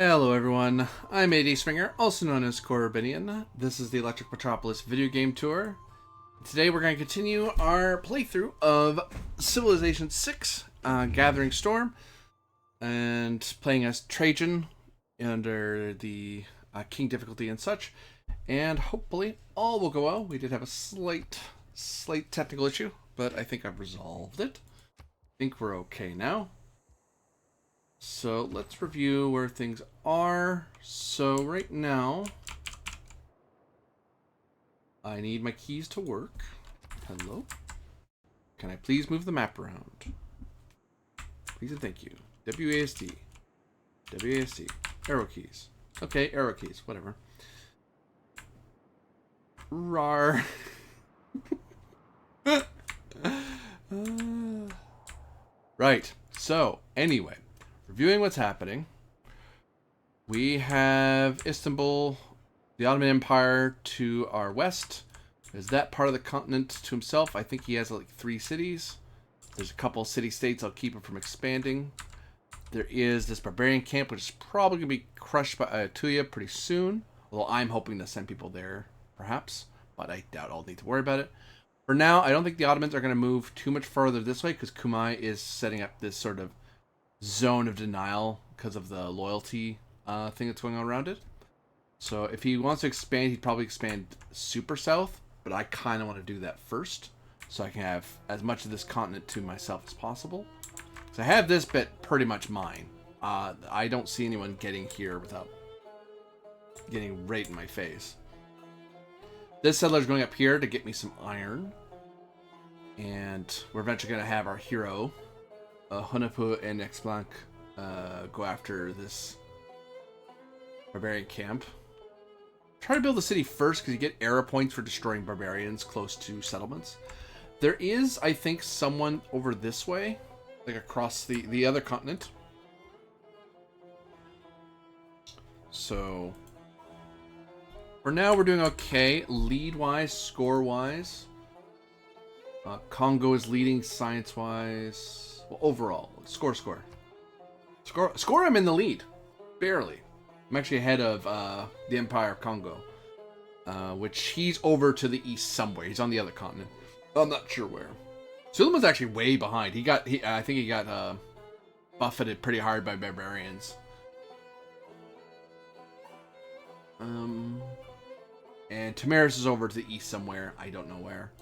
Hello everyone, I'm AD Springer, also known as Corbinian. This is the Electric Metropolis video game tour. Today we're going to continue our playthrough of Civilization 6, Gathering Storm, and playing as Trajan under the King difficulty and such. And hopefully all will go well. We did have a slight technical issue, but I think I've resolved it. I think we're okay now. So let's review where things are. So right now, I need my keys to work. Hello? Can I please move the map around? Please and thank you. WASD. WASD. Arrow keys. Okay, arrow keys. Whatever. Rar. Right. So, anyway. Reviewing what's happening, we have Istanbul, the Ottoman Empire to our west. There's that part of the continent to himself. I think he has like 3 cities. There's a couple city-states I'll keep him from expanding. There is this barbarian camp, which is probably going to be crushed by Pt.II pretty soon. Although I'm hoping to send people there, perhaps. But I doubt I'll need to worry about it. For now, I don't think the Ottomans are going to move too much further this way, because Kumai is setting up this sort of zone of denial because of the loyalty thing that's going on around it. So if he wants to expand, he'd probably expand super south, but I kind of want to do that first so I can have as much of this continent to myself as possible. So I have this bit pretty much mine. I don't see anyone getting here without getting right in my face. This settler's going up here to get me some iron, and we're eventually going to have our hero Hunapu and Exblanc go after this barbarian camp. Try to build the city first because you get error points for destroying barbarians close to settlements. There is, I think, someone over this way, like across the other continent. So, for now we're doing okay, lead-wise, score-wise. Congo is leading science-wise. Well, overall, score. I'm in the lead, barely. I'm actually ahead of the Empire of Congo, which he's over to the east somewhere. He's on the other continent. I'm not sure where. Suleiman's actually way behind. I think he got buffeted pretty hard by barbarians. And Tamaris is over to the east somewhere. I don't know where.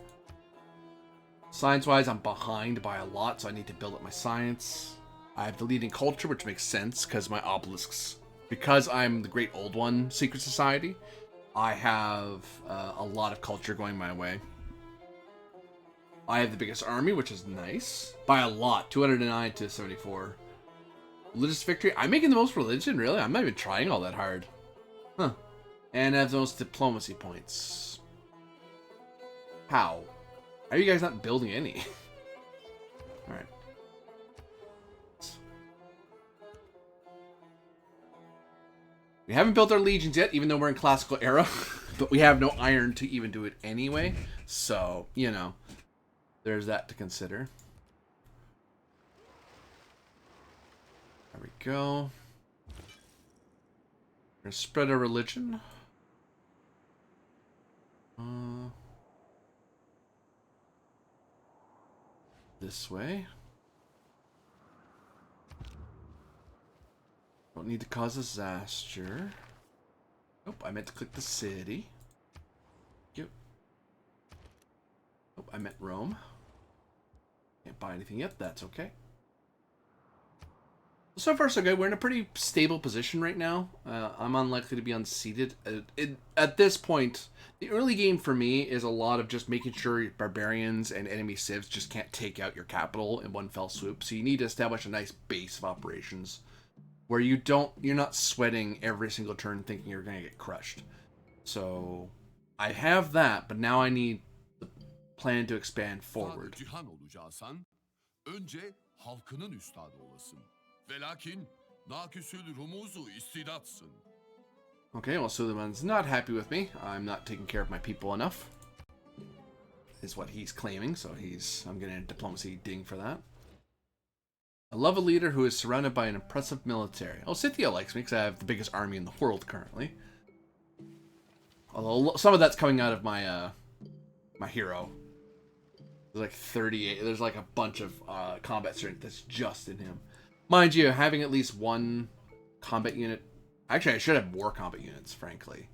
Science-wise, I'm behind by a lot, so I need to build up my science. I have the leading culture, which makes sense, because my obelisks... Because I'm the Great Old One Secret Society, I have a lot of culture going my way. I have the biggest army, which is nice. By a lot, 209 to 74. Religious victory. I'm making the most religion, really? I'm not even trying all that hard. Huh. And I have the most diplomacy points. How? How are you guys not building any? Alright. We haven't built our legions yet, even though we're in classical era. But we have no iron to even do it anyway. So, you know, there's that to consider. There we go. We're going to spread our religion. This way. Don't need to cause disaster. Nope, I meant to click the city. Yep. Oh, I meant Rome. Can't buy anything yet, that's okay. So far so good. We're in a pretty stable position right now. I'm unlikely to be unseated. At this point, the early game for me is a lot of just making sure barbarians and enemy civs just can't take out your capital in one fell swoop. So you need to establish a nice base of operations where you're not sweating every single turn thinking you're going to get crushed. So I have that, but now I need the plan to expand forward. Okay, well, Suleiman's not happy with me. I'm not taking care of my people enough, is what he's claiming. So I'm getting a diplomacy ding for that. I love a leader who is surrounded by an impressive military. Oh, Scythia likes me because I have the biggest army in the world currently. Although some of that's coming out of my my hero. There's like 38. There's like a bunch of combat strength that's just in him. Mind you, having at least one combat unit. Actually, I should have more combat units, frankly.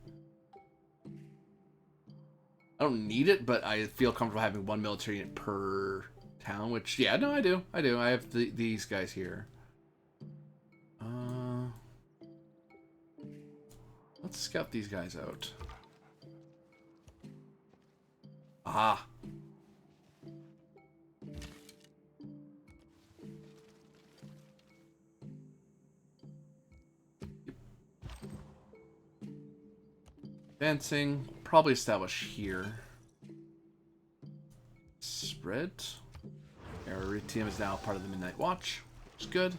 I don't need it, but I feel comfortable having one military unit per town, which, yeah, no, I do. I have these guys here. Let's scout these guys out. Aha. Advancing. Probably establish here. Spread. Our team is now part of the Midnight Watch, which is good.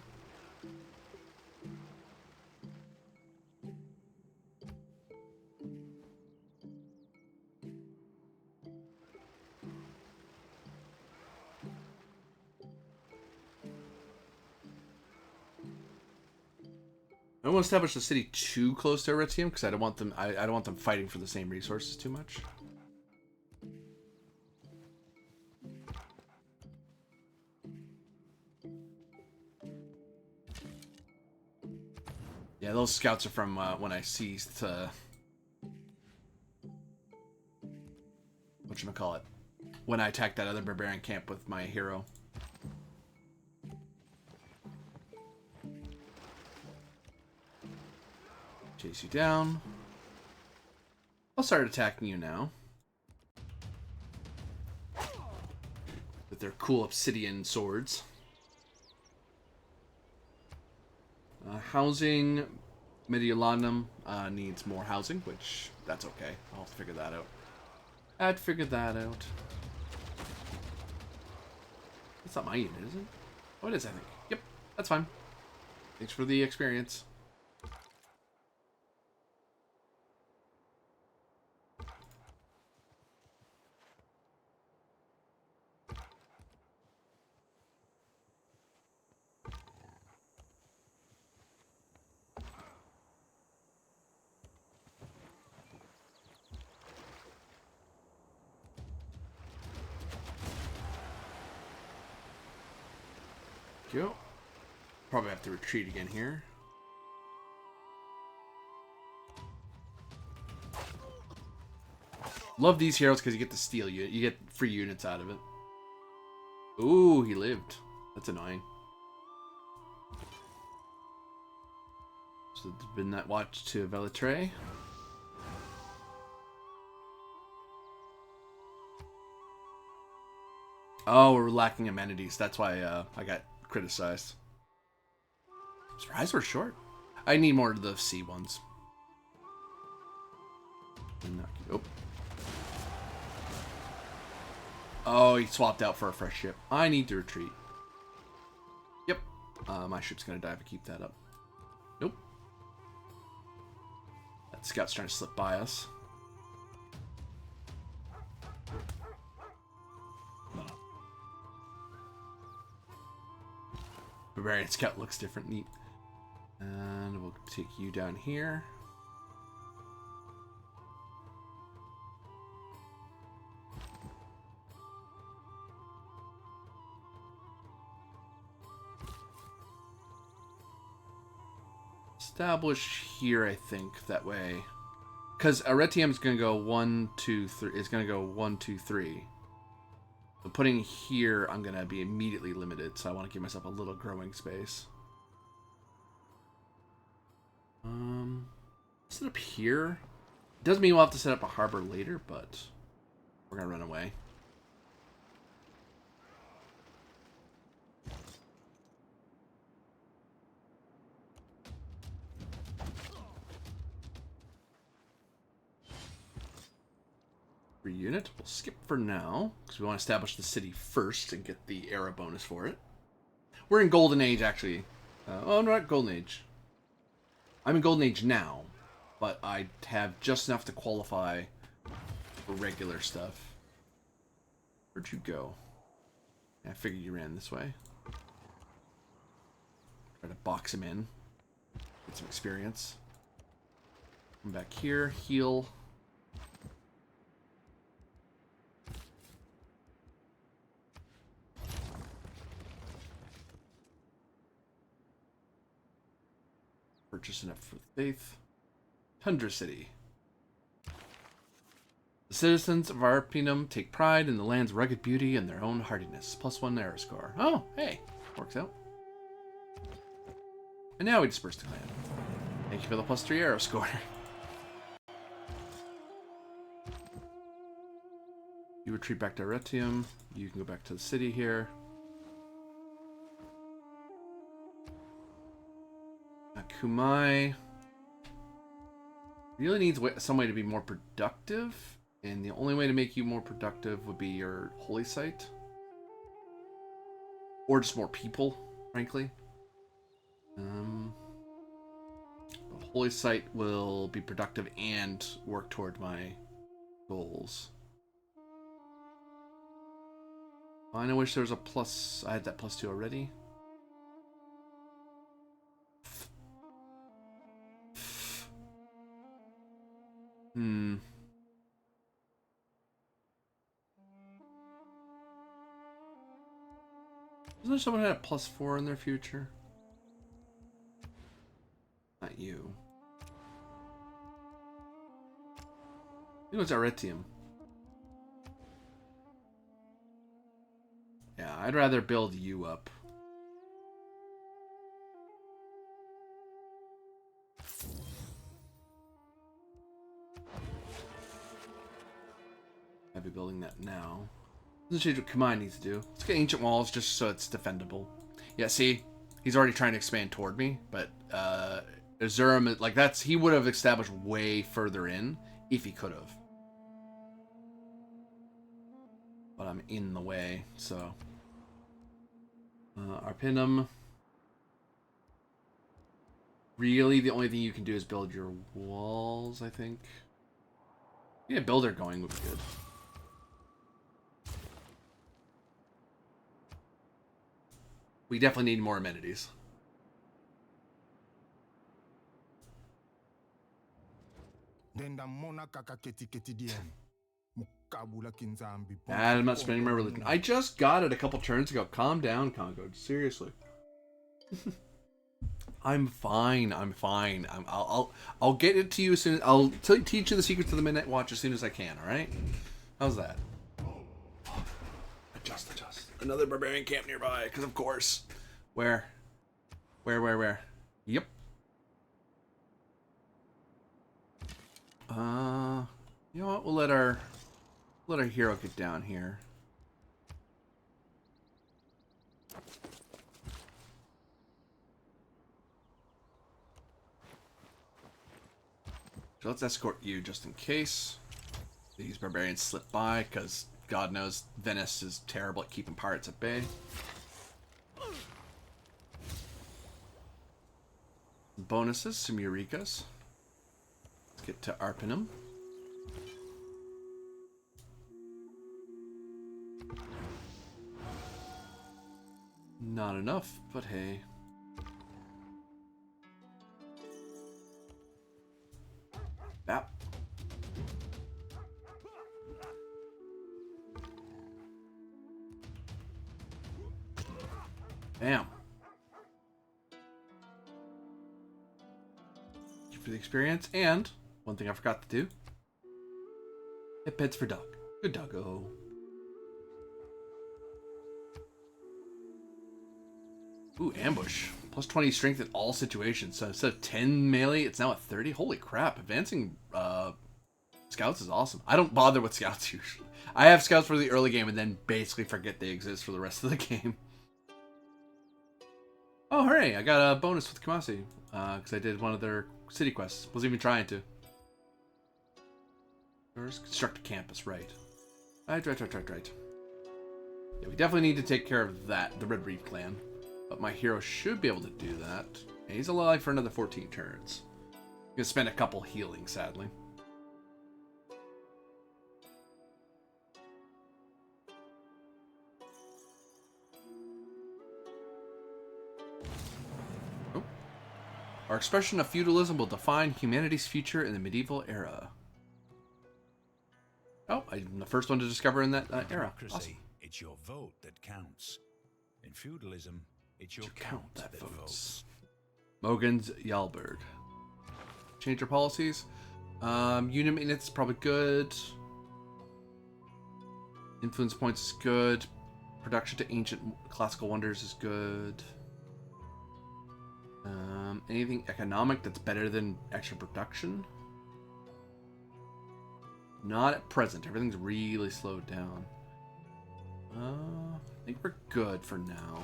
I don't want to establish the city too close to Aritium because I don't want them. I don't want them fighting for the same resources too much. Yeah, those scouts are from when I seized. Whatchamacallit? When I attacked that other barbarian camp with my hero. Chase you down. I'll start attacking you now. With their cool obsidian swords. Housing. Mediolanum needs more housing, which that's okay. I'll figure that out. I'd figure that out. That's not my unit, is it? Oh, it is, I think. Yep, that's fine. Thanks for the experience. Go. Probably have to retreat again here. Love these heroes because you get to steal you. You get free units out of it. Ooh, he lived. That's annoying. So there's been that watch to Velitre. Oh, we're lacking amenities. That's why I got criticized. Surprised we're short. I need more of the C ones. Oh. Oh, he swapped out for a fresh ship. I need to retreat. Yep. My ship's gonna die if I keep that up. Nope. That scout's trying to slip by us. Barbarian scout looks different. Neat. And we'll take you down here. Establish here, I think, that way. Because Aretium's going to go 1, 2, 3. It's going to go 1, 2, 3. So putting here, I'm going to be immediately limited. So I want to give myself a little growing space. Set up here. Doesn't mean we'll have to set up a harbor later, but we're going to run away. Unit. We'll skip for now because we want to establish the city first and get the era bonus for it. We're in Golden Age, actually. Oh, no, not Golden Age. I'm in Golden Age now, but I have just enough to qualify for regular stuff. Where'd you go? I figured you ran this way. Try to box him in. Get some experience. Come back here. Heal. Purchase enough for faith. Tundra City. The citizens of Arpinum take pride in the land's rugged beauty and their own hardiness. +1 arrow score. Oh, hey. Works out. And now we disperse the clan. Thank you for the +3 arrow score. You retreat back to Aretium. You can go back to the city here. Kumai really needs some way to be more productive, and the only way to make you more productive would be your holy site, or just more people, frankly. The holy site will be productive and work toward my goals. Fine, I wish there was a plus. I had that +2 already. Isn't there someone who had a +4 in their future? Not you. I think it was Aretium. Yeah, I'd rather build you up. I'd be building that now. Doesn't change what Kamai needs to do. Let's get ancient walls just so it's defendable. Yeah, see? He's already trying to expand toward me, but Azurum, like he would have established way further in if he could have. But I'm in the way, so. Arpinum. Really, the only thing you can do is build your walls, I think. Yeah, builder going would be good. We definitely need more amenities. I'm not spending my religion. I just got it a couple turns ago. Calm down, Congo. Seriously. I'm fine. I'm fine. I'll get it to you as soon. I'll teach you the secrets of the Midnight Watch as soon as I can. All right? How's that? Adjust. Another barbarian camp nearby, because of course. Where? Yep. You know what? We'll let our hero get down here. So let's escort you just in case these barbarians slip by, because God knows Venice is terrible at keeping pirates at bay. Bonuses, some Eurekas. Let's get to Arpinum. Not enough, but hey. Bap. Bam. Thank you for the experience, and one thing I forgot to do. Hit pets for dog. Good doggo. Ooh, ambush. Plus 20 strength in all situations. So instead of 10 melee, it's now at 30. Holy crap. Advancing scouts is awesome. I don't bother with scouts usually. I have scouts for the early game and then basically forget they exist for the rest of the game. Oh, hooray. I got a bonus with Kamasi. Because I did one of their city quests. Wasn't even trying to. Construct a campus, right. Right. Yeah, we definitely need to take care of that, the Red Reef clan. But my hero should be able to do that. And he's alive for another 14 turns. Gonna spend a couple healing, sadly. Our expression of feudalism will define humanity's future in the medieval era. Oh, I'm the first one to discover in that era. Awesome. It's your vote that counts. In feudalism, it's your count that votes. Mogens Jalberg. Change your policies. Unit maintenance is probably good. Influence points is good. Production to ancient classical wonders is good. Anything economic that's better than extra production? Not at present. Everything's really slowed down. I think we're good for now.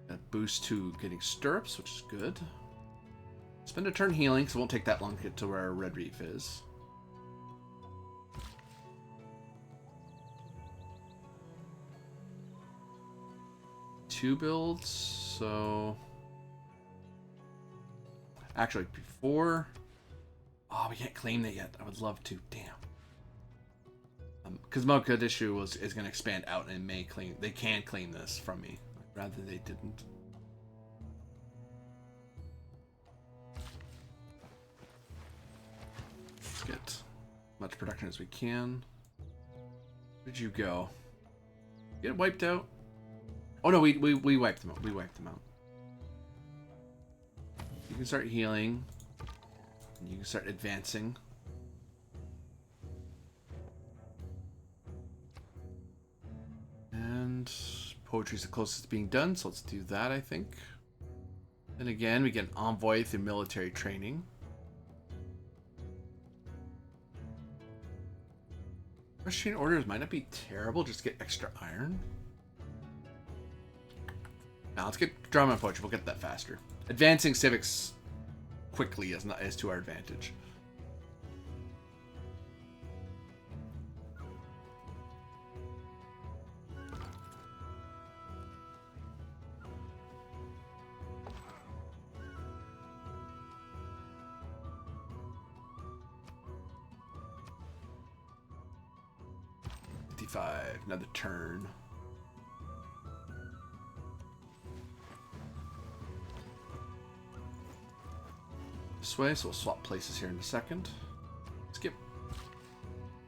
Got boost to getting stirrups, which is good. Spend a turn healing, because it won't take that long to get to where our Red Reef is. Two builds, so... Actually, before... Oh, we can't claim that yet. I would love to. Damn. Because Mogadishu is going to expand out and may claim... They can claim this from me. I'd rather they didn't. Let's get as much production as we can. Where did you go? Get wiped out? Oh no, we wiped them out. We wiped them out. You can start healing. And you can start advancing. And poetry's the closest to being done, so let's do that, I think. And again, we get an envoy through military training. Russian orders might not be terrible, just get extra iron. Now let's get drama and poetry. We'll get that faster. Advancing civics quickly is to our advantage. Another turn. This way, so we'll swap places here in a second. Skip.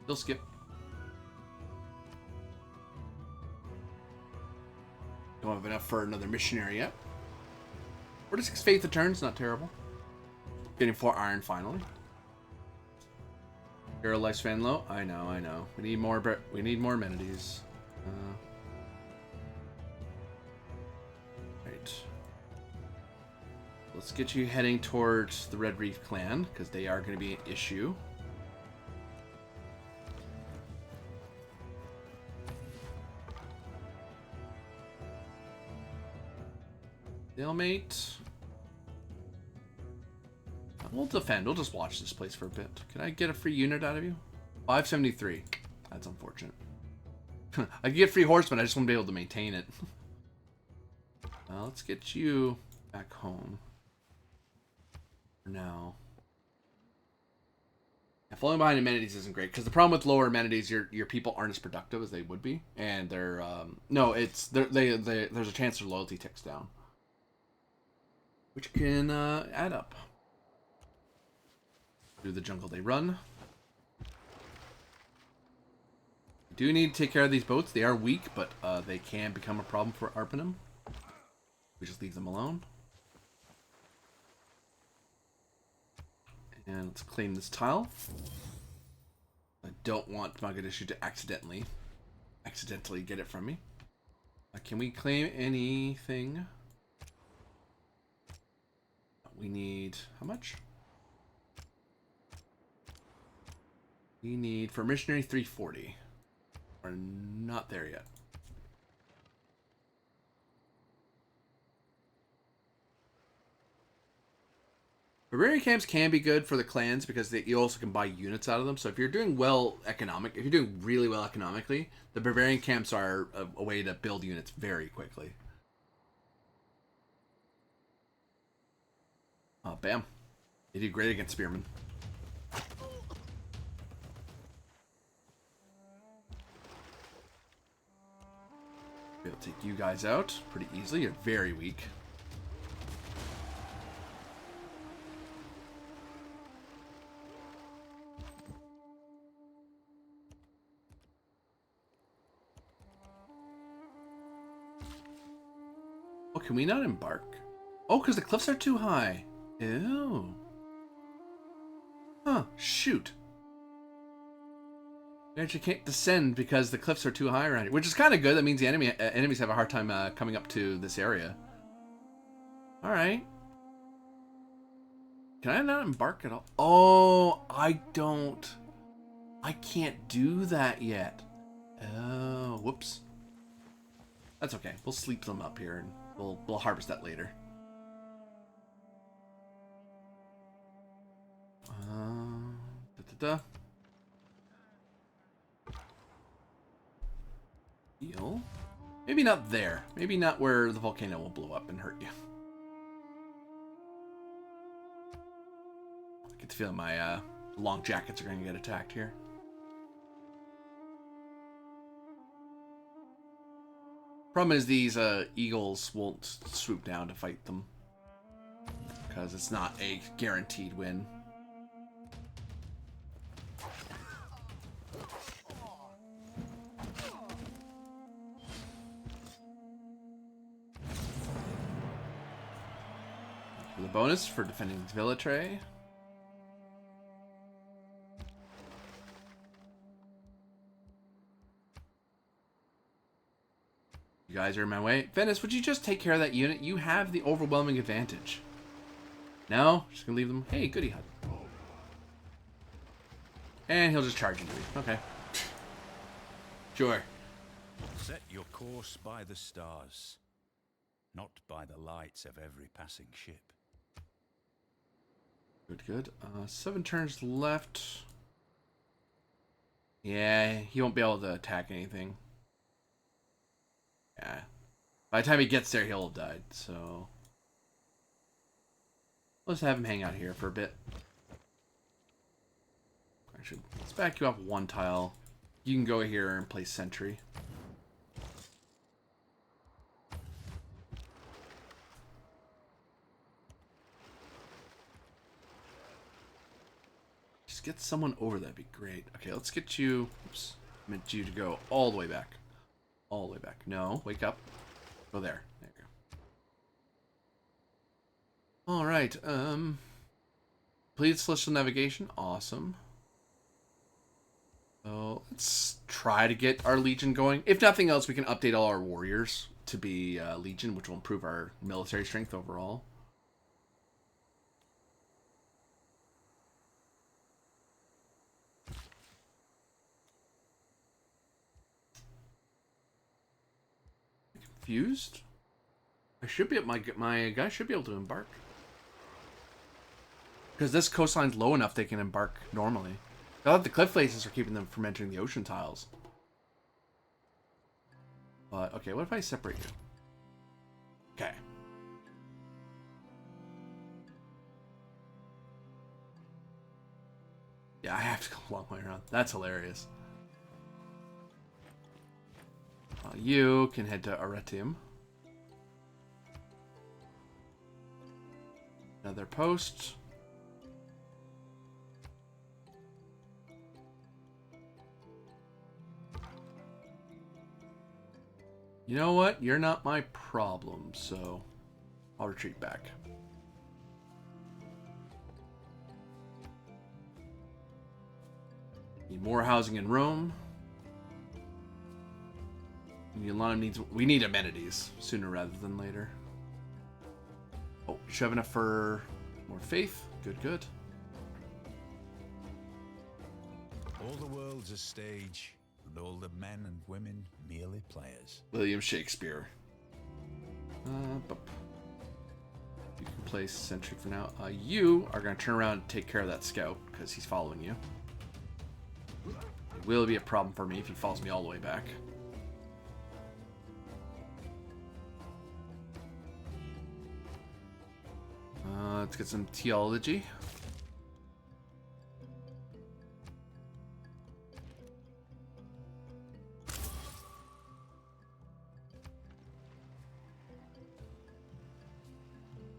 Still skip. Don't have enough for another missionary yet. 46 faith a turn, not terrible. Getting 4 iron finally. Hero lifespan low. I know. We need more amenities. Right. Let's get you heading towards the Red Reef clan, because they are going to be an issue. Stalemate. We'll defend. We'll just watch this place for a bit. Can I get a free unit out of you? 573. That's unfortunate. I can get free horsemen. I just won't be able to maintain it. Let's get you back home. For now. Yeah, falling behind amenities isn't great, because the problem with lower amenities, your people aren't as productive as they would be, and they're there's a chance their loyalty ticks down, which can add up. Through the jungle they run. Do need to take care of these boats. They are weak, but they can become a problem for Arpanem. We just leave them alone. And let's claim this tile. I don't want Mogadishu to accidentally get it from me. Can we claim anything? We need how much? We need, for missionary, 340. We're not there yet. Barbarian camps can be good for the clans because you also can buy units out of them. So if you're doing if you're doing really well economically, the barbarian camps are a way to build units very quickly. Oh, bam. They do great against spearmen. We'll take you guys out pretty easily. You're very weak. Oh, can we not embark? Oh, because the cliffs are too high. Ew. Huh, shoot. We actually can't descend because the cliffs are too high around here, which is kind of good. That means the enemies have a hard time coming up to this area. All right. Can I not embark at all? Oh, I can't do that yet. Oh, whoops. That's okay. We'll sleep them up here, and we'll harvest that later. Heal? Maybe not there. Maybe not where the volcano will blow up and hurt you. I get the feeling my long jackets are going to get attacked here. Problem is these eagles won't swoop down to fight them, because it's not a guaranteed win. For the bonus for defending Vilatre. You guys are in my way. Venice, would you just take care of that unit? You have the overwhelming advantage. No? Just gonna leave them. Hey, goody hut. And he'll just charge into me. Okay. Sure. Set your course by the stars, not by the lights of every passing ship. Good, good. 7 turns left. Yeah, he won't be able to attack anything. Yeah. By the time he gets there, he'll have died, so... let's have him hang out here for a bit. Actually, let's back you up 1 tile. You can go here and play sentry. Just get someone over, that'd be great. Okay, let's get you... oops. I meant you to go all the way back. All the way back. No, wake up. Go there. There you go. Alright, Please celestial navigation. Awesome. So let's try to get our Legion going. If nothing else, we can update all our warriors to be Legion, which will improve our military strength overall. Confused? I should be my guy should be able to embark. Because this coastline's low enough they can embark normally. I thought the cliff faces are keeping them from entering the ocean tiles. But, okay, what if I separate you? Okay. Yeah, I have to go a long way around. That's hilarious. You can head to Aretium. Another post. You know what? You're not my problem, so I'll retreat back. Need more housing in Rome. We need amenities sooner rather than later. Oh, you should have enough for more faith. Good, good. All the world's a stage, and all the men and women merely players. William Shakespeare. You can place sentry for now. You are going to turn around and take care of that scout, because he's following you. It will be a problem for me if he follows me all the way back. Let's get some theology.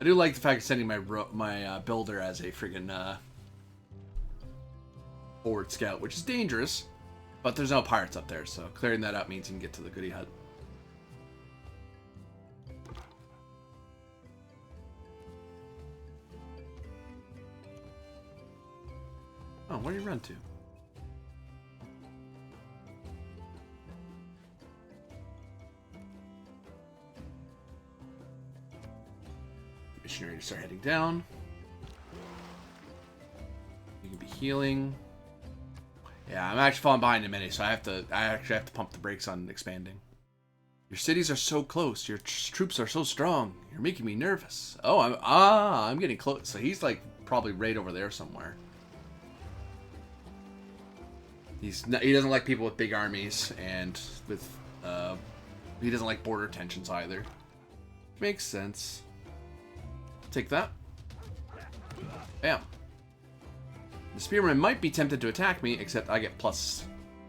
I do like the fact of sending my builder as a friggin' forward scout, which is dangerous, but there's no pirates up there, so clearing that up means you can get to the goodie hut. Oh, where do you run to? Missionary to start heading down. You can be healing. Yeah, I'm actually falling behind in many, so I actually have to pump the brakes on expanding. Your cities are so close. Your troops are so strong. You're making me nervous. Oh, I'm getting close. So he's like probably right over there somewhere. He doesn't like people with big armies, and with he doesn't like border tensions either. Makes sense. Take that. Bam. The spearmen might be tempted to attack me, except I get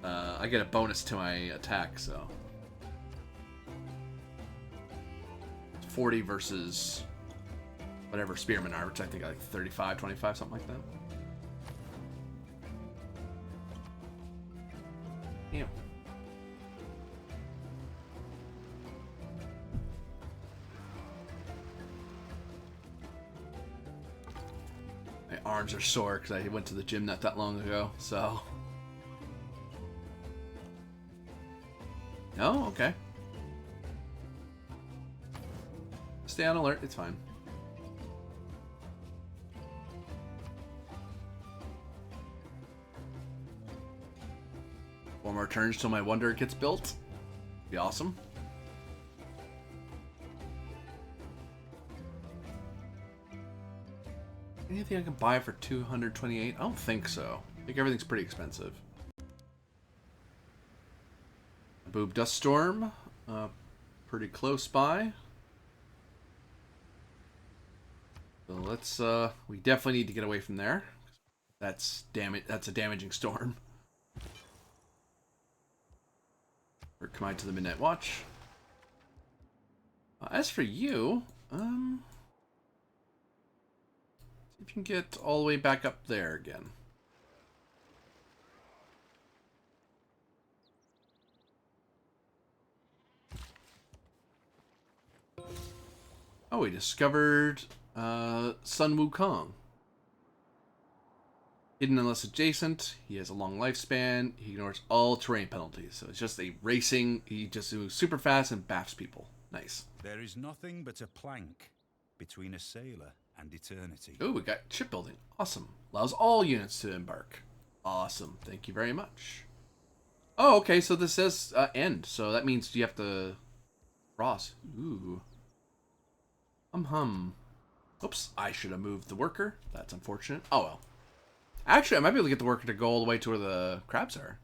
I get a bonus to my attack, so 40 versus whatever spearmen are, which I think like 35, 25, something like that. Yeah. My arms are sore because I went to the gym not that long ago, so. Oh, okay. Stay on alert, it's fine. Four more turns till my wonder gets built. Be awesome. Anything I can buy for 228? I don't think so. I think everything's pretty expensive. Boob Dust Storm. Pretty close by. So let's, we definitely need to get away from there. That's a damaging storm. Or come out to the Midnight Watch. As for you, if you can get all the way back up there again. Oh, we discovered Sun Wukong. Hidden unless adjacent, he has a long lifespan, he ignores all terrain penalties. So it's just a racing, he just moves super fast and baffs people. Nice. There is nothing but a plank between a sailor and eternity. Oh, we got shipbuilding. Awesome. Allows all units to embark. Awesome. Thank you very much. Oh, okay, so this says end. So that means you have to cross. Ooh. Oops, I should have moved the worker. That's unfortunate. Oh, well. Actually, I might be able to get the worker to go all the way to where the crabs are.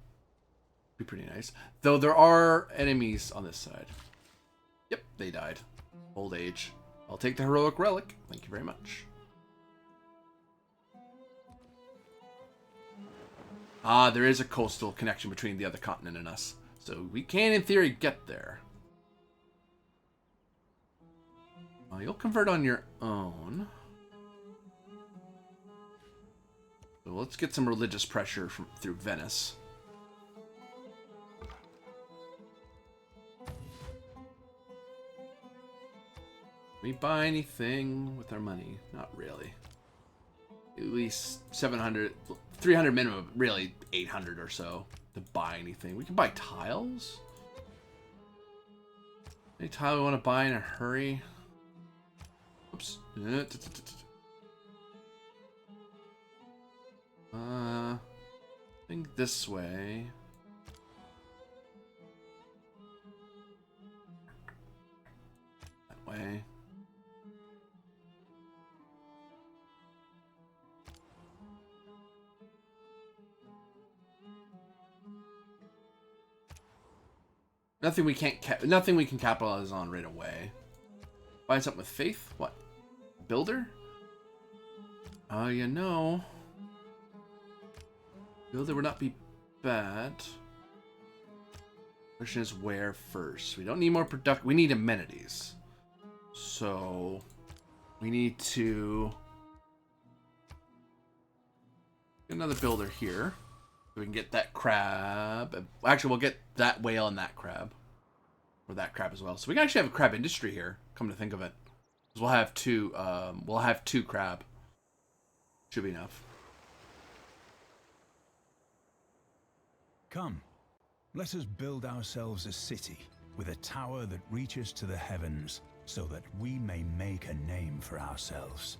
Be pretty nice. Though there are enemies on this side. Yep, they died. Old age. I'll take the heroic relic. Thank you very much. Ah, there is a coastal connection between the other continent and us. So we can, in theory, get there. You'll convert on your own. So let's get some religious pressure through Venice. We buy anything with our money? Not really. At least 700, 300 minimum, really 800 or so to buy anything. We can buy tiles. Any tile we want to buy in a hurry? Oops. I think this way. That way. Nothing we can capitalize on right away. Buy something with faith? What? Builder? You know. Builder would not be bad. Question is where first? We don't need more product. We need amenities. So We need to get another builder here. So we can get that crab. Actually, we'll get that whale and that crab. Or that crab as well. So we can actually have a crab industry here, come to think of it. Because we'll have two crab. Should be enough. Come, let us build ourselves a city with a tower that reaches to the heavens, so that we may make a name for ourselves.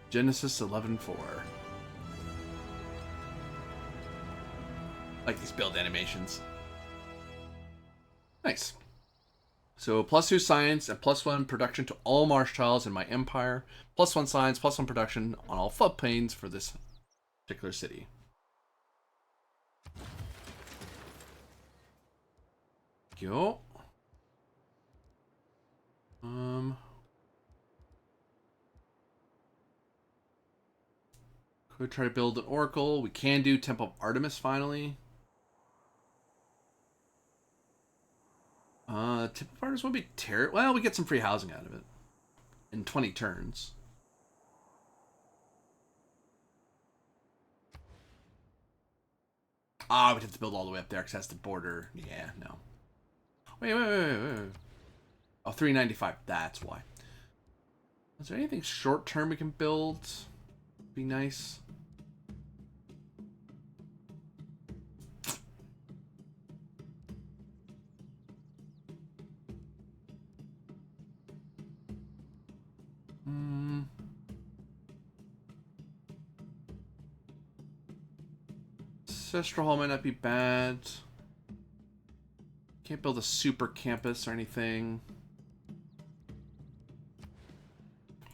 Genesis 11:4. Like these build animations. Nice. So +2 science and +1 production to all marsh tiles in my empire. +1 science, +1 production on all floodplains for this particular city. Go. Could try to build an oracle. We can do Temple of Artemis finally. Temple of Artemis won't be terrible. Well, we get some free housing out of it in 20 turns. We'd have to build all the way up there because that's the border. Yeah, no. Wait. Oh, 395. That's why. Is there anything short term we can build? Be nice. Ancestral Hall might not be bad. Can't build a super campus or anything.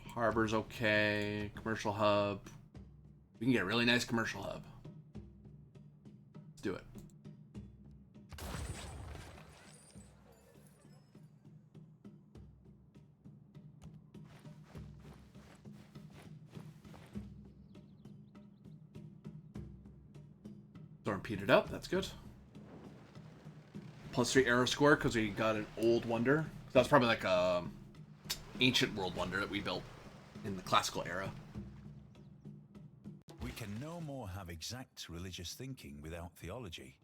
Harbor's okay. Commercial hub. We can get a really nice commercial hub. Let's do it. Storm petered out. That's good. +3 arrow score because we got an old wonder. So that's probably like a ancient world wonder that we built in the classical era. We can no more have exact religious thinking without theology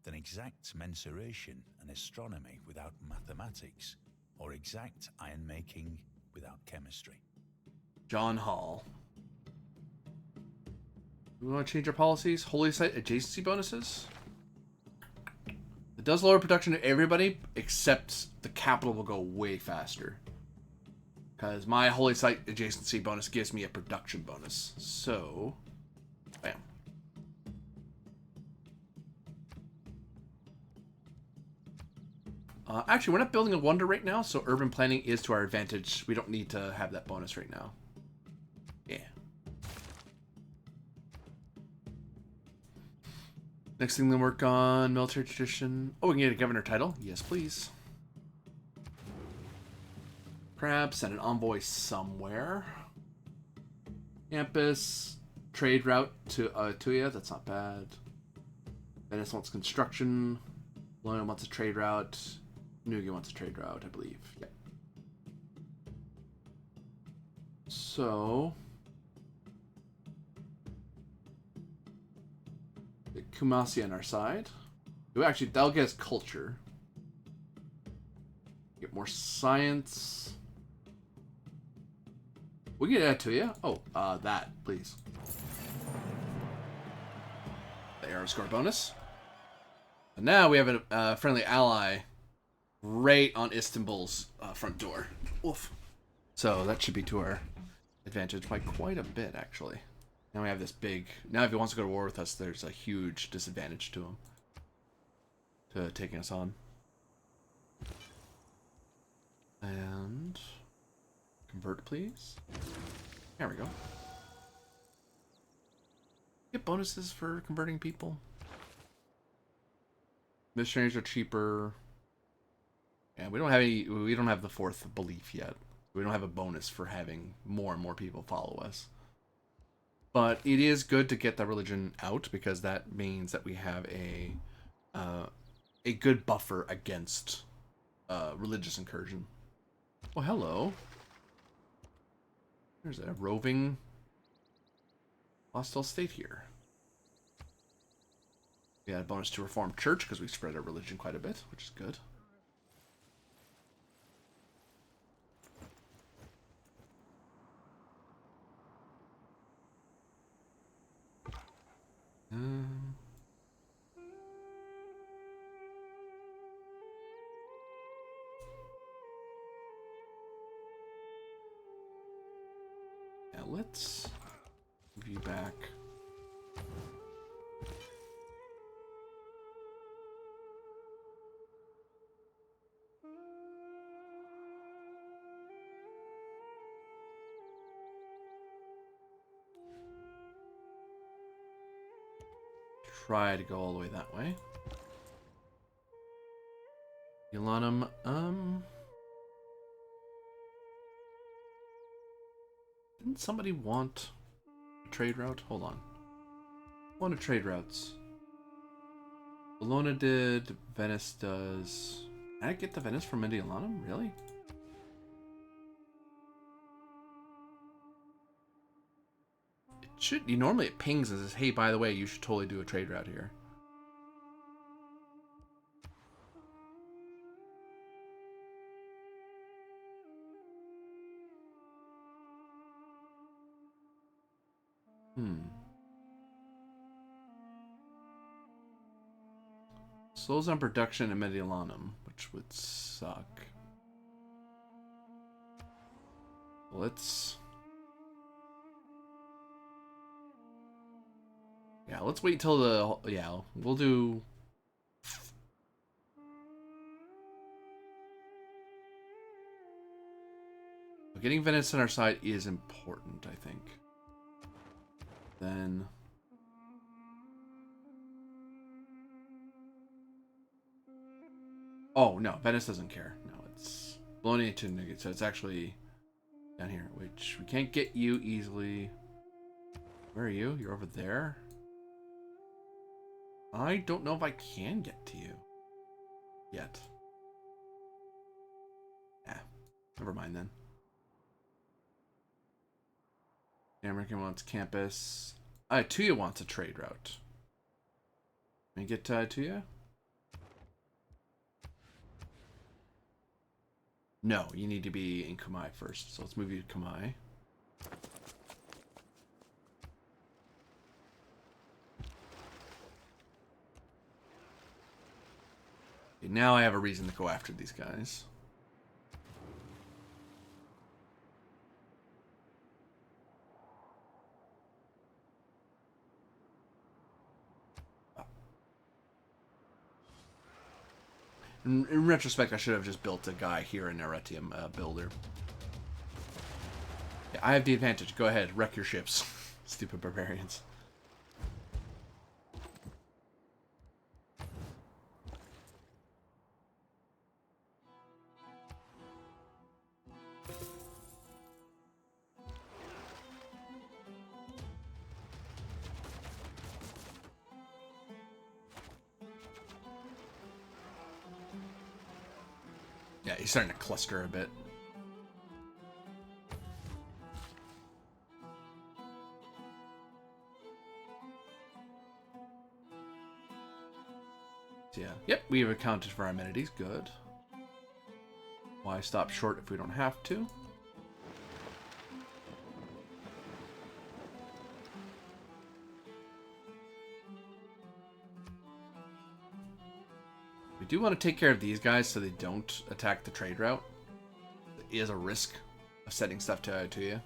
than exact mensuration and astronomy without mathematics, or exact iron-making without chemistry. John Hall. We want to change our policies. Holy site adjacency bonuses. It does lower production to everybody, except the capital will go way faster. Because my holy site adjacency bonus gives me a production bonus. So, bam. Actually, we're not building a wonder right now, so urban planning is to our advantage. We don't need to have that bonus right now. Yeah. Next thing to work on, military tradition. Oh, we can get a governor title. Yes, please. Perhaps send an envoy somewhere. Campus, trade route to Tuya. That's not bad. Venice wants construction. London wants a trade route. Nugi wants a trade route, I believe. Yep. So, Kumasi on our side. Actually, that'll get us culture. Get more science. We can add to you. Oh, that, please. The arrow score bonus. And now we have a friendly ally right on Istanbul's front door. Oof. So that should be to our advantage by quite a bit, actually. Now we have this big... Now if he wants to go to war with us, there's a huge disadvantage to him. To taking us on. And... Convert, please. There we go. Get bonuses for converting people. Missionaries are cheaper. Yeah, we don't have any... We don't have the fourth belief yet. We don't have a bonus for having more and more people follow us. But it is good to get that religion out, because that means that we have a good buffer against religious incursion. Oh, hello. There's a roving hostile state here. We got a bonus to Reformed Church because we spread our religion quite a bit, which is good. Yeah, let's move you back. Try to go all the way that way. Elanum, didn't somebody want a trade route? Hold on. Wanted trade routes. Bologna did, Venice does. Can I get the Venice from Mediolanum? Really? It should. Normally it pings and says, hey, by the way, you should totally do a trade route here. Slows on production in Mediolanum, which would suck. Let's... Yeah, let's wait till the... Yeah, we'll do... Getting Venice on our side is important, I think. Then... Oh, no, Venice doesn't care. No, it's Bologna to Nugget, so it's actually down here, which we can't get you easily. Where are you? You're over there? I don't know if I can get to you yet. Yeah, never mind then. The American wants campus. Tuya wants a trade route. Can we get Tuya? No, you need to be in Kamai first. So let's move you to Kamai. Okay, now I have a reason to go after these guys. In retrospect, I should have just built a guy here in Aretium builder. Yeah, I have the advantage. Go ahead, wreck your ships. Stupid barbarians. Yeah, he's starting to cluster a bit. Yeah. Yep, we have accounted for our amenities. Good. Why stop short if we don't have to? We do want to take care of these guys so they don't attack the trade route. There is a risk of setting stuff to you.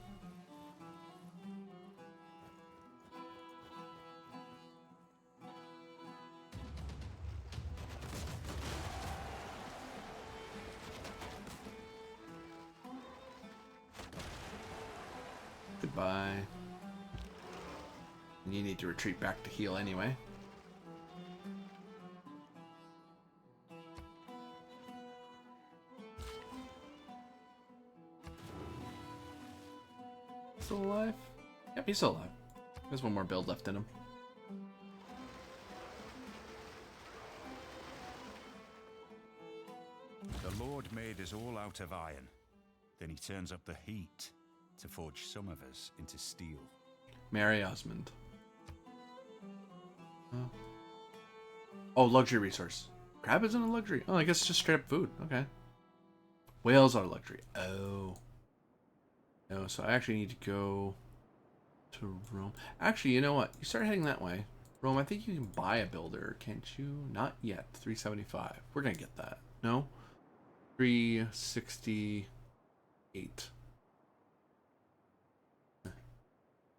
Goodbye. And you need to retreat back to heal anyway. Still alive? Yep, he's still alive. There's one more build left in him. The Lord made us all out of iron. Then he turns up the heat to forge some of us into steel. Mary Osmond. Oh, luxury resource. Crab isn't a luxury. Oh, I guess it's just straight up food. Okay. Whales are luxury. Oh. No, so I actually need to go to Rome. Actually, you know what? You start heading that way. Rome, I think you can buy a builder, can't you? Not yet. 375. We're going to get that. No? 368.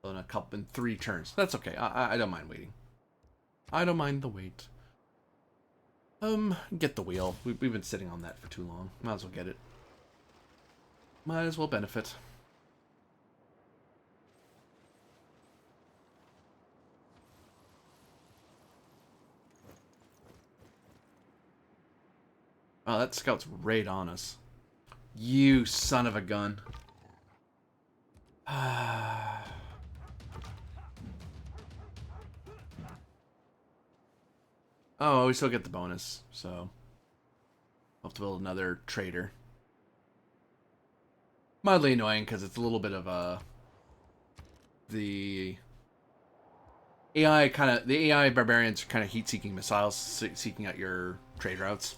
In a couple, in 3 turns. That's okay. I don't mind waiting. I don't mind the wait. Get the wheel. We've been sitting on that for too long. Might as well get it. Might as well benefit. Oh, that scout's right on us. You son of a gun. Oh, we still get the bonus, so I'll have to build another trader. Mildly annoying because it's a little bit of the AI barbarians are kind of heat-seeking missiles, seeking out your trade routes.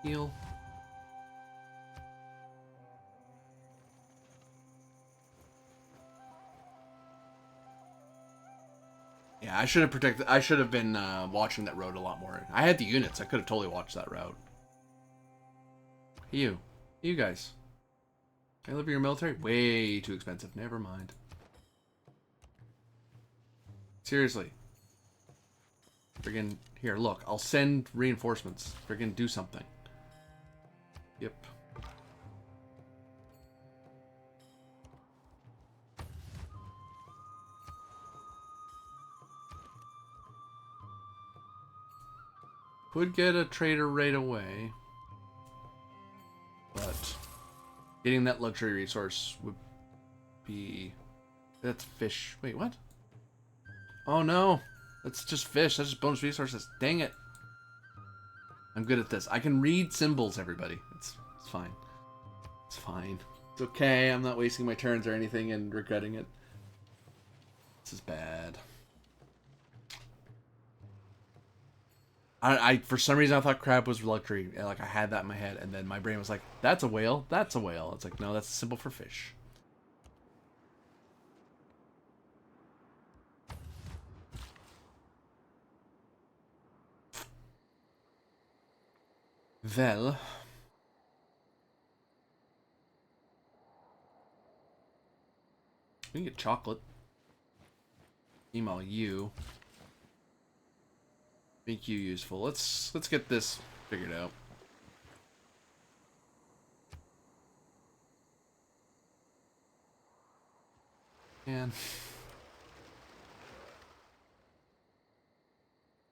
Heal. Yeah, I should have protected. I should have been watching that road a lot more. I had the units. I could have totally watched that route. You guys. Can I live in your military? Way too expensive. Never mind. Seriously. Friggin' here. Look, I'll send reinforcements. Friggin' do something. Yep. Could get a trader right away, but getting that luxury resource would be... That's fish. Wait, what? Oh no, that's just fish. That's just bonus resources. Dang it. I'm good at this. I can read symbols, everybody. It's fine. It's fine. It's okay. I'm not wasting my turns or anything and regretting it. This is bad. I for some reason I thought crab was luxury. Like I had that in my head, and then my brain was like, "That's a whale. That's a whale." It's like, no, that's a symbol for fish. Well, we can get chocolate. Email you. Make you useful. Let's get this figured out. And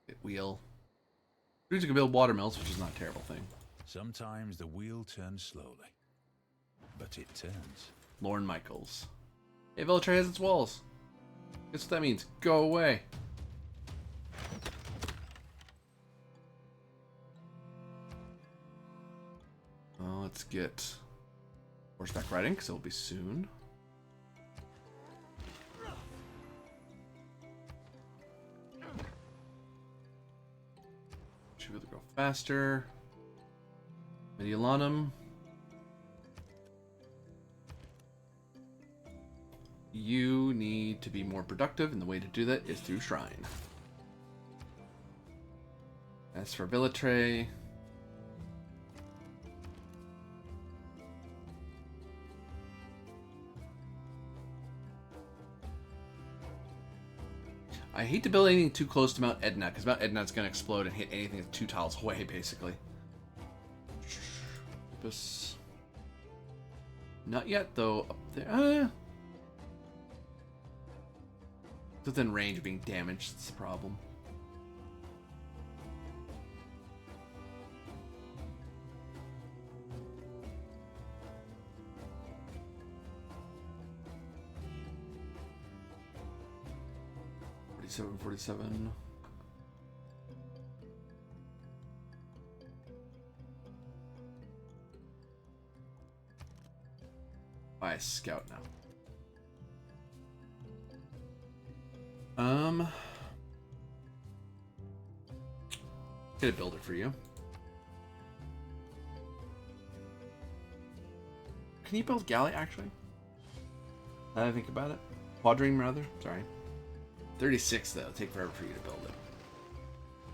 get wheel. We can build watermills, which is not a terrible thing. Sometimes the wheel turns slowly, but it turns. Lorne Michaels. Hey, Villatray has its walls. Guess what that means? Go away. Let's get horseback riding, because it'll be soon. Should be able to go faster. Mediolanum. You need to be more productive, and the way to do that is through Shrine. As for Villatray, I hate to build anything too close to Mount Etna, because Mount Etna is going to explode and hit anything that's 2 tiles away, basically. Not yet, though. Up there. Within range of being damaged, that's the problem. $47. buy a scout now. Get a builder for you. Can you build galley actually? Now that I think about it. Quadrine rather. Sorry. 36 though. It'll take forever for you to build it.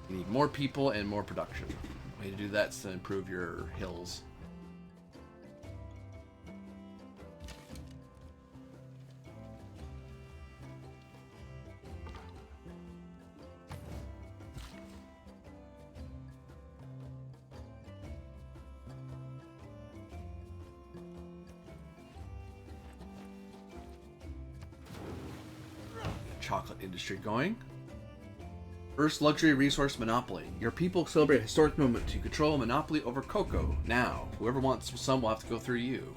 You need more people and more production. The way to do that is to improve your hills. Chocolate industry going. First luxury resource monopoly. Your people celebrate a historic moment to control a monopoly over cocoa. Now, whoever wants some will have to go through you.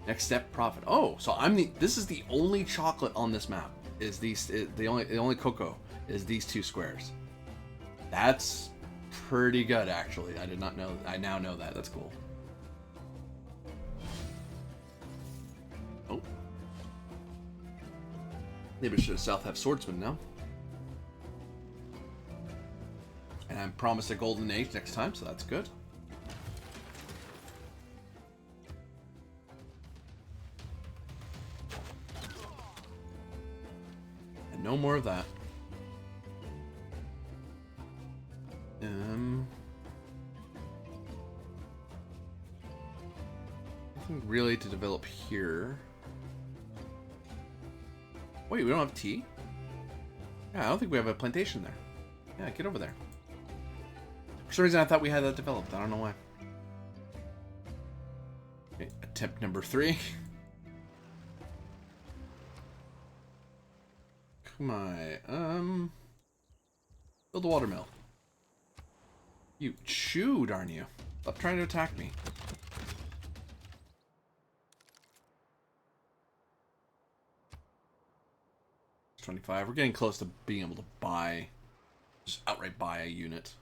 Next step, profit. Oh, so this is the only chocolate on this map. The only cocoa is these two squares. That's pretty good actually. I did not know. I now know that. That's cool. Oh. Maybe should South have swordsman now. And I'm promised a golden age next time, so that's good. And no more of that. Nothing really to develop here. Wait, we don't have tea? Yeah, I don't think we have a plantation there. Yeah, get over there. For some reason, I thought we had that developed. I don't know why. Okay, attempt number 3. Come on. Build a watermill. You chewed, aren't you? Stop trying to attack me. $25. We're getting close to being able to buy, just outright buy a unit.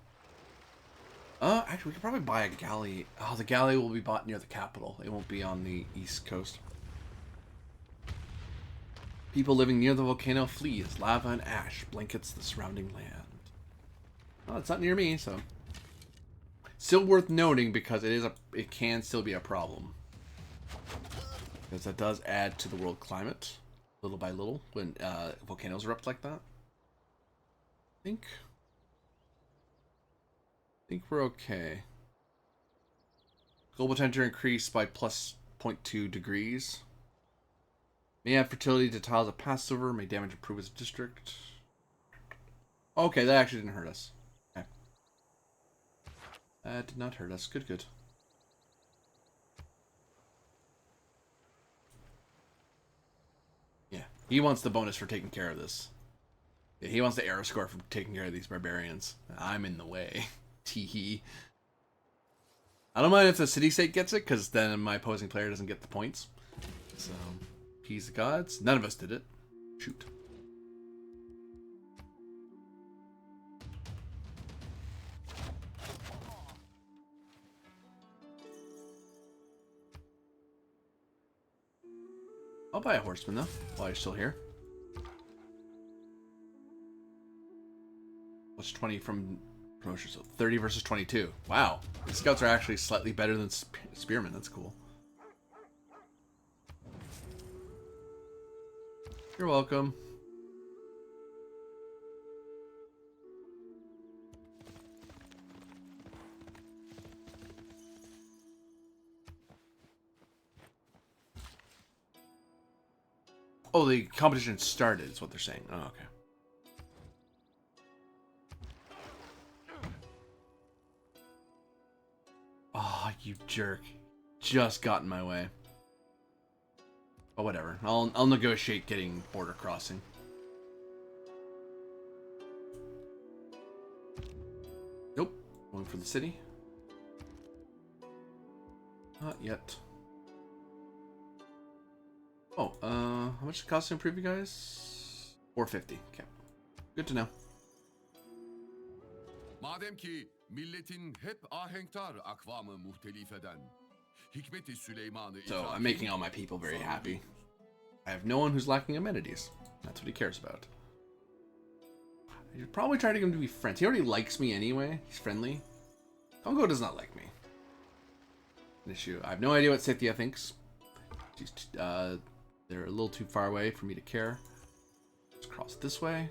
Actually, we could probably buy a galley. Oh, the galley will be bought near the capital. It won't be on the east coast. People living near the volcano flee as lava and ash blankets the surrounding land. Well, it's not near me, so still worth noting because it can still be a problem because that does add to the world climate little by little when volcanoes erupt like that. I think we're okay. Global temperature increased by plus 0.2 degrees. May add fertility to tiles of Passover. May damage improvements district. Okay, that actually didn't hurt us. Okay. That did not hurt us. Good, good. Yeah, he wants the bonus for taking care of this. Yeah, he wants the arrow score for taking care of these barbarians. I'm in the way. Teehee. I don't mind if the city-state gets it, because then my opposing player doesn't get the points. So, peace the gods. None of us did it. Shoot. I'll buy a horseman, though, while you're still here. What's 20 from promotion? So 30 versus 22. Wow. The scouts are actually slightly better than spearmen. That's cool. You're welcome. Oh, the competition started, is what they're saying. Oh, okay. Oh, you jerk. Just got in my way. Oh, whatever. I'll negotiate getting border crossing. Nope. Going for the city. Not yet. Oh, how much does it cost to improve you guys? $450. Okay. Good to know. Madem ki milletin hep ahenktar akvamı muhtelif eden, Hikmet-i Süleyman'ı So idrak I'm making edip all my people very sonra happy. buyurur. I have no one who's lacking amenities. That's what he cares about. I should probably try to get him to be friends. He already likes me anyway. He's friendly. Congo does not like me. An issue. I have no idea what Scythia thinks. She's, they're a little too far away for me to care. Let's cross this way.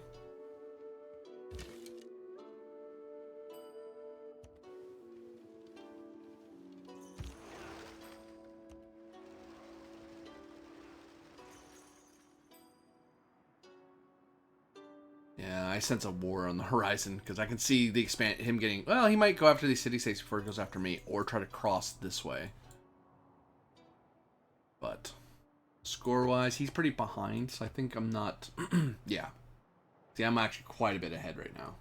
Yeah, I sense a war on the horizon because I can see the him getting. Well, he might go after these city states before he goes after me, or try to cross this way. But score-wise, he's pretty behind, so I think I'm not. Yeah, see, I'm actually quite a bit ahead right now,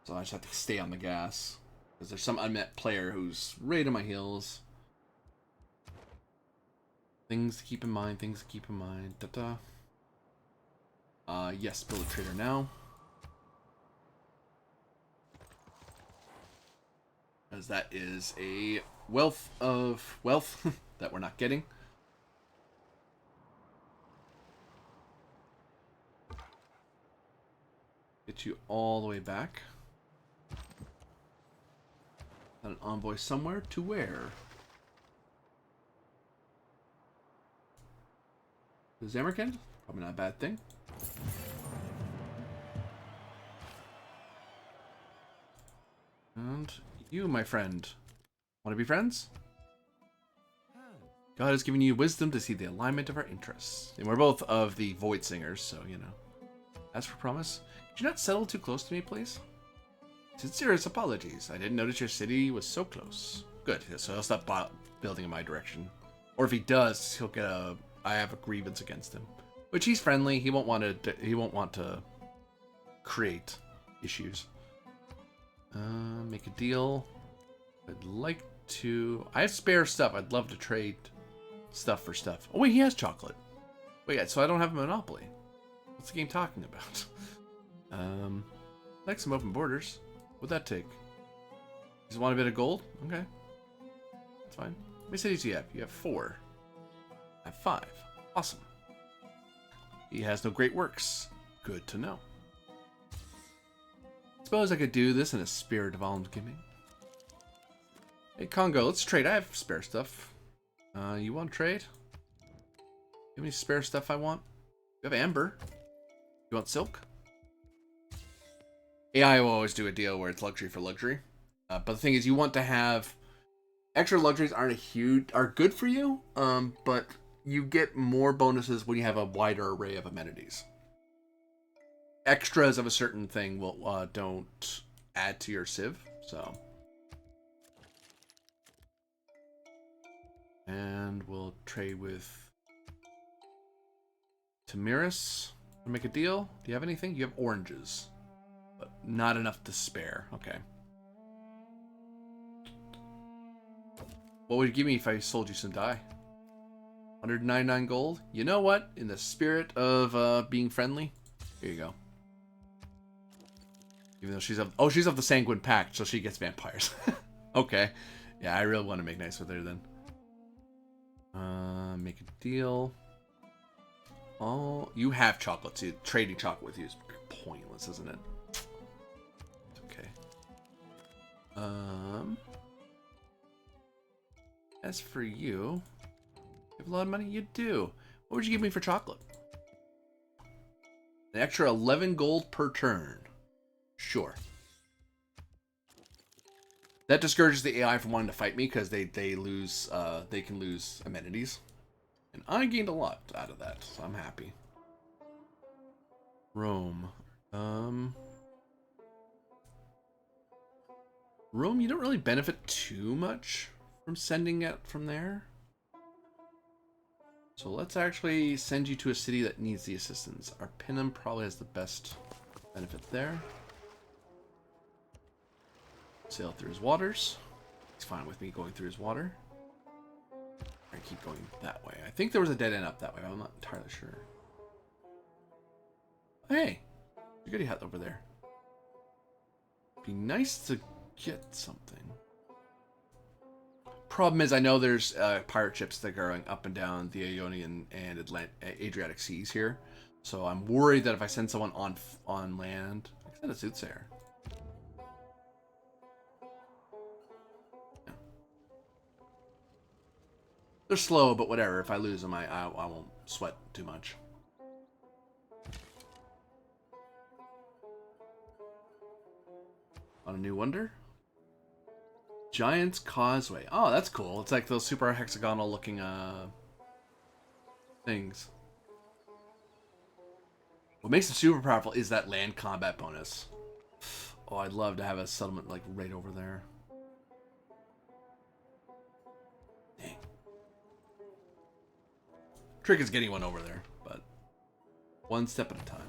so I just have to stay on the gas because there's some unmet player who's right on my heels. Things to keep in mind. Things to keep in mind. Da da. Yes, build a trader now. As that is a wealth of wealth that we're not getting. Get you all the way back. Got an envoy somewhere to where? To Zamarkand? Probably not a bad thing. And you, my friend. Want to be friends? God has given you wisdom to see the alignment of our interests. And we're both of the Void Singers, so, you know. As for promise, could you not settle too close to me, please? Sincerest apologies. I didn't notice your city was so close. Good, so he'll stop building in my direction. Or if he does, he'll get a... I have a grievance against him. Which he's friendly. He won't want to create issues. Make a deal. I'd like to... I have spare stuff. I'd love to trade stuff for stuff. Oh, wait, he has chocolate. Wait, yeah, so I don't have a monopoly. What's the game talking about? Like some open borders. What'd that take? Just want a bit of gold? Okay. That's fine. How many cities do you have? You have 4. I have 5. Awesome. He has no great works. Good to know. Suppose I could do this in a spirit of almsgiving. Hey, Congo, let's trade. I have spare stuff. You want to trade? You have any spare stuff I want? You have amber. You want silk? AI will always do a deal where it's luxury for luxury. But the thing is, you want to have... Extra luxuries are good for you, but you get more bonuses when you have a wider array of amenities. Extras of a certain thing will don't add to your civ, so... And we'll trade with Tamiris to make a deal. Do you have anything? You have oranges, but not enough to spare. Okay. What would you give me if I sold you some dye? 199 gold? You know what? In the spirit of being friendly, here you go. Even though she's of the Sanguine Pact, so she gets vampires. Okay. Yeah, I really want to make nice with her then. Make a deal. Oh, you have chocolate, so trading chocolate with you is pointless, isn't it? Okay. As for you, you have a lot of money? You do. What would you give me for chocolate? An extra 11 gold per turn. Sure. That discourages the AI from wanting to fight me because they can lose amenities. And I gained a lot out of that, so I'm happy. Rome. Rome, you don't really benefit too much from sending it from there. So let's actually send you to a city that needs the assistance. Arpinum probably has the best benefit there. Sail through his waters. He's fine with me going through his water. I keep going that way. I think there was a dead end up that way, but I'm not entirely sure. Hey, you got a hut over there. Be nice to get something. Problem is, I know there's pirate ships that are going up and down the Ionian and Adriatic seas here, so I'm worried that if I send someone on land, I can send a soothsayer. Yeah. They're slow, but whatever. If I lose them, I won't sweat too much. On a new wonder? Giant's Causeway. Oh, that's cool. It's like those super hexagonal looking things. What makes it super powerful is that land combat bonus. Oh, I'd love to have a settlement like right over there. Dang. Trick is getting one over there, but one step at a time.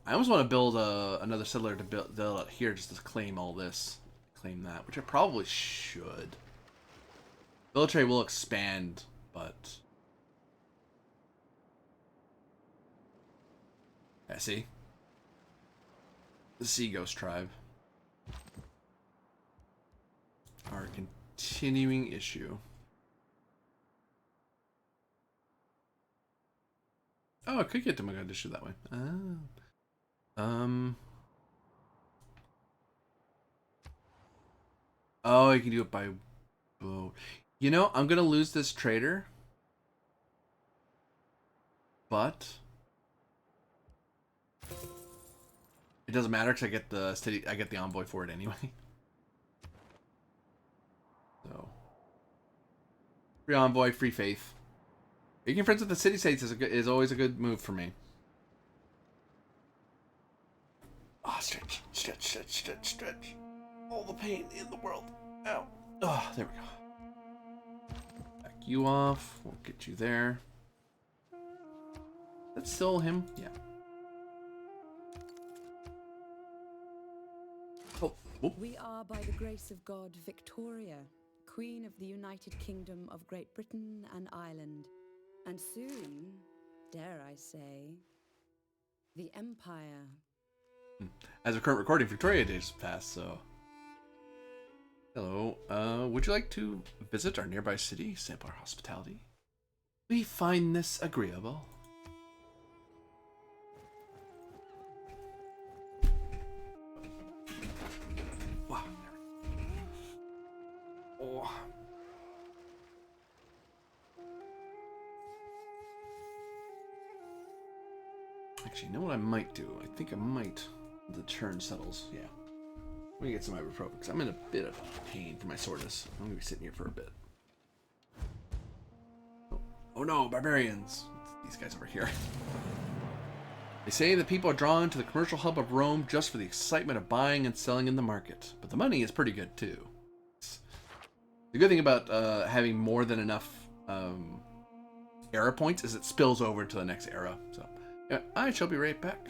I almost want to build another settler to build out here just to claim all this, claim that, which I probably should. Military will expand, but yeah, see, the Sea Ghost tribe, our continuing issue. Oh, I could get to Mogadishu that way. Oh, you can do it by boat. You know, I'm gonna lose this trader, but it doesn't matter because I get the envoy for it anyway. So, free envoy, free faith. Making friends with the city states is always a good move for me. Ah, oh, stretch, stretch, stretch, stretch, stretch. All the pain in the world. Ow. Oh, there we go. Back you off. We'll get you there. That's still him? Yeah. Oh. Whoop. We are, by the grace of God, Victoria, Queen of the United Kingdom of Great Britain and Ireland, and soon, dare I say, the Empire. As of current recording, Victoria Day's passed, so... Hello. Would you like to visit our nearby city, sample our hospitality? We find this agreeable. Wow. Oh. Actually, you know what I might do? I think I might... The turn settles, yeah. Let me get some ibuprofen, because I'm in a bit of pain for my soreness. I'm going to be sitting here for a bit. Oh no, barbarians! It's these guys over here. They say that people are drawn to the commercial hub of Rome just for the excitement of buying and selling in the market. But the money is pretty good, too. The good thing about having more than enough era points is it spills over to the next era. So, yeah, I shall be right back.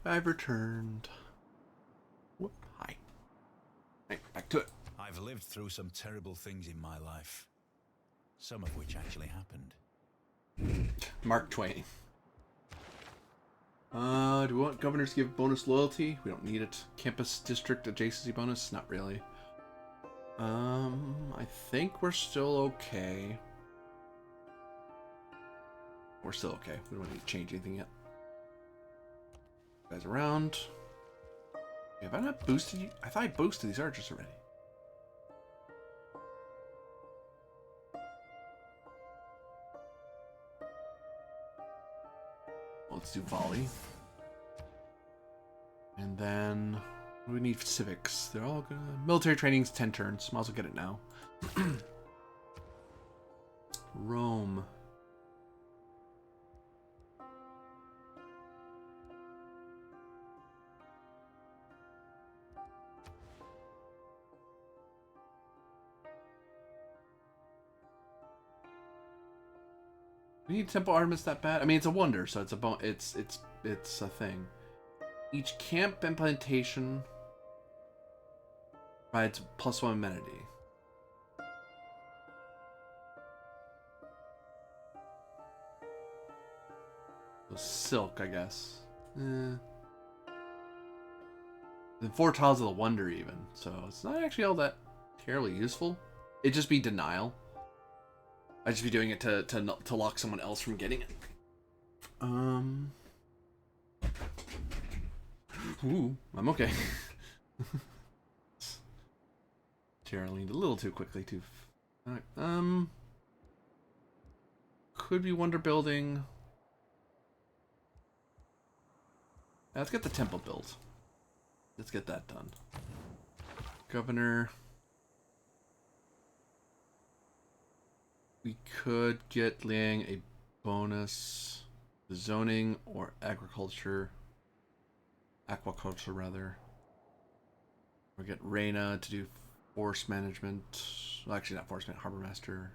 I've returned. Whoop, hi. Hey, back to it. I've lived through some terrible things in my life, some of which actually happened. Mark Twain. Do we want governors to give bonus loyalty? We don't need it. Campus district adjacency bonus? Not really. I I think we're still okay. We're still okay. We don't need to change anything yet. Guys around. Have I not boosted you? I thought I boosted these archers already. Let's do volley. And then we need civics. They're all good. Military training's 10 turns. Might as well get it now. Rome. We need Temple Artemis that bad? I mean, it's a wonder, so it's a it's a thing. Each camp and plantation provides +1 amenity. So silk, I guess. The 4 tiles of the wonder, even. So it's not actually all that terribly useful. It'd just be denial. I'd just be doing it to lock someone else from getting it. Ooh, I'm okay. Tara leaned a little too quickly too. Alright, could be wonder building. Let's get the temple built. Let's get that done. Governor. We could get Liang a bonus. Zoning or agriculture. Aquaculture, rather. Or get Reyna to do force management. Well, actually, not force management, harbor master.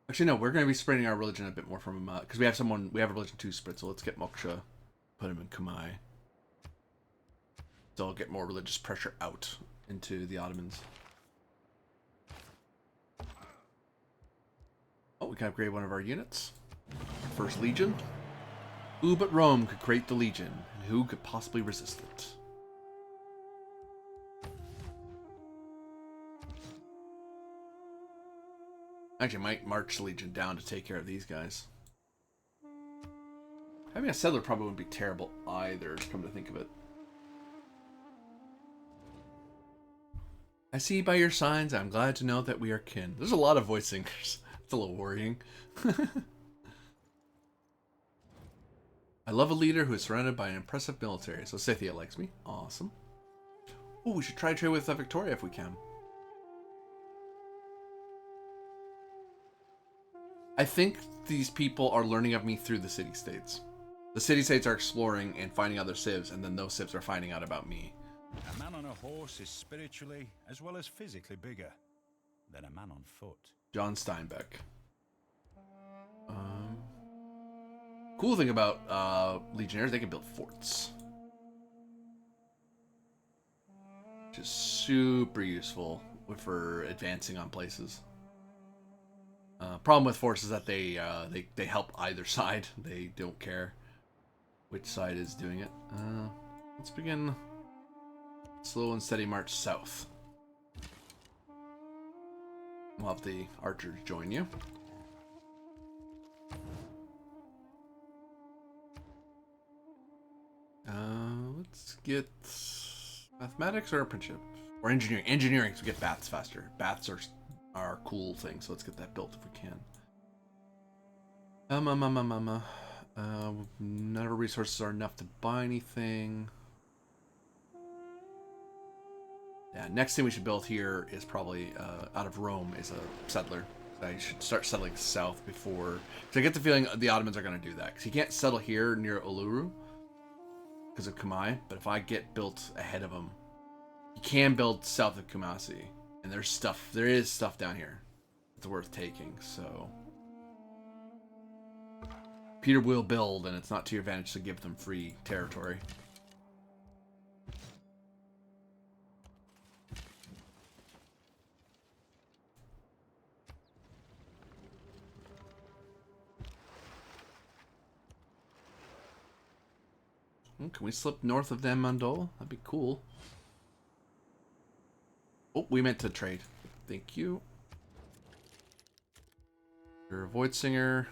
Actually, no, we're going to be spreading our religion a bit more from him, because we have a religion 2 spread, so let's get Moksha, put him in Kumai. So I'll get more religious pressure out into the Ottomans. Oh, we can upgrade one of our units. First Legion. Who but Rome could create the Legion, and who could possibly resist it? Actually, I might march the Legion down to take care of these guys. Having a settler probably wouldn't be terrible either, come to think of it. I see by your signs, I'm glad to know that we are kin. There's a lot of voice singers. It's a little worrying. I love a leader who is surrounded by an impressive military. So Scythia likes me. Awesome. Oh, we should try trade with Victoria if we can. I think these people are learning of me through the city-states. The city-states are exploring and finding other civs, and then those civs are finding out about me. A man on a horse is spiritually as well as physically bigger than a man on foot. John Steinbeck. Cool thing about Legionnaires, they can build forts. Which is super useful for advancing on places. Problem with forts is that they help either side. They don't care which side is doing it. Let's begin slow and steady march south. We'll have the archers join you. Let's get mathematics or apprenticeship or engineering. Engineering, so we get baths faster. Baths are cool things, so let's get that built if we can. None of our resources are enough to buy anything. Yeah, next thing we should build here is probably out of Rome is a settler. I should start settling south before, because I get the feeling the Ottomans are going to do that. Because you can't settle here near Uluru because of Kumai, but if I get built ahead of them, you can build south of Kumasi, and there is stuff down here that's worth taking. So Peter will build, and it's not to your advantage to give them free territory. Can we slip north of them, Mandol? That'd be cool. Oh, we meant to trade. Thank you. You're a Void Singer.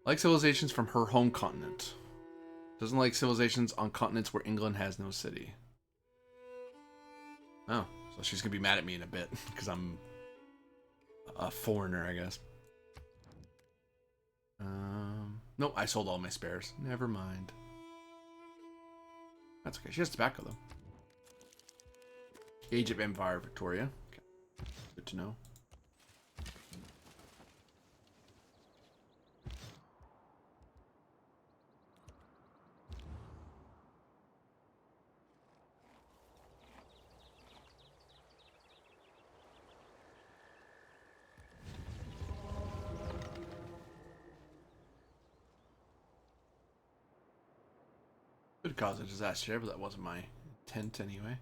Like civilizations from her home continent. Doesn't like civilizations on continents where England has no city. Oh, so she's gonna be mad at me in a bit because I'm a foreigner, I guess. Nope, I sold all my spares. Never mind. That's okay. She has tobacco though. Age of Empire, Victoria. Okay. Good to know. Could cause a disaster, but that wasn't my intent anyway.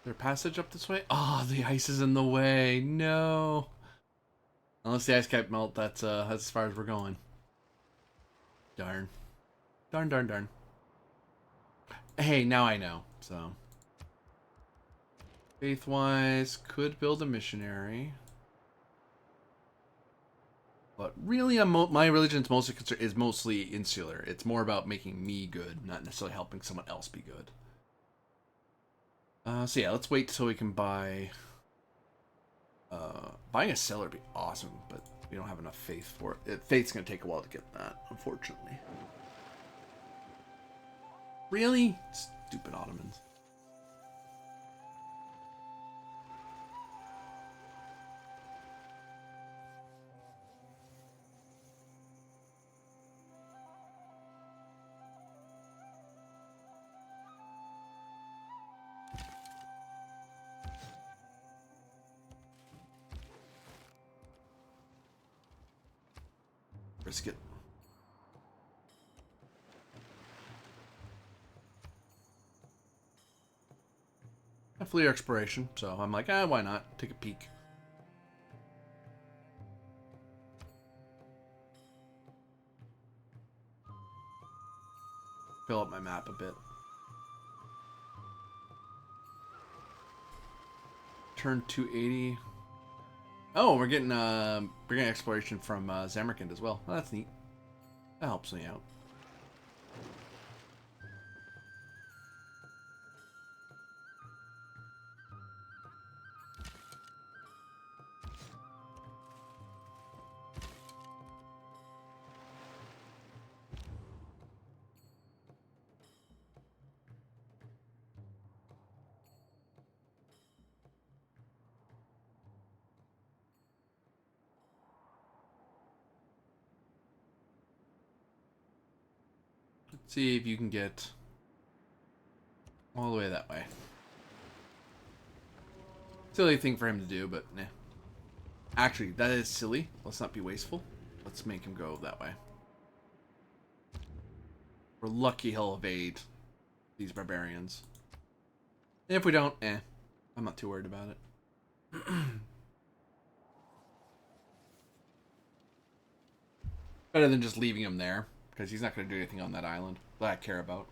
There passage up this way? Oh, the ice is in the way. No. Unless the ice cap melt, that's as far as we're going. Darn. Darn, darn, darn. Hey, now I know, so. Faith-wise, could build a missionary. But really, my religion is mostly insular. It's more about making me good, not necessarily helping someone else be good. So yeah, let's wait till we can buy... buying a cellar would be awesome, but we don't have enough faith for it. Faith's going to take a while to get that, unfortunately. Really? Stupid Ottomans. Risk it. I flew exploration, so I'm like, why not? Take a peek. Fill up my map a bit. Turn 280. Oh, we're getting exploration from Zamerkand as well. Oh, that's neat. That helps me out. Let's see if you can get all the way that way. Silly thing for him to do, but nah. Actually, that is silly. Let's not be wasteful. Let's make him go that way. We're lucky he'll evade these barbarians. If we don't, I'm not too worried about it. Better than just leaving him there, because he's not going to do anything on that island that I care about.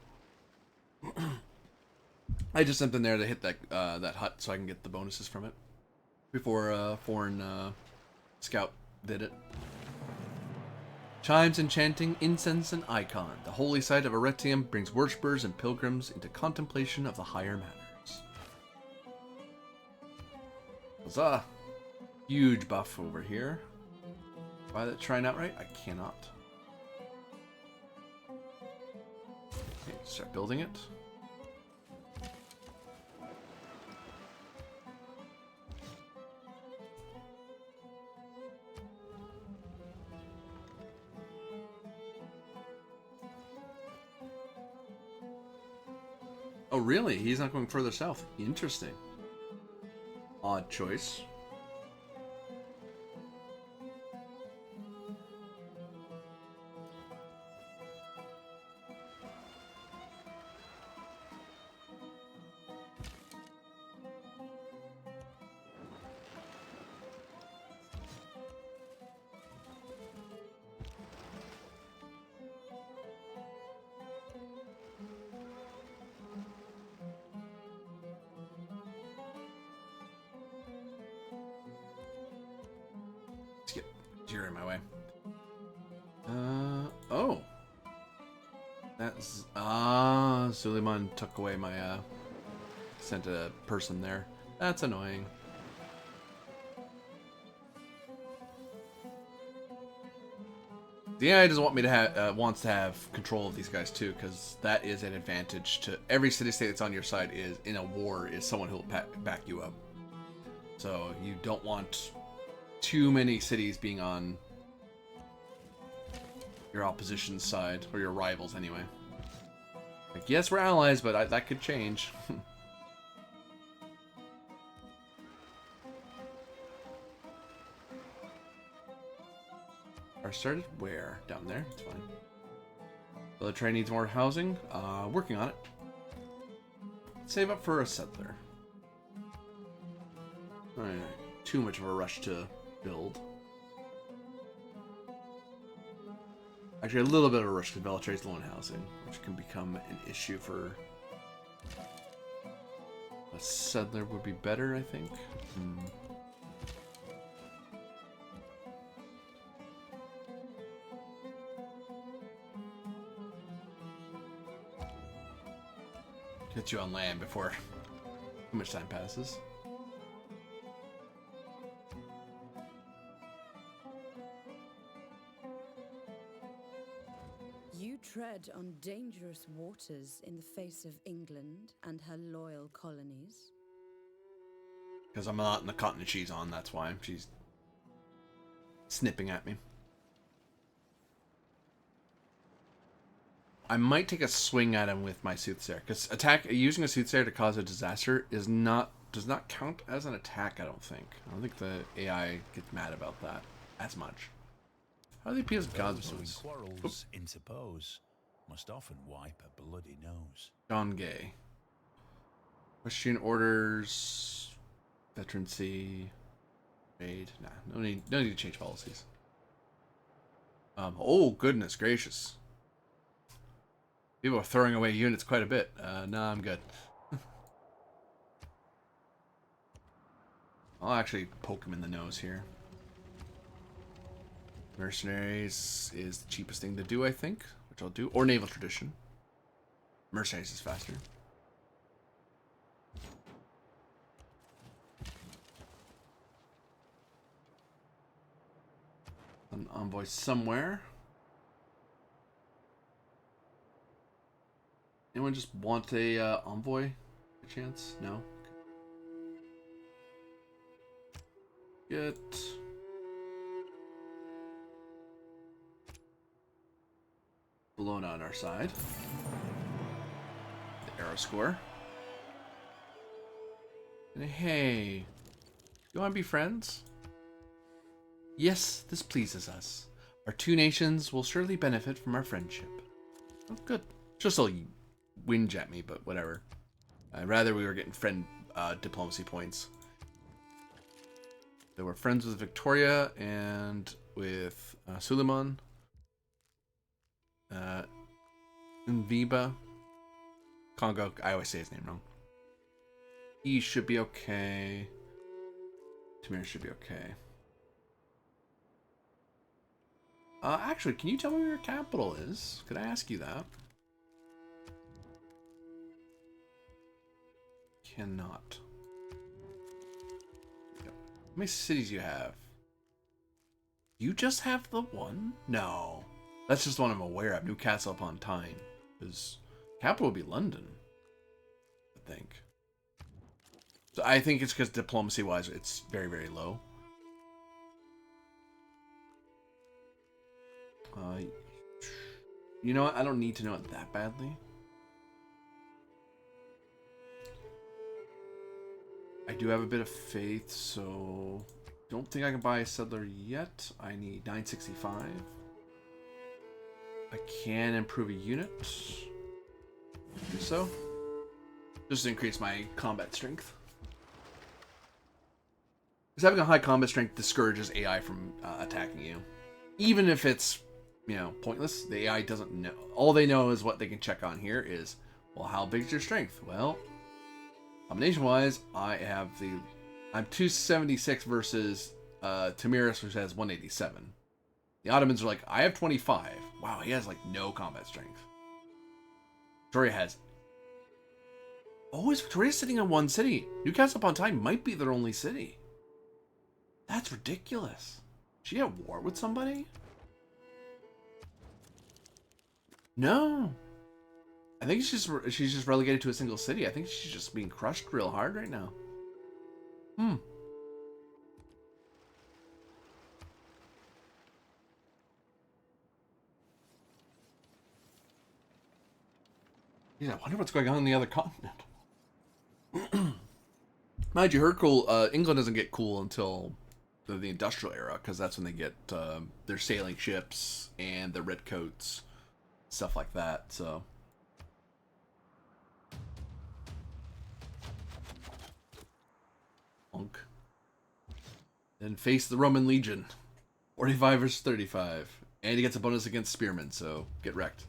I just sent him there to hit that that hut so I can get the bonuses from it before foreign scout did it. Chimes enchanting, incense, and icon. The holy site of Arretium brings worshippers and pilgrims into contemplation of the higher matters. Huzzah! Huge buff over here. Buy that shrine outright? I cannot. Okay, start building it. Oh, really? He's not going further south. Interesting. Odd choice. You're in my way. Oh. That's... Suleiman took away my, sent a person there. That's annoying. The AI doesn't want me to have, wants to have control of these guys too, because that is an advantage to every city-state that's on your side. Is in a war is someone who will back you up. So you don't want too many cities being on your opposition's side, or your rivals anyway. Like, yes, we're allies, but that could change. Started where? Down there? It's fine. So the train needs more housing. Working on it. Save up for a settler. Alright, too much of a rush to build. Actually, a little bit of a rush to Bellatrix loan housing, which can become an issue for a settler would be better, I think. Get you on land before too much time passes. You tread on dangerous waters in the face of England and her loyal colonies. Because I'm not in the continent she's on, that's why she's snipping at me. I might take a swing at him with my soothsayer, because using a soothsayer to cause a disaster does not count as an attack. I don't think the AI gets mad about that as much. How do they appeal to gods? Quarrels interpose must often wipe a bloody nose. John Gay. Question orders, veterancy, raid. Nah, no need to change policies. Oh goodness gracious. People are throwing away units quite a bit. No, I'm good. I'll actually poke him in the nose here. Mercenaries is the cheapest thing to do, I think, which I'll do. Or naval tradition. Mercenaries is faster. An envoy somewhere. Anyone just want a envoy? A chance? No? Okay. Get... Bologna on our side. The arrow score. And hey, you want to be friends? Yes, this pleases us. Our two nations will surely benefit from our friendship. Oh, good. Just so you whinge at me, but whatever. I'd rather we were getting friend diplomacy points. So we're friends with Victoria and with Suleiman. Nviba. Congo, I always say his name wrong. He should be okay. Tamir should be okay. Actually, can you tell me where your capital is? Could I ask you that? Cannot. Yep. How many cities do you have? You just have the one? No. That's just the one I'm aware of. Newcastle upon Tyne. Because capital would be London. I think. So I think it's because diplomacy-wise, it's very, very low. You know what? I don't need to know it that badly. I do have a bit of faith, so don't think I can buy a settler yet. I need 965. I can improve a unit. Do so. Just to increase my combat strength. Because having a high combat strength discourages AI from attacking you. Even if it's, you know, pointless, the AI doesn't know. All they know is what they can check on here is, well, how big is your strength? Well, combination-wise, I'm 276 versus Tamiris, which has 187. The Ottomans are like, I have 25. Wow, he has like no combat strength. Victoria has. Oh, is Victoria sitting on one city? Newcastle upon Tyne might be their only city. That's ridiculous. She at war with somebody? No. I think she's just relegated to a single city. I think she's just being crushed real hard right now. Hmm. Yeah, I wonder what's going on in the other continent. Mind you, her cool. England doesn't get cool until the industrial era, because that's when they get their sailing ships and their redcoats, stuff like that. So. Monk. Then face the Roman Legion. 45 versus 35. And he gets a bonus against spearmen, so get wrecked.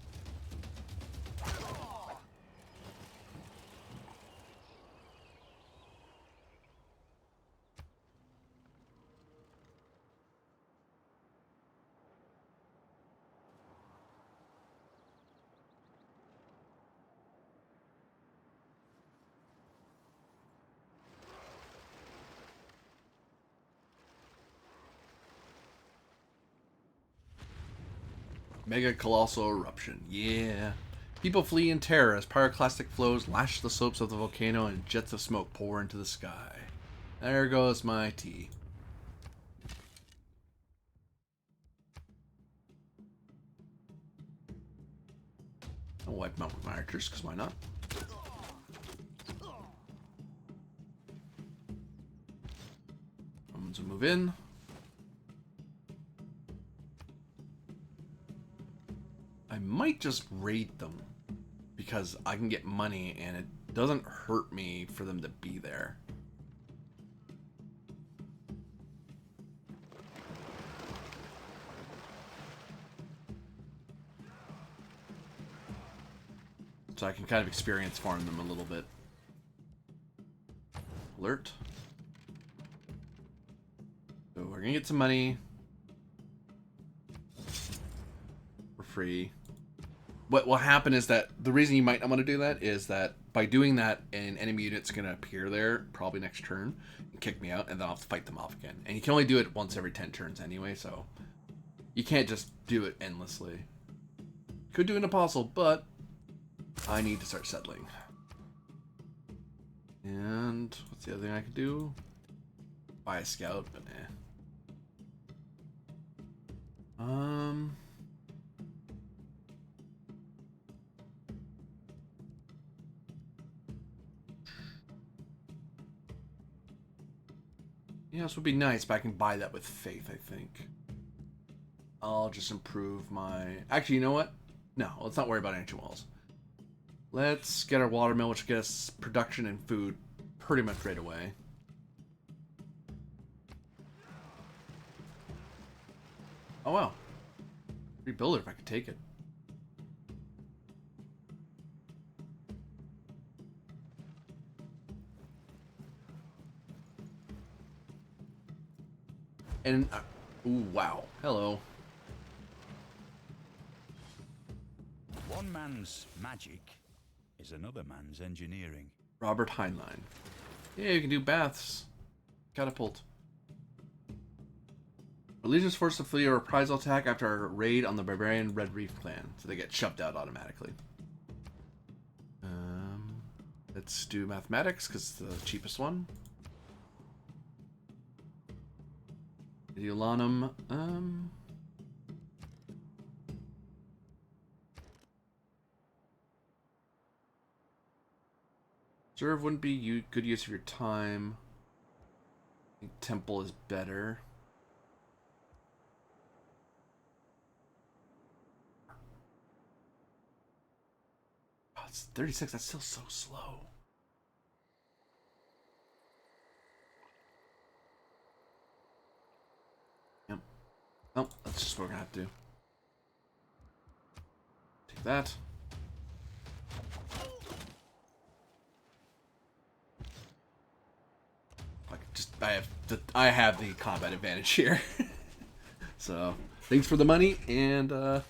Mega Colossal Eruption. Yeah. People flee in terror as pyroclastic flows lash the slopes of the volcano and jets of smoke pour into the sky. There goes my tea. I'll wipe them out with my archers, because why not? Romans will move in. I might just raid them, because I can get money and it doesn't hurt me for them to be there. So I can kind of experience farm them a little bit. Alert. So we're gonna get some money for free. What will happen is that the reason you might not want to do that is that by doing that, an enemy unit's gonna appear there probably next turn and kick me out, and then I'll have to fight them off again. And you can only do it once every 10 turns anyway, so you can't just do it endlessly. Could do an apostle, but I need to start settling. And what's the other thing I could do? Buy a scout, but eh. Yeah, this would be nice, but I can buy that with faith, I think. I'll just improve my... Actually, you know what? No, let's not worry about ancient walls. Let's get our watermill, which will get us production and food pretty much right away. Oh, wow. Rebuild it if I could take it. And... ooh, wow. Hello. One man's magic is another man's engineering. Robert Heinlein. Yeah, you can do baths. Catapult. The Legion's forced to flee a reprisal attack after a raid on the barbarian Red Reef clan, so they get shoved out automatically. Let's do mathematics, because it's the cheapest one. Idiolanum. Serve wouldn't be good use of your time. I think Temple is better. Oh, it's 36. That's still so slow. Yep. Oh, that's just what we're gonna have to do. Take that. I have the combat advantage here. So, thanks for the money, and, okay,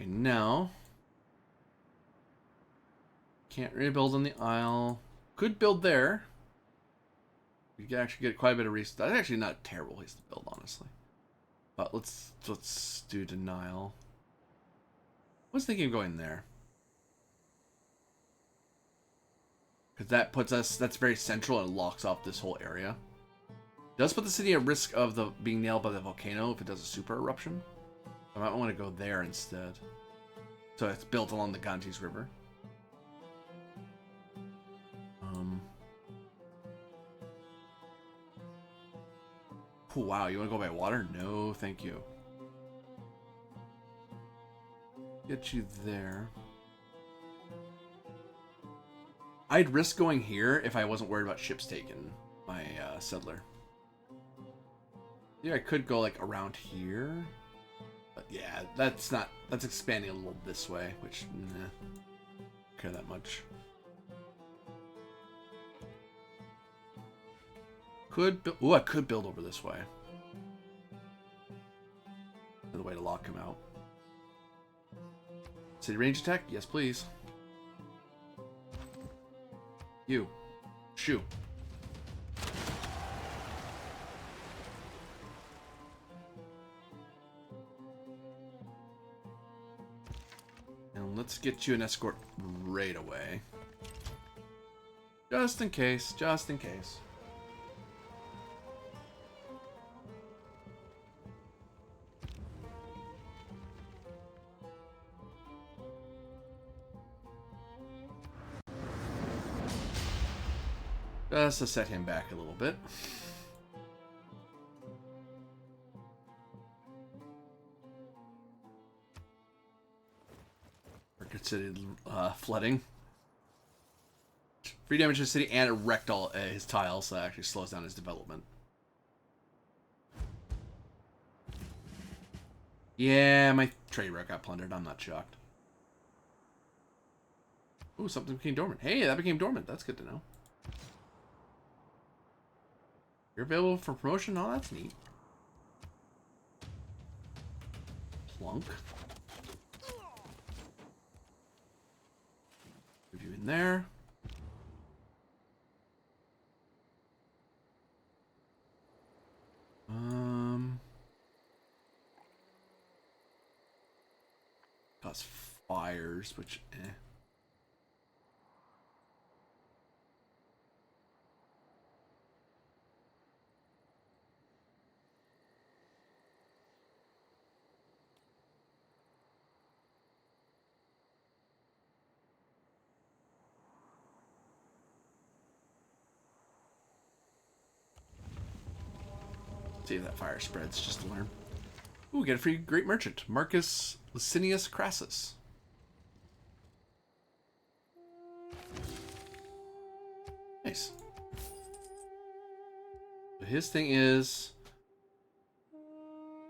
now, can't really build on the Isle. Could build there. You can actually get quite a bit of resources. That's actually not a terrible place to build, honestly. But let's do denial. I was thinking of going there. Because that puts us, that's very central and locks off this whole area. Does put the city at risk of being nailed by the volcano if it does a super eruption. I might want to go there instead. So it's built along the Ganges River. Oh, wow, you want to go by water? No, thank you. Get you there. I'd risk going here if I wasn't worried about ships taking my settler. Yeah, I could go like around here. But yeah, that's expanding a little this way, which, nah, don't care that much. I could build over this way. Another way to lock him out. City range attack? Yes, please. You. Shoo. And let's get you an escort right away. Just in case. Just in case. Just to set him back a little bit. Market City flooding. Free damage to the city and it wrecked all his tiles, so that actually slows down his development. Yeah, my trade route got plundered. I'm not shocked. Ooh, something became dormant. Hey, that became dormant. That's good to know. You're available for promotion? Oh, that's neat. Plunk. Move you in there. Cause fires, which, eh. See if that fire spreads, just to learn. Ooh, get a free great merchant. Marcus Licinius Crassus. Nice. So his thing is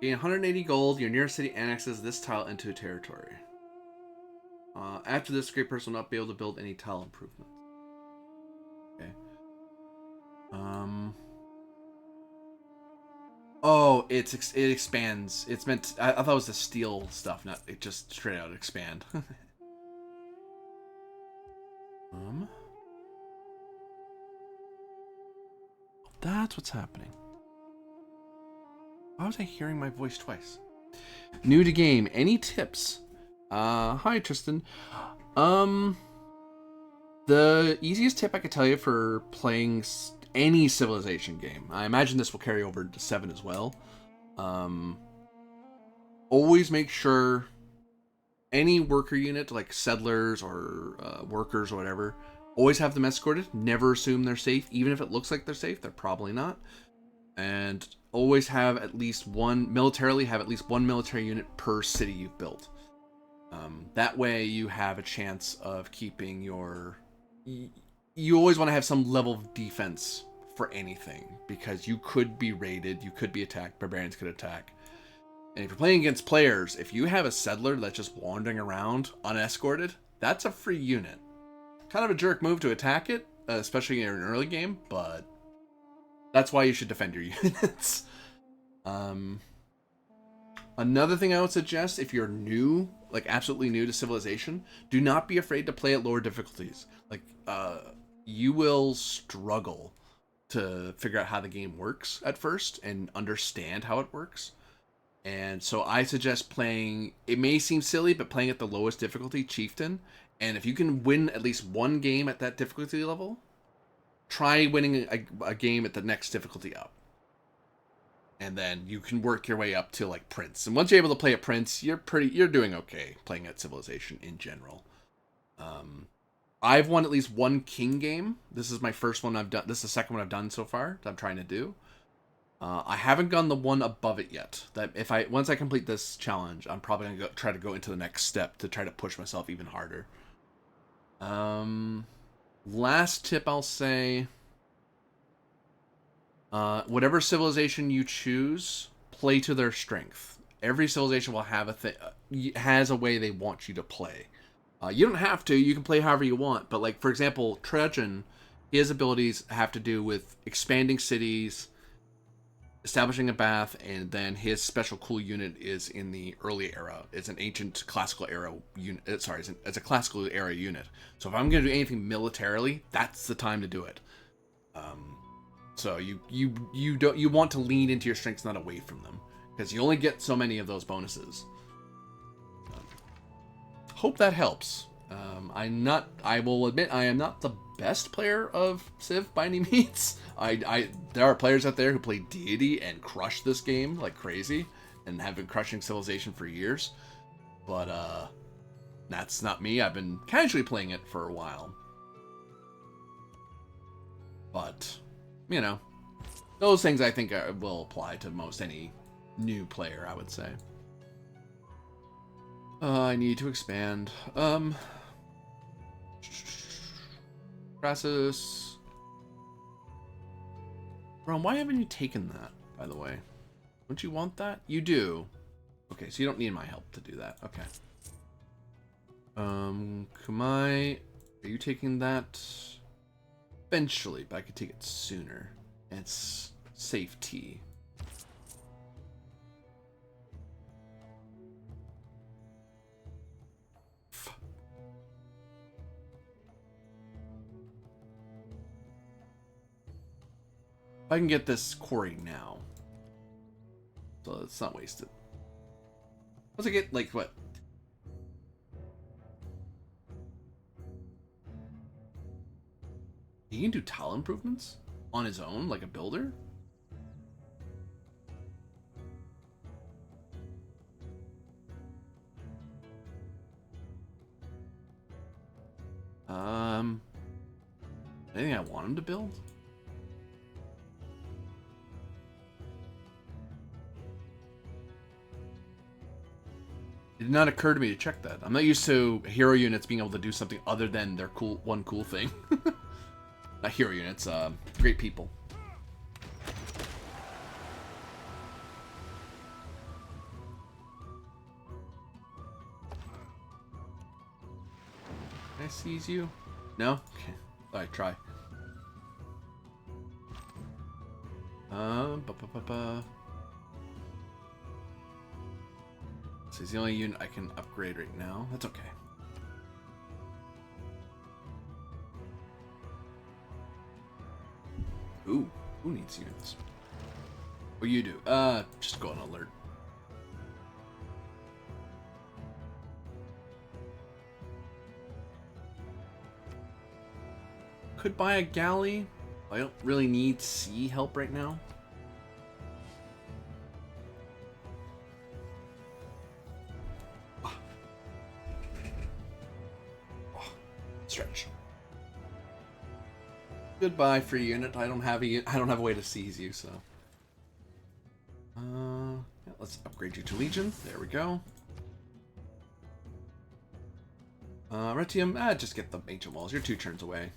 gain 180 gold. Your nearest city annexes this tile into a territory. After this, great person will not be able to build any tile improvements. Okay. Oh, it expands. It's meant to, I thought it was the steel stuff, not it just straight out expand. That's what's happening. Why was I hearing my voice twice? New to game. Any tips? Hi Tristan. The easiest tip I could tell you for playing any Civilization game, I imagine this will carry over to 7 as well. Always make sure any worker unit, like settlers or workers or whatever, always have them escorted. Never assume they're safe. Even if it looks like they're safe, they're probably not. And always have at least one, militarily have at least one military unit per city you've built. That way you have a chance of keeping your... You always want to have some level of defense for anything, because you could be raided, you could be attacked, barbarians could attack. And if you're playing against players, if you have a settler that's just wandering around unescorted, that's a free unit. Kind of a jerk move to attack it, especially in an early game, but that's why you should defend your units. Another thing I would suggest, if you're new, like absolutely new to Civilization, do not be afraid to play at lower difficulties. Like, you will struggle to figure out how the game works at first and understand how it works. And so I suggest playing, it may seem silly, but playing at the lowest difficulty, Chieftain. And if you can win at least one game at that difficulty level, try winning a game at the next difficulty up. And then you can work your way up to like Prince. And once you're able to play a Prince, you're doing okay playing at Civilization in general. I've won at least one King game. This is my first one I've done. This is the second one I've done so far that I'm trying to do. I haven't gone the one above it yet. That if once I complete this challenge, I'm probably gonna try to go into the next step to try to push myself even harder. Last tip I'll say: whatever civilization you choose, play to their strength. Every civilization will have has a way they want you to play. You don't have to. You can play however you want. But like for example, Trajan, his abilities have to do with expanding cities, establishing a bath, and then his special cool unit is in the early era. It's an ancient classical era unit. Sorry, it's a classical era unit. So if I'm going to do anything militarily, that's the time to do it. So you want to lean into your strengths, not away from them, because you only get so many of those bonuses. Hope that helps. I will admit I am not the best player of Civ by any means. There are players out there who play Deity and crush this game like crazy and have been crushing Civilization for years. But that's not me. I've been casually playing it for a while. But, you know, those things I think will apply to most any new player, I would say. I need to expand. Crassus. Ron, why haven't you taken that, by the way? Don't you want that? You do. Okay, so you don't need my help to do that. Okay. Kamai, are you taking that? Eventually, but I could take it sooner. It's safety. I can get this quarry now, so it's not wasted. Once I get, like, what? He can do tile improvements on his own, like a builder? Anything I want him to build? It did not occur to me to check that. I'm not used to hero units being able to do something other than their one cool thing. Not hero units, great people. Can I seize you? No? Okay. Alright, try. So he's the only unit I can upgrade right now. That's okay. Ooh, who needs units? What you do? Just go on alert. Could buy a galley. I don't really need sea help right now. Stretch. Goodbye, free unit. I don't have a way to seize you, so. Yeah, let's upgrade you to Legion. There we go. Retium, just get the ancient walls. You're 2 turns away.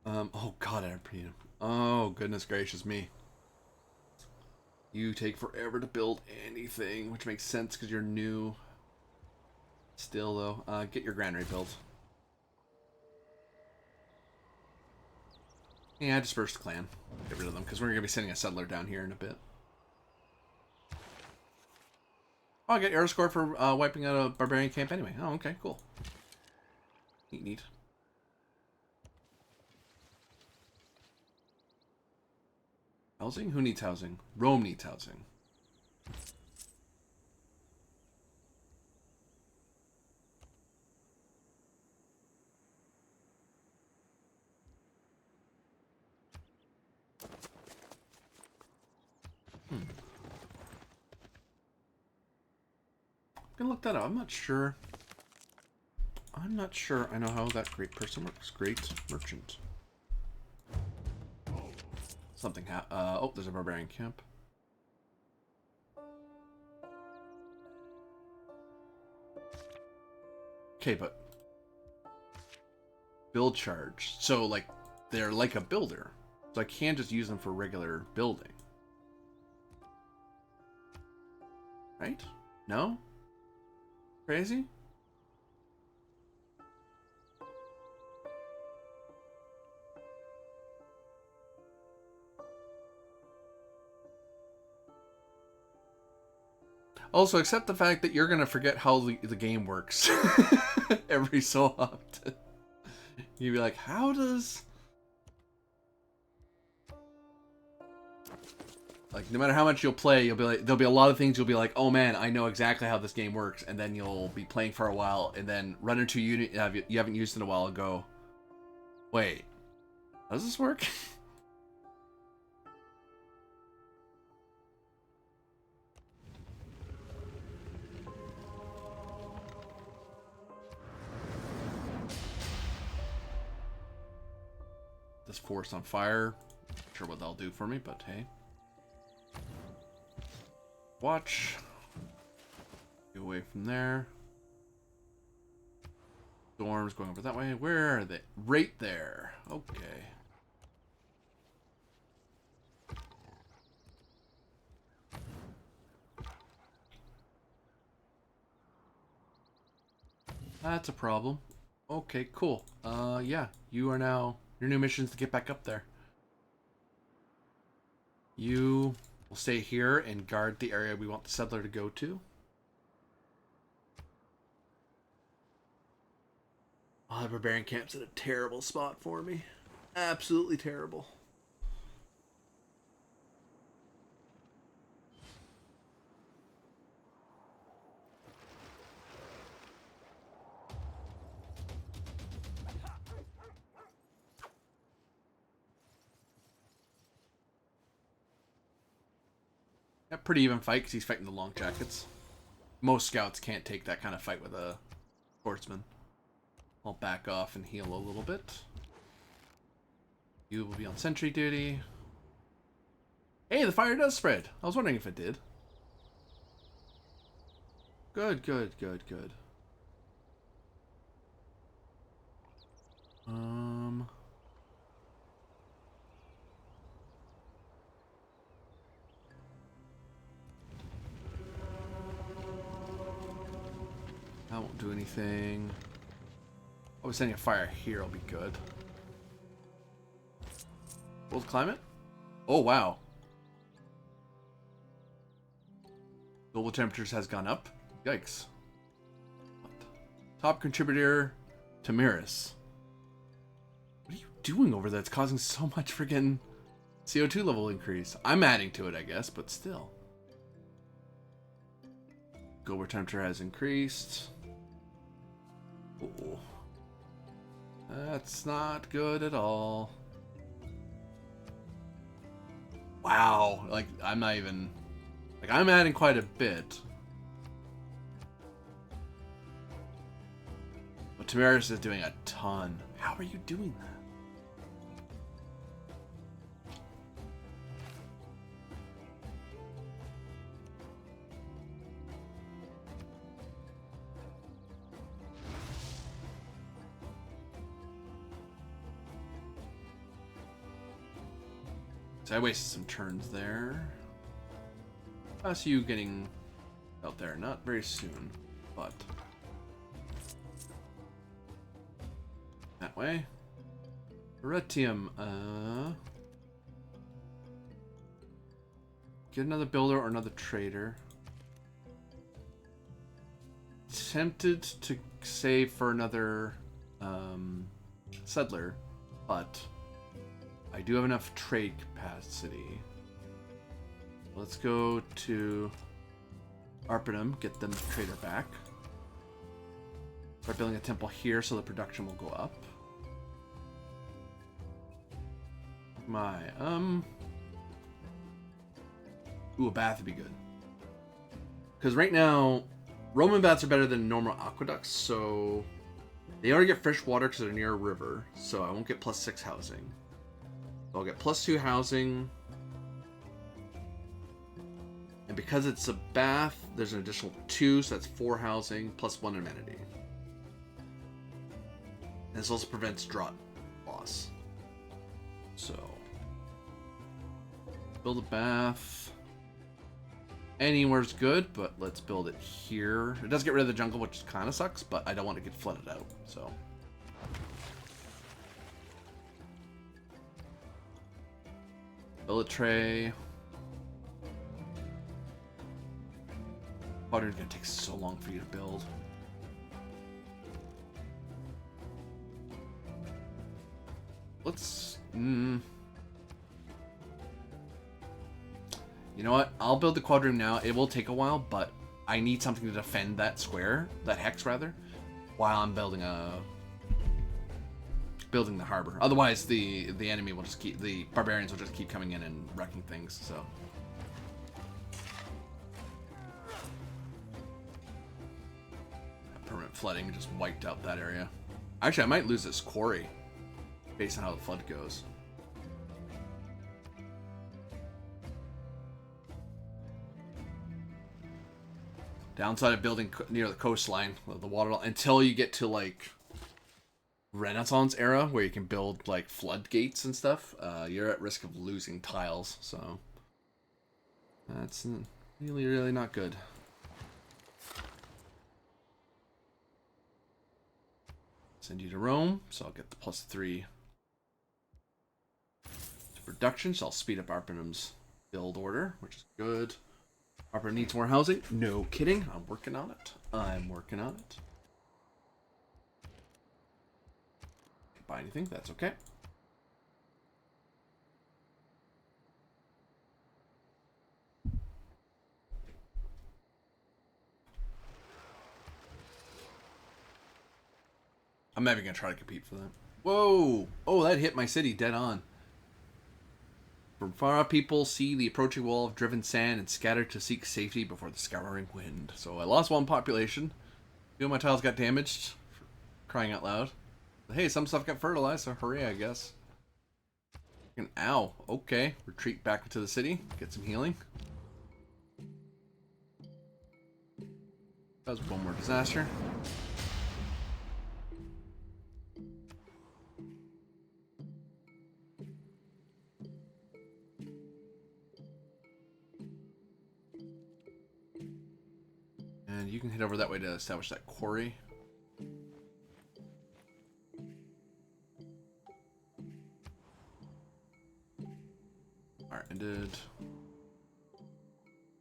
Oh god, Arpino. Oh, goodness gracious me. You take forever to build anything, which makes sense because you're new. Still, though, get your granary built. Yeah, disperse the clan. Get rid of them, because we're going to be sending a settler down here in a bit. Oh, I get air score for wiping out a barbarian camp anyway. Oh, okay, cool. Neat, neat. Housing? Who needs housing? Rome needs housing. I'm gonna look that up. I'm not sure. I'm not sure I know how that great person works. Great merchant. Something oh, there's a barbarian camp. Okay, but build charge. So, like, they're like a builder. So I can't just use them for regular building. Right? No? Crazy? Also, accept the fact that you're going to forget how the game works every so often. You'd be like, how does... Like, no matter how much you'll play, you'll be like, there'll be a lot of things you'll be like, oh man, I know exactly how this game works. And then you'll be playing for a while and then run into a unit you haven't used in a while and go, wait, how does this work? This forest on fire. Not sure what that'll do for me, but hey. Watch. Get away from there. Storms going over that way. Where are they? Right there. Okay. That's a problem. Okay, cool. Yeah. You are now... Your new mission is to get back up there. You will stay here and guard the area we want the settler to go to. Oh, the barbarian camp's in a terrible spot for me. Absolutely terrible. A pretty even fight because he's fighting the long jackets. Most scouts can't take that kind of fight with a horseman. I'll back off and heal a little bit. You will be on sentry duty. Hey, the fire does spread. I was wondering if it did. Good, good, good, good. That won't do anything. I was sending a fire here. Will be good. World climate? Oh, wow. Global temperatures has gone up. Yikes. What? Top contributor, Tamiris. What are you doing over there? It's causing so much friggin' CO2 level increase. I'm adding to it, I guess, but still. Global temperature has increased. Oh. That's not good at all. Wow. Like, I'm not even... Like, I'm adding quite a bit. But Tamiris is doing a ton. How are you doing that? So I wasted some turns there. I see you getting out there. Not very soon, but that way. Aretium, get another builder or another trader. Tempted to save for another settler, but I do have enough trade capacity. Let's go to Arpinum, get them trader back. Start building a temple here so the production will go up. My, ooh, a bath would be good. Because right now, Roman baths are better than normal aqueducts, so they already get fresh water because they're near a river, so I won't get +6 housing. So I'll get +2 housing. And because it's a bath, there's an additional 2, so that's 4 housing, +1 amenity. And this also prevents drought loss. So, build a bath. Anywhere's good, but let's build it here. It does get rid of the jungle, which kind of sucks, but I don't want to get flooded out, so. Build a tray. Water's gonna take so long for you to build. Let's... You know what? I'll build the quadroom now. It will take a while, but I need something to defend that square, that hex rather, while I'm building the harbor. Otherwise, the enemy will just keep, the barbarians will just keep coming in and wrecking things. So. Permanent flooding just wiped out that area. Actually, I might lose this quarry based on how the flood goes. Downside of building near the coastline, the water, until you get to like Renaissance era where you can build like floodgates and stuff, you're at risk of losing tiles. So that's really, really not good. Send you to Rome, so I'll get the +3 to production, so I'll speed up Arpinum's build order, which is good. Arpinum needs more housing. No kidding. I'm working on it. I'm working on it. Can't buy anything. That's okay. I'm never going to try to compete for that. Whoa! Oh, that hit my city dead on. From far off, people see the approaching wall of driven sand and scatter to seek safety before the scouring wind. So I lost 1 population. A few of my tiles got damaged. For crying out loud. But hey, some stuff got fertilized, so hooray, I guess. And ow. Okay. Retreat back into the city. Get some healing. That was one more disaster. And you can head over that way to establish that quarry. Alright, ended.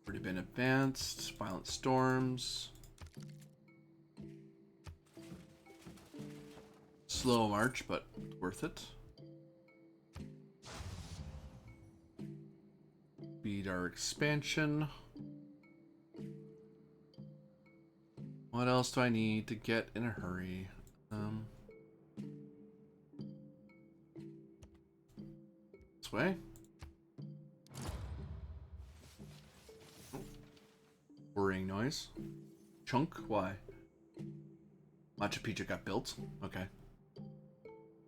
Already been advanced. Violent storms. Slow march, but worth it. Speed our expansion. What else do I need to get in a hurry? This way. Worrying noise. Chunk? Why? Machu Picchu got built. Okay.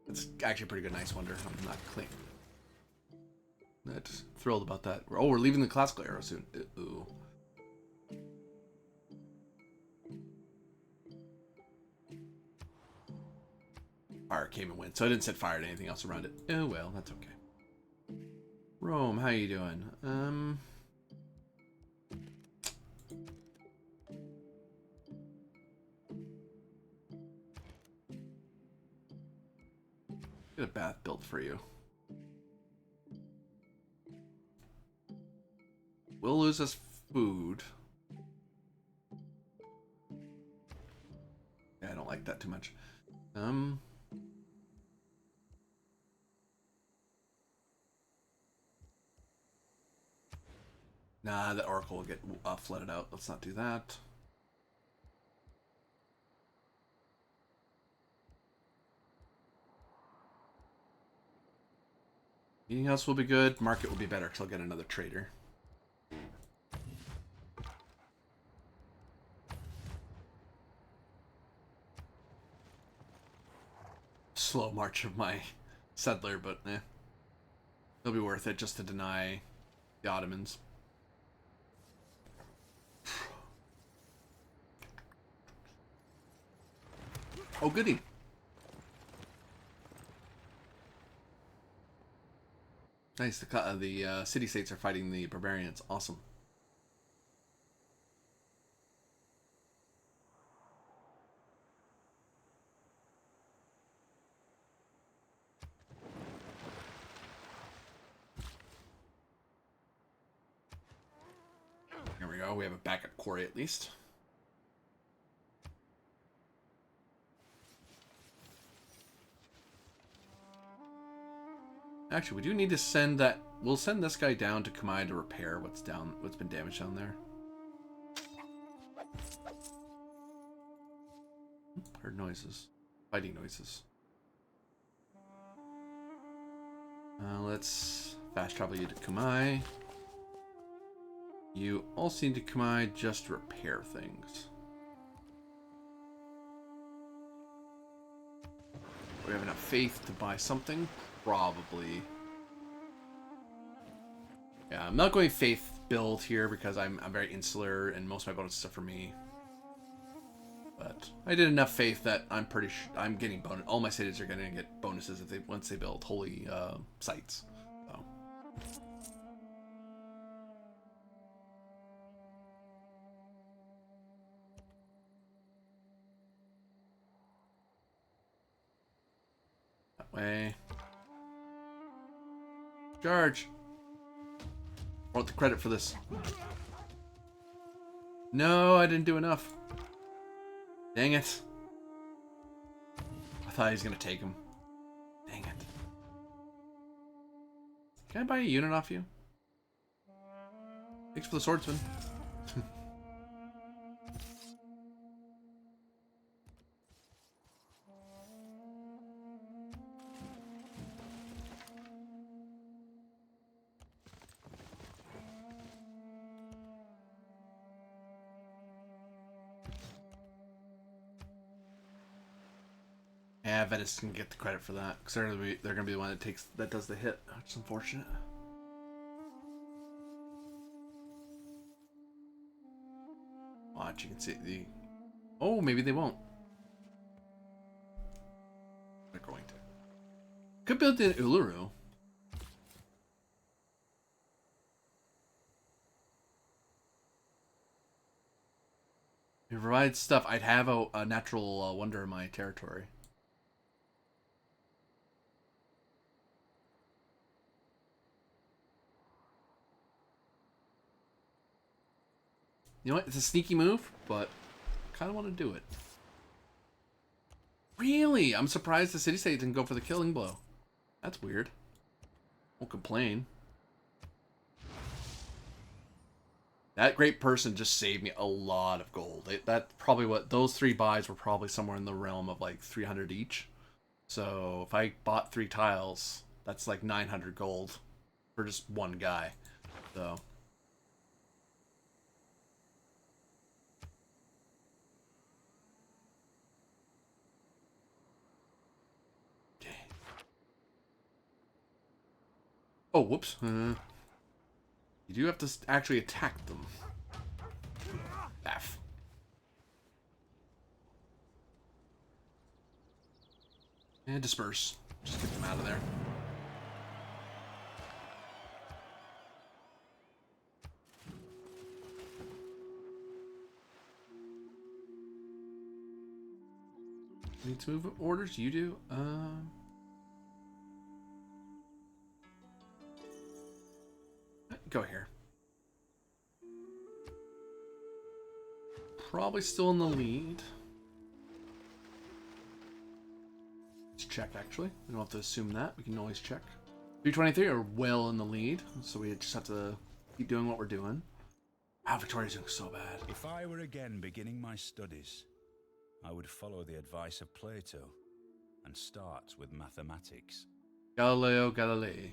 It's actually a pretty good, nice wonder. I'm not clean. Just thrilled about that. Oh, we're leaving the classical era soon. Ooh. Fire came and went, so I didn't set fire to anything else around it. Oh well, that's okay. Rome, how you doing? Get a bath built for you. We'll lose this food. Yeah, I don't like that too much. Nah, the oracle will get flooded out. Let's not do that. Meeting house will be good. Market will be better because I'll get another trader. Slow march of my settler, but it'll be worth it just to deny the Ottomans. Oh, goody. Nice. The city-states are fighting the barbarians. Awesome. Here we go. We have a backup quarry at least. Actually, we do need to send that. We'll send this guy down to Kamai to repair what's been damaged down there. Heard noises. Fighting noises. Let's fast travel you to Kamai. You also need to Kamai just to repair things. We have enough faith to buy something? Probably. Yeah, I'm not going faith build here because I'm very insular and most of my bonuses are for me. But I did enough faith that I'm pretty sure I'm getting bonus. All my cities are going to get bonuses if once they build holy sites. So. That way. Charge. I want the credit for this. No, I didn't do enough. Dang it. I thought he was going to take him. Dang it. Can I buy a unit off you? Thanks for the swordsman. Yeah, Vetus can get the credit for that because they're gonna be the one that does the hit, which is unfortunate. Watch, you can see the. Oh, maybe they won't. They're going to. Could build in Uluru. If it provides stuff, I'd have a natural wonder in my territory. You know what? It's a sneaky move, but I kind of want to do it. Really? I'm surprised the city-state didn't go for the killing blow. That's weird. Won't complain. That great person just saved me a lot of gold. That probably what those 3 buys were probably somewhere in the realm of like 300 each. So if I bought 3 tiles, that's like 900 gold for just one guy. So. Oh, whoops. You do have to actually attack them. F. And disperse. Just get them out of there. Need to move orders? You do? go here. Probably still in the lead. Let's check, actually. We don't have to assume that. We can always check. 323 are well in the lead, so we just have to keep doing what we're doing. Wow, Victoria's doing so bad. If I were again beginning my studies, I would follow the advice of Plato and start with mathematics. Galileo Galilei.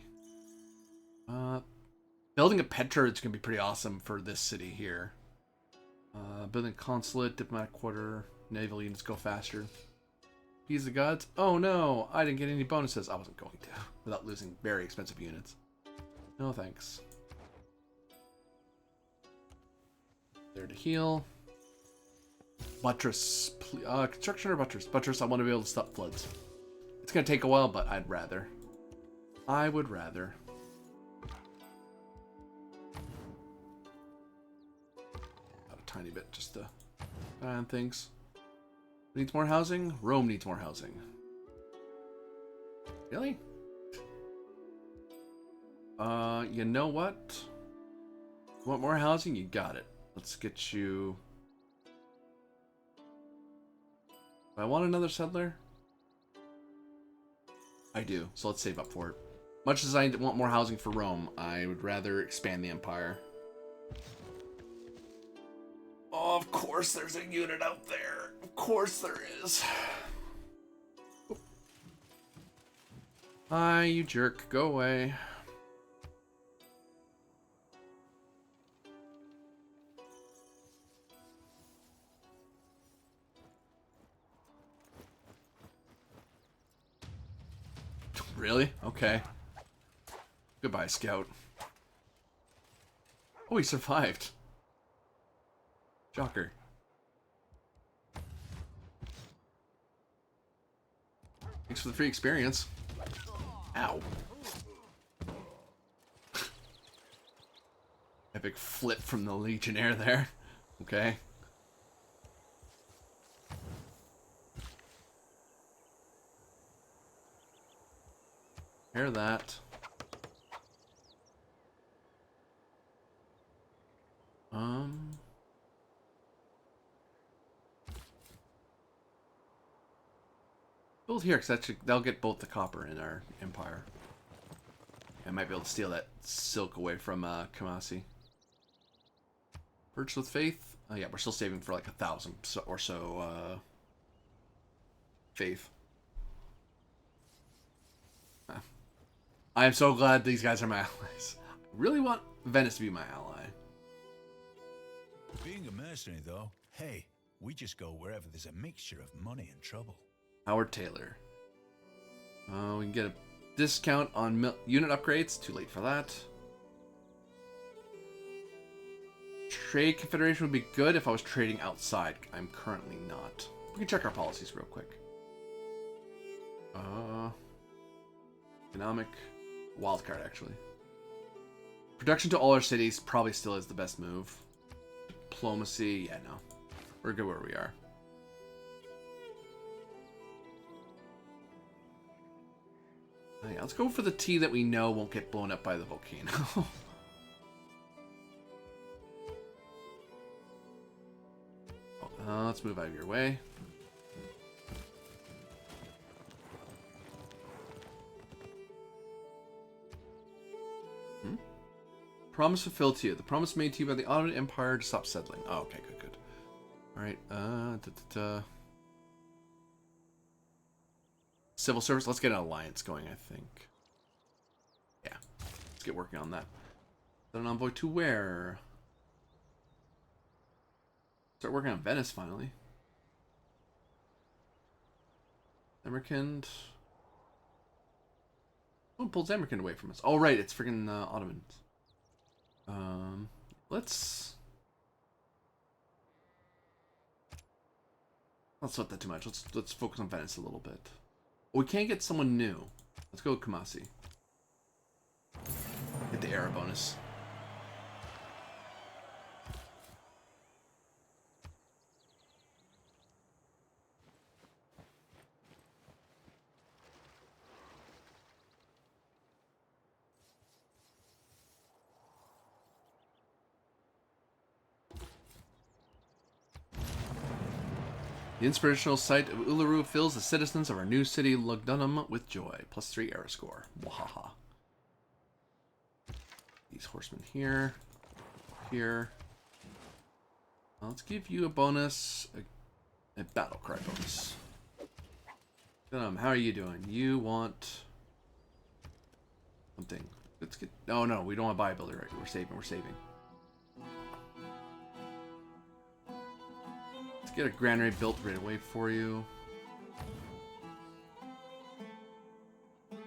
Building a Petra is going to be pretty awesome for this city here. Building consulate, diplomatic quarter, naval units go faster. He's the gods. Oh no, I didn't get any bonuses. I wasn't going to, without losing very expensive units. No thanks. There to heal. Buttress. Construction or buttress? Buttress, I want to be able to stop floods. It's going to take a while, but I'd rather. I would rather. Got a tiny bit just to find things. Needs more housing? Rome needs more housing. Really? You know what? You want more housing? You got it. Let's get you... Do I want another settler? I do, so let's save up for it. Much as I want more housing for Rome, I would rather expand the empire. Oh, of course there's a unit out there. Of course there is. Hi, you jerk. Go away. Really? Okay. Goodbye, Scout. Oh, he survived. Shocker. Thanks for the free experience. Ow. Epic flip from the Legionnaire there. Okay. Hear that. Build here, because they'll get both the copper in our empire. I might be able to steal that silk away from Kamasi. Purchase with faith. Oh yeah, we're still saving for like 1,000 or so faith. I am so glad these guys are my allies. I really want Venice to be my ally. Being a mercenary, though, hey, we just go wherever there's a mixture of money and trouble. Howard Taylor. We can get a discount on unit upgrades. Too late for that. Trade Confederation would be good if I was trading outside. I'm currently not. We can check our policies real quick. Economic. Wildcard, actually. Production to all our cities probably still is the best move. Diplomacy. Yeah, no. We're good where we are. Oh, yeah, let's go for the tea that we know won't get blown up by the volcano. Let's move out of your way. Promise fulfilled to you. The promise made to you by the Ottoman Empire to stop settling. Oh, okay, good, good. Alright, Civil service. Let's get an alliance going, I think. Yeah. Let's get working on that. Send an envoy to where? Start working on Venice, finally. Zemerkind. Oh, pull Zemerkind away from us. Oh, right, it's freaking Ottomans. Let's sweat that too much. Let's focus on Venice a little bit. Oh, we can't get someone new. Let's go with Kamasi. Get the era bonus. The inspirational sight of Uluru fills the citizens of our new city, Lugdunum, with joy. +3 era score. Wahaha. These horsemen here. Here. Let's give you a bonus. A battle cry bonus. How are you doing? You want something. Let's get. Oh no, we don't want to buy a builder. Right? We're saving. We're saving. Let's get a granary built right away for you.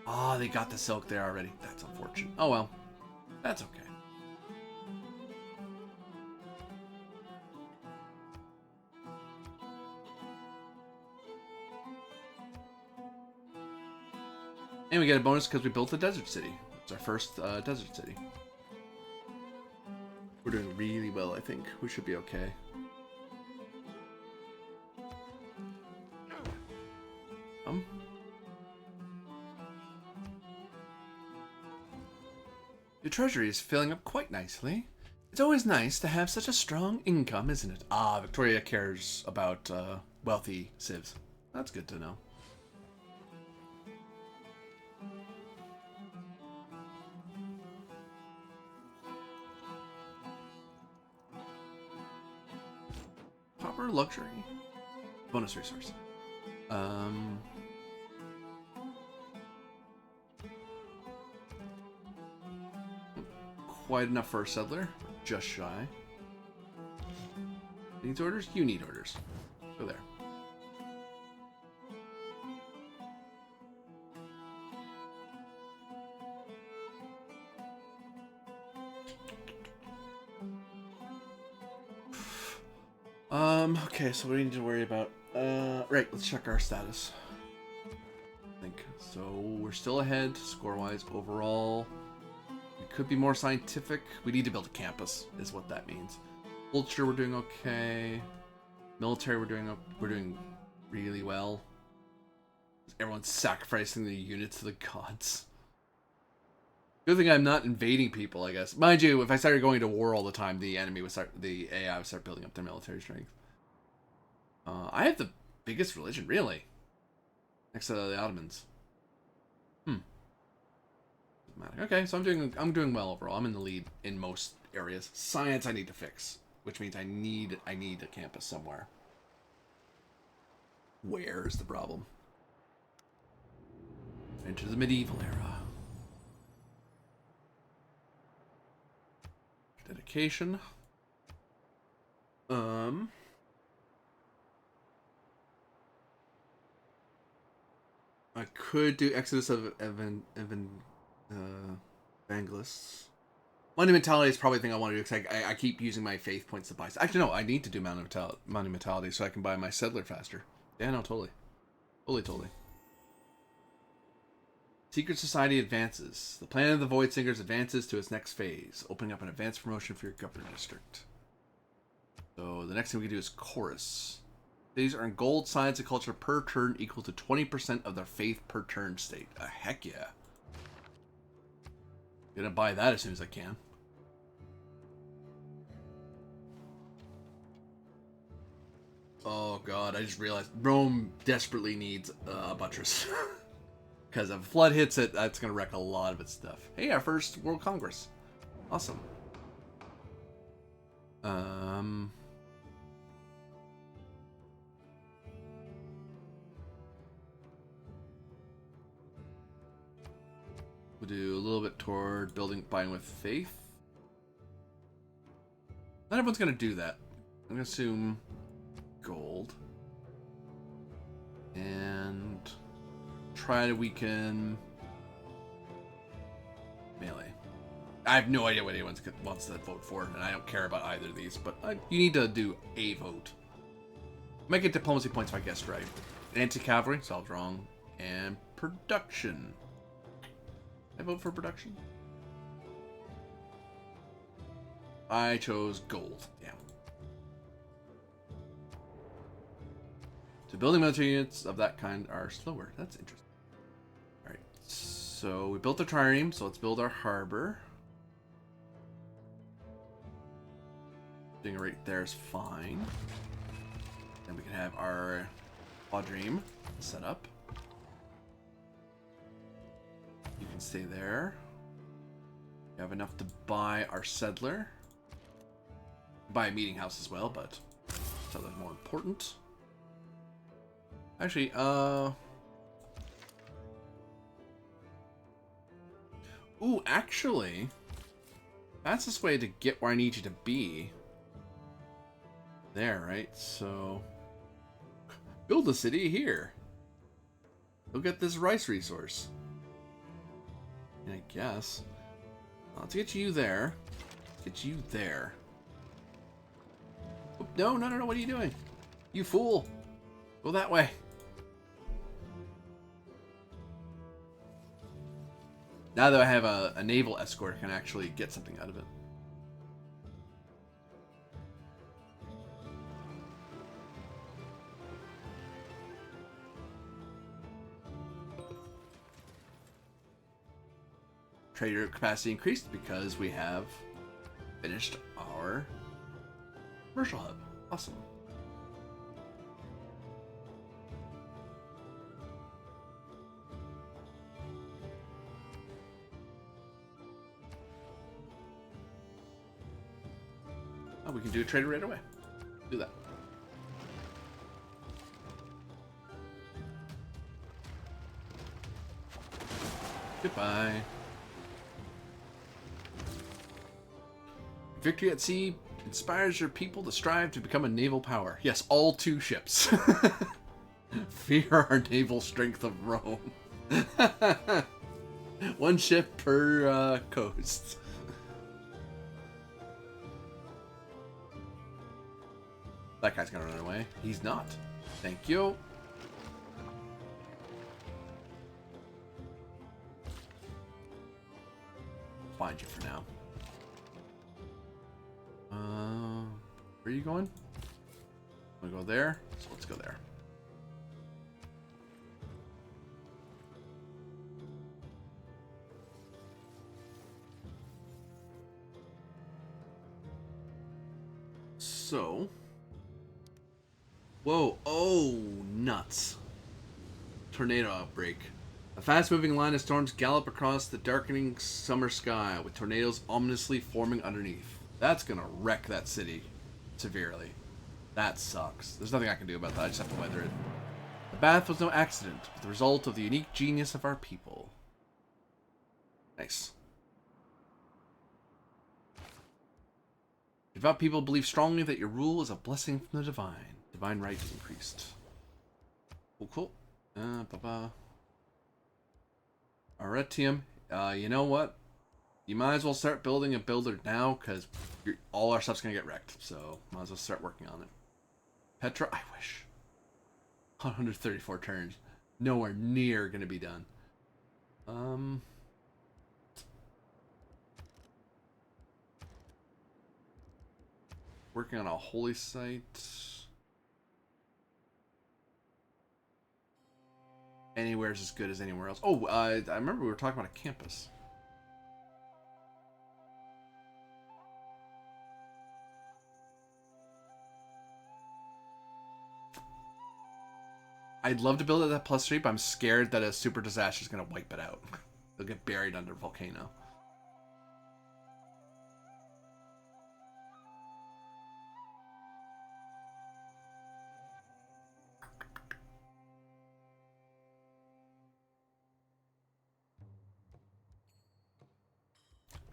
Ah, they got the silk there already. That's unfortunate. Oh well, that's okay. And we get a bonus because we built a desert city. It's our first desert city. We're doing really well, I think. We should be okay. Your treasury is filling up quite nicely. It's always nice to have such a strong income, isn't it? Ah, Victoria cares about wealthy civs. That's good to know. Proper luxury. Bonus resource. Quite enough for a settler. Just shy. Needs orders? You need orders. Go there. Okay, so what do we need to worry about? Right, let's check our status. I think. So, we're still ahead, score-wise, overall. We could be more scientific. We need to build a campus, is what that means. Culture, we're doing okay. Military, we're doing really well. Everyone's sacrificing the units to the gods. Good thing I'm not invading people, I guess. Mind you, if I started going to war all the time, the AI would start building up their military strength. I have the biggest religion, really. Next to the Ottomans. Okay, so I'm doing well overall. I'm in the lead in most areas. Science I need to fix, which means I need a campus somewhere. Where is the problem? Enter the medieval era. Dedication. I could do Exodus of Evangelists. Monumentality is probably the thing I want to do because I keep using my faith points to buy. Actually, no, I need to do Monumentality so I can buy my settler faster. Yeah, no, totally. Totally. Secret Society advances. The plan of the Void Singers advances to its next phase, opening up an advanced promotion for your governor district. So the next thing we can do is Chorus. These earn gold science and culture per turn equal to 20% of their faith per turn state. Heck yeah. Gonna buy that as soon as I can. Oh god, I just realized Rome desperately needs a buttress. Because if a flood hits it, that's gonna wreck a lot of its stuff. Hey, our first World Congress. Awesome. We'll do a little bit toward buying with faith. Not everyone's gonna do that. I'm gonna assume gold. And try to weaken melee. I have no idea what anyone wants to vote for, and I don't care about either of these, but you need to do a vote. Might get diplomacy points if I guessed right. Anti-cavalry, solved wrong. And production. I vote for production. I chose gold. Damn. So building military units of that kind are slower. That's interesting. Alright. So we built the trireme, so let's build our harbor. Doing it right there is fine. Then we can have our quadrime set up. You can stay there. We have enough to buy our settler. Buy a meeting house as well, but settler's more important. Actually, ooh, actually, fastest way to get where I need you to be. There, right? So, build a city here. Go get this rice resource. I guess. Let's get you there. Get you there. Oh, no, no, no, no, what are you doing? You fool. Go that way. Now that I have a naval escort, I can actually get something out of it. Trader capacity increased because we have finished our commercial hub. Awesome. Oh, we can do a trader right away. Do that. Goodbye. Victory at sea inspires your people to strive to become a naval power. Yes, all 2 ships. Fear our naval strength of Rome. 1 ship per coast. That guy's gonna run away. He's not. Thank you. Find you for now. Where are you going? I'm gonna go there. So let's go there. So. Whoa. Oh, nuts. Tornado outbreak. A fast-moving line of storms gallop across the darkening summer sky, with tornadoes ominously forming underneath. That's gonna wreck that city severely. That sucks. There's nothing I can do about that. I just have to weather it. The bath was no accident, but the result of the unique genius of our people. Nice. Devout people believe strongly that your rule is a blessing from the divine. Divine right increased. Cool, cool. Aretium. You know what? You might as well start building a builder now, because all our stuff's going to get wrecked. So, might as well start working on it. Petra, I wish. 134 turns. Nowhere near going to be done. Working on a holy site. Anywhere's as good as anywhere else. Oh, I remember we were talking about a campus. I'd love to build it at +3, but I'm scared that a super disaster is going to wipe it out. They'll get buried under a volcano.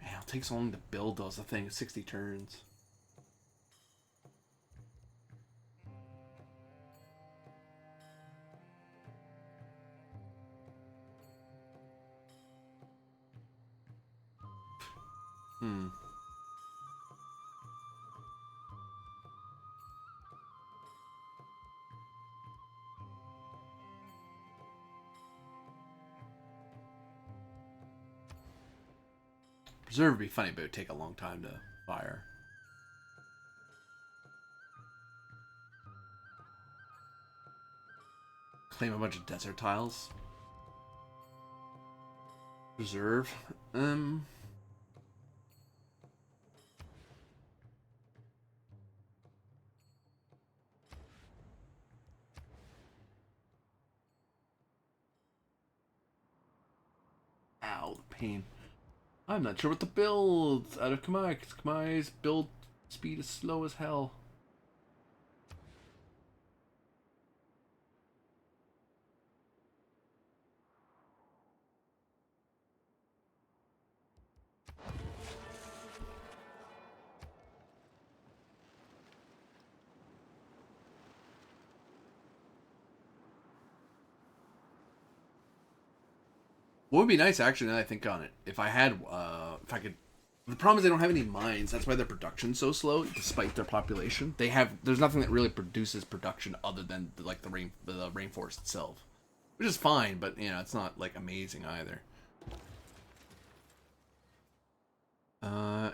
Man, it takes so long to build those. The thing, 60 turns. Preserve would be funny, but it would take a long time to fire. Claim a bunch of desert tiles. Preserve. Ow, the pain. I'm not sure what to build out of Kamai, because Kamai's build speed is slow as hell. What would be nice, actually, now that I think on it, if I had, if I could. The problem is they don't have any mines. That's why their production's so slow, despite their population. There's nothing that really produces production other than like the rainforest itself, which is fine, but you know it's not like amazing either.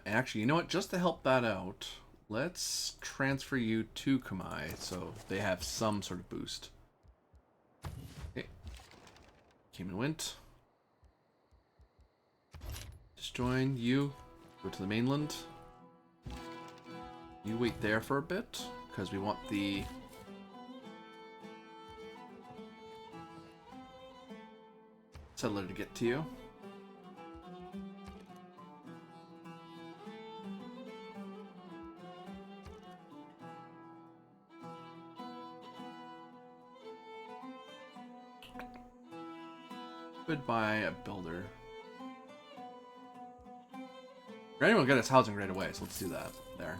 Actually, you know what? Just to help that out, let's transfer you to Kamai so they have some sort of boost. Okay, came and went. Just join you. Go to the mainland. You wait there for a bit, because we want the... settler to get to you. Goodbye, a builder. Anyone will get us housing right away, so let's do that. There.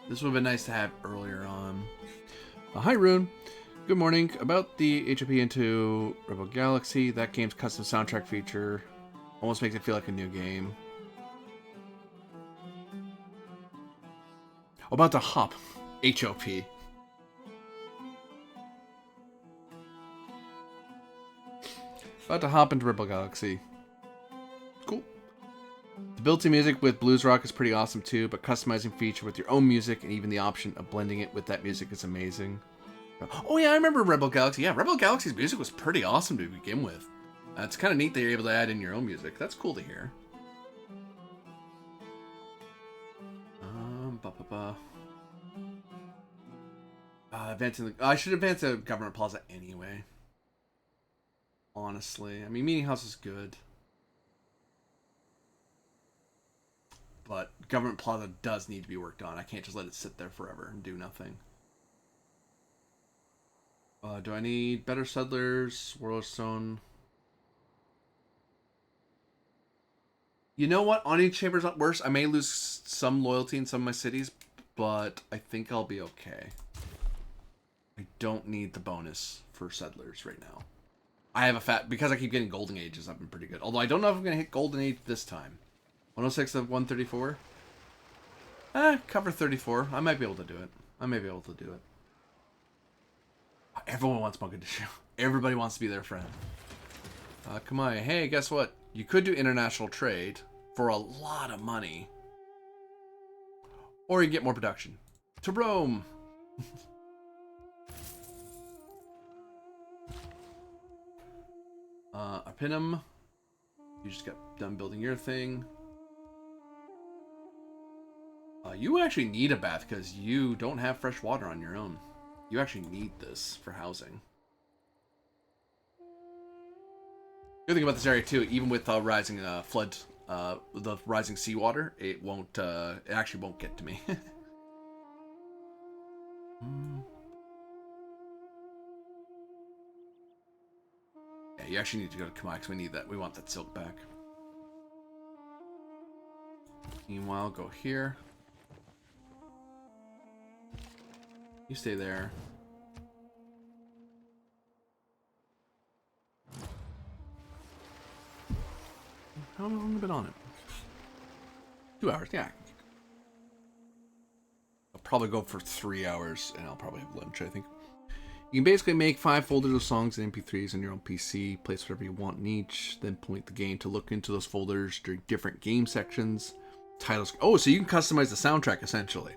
This would have been nice to have earlier on. Hi, Rune. Good morning. About the Pt.II Rebel Galaxy, that game's custom soundtrack feature almost makes it feel like a new game. About to hop. HOP. About to hop into Rebel Galaxy. Cool. The built-in music with blues rock is pretty awesome too, but customizing feature with your own music and even the option of blending it with that music is amazing. Oh yeah, I remember Rebel Galaxy. Yeah, Rebel Galaxy's music was pretty awesome to begin with. It's kind of neat that you're able to add in your own music. That's cool to hear. Advancing I should advance to Government Plaza anyway. Honestly. I mean, Meeting House is good. But Government Plaza does need to be worked on. I can't just let it sit there forever and do nothing. Do I need better settlers? Warlordstone. You know what? Onion Chamber's not worse. I may lose some loyalty in some of my cities, but I think I'll be okay. I don't need the bonus for settlers right now. I have a because I keep getting Golden Ages, I've been pretty good. Although I don't know if I'm going to hit Golden Age this time. 106 of 134? Cover 34. I might be able to do it. Everyone wants Mogadishu to show. Everybody wants to be their friend. Come on. Hey, guess what? You could do international trade for a lot of money. Or you can get more production. To Rome! Arpinum. You just got done building your thing. You actually need a bath because you don't have fresh water on your own. You actually need this for housing. Good thing about this area too, even with rising flood, the rising seawater, it won't. It actually won't get to me. Yeah, you actually need to go to Kamai because we need that. We want that silk back. Meanwhile, go here. You stay there. How long have I been on it? 2 hours, yeah. I'll probably go for 3 hours, and I'll probably have lunch, I think. You can basically make 5 folders of songs and MP3s on your own PC, place whatever you want in each, then point the game to look into those folders during different game sections. Titles. Oh, so you can customize the soundtrack, essentially.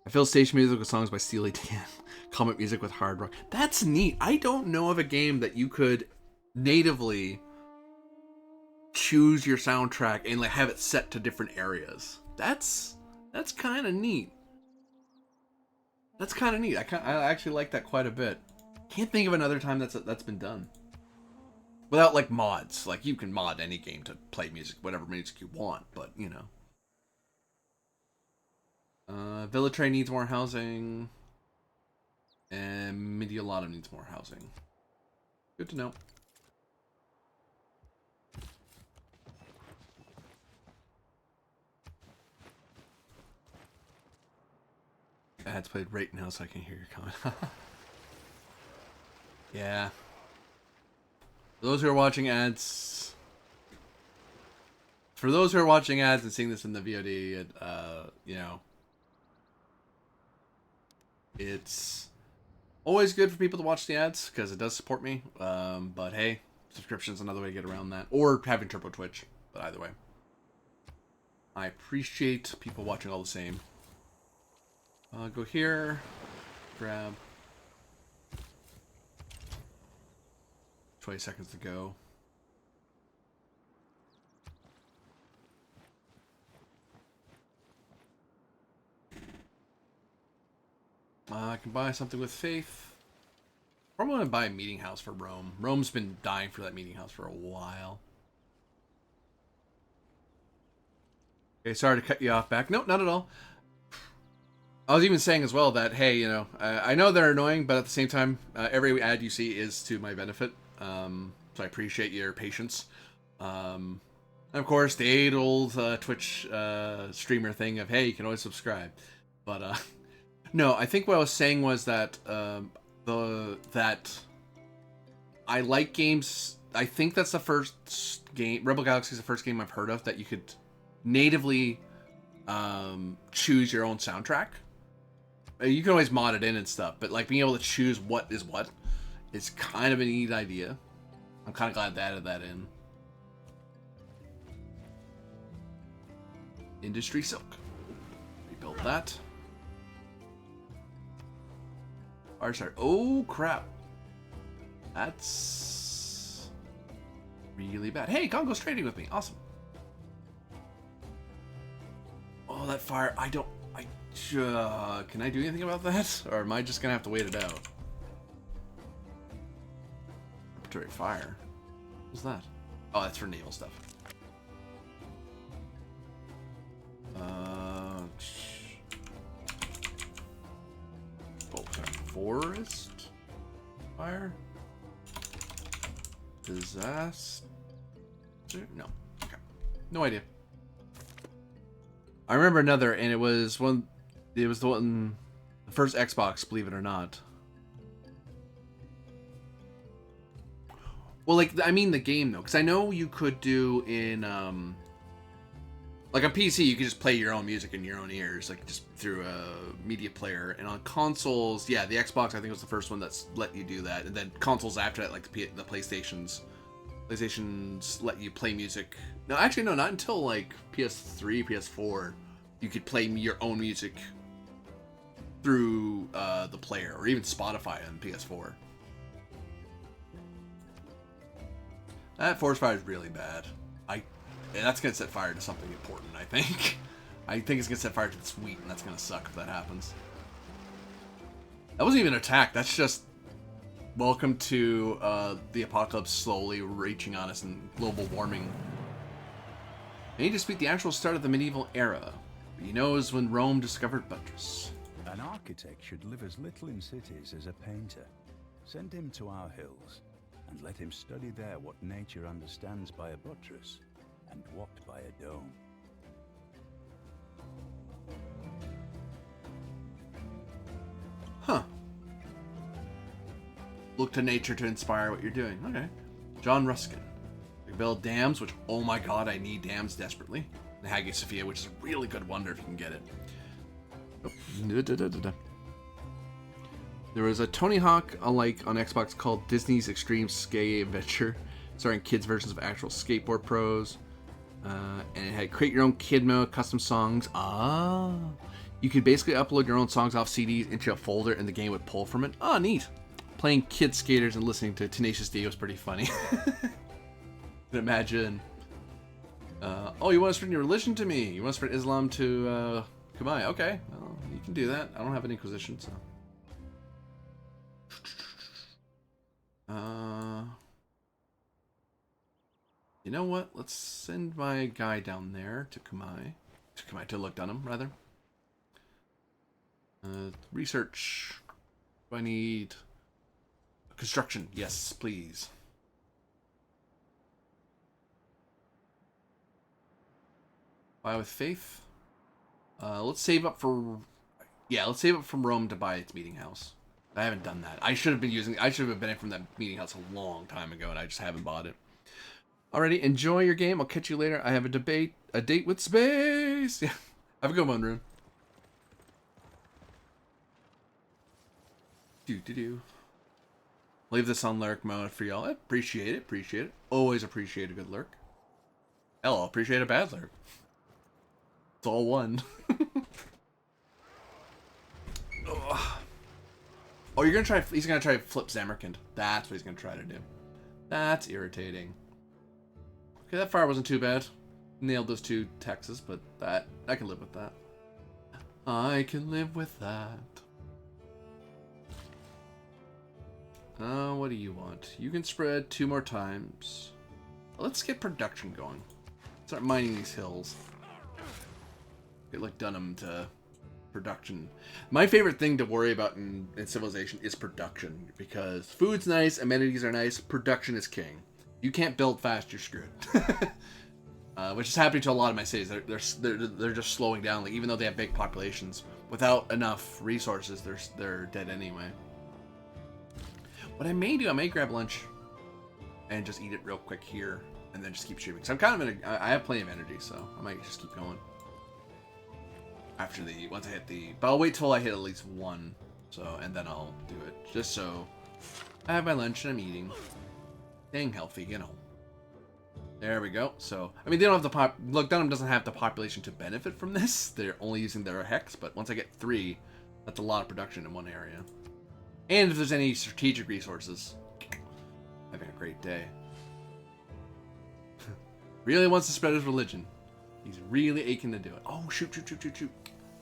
I fill station music with songs by Steely Dan. Comic music with hard rock. That's neat. I don't know of a game that you could natively choose your soundtrack and like have it set to different areas. That's kind of neat. That's kind of neat. I actually like that quite a bit. Can't think of another time that's been done. Without like mods. Like you can mod any game to play music, whatever music you want, but you know. Villatre needs more housing. And Mediolata needs more housing. Good to know. Ads played right now so I can hear your comment. Yeah. For those who are watching ads... For those who are watching ads and seeing this in the VOD, you know... It's always good for people to watch the ads, because it does support me. But hey, subscription's another way to get around that. Or having Turbo Twitch, but either way. I appreciate people watching all the same. Go here, grab 20 seconds to go. I can buy something with faith. Probably want to buy a meeting house for Rome. Rome's been dying for that meeting house for a while. Okay, sorry to cut you off back. Nope, not at all. I was even saying as well that, hey, you know, I know they're annoying, but at the same time, every ad you see is to my benefit. So I appreciate your patience. And of course, the age-old Twitch streamer thing of, hey, you can always subscribe. But, no, I think what I was saying was that, that I like games. I think that's the first game, Rebel Galaxy is the first game I've heard of that you could natively choose your own soundtrack. You can always mod it in and stuff, but like being able to choose what is kind of a neat idea. I'm kind of glad they added that in. Industry Silk. Rebuild that. Firestarter. Oh crap. That's really bad. Hey, Congo's trading with me. Awesome. Oh, that fire. Can I do anything about that? Or am I just gonna have to wait it out? Repertory fire. What's that? Oh, that's for naval stuff. Forest fire? Disaster? No. Okay. No idea. I remember another, and it was the first Xbox, believe it or not. Well, like, I mean the game, though, because I know you could do in, like, on PC, you could just play your own music in your own ears, like, just through a media player, and on consoles, yeah, the Xbox, I think, was the first one that's let you do that, and then consoles after that, like, the PlayStations let you play music. No, actually, no, not until, like, PS3, PS4, you could play your own music through the player, or even Spotify on PS4. That forest fire is really bad. That's gonna set fire to something important, I think. I think it's gonna set fire to the suite, and that's gonna suck if that happens. That wasn't even an attack. That's just welcome to the apocalypse slowly reaching on us and global warming. May dispute the actual start of the medieval era. But he knows when Rome discovered buttress. An architect should live as little in cities as a painter. Send him to our hills, and let him study there what nature understands by a buttress, and what by a dome. Huh. Look to nature to inspire what you're doing. Okay. John Ruskin. We build dams, which, oh my god, I need dams desperately. And Hagia Sophia, which is a really good wonder if you can get it. Oh. There was a Tony Hawk alike on Xbox called Disney's Extreme Skate Adventure, starring kids' versions of actual skateboard pros. And it had create your own kid mode, custom songs. Ah, You could basically upload your own songs off CDs into a folder and the game would pull from it. Oh, neat. Playing Kid Skaters and listening to Tenacious D was pretty funny. Can imagine. Oh, you want to spread your religion to me? You want to spread Islam to Kamai? Okay, well, you can do that. I don't have an Inquisition, so. You know what? Let's send my guy down there to Kamai. To look Dunham, rather. Research. Do I need construction? Yes, please. Buy with faith. Let's save up for. Yeah, let's save up from Rome to buy its meeting house. I haven't done that. I should have been in from that meeting house a long time ago, and I just haven't bought it. Alrighty, enjoy your game. I'll catch you later. I have a date with space. Yeah, have a good one, Rune. Leave this on lurk mode for y'all. I appreciate it. Always appreciate a good lurk. Hell, I'll appreciate a bad lurk. It's all one. Oh, he's gonna try to flip Zamerkand. That's what he's gonna try to do. That's irritating. Okay, that fire wasn't too bad. Nailed those 2 Texas, but I can live with that. I can live with that. What do you want? You can spread 2 more times. Let's get production going. Start mining these hills. Get like Dunham to production. My favorite thing to worry about in Civilization is production, because food's nice, amenities are nice, production is king. You can't build fast, you're screwed. Which is happening to a lot of my cities. They're just slowing down. Like, even though they have big populations, without enough resources, they're dead anyway. What I may do, I may grab lunch and just eat it real quick here, and then just keep shooting. So I'm kind of I have plenty of energy, so I might just keep going. Once I hit but I'll wait till I hit at least 1, so, and then I'll do it, just so I have my lunch and I'm eating, staying healthy, you know. There we go. So, I mean, they don't have the look, Dunham doesn't have the population to benefit from this. They're only using their hex, but once I get 3, that's a lot of production in one area. And if there's any strategic resources, having a great day. Really wants to spread his religion. He's really aching to do it. Oh, shoot.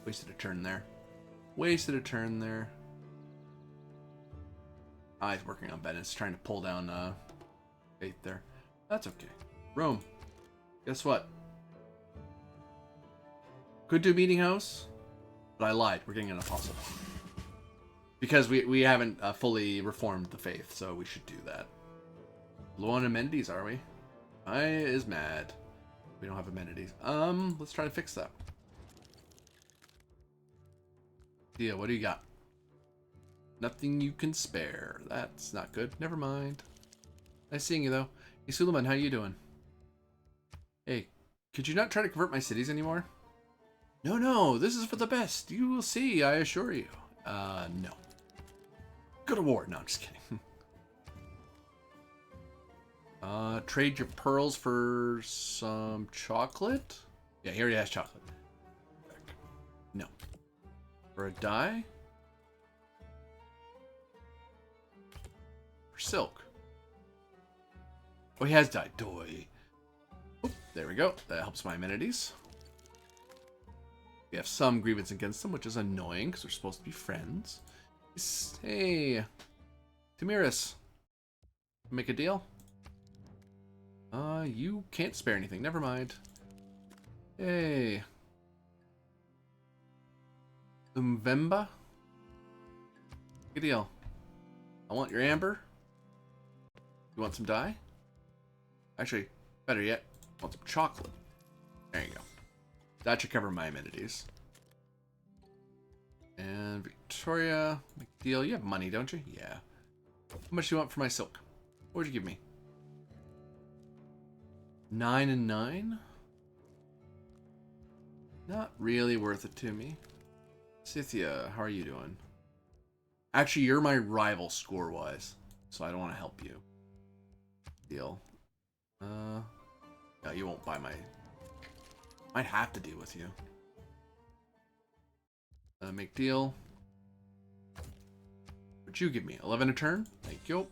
Wasted a turn there. Ah, he's working on Venice, trying to pull down Faith there. That's okay. Rome. Guess what? Could do meeting house, but I lied. We're getting an apostle. Because we haven't fully reformed the faith, so we should do that. Low on amenities, are we? I is mad. We don't have amenities. Let's try to fix that. Deal, what do you got? Nothing you can spare. That's not good. Never mind. Nice seeing you, though. Hey, Suleiman, how you doing? Hey, could you not try to convert my cities anymore? No, this is for the best. You will see, I assure you. No. Go to war. No, I'm just kidding. Trade your pearls for some chocolate? Yeah, he already has chocolate. No. For a dye? For silk. Oh, he has dye. Doi. Oop, there we go. That helps my amenities. We have some grievance against them, which is annoying because we're supposed to be friends. Hey, Tamiris. Make a deal? You can't spare anything. Never mind. Hey. Umvemba? Good deal. I want your amber. You want some dye? Actually, better yet, I want some chocolate. There you go. That should cover my amenities. And Victoria, make a deal. You have money, don't you? Yeah. How much do you want for my silk? What would you give me? 9 and 9? Not really worth it to me. Scythia, how are you doing? Actually, you're my rival score-wise, so I don't want to help you. Deal. No, you won't buy my... Might have to deal with you. Make deal. What'd you give me? 11 a turn? Thank you.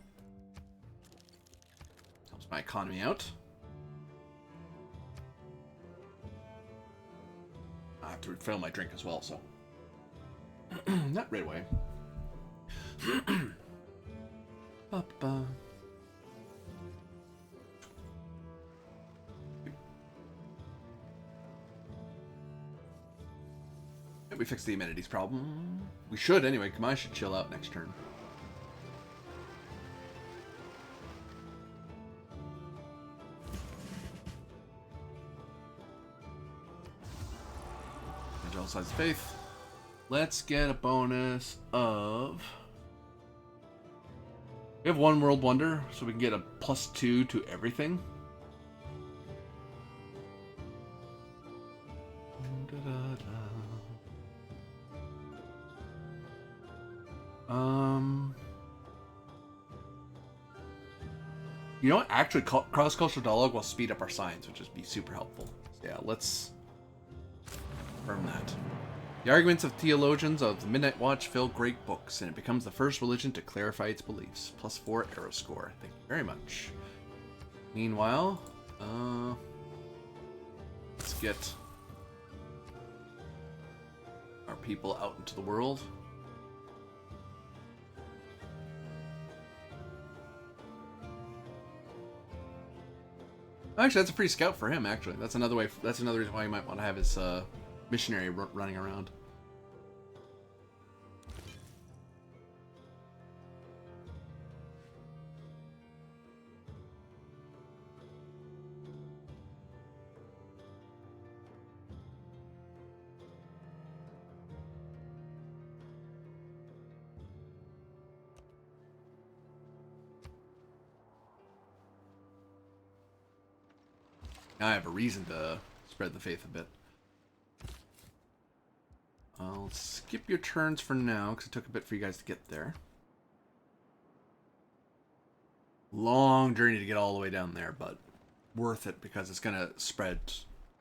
Helps my economy out. I have to refill my drink as well, so. Not right away. Ba-ba. We fixed the amenities problem. We should anyway. Kamai should chill out next turn. Angel Size of Faith. Let's get a bonus of... We have one World Wonder, so we can get a +2 to everything. You know what? Actually, cross-cultural dialogue will speed up our science, which would be super helpful. So yeah, let's confirm that. The arguments of theologians of the Midnight Watch fill great books, and it becomes the first religion to clarify its beliefs. +4 arrow score. Thank you very much. Meanwhile, let's get our people out into the world. Actually, that's a free scout for him. Actually, that's another way. That's another reason why you might want to have his missionary running around. Now I have a reason to spread the faith a bit. I'll skip your turns for now, because it took a bit for you guys to get there. Long journey to get all the way down there, but worth it, because it's going to spread.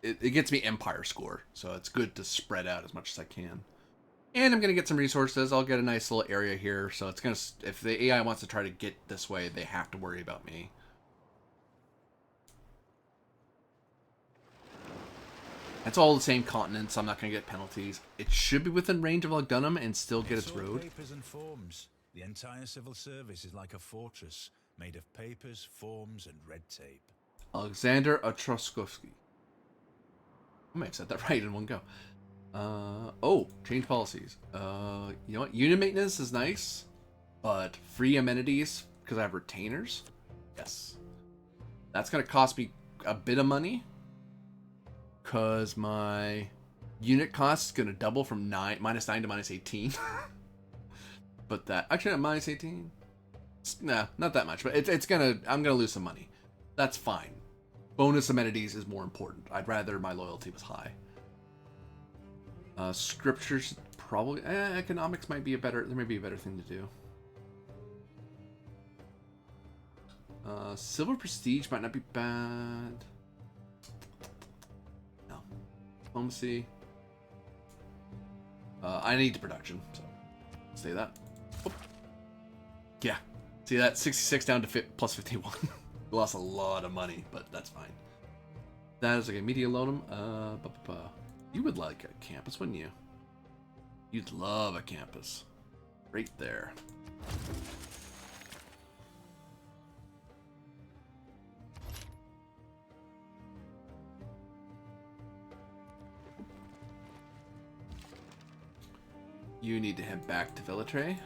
It gets me Empire score, so it's good to spread out as much as I can. And I'm going to get some resources. I'll get a nice little area here, so it's going to... If the AI wants to try to get this way, they have to worry about me. It's all the same continent, so I'm not going to get penalties. It should be within range of Lugdunum and still get its road. Papers and forms. The entire civil service is like a fortress made of papers, forms, and red tape. Alexander Otroskovsky. I might have said that right in one go. Oh, change policies. You know what? Unit maintenance is nice, but free amenities because I have retainers. Yes. That's going to cost me a bit of money. Because my unit cost is going to double from -9 to -18. But that... Actually, not -18. Nah, not that much. But it's going to... I'm going to lose some money. That's fine. Bonus amenities is more important. I'd rather my loyalty was high. Scriptures, probably... economics might be a better... There may be a better thing to do. Silver prestige might not be bad. Diplomacy. I need the production, so say that. Oh. Yeah, see that 66 down to +51. Lost a lot of money, but that's fine. That is like a media loadum. You would like a campus, wouldn't you? You'd love a campus, right there. You need to head back to Villatre.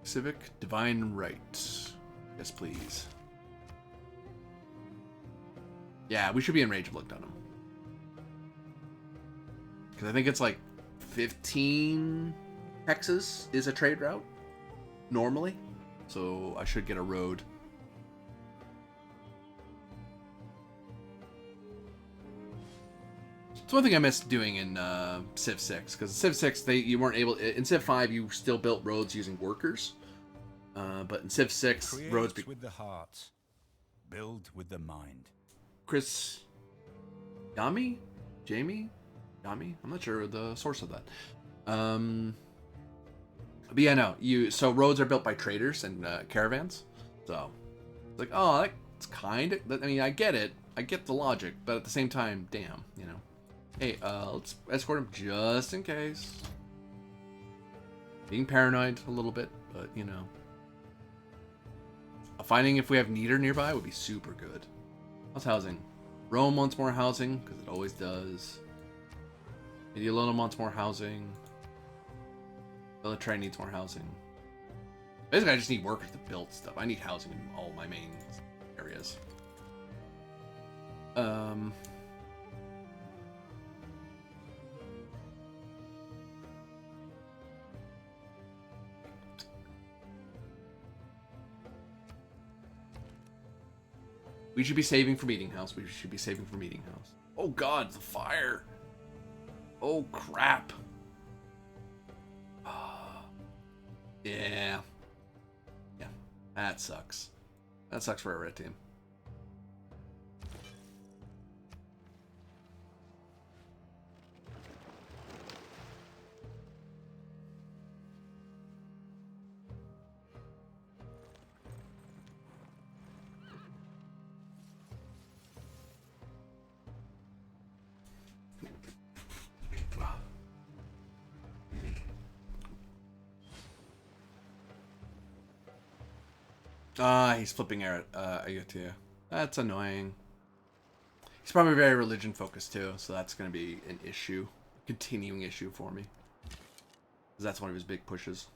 Civic Divine Right. Yes, please. Yeah, we should be in range of Lugdunum. Because I think it's like 15 hexes is a trade route. Normally. So I should get a road. It's one thing I missed doing in Civ 6, because Civ 6 you weren't able. In Civ 5 you still built roads using workers, but in Civ 6 Create roads with the heart, build with the mind. Chris Jamie? I'm not sure the source of that. But yeah, no. So roads are built by traders and caravans. So it's like, oh, that's kind of. I mean, I get it. I get the logic, but at the same time, damn, you know. Hey, let's escort him just in case. Being paranoid a little bit, but you know. Finding if we have Neater nearby would be super good. How's housing? Rome wants more housing, because it always does. Mediolona wants more housing. Bellatrix needs more housing. Basically, I just need workers to build stuff. I need housing in all my main areas. We should be saving for Meeting House. We should be saving for Meeting House. Oh god, the fire! Oh crap. Yeah. Yeah. That sucks. That sucks for a red team. He's flipping Ayutthaya. That's annoying. He's probably very religion focused too, so that's going to be an issue. Continuing issue for me. Because that's one of his big pushes.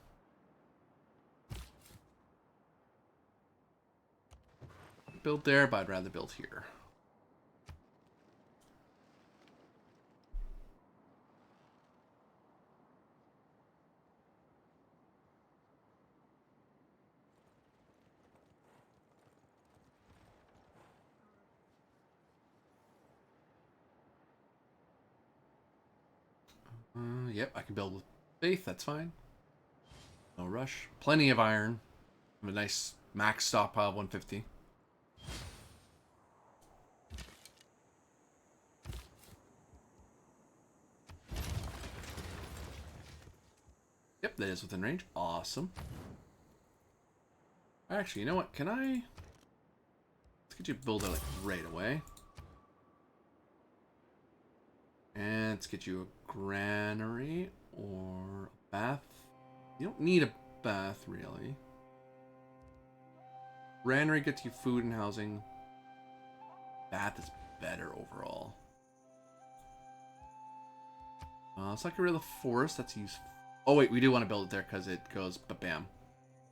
Build there, but I'd rather build here. Yep, I can build with faith, that's fine. No rush. Plenty of iron. I have a nice max stockpile of 150. Yep, that is within range. Awesome. Actually, you know what? Can I... Let's get you build it like right away. And let's get you a granary or a bath. You don't need a bath, really. Granary gets you food and housing. Bath is better overall. It's like a real forest. That's useful. Oh, wait, we do want to build it there because it goes, but bam.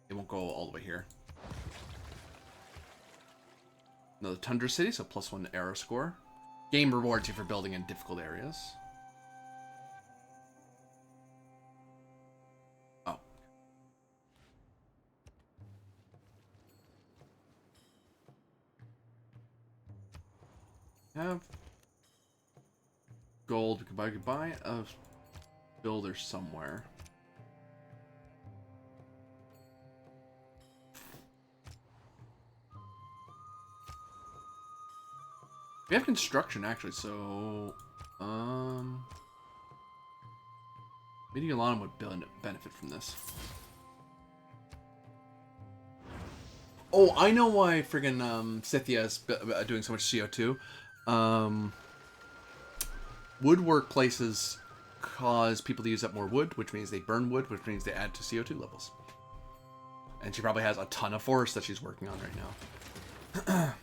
It won't go all the way here. Another Tundra City, so +1 arrow score. Game rewards you for building in difficult areas. Oh. Have gold. We could buy a builder somewhere. We have construction actually, so Mediolana would benefit from this. Oh, I know why friggin' Scythia is doing so much CO2. Woodwork places cause people to use up more wood, which means they burn wood, which means they add to CO2 levels. And she probably has a ton of forest that she's working on right now.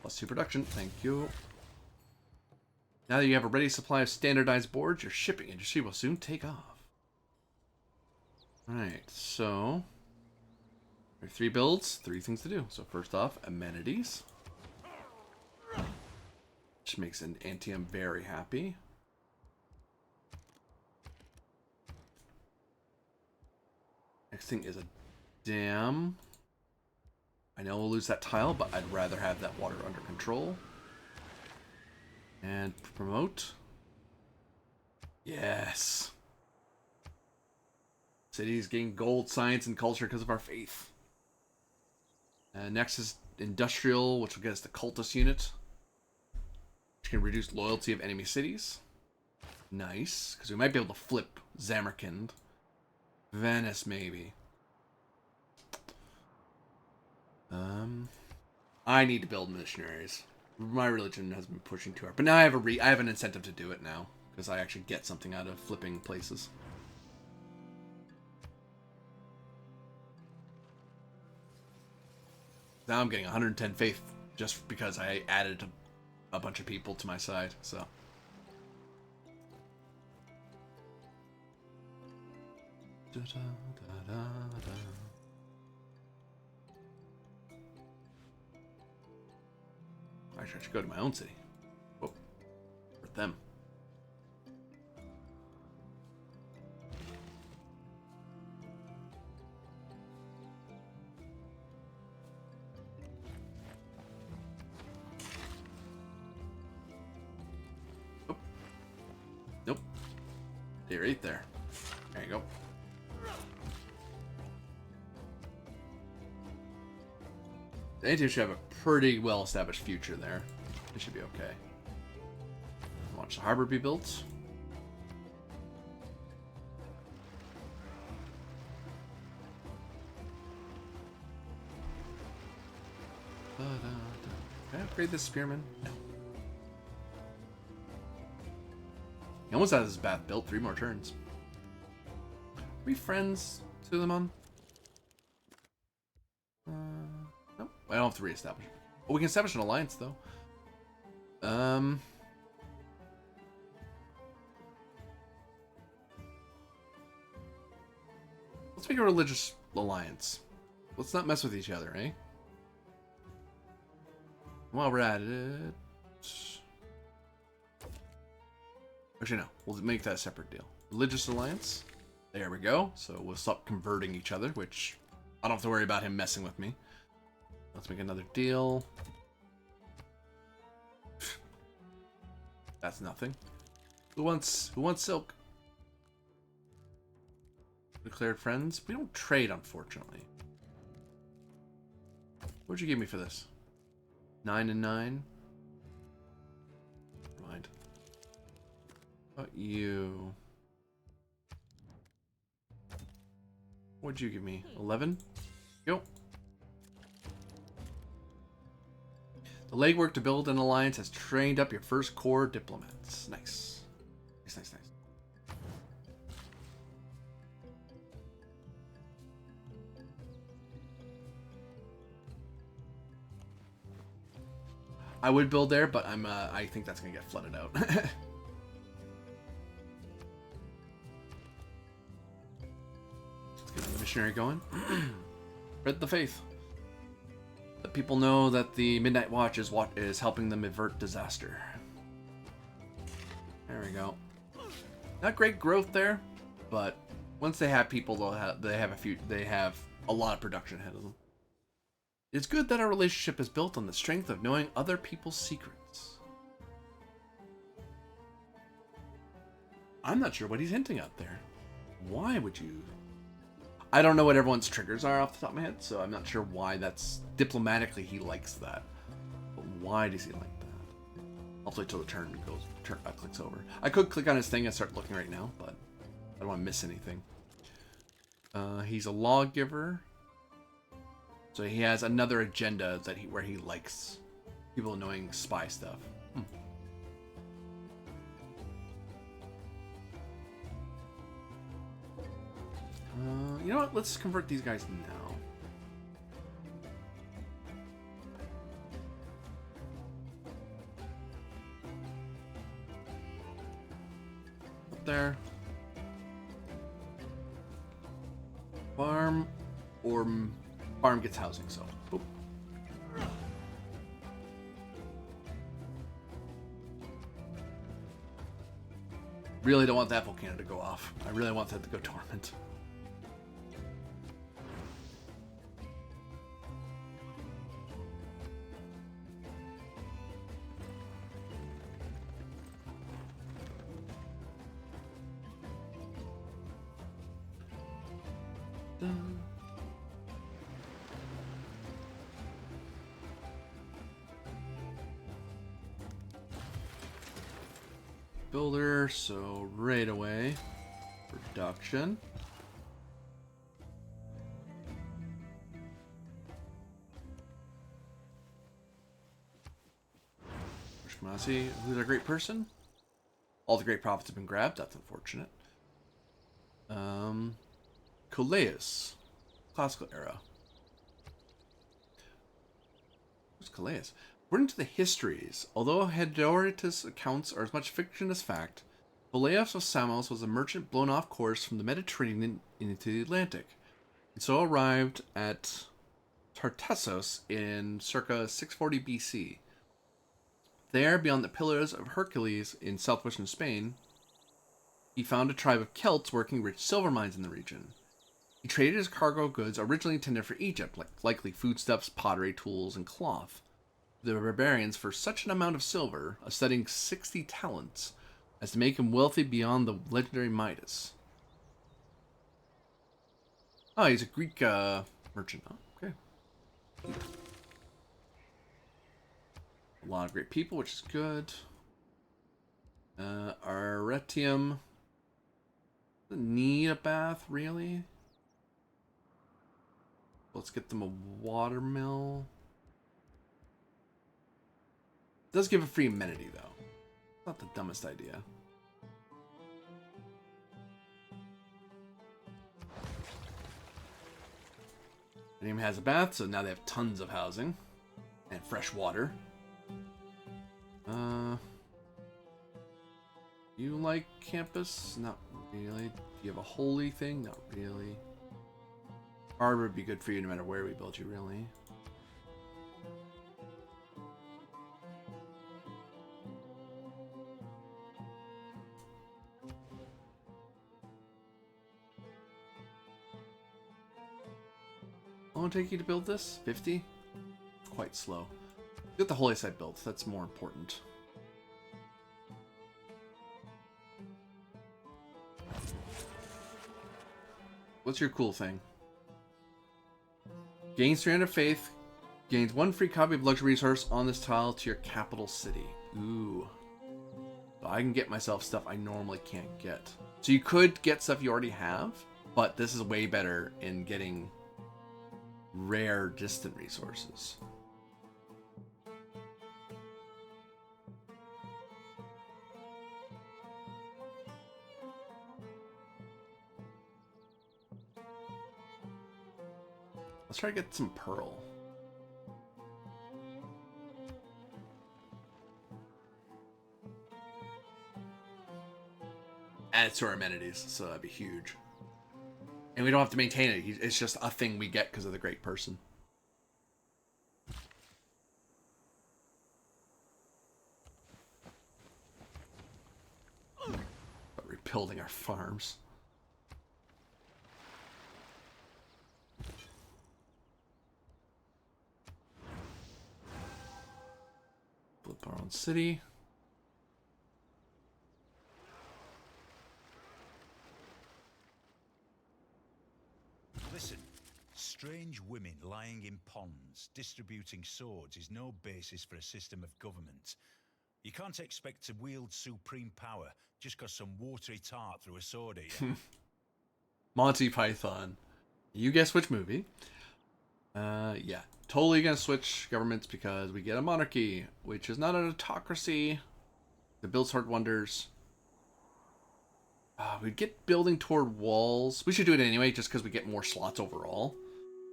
+2 production, thank you. Now that you have a ready supply of standardized boards, your shipping industry will soon take off. Alright, so... there are 3 builds, 3 things to do. So first off, amenities. Which makes an Antium very happy. Next thing is a dam. I know we'll lose that tile, but I'd rather have that water under control. And promote. Yes. Cities gain gold, science, and culture because of our faith. Next is industrial, which will get us the cultist unit, which can reduce loyalty of enemy cities. Nice, because we might be able to flip Zamerkind. Venice, maybe. I need to build missionaries. My religion has been pushing too hard, but now I have an incentive to do it now because I actually get something out of flipping places. Now I'm getting 110 faith just because I added a bunch of people to my side. So. Da, da, da, da, da. Actually, I should go to my own city. Whoa. For them. Oh. Nope. They're right there. There you go. They should have a pretty well-established future there. It should be okay. Watch the harbor be built. Can I upgrade this spearman? No. He almost has his bath built. 3 more turns. Are we friends, Suleiman? Nope. I don't have to reestablish. Oh, we can establish an alliance, though. Let's make a religious alliance. Let's not mess with each other, eh? While we're at it... Actually, no. We'll make that a separate deal. Religious alliance. There we go. So we'll stop converting each other, which I don't have to worry about him messing with me. Let's make another deal. That's nothing. Who wants silk? Declared friends? We don't trade, unfortunately. What'd you give me for this? 9 and 9? Never mind. How about you? What'd you give me? 11? Go. The legwork to build an alliance has trained up your first core diplomats. Nice. Nice, nice, nice. I would build there, but I think that's gonna get flooded out. Let's get the missionary going. Spread the faith. Let people know that the Midnight Watch is what is helping them avert disaster. There we go. Not great growth there, but once they have people, they have a lot of production ahead of them. It's good that our relationship is built on the strength of knowing other people's secrets. I'm not sure what he's hinting at there. Why would you? I don't know what everyone's triggers are off the top of my head, so I'm not sure why that's... Diplomatically, he likes that. But why does he like that? I'll wait till the turn clicks over. I could click on his thing and start looking right now, but I don't want to miss anything. He's a lawgiver. So he has another agenda where he likes people knowing spy stuff. You know what? Let's convert these guys now. Up there. Farm or farm gets housing, so boop. Really don't want that volcano to go off. I really want that to go dormant. builder, so right away. Production. Shmasi, who's a great person? All the great profits have been grabbed. That's unfortunate. Coleus. Classical era. Who's Coleus? According to the histories, although Herodotus accounts are as much fiction as fact, Coleus of Samos was a merchant blown off course from the Mediterranean into the Atlantic, and so arrived at Tartessos in circa 640 BC. There, beyond the Pillars of Hercules in southwestern Spain, he found a tribe of Celts working rich silver mines in the region. He traded his cargo of goods originally intended for Egypt, likely foodstuffs, pottery, tools, and cloth, the barbarians for such an amount of silver, a stunning 60 talents, as to make him wealthy beyond the legendary Midas. Oh, he's a Greek merchant. Oh, okay. A lot of great people, which is good. Arretium. Doesn't need a bath, really. Let's get them a watermill. Does give a free amenity, though. Not the dumbest idea. Arretium has a bath, so now they have tons of housing. And fresh water. You like campus? Not really. Do you have a holy thing? Not really. Harbor would be good for you no matter where we build you, really. How long will it take you to build this? 50? Quite slow. Get the holy site built. That's more important. What's your cool thing? Gains 300 faith. Gains 1 free copy of luxury resource on this tile to your capital city. Ooh. So I can get myself stuff I normally can't get. So you could get stuff you already have, but this is way better in getting rare distant resources. Let's try to get some pearl. Add it to our amenities, so that'd be huge. And we don't have to maintain it. It's just a thing we get because of the great person. But rebuilding our farms. Flip our own city. Listen, strange women lying in ponds, distributing swords is no basis for a system of government. You can't expect to wield supreme power just because some watery tart threw a sword at you. Monty Python. You guess which movie? Yeah. Totally gonna switch governments because we get a monarchy, which is not an autocracy. That builds hard wonders. We'd get building toward walls. We should do it anyway, just because we get more slots overall.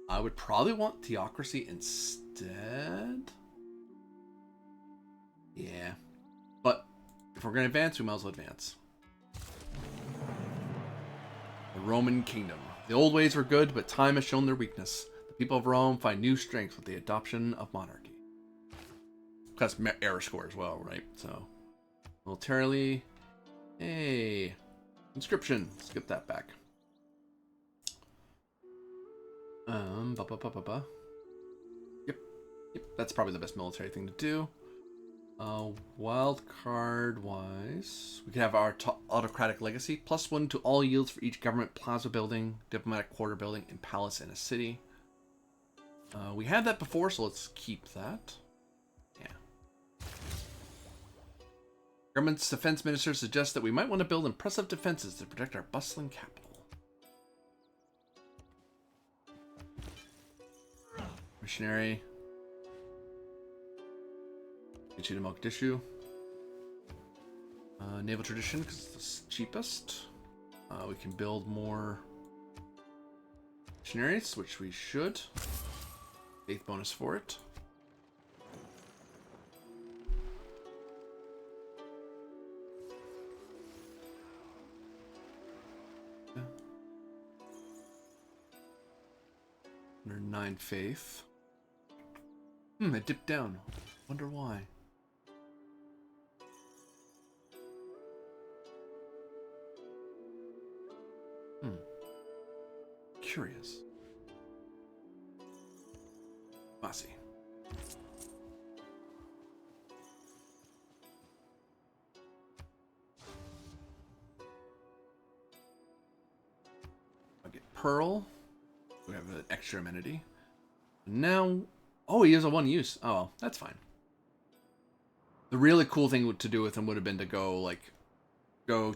I would probably want theocracy instead. Yeah. But if we're going to advance, we might as well advance. The Roman Kingdom. The old ways were good, but time has shown their weakness. The people of Rome find new strength with the adoption of monarchy. Plus error score as well, right? So, militarily. Hey. Inscription. Let's get that back. Yep. That's probably the best military thing to do. Wild card wise, we can have our autocratic legacy. +1 to all yields for each government plaza building, diplomatic quarter building, and palace in a city. We had that before, so let's keep that. Yeah. Government's defense minister suggests that we might want to build impressive defenses to protect our bustling capital. Missionary. Get you to Mogadishu. Naval tradition, because it's the cheapest. We can build more missionaries, which we should. 8th bonus for it. Yeah. 109 faith. It dipped down. Wonder why. Curious. Bossy. I'll get Pearl. We have an extra amenity. Now, oh, he has a one use. Oh, that's fine. The really cool thing to do with him would have been to go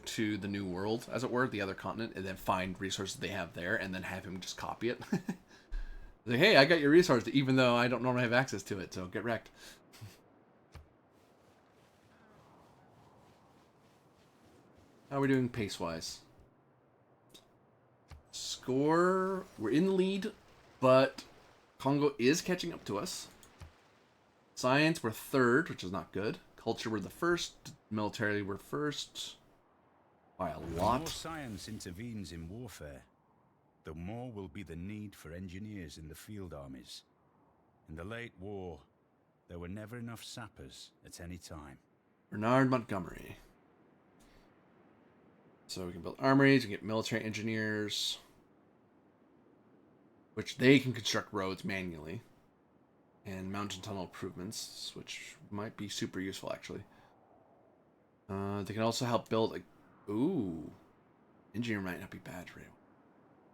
to the new world, as it were, the other continent, and then find resources they have there, and then have him just copy it. Like, hey, I got your resource, even though I don't normally have access to it, so get wrecked. How are we doing pace-wise? Score, we're in the lead, but Congo is catching up to us. Science, we're third, which is not good. Culture, we're the first. Militarily, we're first. By a lot. The more science intervenes in warfare, the more will be the need for engineers in the field armies. In the late war, there were never enough sappers at any time. Bernard Montgomery. So we can build armories, we can get military engineers, which they can construct roads manually, and mountain tunnel improvements, which might be super useful actually. They can also help build a ooh, engineer might not be bad for you.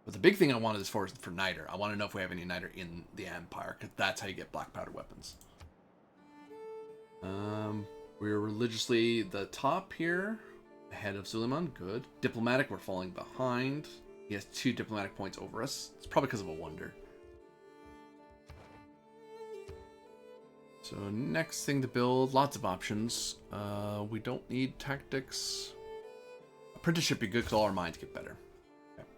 But the big thing I wanted this for is for niter. I want to know if we have any niter in the Empire, because that's how you get black powder weapons. We're religiously the top here, ahead of Suleiman. Good. Diplomatic, we're falling behind. He has 2 diplomatic points over us. It's probably because of a wonder. So next thing to build, lots of options. We don't need tactics. Apprenticeship would be good because all our mines get better. Okay.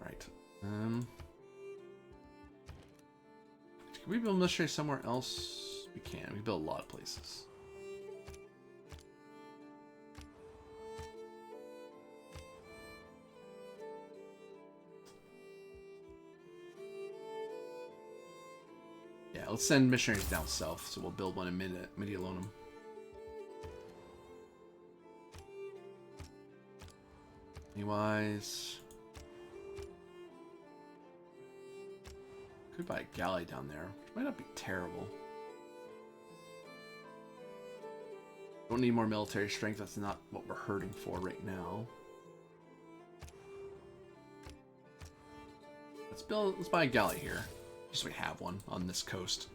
Right. Can we build military somewhere else? We can. We build a lot of places. Yeah, let's send missionaries down south. So we'll build one in Medialonum. Wise. Could buy a galley down there, which might not be terrible. Don't need more military strength. That's not what we're hurting for right now. Let's buy a galley here. Just so we have one on this coast.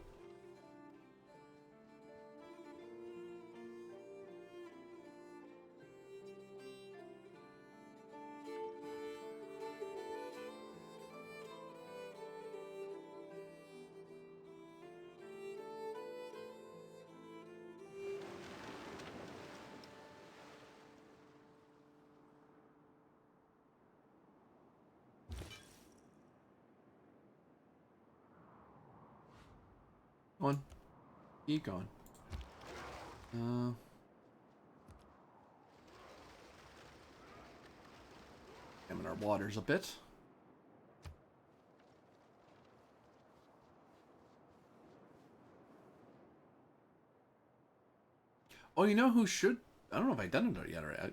On. Keep going. Examine our waters a bit. Oh, you know who should? I don't know if I've done it yet. Right?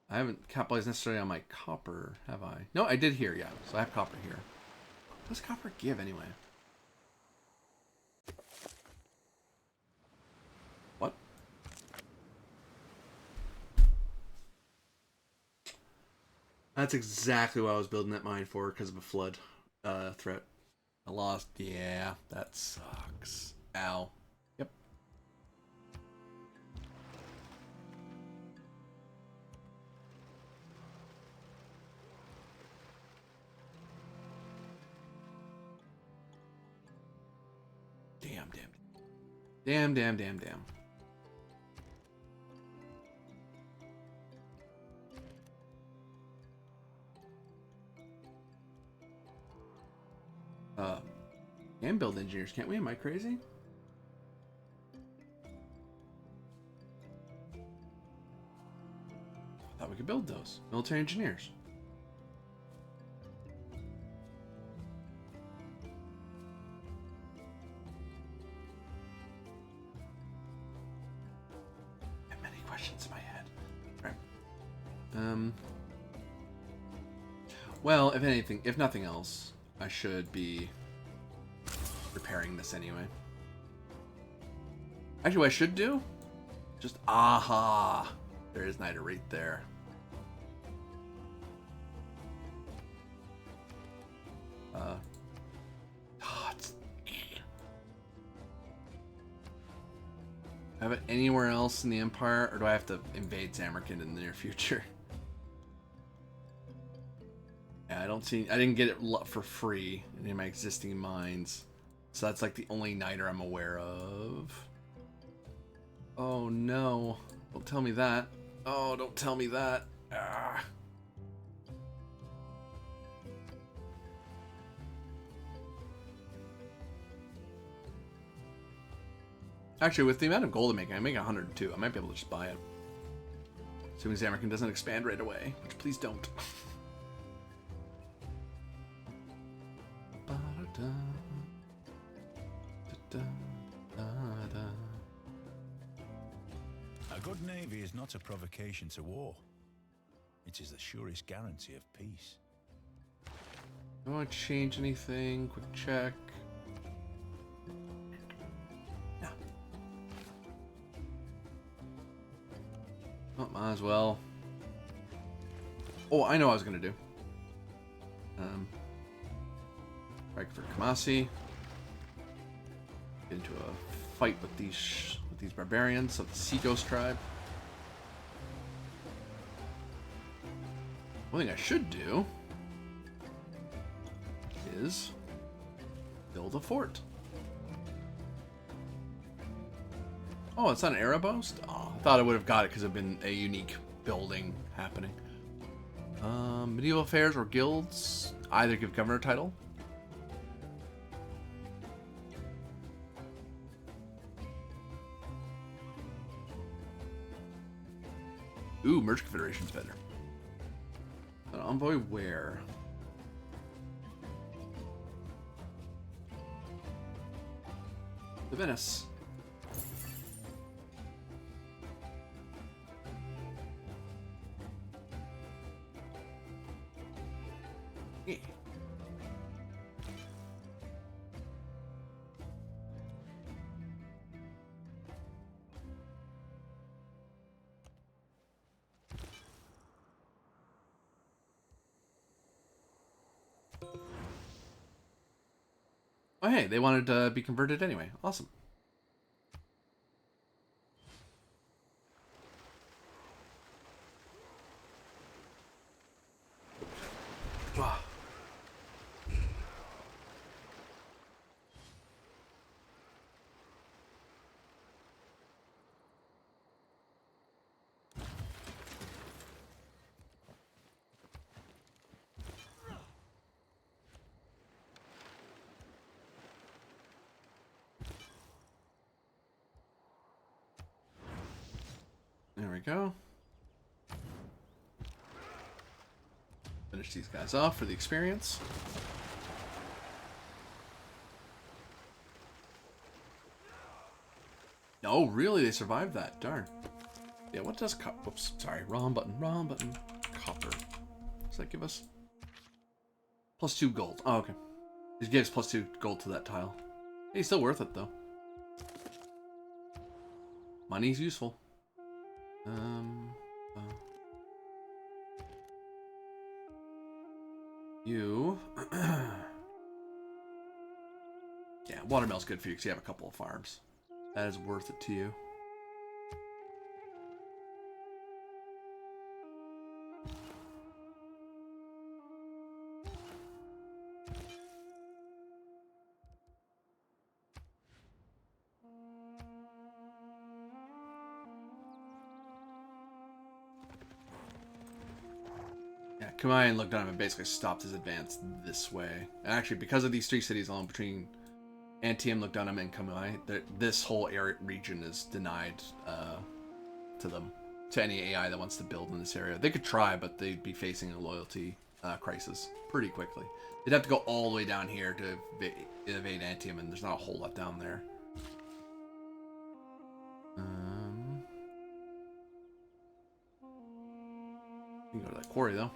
I haven't capitalized necessarily on my copper, have I? No, I did here, yeah. So I have copper here. What does copper give anyway? What? That's exactly what I was building that mine for because of a flood threat. I lost. Yeah, that sucks. Ow. Yep. Damn, damn, damn, damn. Can build engineers, can't we? Am I crazy? I thought we could build those. Military engineers. I have many questions in my head. Right. Well, if anything, if nothing else, I should be repairing this anyway. Actually, what I should do? Just, aha! There is Niter right there. Have it anywhere else in the Empire, or do I have to invade Samarkand in the near future? Yeah, I didn't get it for free in any of my existing mines. So that's like the only Niter I'm aware of. Oh no. Don't tell me that. Oh, don't tell me that. Ah. Actually, with the amount of gold I'm making 102. I might be able to just buy it. Assuming Zamarkin doesn't expand right away, which please don't. A good navy is not a provocation to war. It is the surest guarantee of peace. Don't want to change anything. Quick check. No. Oh, might as well. Oh, I know what I was gonna do. Right for Kamasi. Get into a fight with these barbarians of the Sea Ghost tribe. One thing I should do is build a fort. Oh, it's not an Erebos? Oh, I thought I would have got it because it'd been a unique building happening. Medieval affairs or guilds either give governor title. Ooh, Merchant Confederation's better. An envoy where? The Venice. Yeah. Oh, hey, they wanted to be converted anyway. Awesome. Wow. There we go. Finish these guys off for the experience. Oh, really? They survived that. Darn. Yeah, what does whoops, sorry. Wrong button. Wrong button. Copper. Does that give us? +2 gold. Oh, okay. It gives +2 gold to that tile. Hey, still worth it, though. Money's useful. You. Yeah, watermill's good for you because you have a couple of farms. That is worth it to you. Kamai and Lugdunum have basically stopped his advance this way. And actually, because of these 3 cities alone between Antium, Lugdunum, and Kamai, this whole area region is denied to them, to any AI that wants to build in this area. They could try, but they'd be facing a loyalty crisis pretty quickly. They'd have to go all the way down here to invade Antium, and there's not a whole lot down there. You can go to that quarry, though.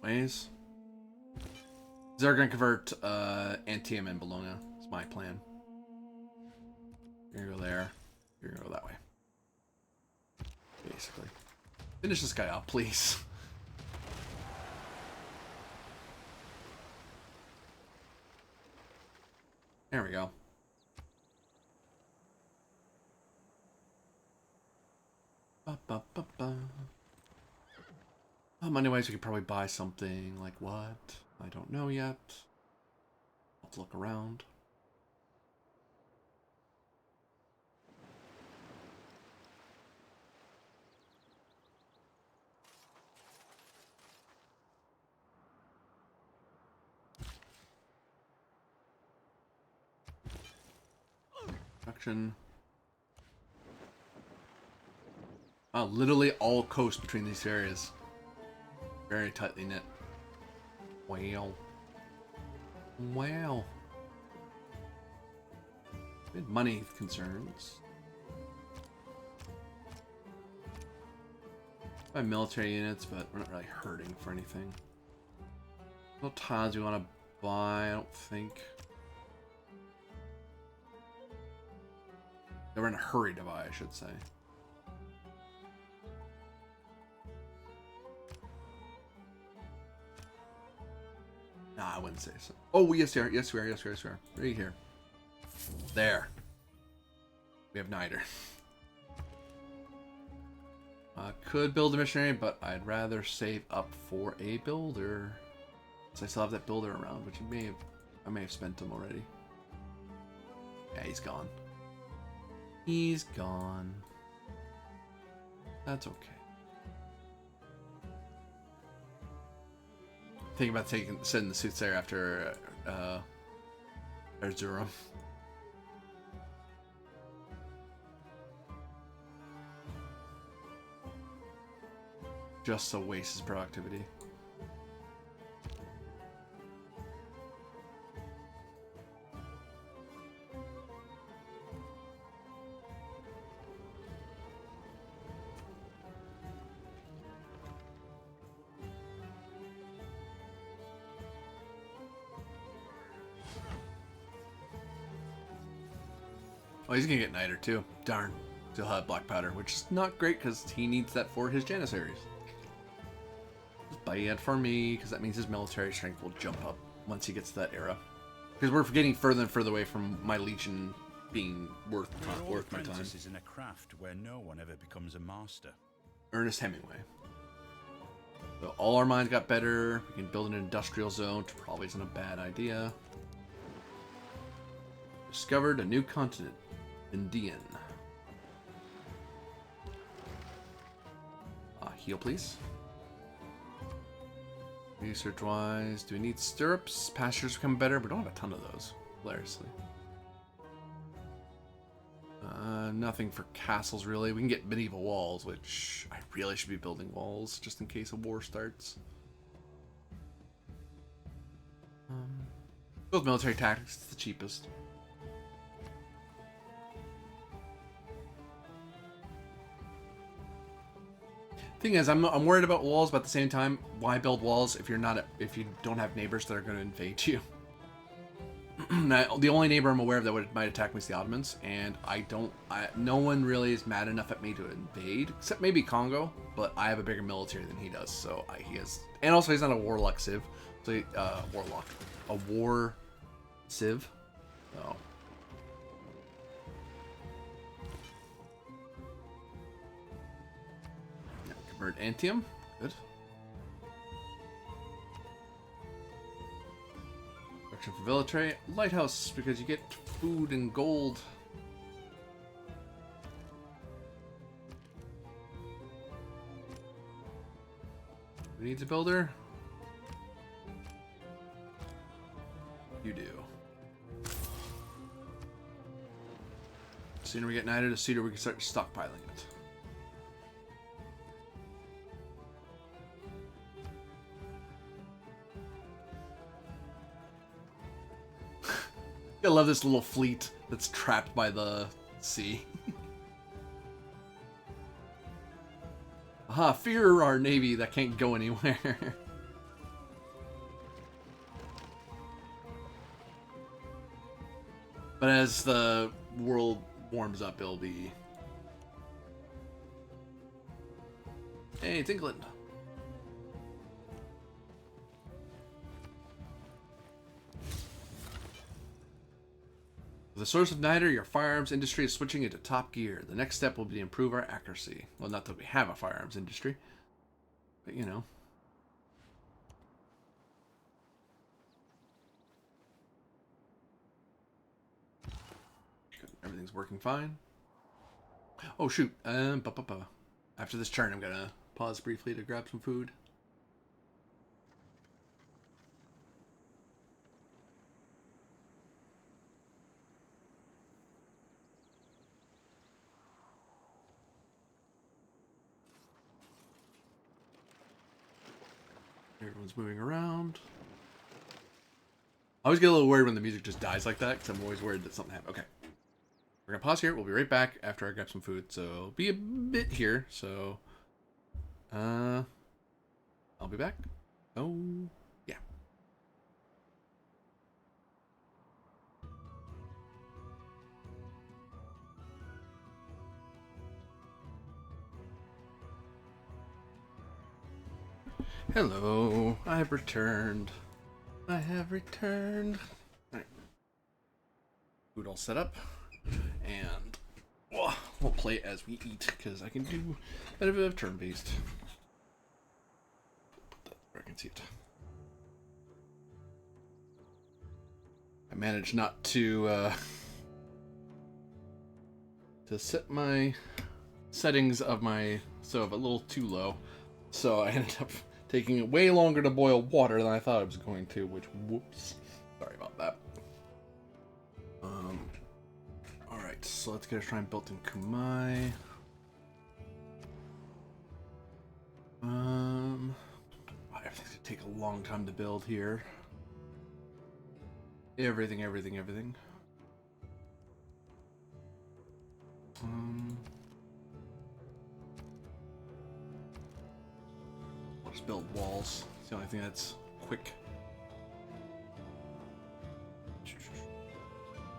Ways. They're going to convert Antium and Bologna. That's my plan. You're going to go there. You're going to go that way. Basically. Finish this guy up, please. There we go. Money-wise, we could probably buy something. Like what? I don't know yet. I'll have to look around. Production. Oh, literally all coast between these areas. Very tightly knit. Wow. Wow. We had money concerns. By military units, but we're not really hurting for anything. No tiles we want to buy, I don't think. They were in a hurry to buy, I should say. Nah, I wouldn't say so. Oh, yes, we are. Yes, we are. Yes, we are. Yes, we are. Right here. There. We have neither. Could build a missionary, but I'd rather save up for a builder. So I still have that builder around, which I may have spent him already. Yeah, he's gone. He's gone. That's okay. Think about sending the soothsayer after Erzurum. Just to waste his productivity. Oh, he's gonna get Niter too. Darn. He'll have black powder, which is not great because he needs that for his Janissaries. Just buy it for me, because that means his military strength will jump up once he gets to that era. Because we're getting further and further away from my Legion being worth my time. Is in a craft where no one ever becomes a master. Ernest Hemingway. So all our mines got better. We can build an industrial zone, which probably isn't a bad idea. Discovered a new continent. Indian. Heal, please. Research-wise, do we need stirrups? Pastures become better. We don't have a ton of those, hilariously. Nothing for castles, really. We can get medieval walls, which I really should be building walls, just in case a war starts. Build military tactics, it's the cheapest. Thing is, I'm worried about walls, but at the same time, why build walls if you don't have neighbors that are going to invade you? The only neighbor I'm aware of that might attack me is the Ottomans, and no one really is mad enough at me to invade, except maybe Congo. But I have a bigger military than he does, so he is, and also he's not a warlock civ, so a war civ. So. Convert Antium. Good. Construction for military. Lighthouse, because you get food and gold. Who needs a builder? You do. The sooner we get knighted, the sooner we can start stockpiling it. I love this little fleet that's trapped by the sea. Aha, fear our navy that can't go anywhere. But as the world warms up, it'll be... Hey, it's England. With the source of Niter, your firearms industry is switching into top gear. The next step will be to improve our accuracy. Well, not that we have a firearms industry, but you know. Everything's working fine. Oh shoot! After this turn, I'm gonna pause briefly to grab some food. Everyone's moving around. I always get a little worried when the music just dies like that, because I'm always worried that something happened. Okay. We're going to pause here. We'll be right back after I grab some food. So, be a bit here. So, I'll be back. Oh, yeah. Hello. I have returned. I have returned. All right. Food all set up. And we'll play as we eat, because I can do a bit of turn-based. Put that where I can see it. I managed not to set my settings of my stove a little too low, so I ended up taking way longer to boil water than I thought I was going to, which, whoops. Sorry about that. Alright, so let's get a shrine built in Kumai. Everything's gonna take a long time to build here. Everything. I'll just build walls. It's the only thing that's quick.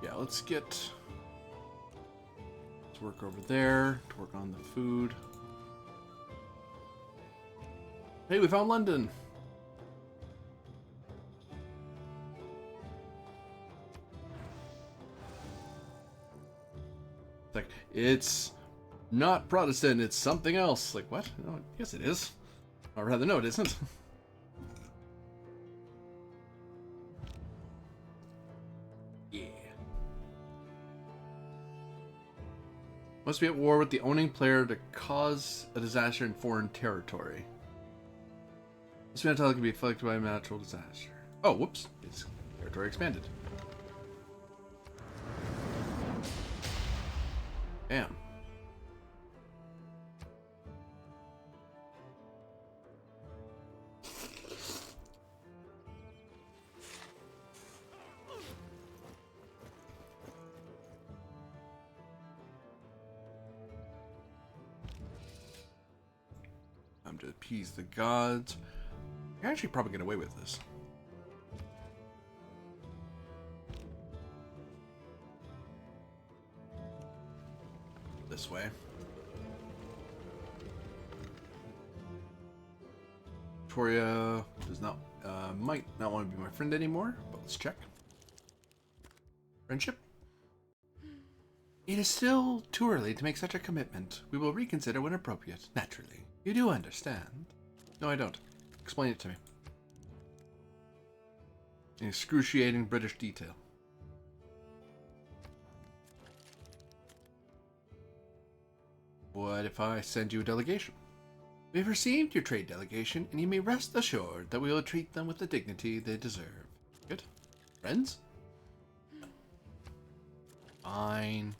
Yeah, let's work over there to work on the food. Hey, we found London. It's like, it's not Protestant, it's something else. Like, what? No, yes, it is. Or rather, no, it isn't. Yeah. Must be at war with the owning player to cause a disaster in foreign territory. This mentality can be affected by a natural disaster. Oh, whoops. Its territory expanded. Damn. I'm to appease the gods. I can actually probably get away with this. This way. Victoria does not might not want to be my friend anymore, but let's check. Friendship? It is still too early to make such a commitment. We will reconsider when appropriate, naturally. You do understand? No, I don't. Explain it to me. In excruciating British detail. What if I send you a delegation? We have received your trade delegation, and you may rest assured that we will treat them with the dignity they deserve. Good? Friends? Fine.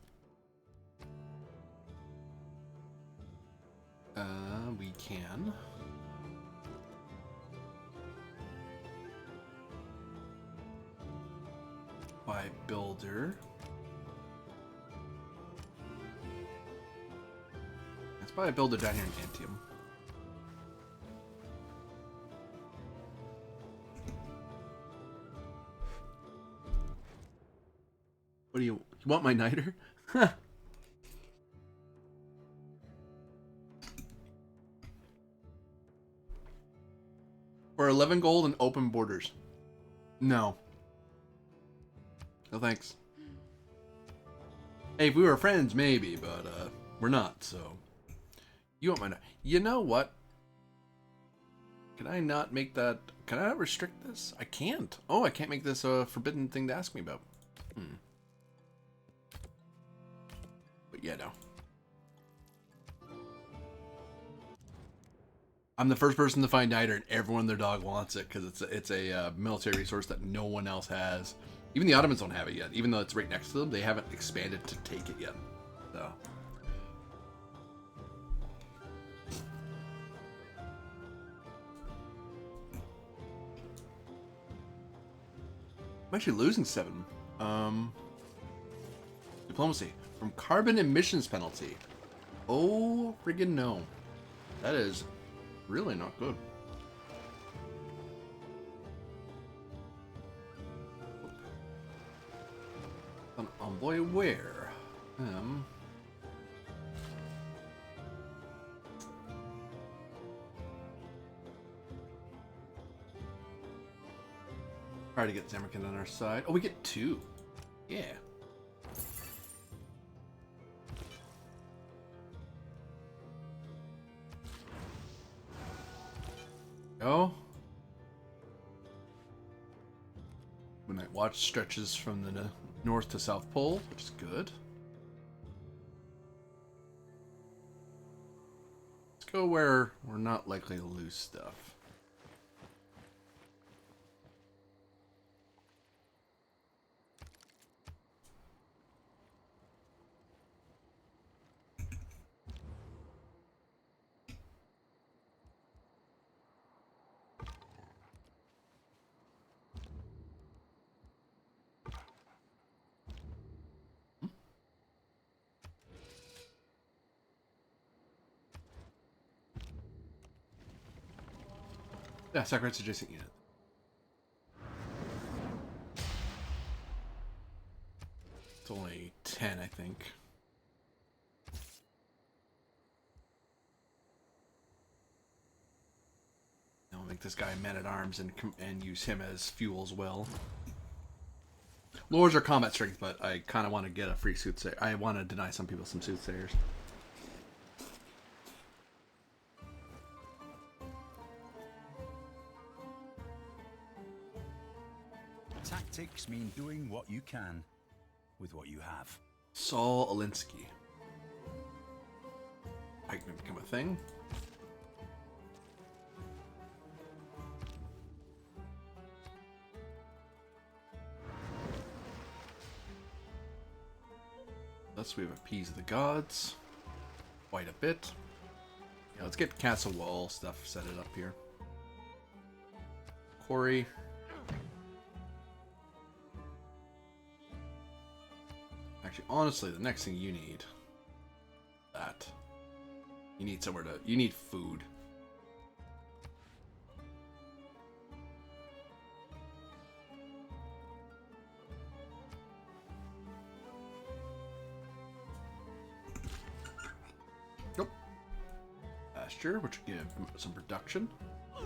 We can. Buy builder. Let's buy a builder down here in Antium. What do you want my niter? For 11 gold and open borders. No. No thanks. Hey, if we were friends, maybe, but we're not, so. You want my niter? You know what? Can I not make that? Can I not restrict this? I can't. Oh, I can't make this a forbidden thing to ask me about. But yeah, no. I'm the first person to find niter, and everyone and their dog wants it because it's a military resource that no one else has. Even the Ottomans don't have it yet. Even though it's right next to them, they haven't expanded to take it yet. So. I'm actually losing 7. Diplomacy. From carbon emissions penalty. Oh, friggin' no. That is really not good. An envoy where? Try to get Zamerkin on our side. Oh, we get 2. Yeah. Go. Midnight Watch stretches from the north to South Pole, which is good. Let's go where we're not likely to lose stuff. Yeah, Sacrament's adjacent unit. It's only 10, I think. I'll make this guy man-at-arms and use him as fuel as well. Lowers our combat strength, but I kind of want to get a free soothsayer. I want to deny some people some soothsayers. Tactics mean doing what you can with what you have. Saul Alinsky. I can become a thing. Thus we have appeased the gods quite a bit. Yeah, let's get castle wall stuff set it up here. Corey. Actually, honestly, the next thing you need, that. You need somewhere to, you need food. Nope. Pasture, which will give some production. I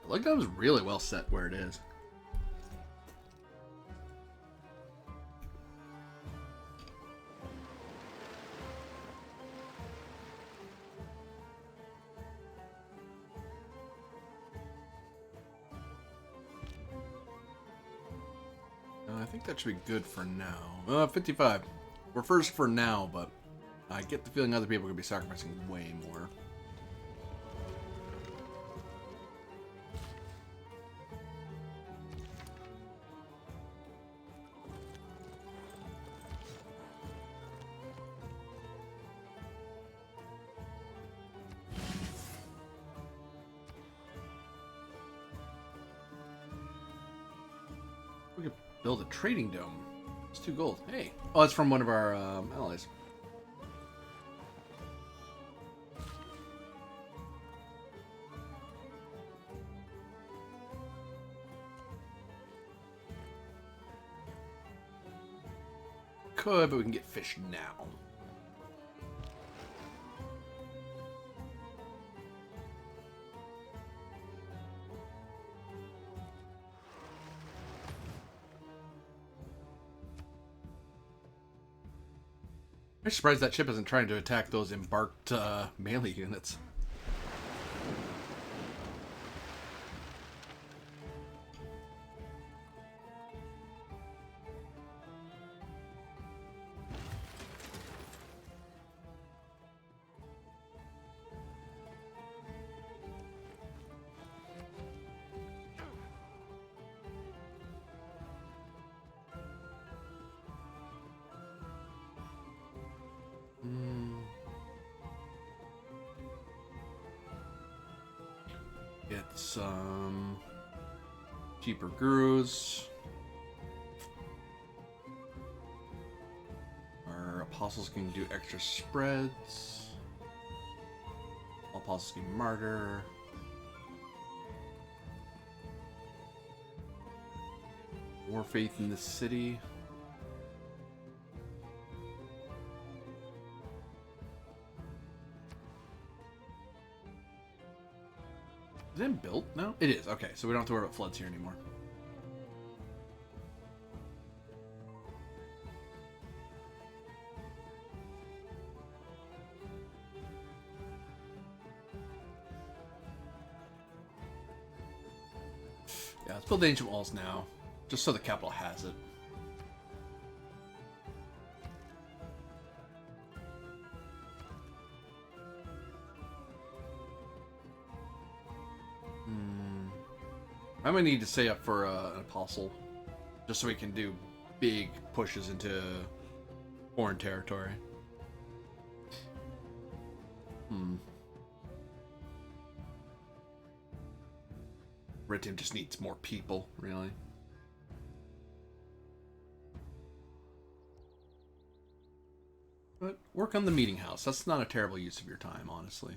like that was really well set where it is. think that should be good for now. 55. We're first for now, but I get the feeling other people are going to be sacrificing way more. We could build a trading dome. It's 2 gold. Hey. Oh, it's from one of our allies. Could, but we can get fish now. I'm surprised that ship isn't trying to attack those embarked melee units. Get some cheaper gurus. Our apostles can do extra spreads. All apostles can martyr. More faith in the city. Is it built now? It is. Okay, so we don't have to worry about floods here anymore. Yeah, let's build ancient walls now, just so the capital has it. I might need to stay up for an apostle, just so we can do big pushes into foreign territory. Red Team just needs more people, really. But work on the meeting house. That's not a terrible use of your time, honestly.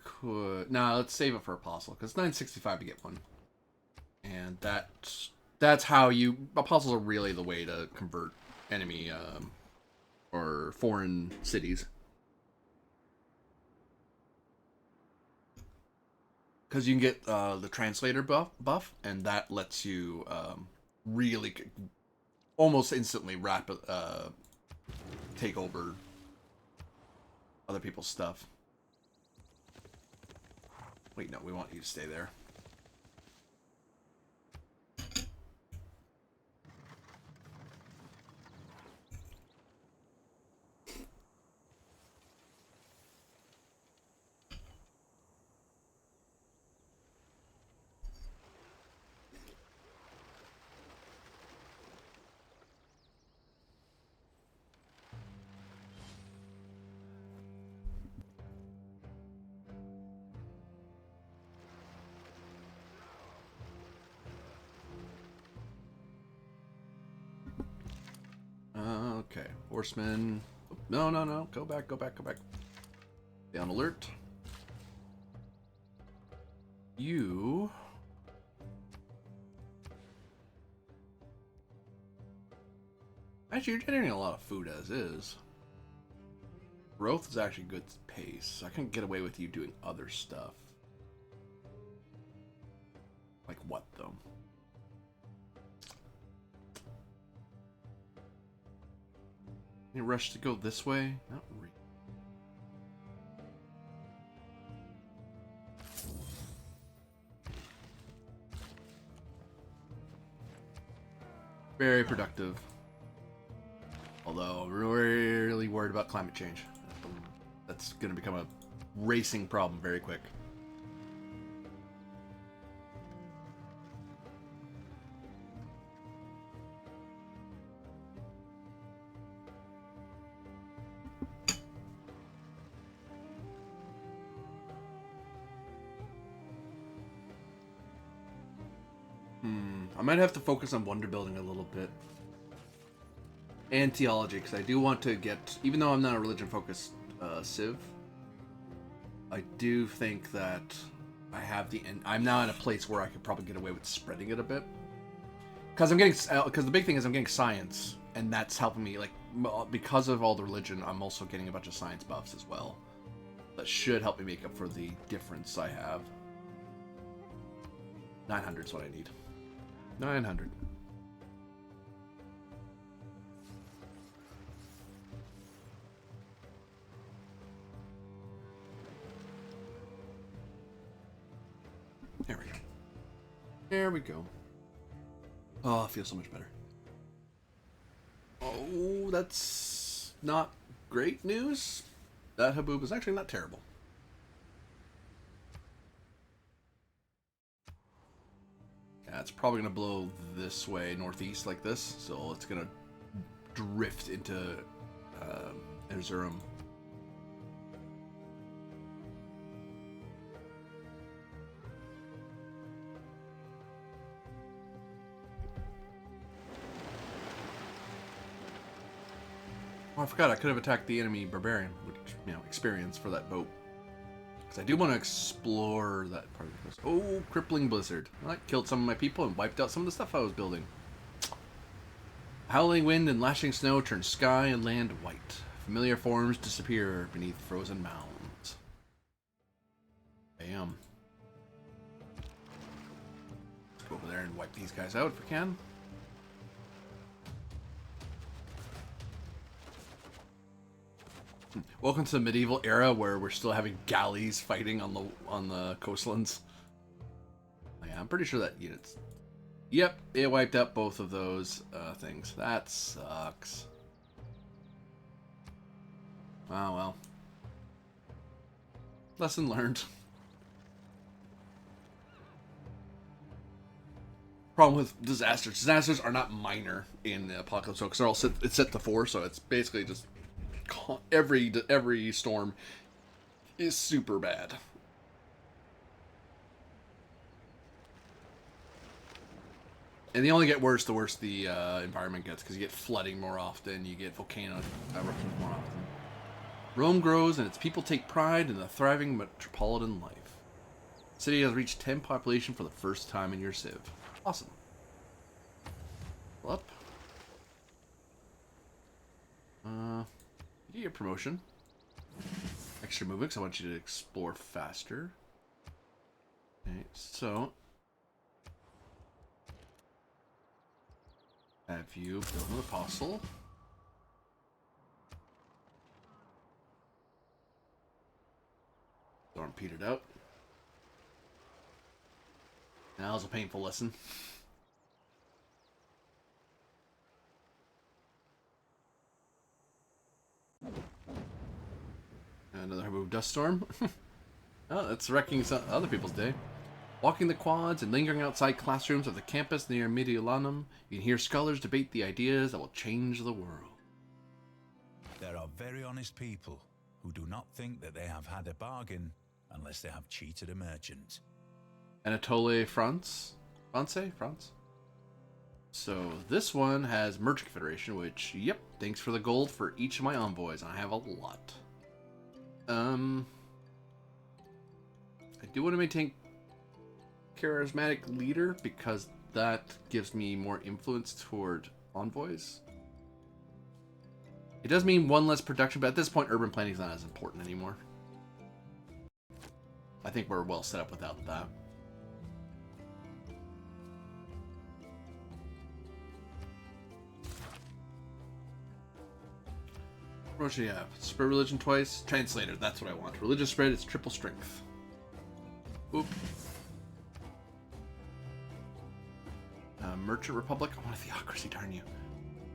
Could now let's save it for apostle because 965 to get one, and that's how you apostles are really the way to convert enemy or foreign cities, because you can get the translator buff, and that lets you really almost instantly take over other people's stuff. Wait, no, we want you to stay there. Okay, horsemen. No, no, no. Go back, go back, go back. Stay on alert. You... Actually, you're generating a lot of food as is. Growth is actually good pace. I can get away with you doing other stuff. Like what, though? Any rush to go this way? Not really. Very productive. Although I'm really worried about climate change. That's going to become a racing problem very quick. I might have to focus on wonder building a little bit. And theology, because I do want to get, even though I'm not a religion-focused civ, I do think that I have and I'm now in a place where I could probably get away with spreading it a bit. Because the big thing is I'm getting science, and that's helping me, like, because of all the religion, I'm also getting a bunch of science buffs as well. That should help me make up for the difference I have. 900 is what I need. 900. There we go. There we go. Oh, it feels so much better. Oh, that's not great news. That Haboob is actually not terrible. Yeah, it's probably going to blow this way, northeast like this. So it's going to drift into Erzurum. Oh, I forgot I could have attacked the enemy barbarian, which, you know, experience for that boat. Because I do want to explore that part of the coast. Oh, crippling blizzard. Well, that killed some of my people and wiped out some of the stuff I was building. Howling wind and lashing snow turn sky and land white. Familiar forms disappear beneath frozen mounds. Bam. Let's go over there and wipe these guys out if we can. Welcome to the medieval era where we're still having galleys fighting on the coastlands. Yeah, I'm pretty sure that unit's... Yep, it wiped out both of those things. That sucks. Oh, well. Lesson learned. Problem with disasters. Disasters are not minor in the Apocalypse, because they're all it's set to 4, so it's basically just... Every storm is super bad. And they only get worse the worse the environment gets, because you get flooding more often, you get volcano eruptions more often. Rome grows and its people take pride in the thriving metropolitan life. The city has reached 10 population for the first time in your civ. Awesome. Up. You get your promotion. Extra movement, because I want you to explore faster. Okay, so have you build an apostle? Storm petered out. Now that was a painful lesson. Another Haboob dust storm. Oh, that's wrecking some other people's day. Walking the quads and lingering outside classrooms of the campus near Mediolanum, you can hear scholars debate the ideas that will change the world. There are very honest people who do not think that they have had a bargain unless they have cheated a merchant. Anatole France? France? So this one has Merchant Confederation, which, yep, thanks for the gold for each of my envoys. I have a lot. I do want to maintain charismatic leader because that gives me more influence toward envoys. It does mean one less production, but at this point urban planning is not as important anymore. I think we're well set up without that. What should you have? Spread religion twice. Translator, that's what I want. Religious spread is triple strength. Oop. Merchant Republic. I want a theocracy, darn you.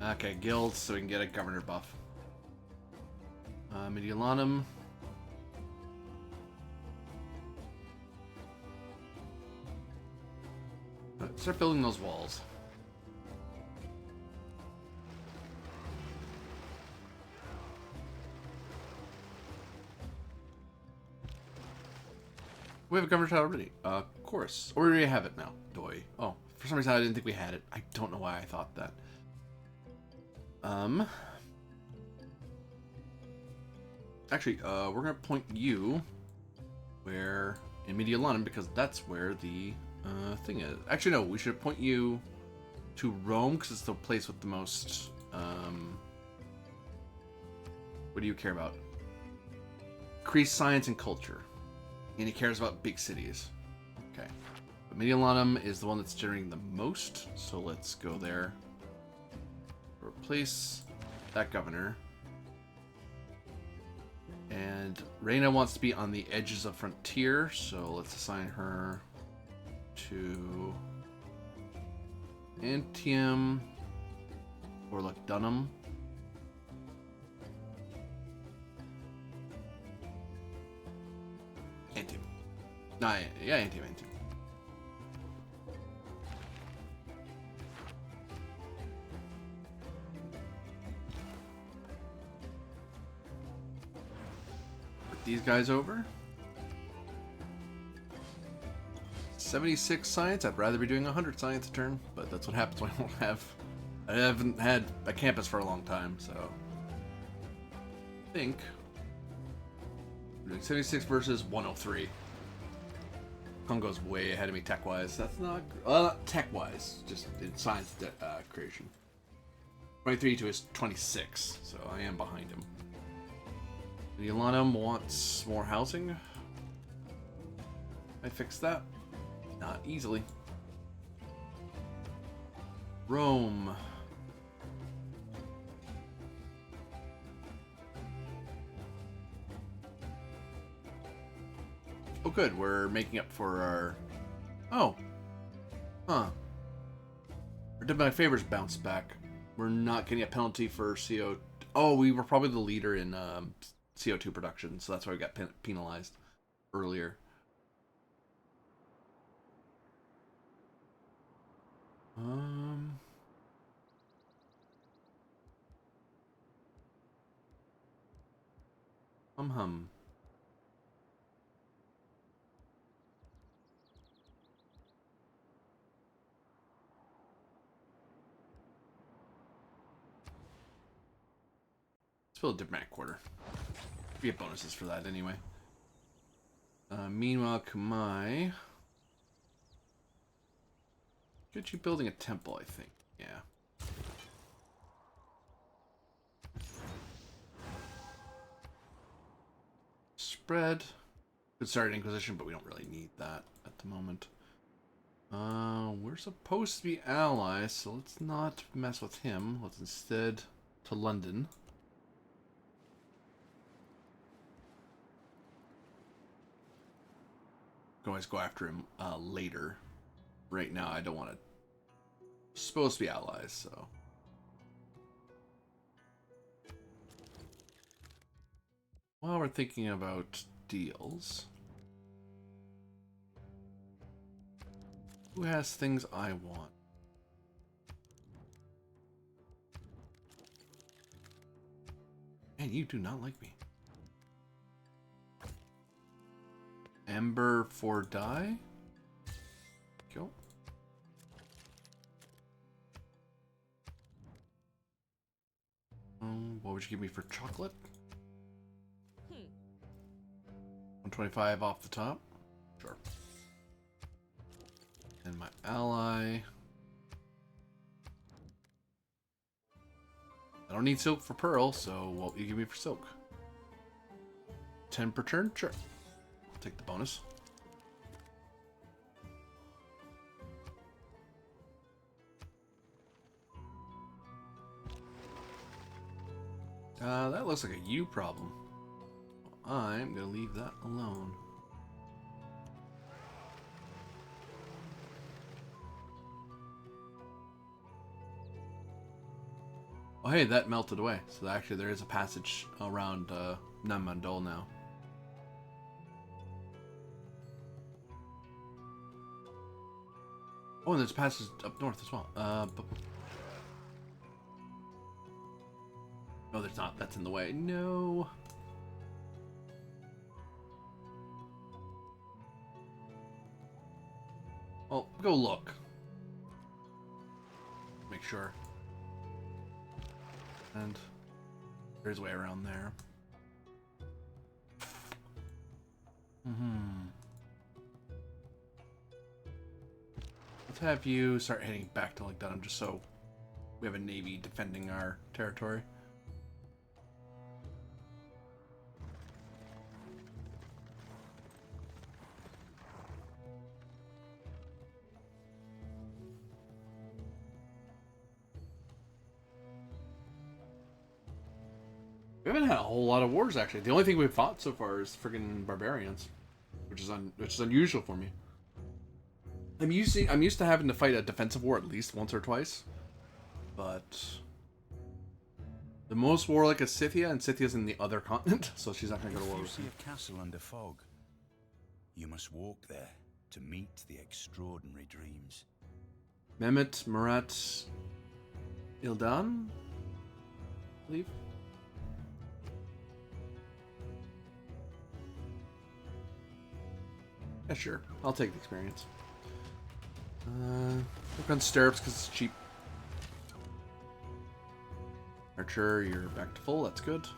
Okay, guilds, so we can get a governor buff. Mediolanum. Start building those walls. We have a governor title already. Of course. Or do we have it now? Doi. Oh, for some reason I didn't think we had it. I don't know why I thought that. Actually, we're gonna point you where in Mediolanum because that's where the thing is. Actually, no, we should point you to Rome because it's the place with the most. What do you care about? Increased science and culture. And he cares about big cities. Okay. But Mediolanum is the one that's generating the most, so let's go there. Replace that governor. And Reina wants to be on the edges of frontier, so let's assign her to Antium or Lugdunum. Antium. Nah, yeah, Antium. Put these guys over. 76 science. I'd rather be doing 100 science a turn, but that's what happens when I don't have. I haven't had a campus for a long time, so I think we're doing 76 versus 103. Congo's way ahead of me tech-wise. That's not not tech-wise, just in science creation. 23 to his 26, so I am behind him. Mediolanum wants more housing. I fixed that. Not easily. Rome. Oh good, we're making up for our... Oh. Huh. Our Did My Favors bounced back. We're not getting a penalty for CO... Oh, we were probably the leader in CO2 production, so that's why we got penalized earlier. Hum. Let's build a diplomatic quarter. We get bonuses for that anyway. Meanwhile, Kamai. Get you building a temple, I think. Yeah. Spread. Could start an Inquisition, but we don't really need that at the moment. We're supposed to be allies, so let's not mess with him. Let's instead to London. Can always go after him later. Right now, I don't want to. Supposed to be allies, so. While we're thinking about deals, who has things I want? Man, you do not like me. Ember for die? Cool. What would you give me for chocolate? 125 off the top. Sure. And my ally. I don't need silk for pearl, so what will you give me for silk? 10 per turn? Sure. I'll take the bonus. That looks like a you problem. I'm gonna leave that alone. Oh, hey, that melted away. So actually there is a passage around Namandol now. Oh, and there's a passage up north as well. No, there's not. That's in the way. No. Well, go look. Make sure. And there's a way around there. Let's have you start heading back to like Dunham, just so we have a navy defending our territory. We haven't had a whole lot of wars actually. The only thing we've fought so far is friggin' barbarians, which is unusual for me. I'm used to having to fight a defensive war at least once or twice, but the most warlike is Scythia, and Scythia's in the other continent, so she's not gonna go to war If you with see me. a castle under fog, you must walk there to meet the extraordinary dreams. Mehmet Murat Ildan, I believe. Yeah, sure. I'll take the experience. Look on stirrups because it's cheap. Archer, you're back to full. That's good.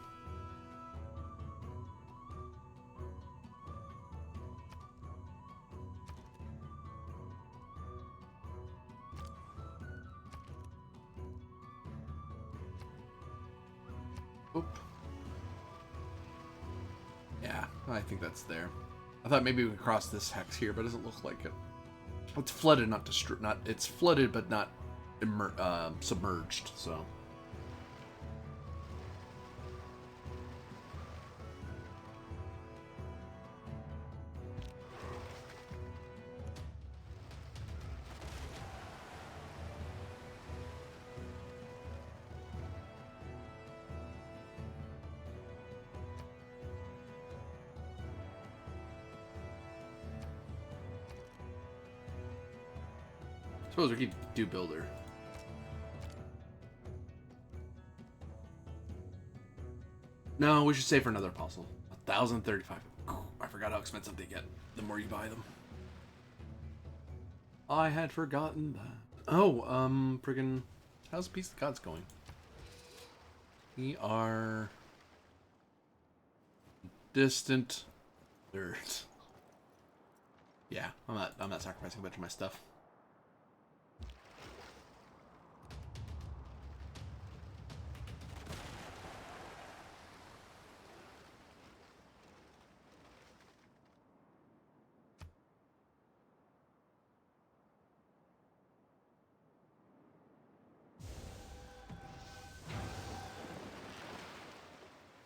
Oop. Yeah, I think that's there. I thought maybe we could cross this hex here, but it doesn't look like it. It's flooded, not destroyed. Not it's flooded, but not submerged. So. Suppose we could do builder. No, we should save for another apostle. 1,035. I forgot how expensive they get the more you buy them. I had forgotten that. Oh, friggin' how's Peace of the Gods going? We are distant third. Yeah, I'm not sacrificing a bunch of my stuff.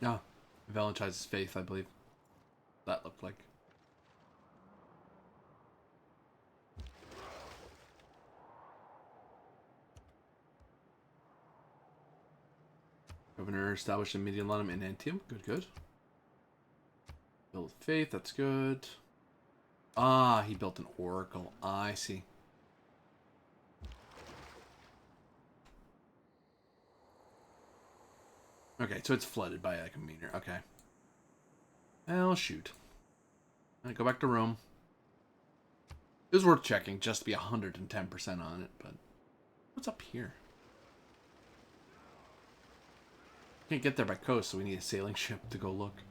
No, Valentine's faith, I believe. That looked like. Governor established in Medialanum and Antium. Good, good. Build faith, that's good. Ah, he built an oracle. I see. Okay, so it's flooded by like a meteor. Okay. Well, shoot. I go back to Rome. It was worth checking just to be 110% on it, but what's up here? Can't get there by coast, so we need a sailing ship to go look.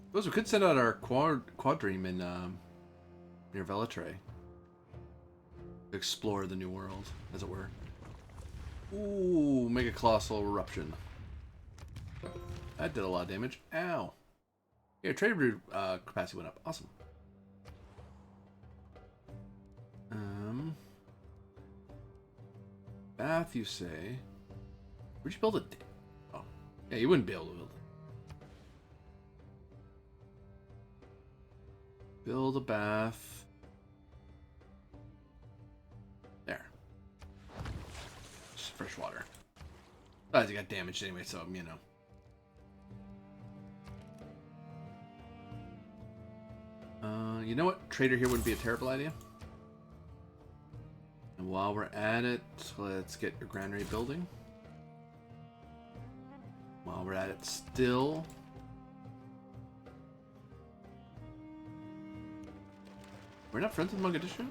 Suppose we could send out our quadrime in near Velitrae to explore the new world, as it were. Ooh, mega colossal eruption. That did a lot of damage. Ow. Yeah, trade route capacity went up. Awesome. Bath, you say? Where'd you build it? Oh, yeah, you wouldn't be able to build it. Build a bath. There. fresh water. Besides, he got damaged anyway, so, you know. You know what? Trader here wouldn't be a terrible idea. And while we're at it, let's get your granary building. While we're at it still... We're not friends with Mogadishu?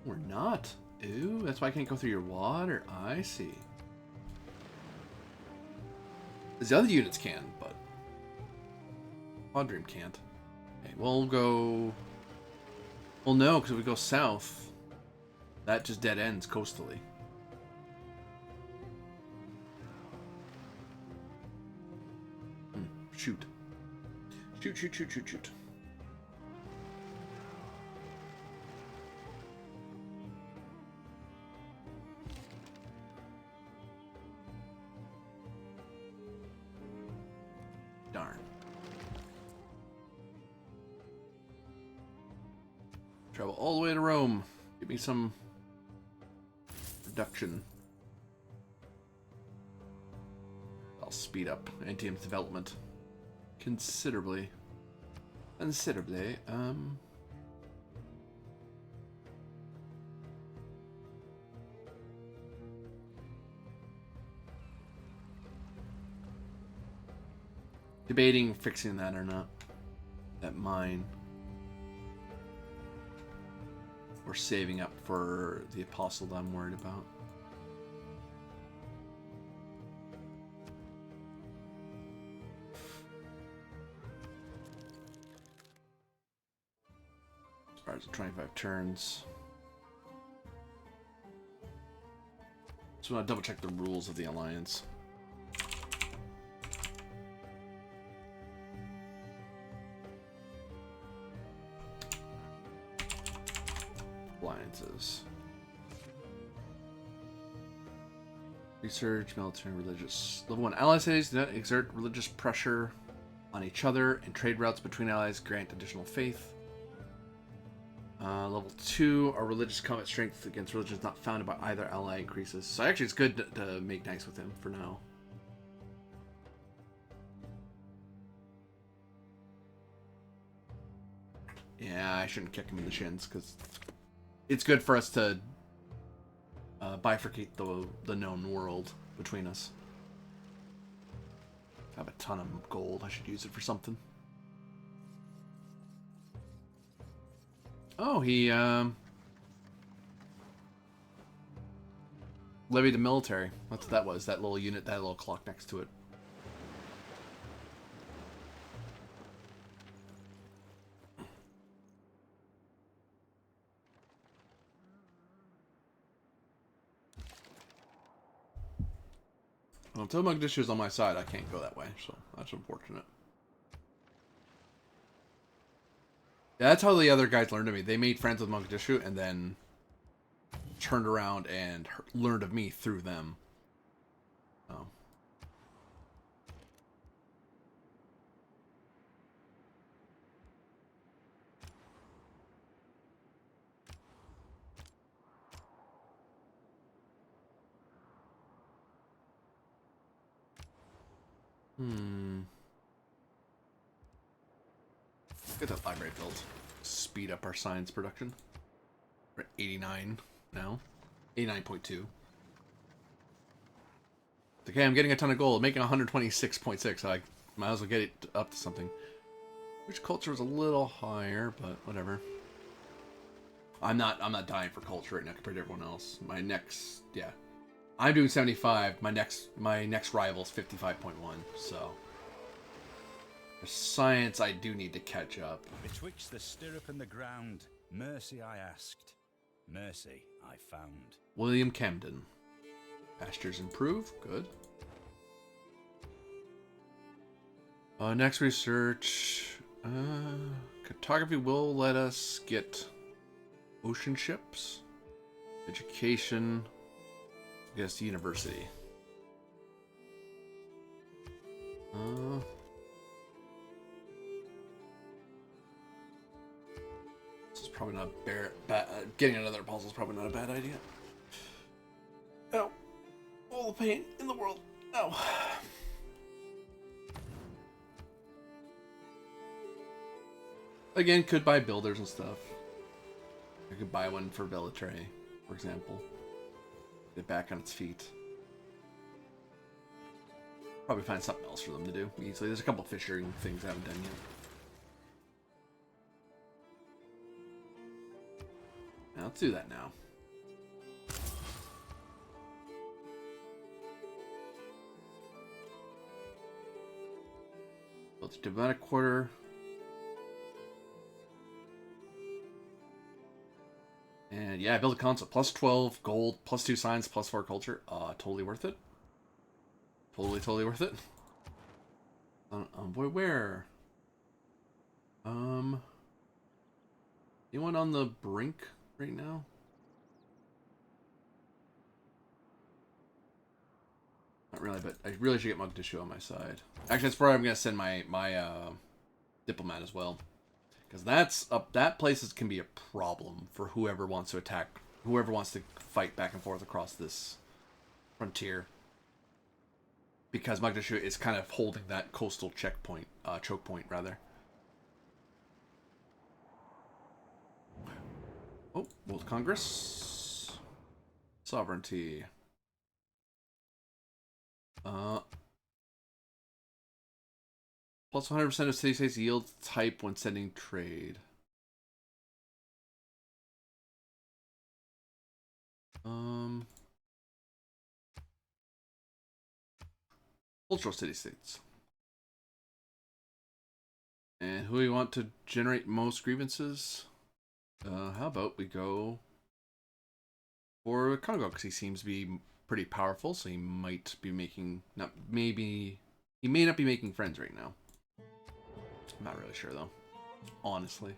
We're not. Ooh, that's why I can't go through your water. I see. The other units can, but Quadream can't. Okay, we'll go... Well, no, because if we go south, that just dead ends coastally. Shoot. Shoot, shoot, shoot, shoot, shoot. Darn. Travel all the way to Rome. Give me some reduction. I'll speed up Antium's development considerably. Debating fixing that or not. That mine. Or saving up for the apostle that I'm worried about. As far as 25 turns. So I want to double check the rules of the alliance. Alliances. Research, military, religious. Level 1 ally cities do not exert religious pressure on each other, and trade routes between allies grant additional faith. Level 2, our religious combat strength against religions not founded by either ally increases. So actually it's good to make nice with him for now. Yeah, I shouldn't kick him in the shins, because it's good for us to bifurcate the known world between us. I have a ton of gold. I should use it for something. Oh, he levied the military. That's what that was. That little unit, that little clock next to it. Well, until Mogadishu is on my side, I can't go that way, so that's unfortunate. Yeah, that's how the other guys learned of me. They made friends with Mogadishu and then turned around and learned of me through them. Oh. Get that library built. Speed up our science production. We're at 89 now. 89.2. Okay, I'm getting a ton of gold. Making 126.6. I might as well get it up to something. Which culture was a little higher, but whatever. I'm not dying for culture right now compared to everyone else. My next, yeah. I'm doing 75. My next rival's 55.1, so for science I do need to catch up. Betwixt the stirrup and the ground, mercy I asked, mercy I found. William Camden. Pastures improve, good. Next research. Cartography will let us get ocean ships. Education. I guess university. This is probably not getting another puzzle is probably not a bad idea. Oh, all the pain in the world. Oh. Again, could buy builders and stuff. I could buy one for Bellatrix, for example. Get it back on its feet. Probably find something else for them to do easily. There's a couple fishing things I haven't done yet. Now, let's do that now. Let's diplomatic quarter. And yeah, build a console. Plus 12 gold, plus 2 science, plus 4 culture. Totally worth it. Totally worth it. Boy, where? Anyone on the brink right now? Not really, but I really should get Mugdishu on my side. Actually, that's where I'm gonna send my diplomat as well, because that place can be a problem for whoever wants to attack, whoever wants to fight back and forth across this frontier. Because Mugdishu is kind of holding that coastal checkpoint, choke point rather. Oh, World Congress, sovereignty. Plus 100% of city-states yield type when sending trade. Cultural city-states. And who do we want to generate most grievances? How about we go for Congo, because he seems to be pretty powerful, so he might be making, he may not be making friends right now. I'm not really sure though, honestly.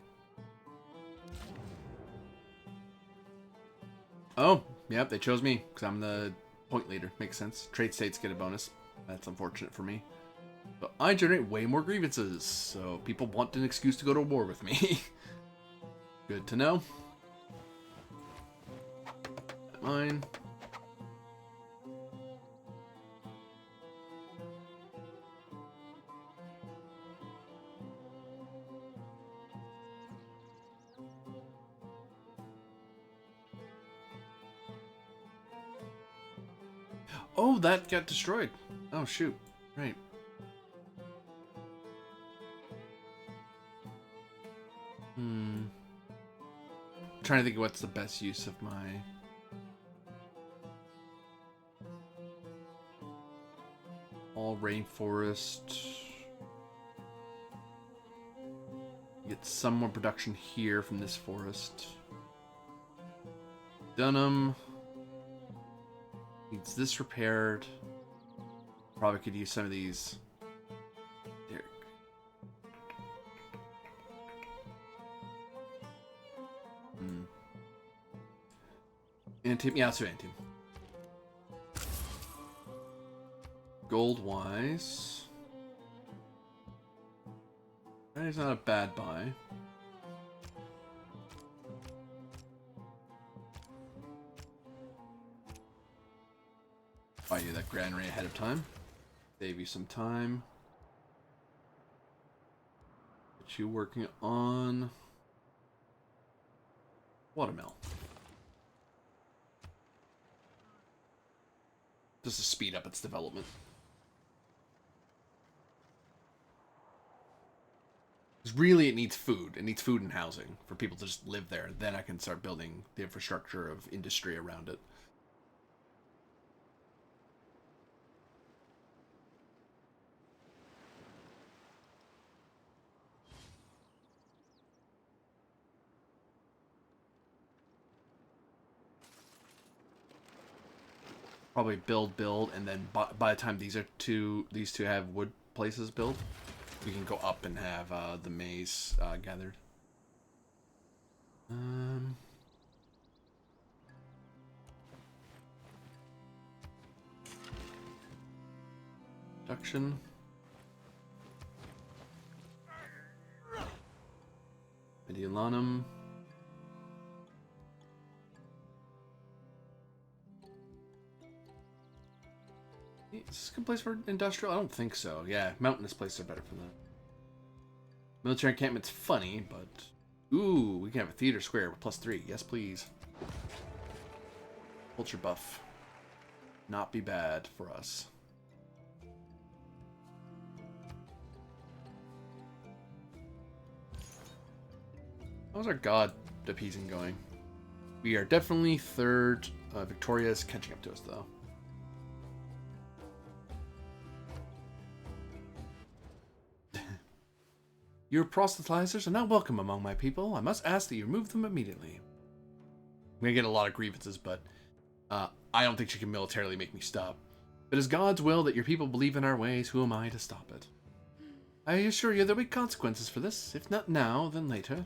Oh, yep, they chose me because I'm the point leader. Makes sense. Trade states get a bonus. That's unfortunate for me. But I generate way more grievances, so people want an excuse to go to war with me. Good to know. Mine. Oh, that got destroyed. Oh, shoot. Right. I'm trying to think of what's the best use of my... All rainforest. Get some more production here from this forest. Dunham. Needs this repaired. Probably could use some of these. There. Antim, yeah, so Antim. Gold wise. That is not a bad buy. Buy you that granary ahead of time. Save you some time. Get you working on watermill. Just to speed up its development. Because really it needs food. It needs food and housing for people to just live there. Then I can start building the infrastructure of industry around it. Probably build, and then by the time these two have wood places built, we can go up and have the maize gathered. Production. Mediolanum. Is this a good place for industrial? I don't think so. Yeah, mountainous places are better for that. Military encampment's funny, but... Ooh, we can have a theater square with +3. Yes, please. Culture buff. Not be bad for us. How's our god appeasing going? We are definitely third. Victoria's catching up to us, though. Your proselytizers are not welcome among my people. I must ask that you remove them immediately. I'm gonna get a lot of grievances, but I don't think she can militarily make me stop. If it is God's will that your people believe in our ways, who am I to stop it? I assure you there'll be consequences for this. If not now, then later.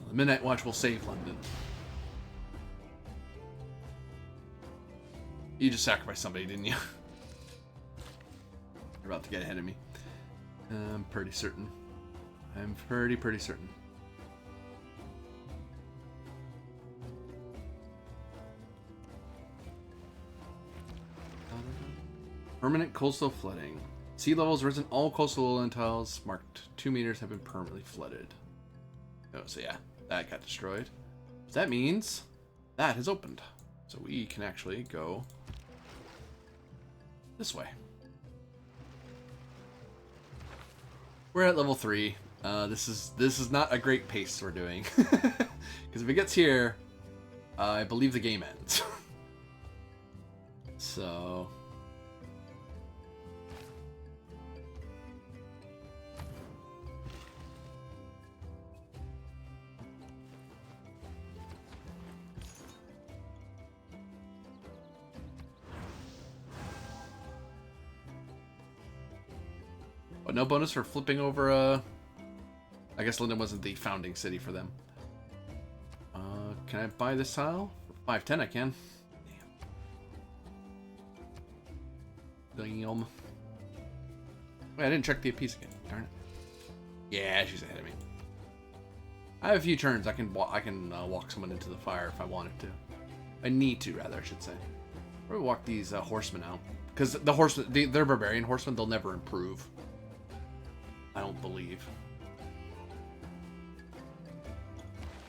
The Midnight Watch will save London. You just sacrificed somebody, didn't you? You're about to get ahead of me. I'm pretty certain. I'm pretty certain. Permanent coastal flooding. Sea levels risen. All coastal lowland tiles marked 2 meters have been permanently flooded. Oh, so yeah, that got destroyed. So that means that has opened. So we can actually go this way. We're at level 3. This is not a great pace we're doing. Because if it gets here, I believe the game ends. So... But no bonus for flipping over, I guess London wasn't the founding city for them. Can I buy this tile? For 510 I can. Damn. Wait, I didn't check the piece again. Darn it. Yeah, she's ahead of me. I have a few turns. I can walk someone into the fire if I wanted to. I need to, rather, I should say. Or walk these horsemen out. Because the horsemen, they're barbarian horsemen, they'll never improve. I don't believe.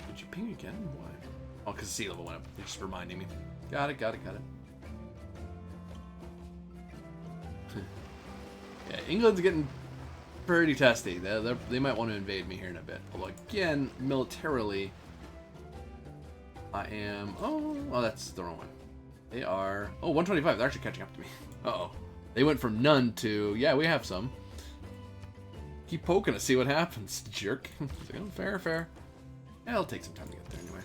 Did you ping again? Why? Oh, because sea level went up. You're just reminding me. Got it. Yeah, England's getting pretty testy. They might want to invade me here in a bit. Although, again, militarily, I am... Oh, that's the wrong one. They are... Oh, 125. They're actually catching up to me. Uh-oh. They went from none to... Yeah, we have some. Keep poking to see what happens, jerk. Like, oh, fair. Yeah, it'll take some time to get there anyway.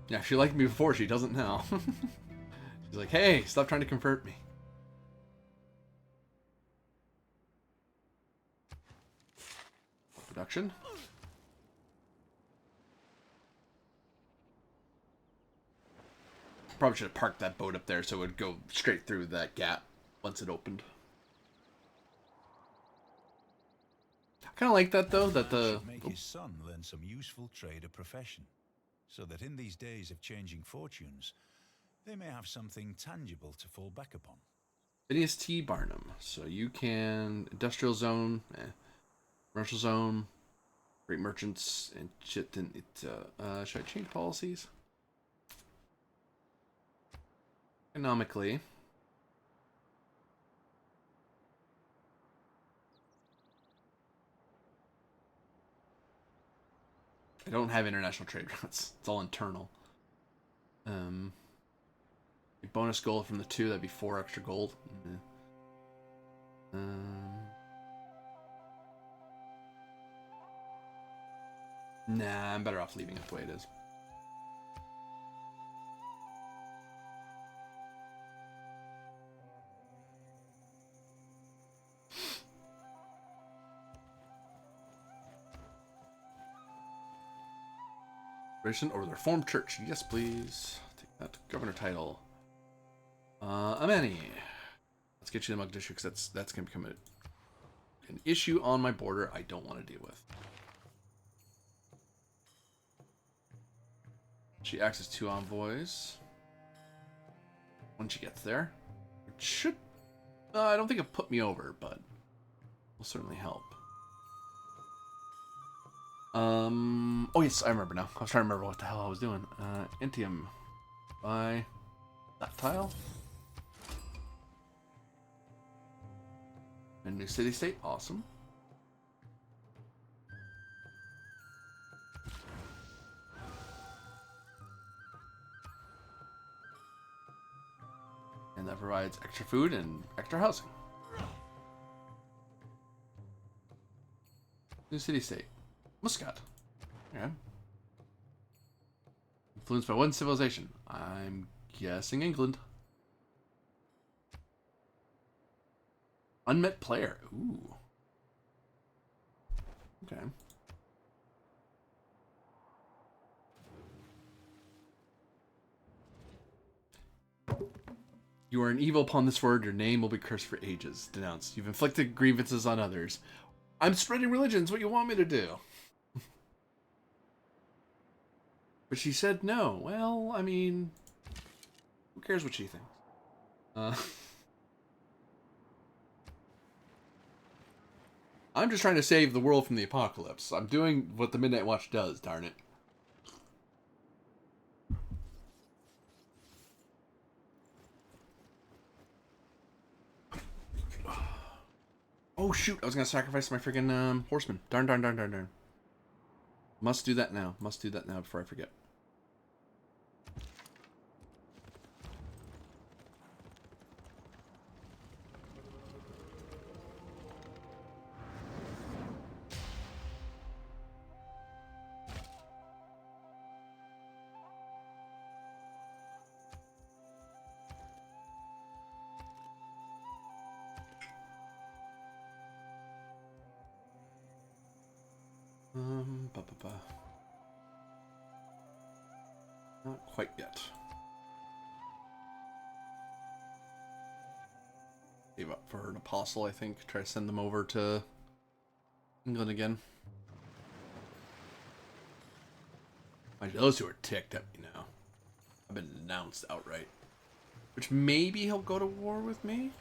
Yeah, she liked me before, she doesn't now. She's like, hey, stop trying to convert me. Production. Probably should have parked that boat up there so it would go straight through that gap once it opened. I kind of like that though, that the... Make his son learn some useful trade or profession, so that in these days of changing fortunes, they may have something tangible to fall back upon. Pt.II Barnum. So you can... Industrial zone, commercial zone, great merchants, and shit. And should I change policies? Economically. I don't have international trade routes. It's all internal. Bonus gold from the 2, that'd be 4 extra gold. Nah, I'm better off leaving it the way it is. Celebration over the Reformed Church. Yes, please. Take that. Governor title. Amani. Let's get you the Mug District, because that's going to become an issue on my border I don't want to deal with. She acts as 2 envoys. When she gets there. It should... I don't think it put me over, but will certainly help. Oh yes, I remember now. I was trying to remember what the hell I was doing. Intium. Buy that tile. And new city state, awesome. And that provides extra food and extra housing. New city state. Muscat. Okay. Influenced by one civilization. I'm guessing England. Unmet player. Ooh. Okay. You are an evil upon this word. Your name will be cursed for ages. Denounced. You've inflicted grievances on others. I'm spreading religions. What you want me to do? But she said no. Well, I mean, who cares what she thinks? I'm just trying to save the world from the apocalypse. I'm doing what the Midnight Watch does, darn it. Oh shoot, I was gonna sacrifice my friggin' horseman. Darn, darn, darn, darn, darn. Must do that now. Must do that now before I forget. Ba, ba, ba. Not quite yet. Gave up for an apostle, I think. Try to send them over to England again. Those who are ticked at me now. I've been denounced outright. Which maybe he'll go to war with me?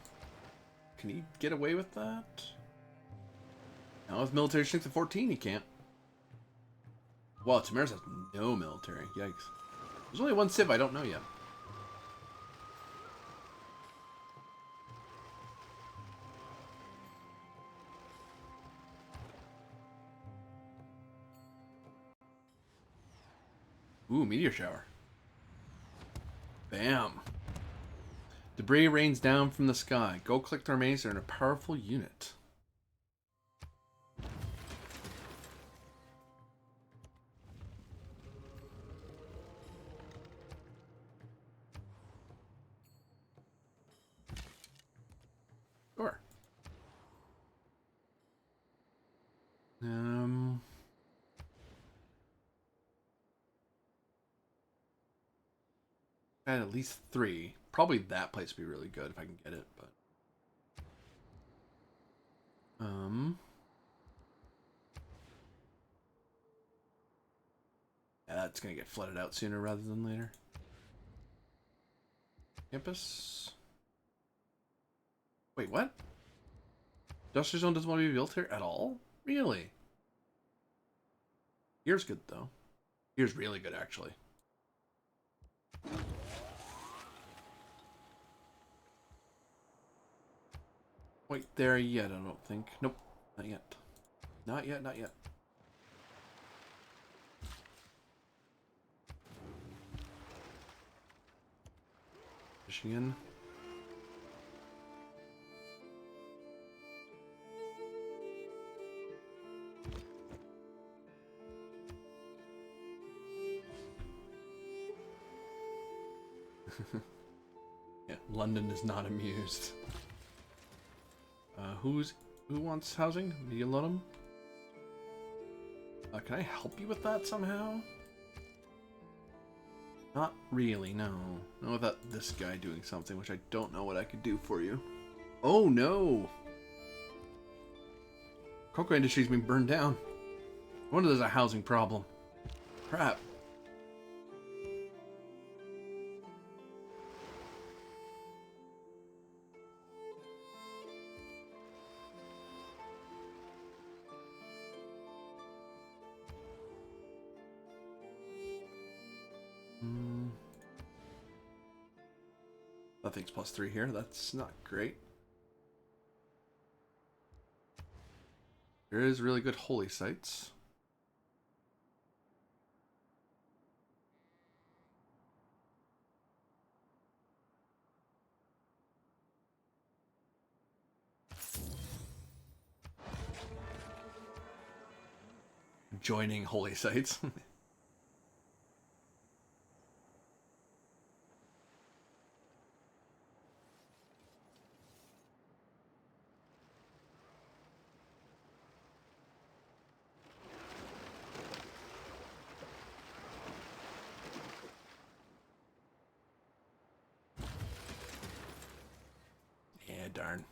Can he get away with that? Now with military strength of 14, he can't. Wow, Tamaris has no military. Yikes. There's only one civ I don't know yet. Ooh, meteor shower. Bam. Debris rains down from the sky. Go collect the remains. They're in a powerful unit. Sure. At least 3. Probably that place would be really good if I can get it, but yeah, that's gonna get flooded out sooner rather than later. Campus. Wait, what? Industrial zone doesn't want to be built here at all? Really? Here's good though. Here's really good actually. Wait there yet, I don't think. Nope, not yet. Not yet, not yet. Michigan. Yeah, London is not amused. Who wants housing? Media Ludum? Can I help you with that somehow? Not really, no. Not without this guy doing something, which I don't know what I could do for you. Oh no! Cocoa industry's been burned down. I wonder there's a housing problem. Crap. Nothing's +3 here. That's not great. There is really good holy sites. Joining holy sites. Yeah, darn.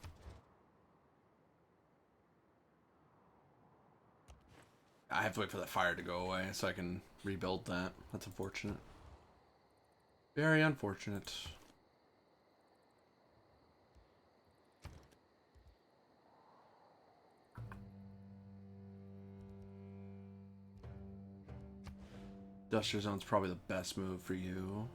I have to wait for that fire to go away so I can rebuild that. That's unfortunate. Very unfortunate. Industrial zone's probably the best move for you.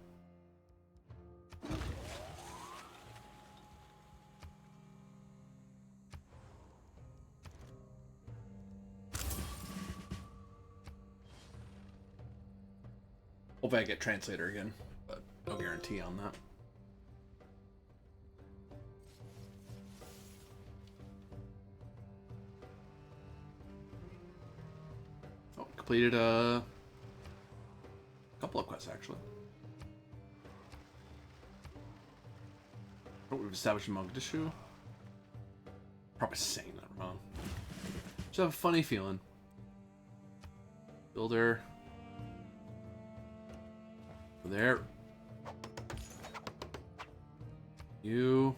Hopefully I get translator again, but no guarantee on that. Oh, completed a couple of quests actually. Oh, we've established Mogadishu. Probably saying that wrong. Just have a funny feeling. Builder. There. You.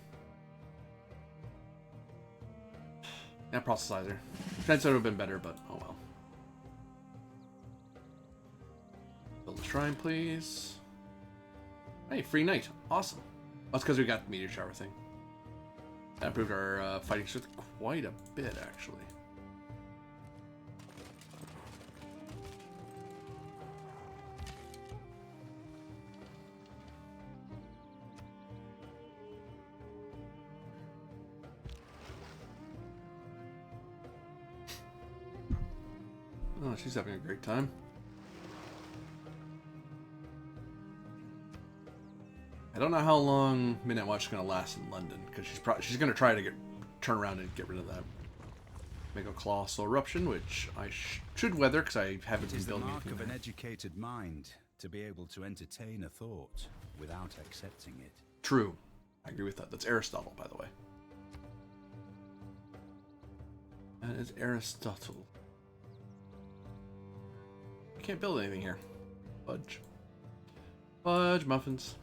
Yeah, processizer. Translator would have been better, but oh well. Build a shrine, please. Hey, free knight. Awesome. That's because we got the meteor shower thing. That improved our fighting strength quite a bit, actually. Oh, she's having a great time. I don't know how long Midnight Watch is going to last in London, because she's going to try to turn around and get rid of that Mega Colossal Eruption, which I should weather because I haven't been building anything. It is the mark of an educated mind to be able to entertain a thought without accepting it. True. I agree with that. That's Aristotle, by the way. That is Aristotle. I can't build anything here. Fudge. Fudge muffins.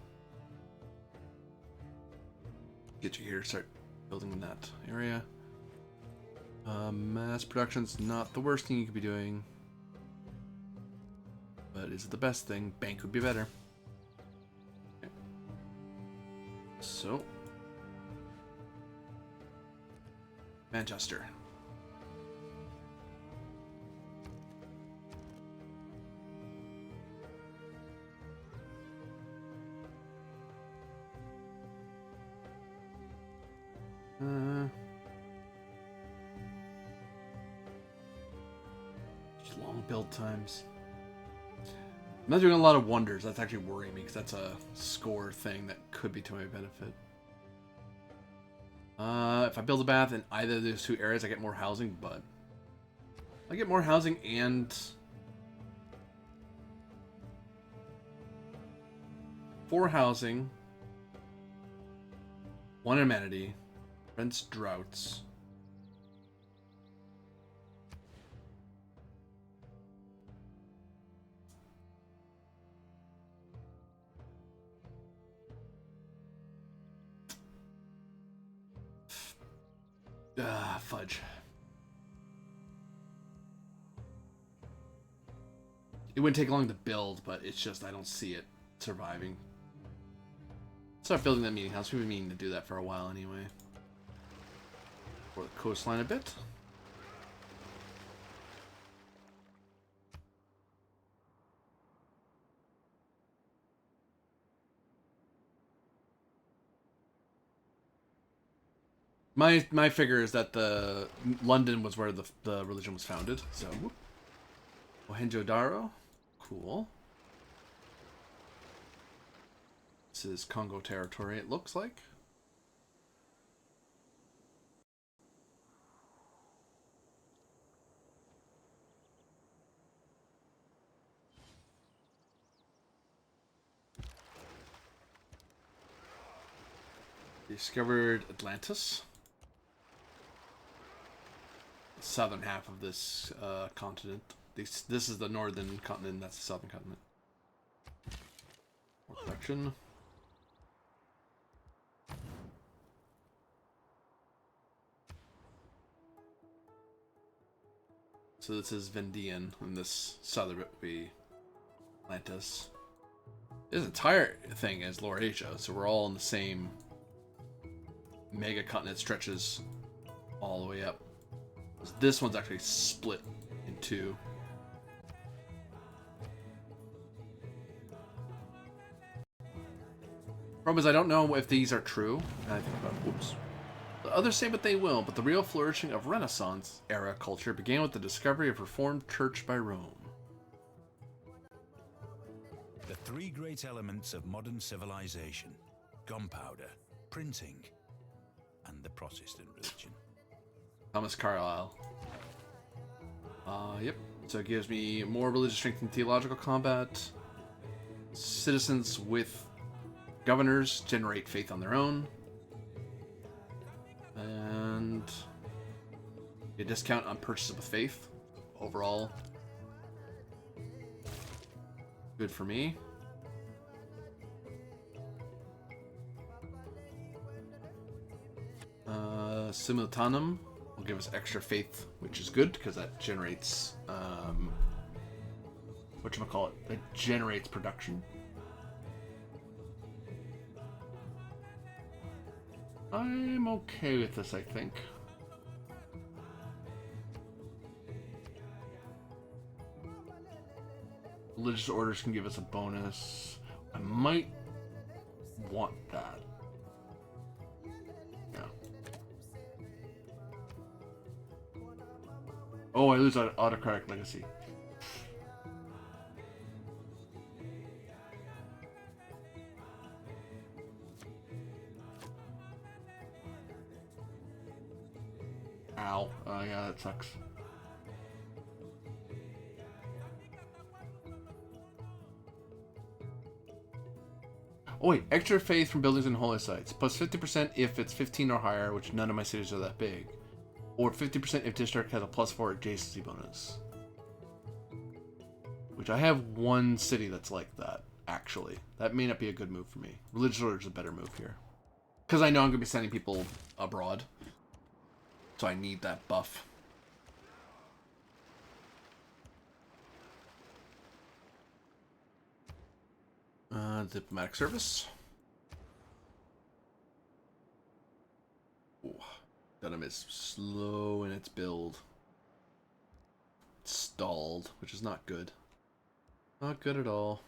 Get you here, start building in that area. Mass production's not the worst thing you could be doing. But is it the best thing? Bank would be better. Okay. So. Manchester. Long build times. I'm not doing a lot of wonders. That's actually worrying me because that's a score thing that could be to my benefit. If I build a bath in either of those two areas, I get more housing, but I get more housing and 4 housing, 1 amenity, prevents droughts. Fudge. It wouldn't take long to build, but it's just I don't see it surviving. Start building that meeting house. We've been meaning to do that for a while anyway. For the coastline a bit. My figure is that the London was where the religion was founded. So, Mohenjo-Daro, cool. This is Congo territory. It looks like. Discovered Atlantis. Southern half of this continent. This is the northern continent. That's the southern continent. More production. So this is Vendian, and this southern bit would be Atlantis. This entire thing is Lower Asia, so we're all in the same mega continent. Stretches all the way up. This one's actually split in two. Problem is, I don't know if these are true. And I think about, whoops. The others say but they will, but the real flourishing of Renaissance era culture began with the discovery of Reformed Church by Rome. The three great elements of modern civilization: gunpowder, printing, and the Protestant religion. Thomas Carlyle. Yep. So it gives me more religious strength in theological combat. Citizens with governors generate faith on their own. And a discount on purchases with faith. Overall, good for me. Simultanum will give us extra faith, which is good because that generates whatchamacallit, that generates production. I'm okay with this, I think. Religious orders can give us a bonus. I might want that. Yeah. Oh, I lose autocratic legacy. Ow. Yeah, that sucks. Oh wait, extra faith from buildings and holy sites. Plus 50% if it's 15 or higher, which none of my cities are that big. Or 50% if district has a +4 adjacency bonus. Which I have one city that's like that, actually. That may not be a good move for me. Religious order is a better move here. Because I know I'm going to be sending people abroad. So I need that buff. Diplomatic service. Ooh, Dunham is slow in its build. It's stalled, which is not good. Not good at all.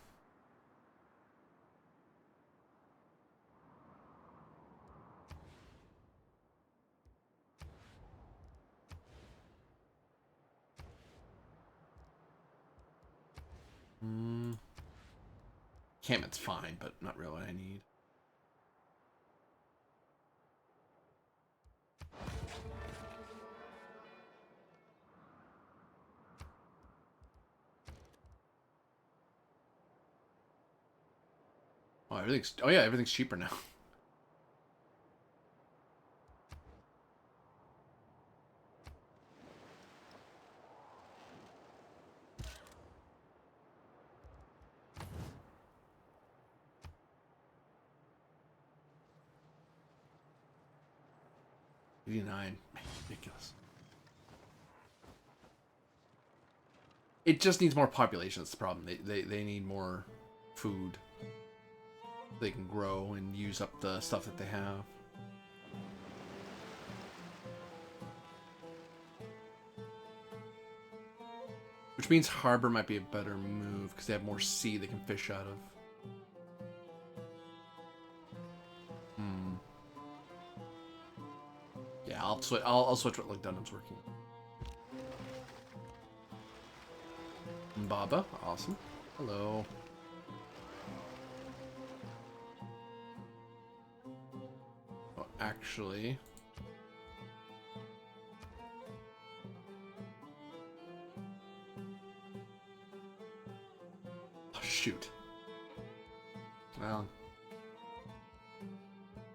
Cameron's fine, but not really what I need. Oh, everything's... Oh yeah, everything's cheaper now. 89. Ridiculous. It just needs more population. That's the problem. They need more food. They can grow and use up the stuff that they have. Which means harbor might be a better move because they have more sea they can fish out of. Yeah, I'll switch what Dunham's working. Baba, awesome. Hello. Oh, actually. Oh, shoot. Well.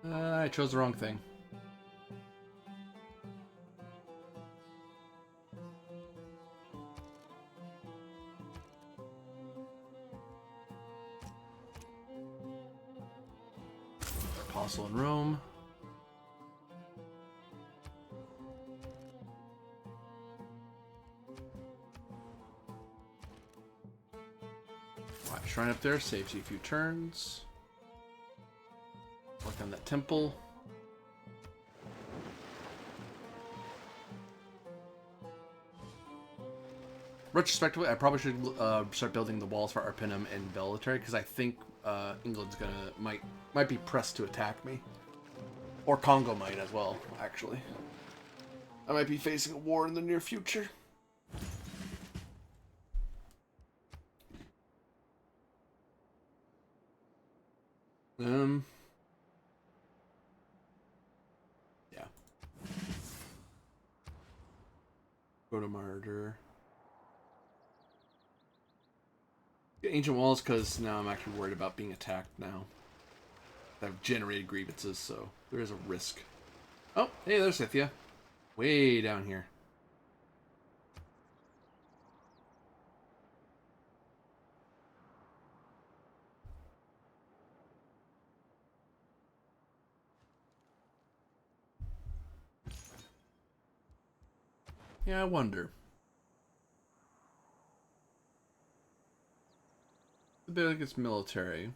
I chose the wrong thing. Apostle in Rome. Alright, shrine up there saves you a few turns. Work on that temple. Retrospectively, I probably should start building the walls for Arpinum and Belitary because I think England's might be pressed to attack me, or Congo might as well. Actually, I might be facing a war in the near future. Yeah. Go to Martyr. Ancient walls, because now I'm actually worried about being attacked now. I've generated grievances, so there is a risk. Oh, hey, there's Scythia. Way down here. Yeah, I wonder. A bit like it's military.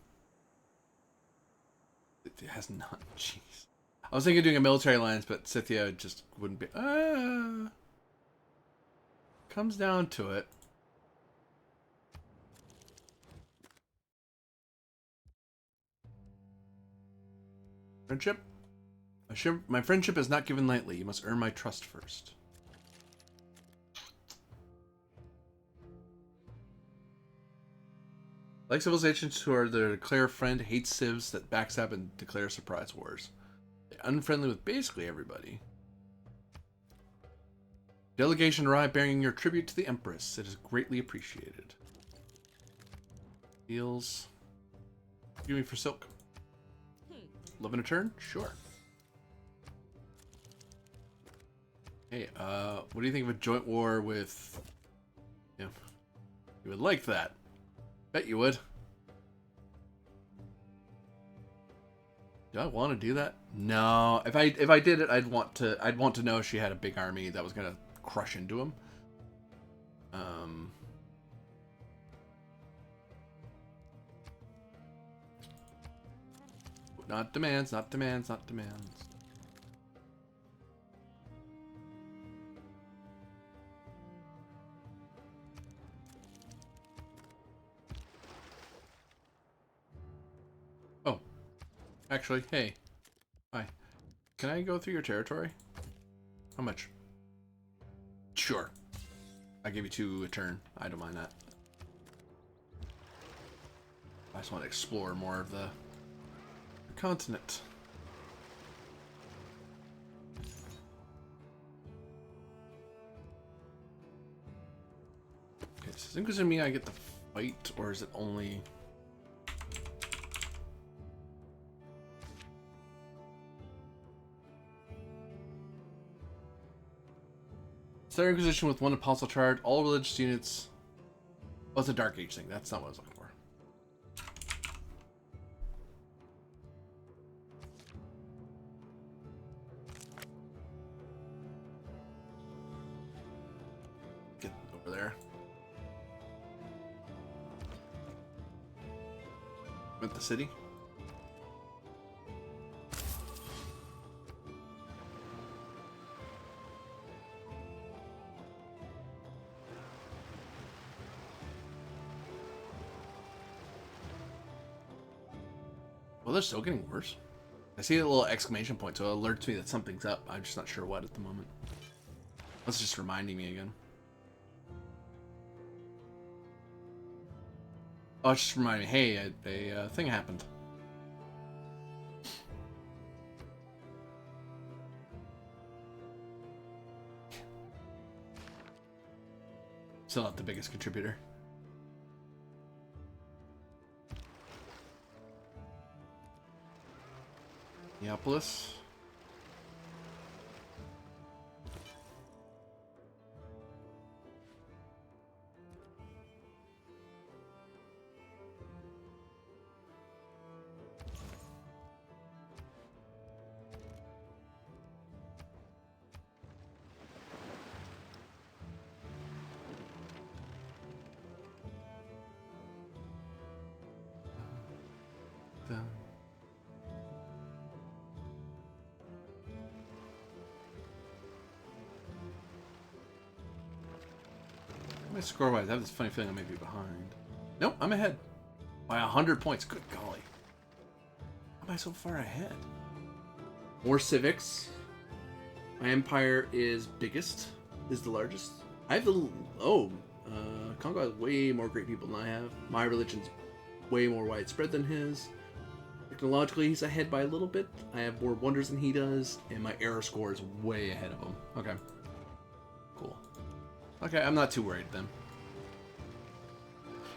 It has not. Jeez. I was thinking of doing a military alliance, but Scythia just wouldn't be. Comes down to it. Friendship? My friendship is not given lightly. You must earn my trust first. Like civilizations who are the declare friend, hate civs that backstab and declare surprise wars. They're unfriendly with basically everybody. Delegation arrived bearing your tribute to the Empress. It is greatly appreciated. Deals. Give me for silk. 11 a turn? Sure. Hey, what do you think of a joint war with... Yeah, you would like that. Bet you would. Do I want to do that? No. If I did it, I'd want to know she had a big army that was gonna crush into him. Not demands, not demands, not demands. Oh. Actually, hey. Hi. Can I go through your territory? How much? Sure. I give you 2 a turn. I don't mind that. I just want to explore more of the continent. Okay, so does it mean I get the fight, or is it only... Third Inquisition with 1 Apostle Charge, all religious units... Oh, it's a Dark Age thing. That's not what I was looking for. over there. With the city. Well, they're still getting worse. I see a little exclamation point, so it alerts me that something's up. I'm just not sure what at the moment. That's just reminding me again. Oh, it's just reminding me, hey, a thing happened. Still not the biggest contributor. Neapolis. My score-wise, I have this funny feeling I may be behind. Nope, I'm ahead. By 100 points. Good golly. How am I so far ahead? More civics. My empire is biggest. Is the largest. I have the... Oh. Congo has way more great people than I have. My religion's way more widespread than his. Technologically, he's ahead by a little bit. I have more wonders than he does. And my error score is way ahead of him. Okay. Cool. Okay, I'm not too worried then.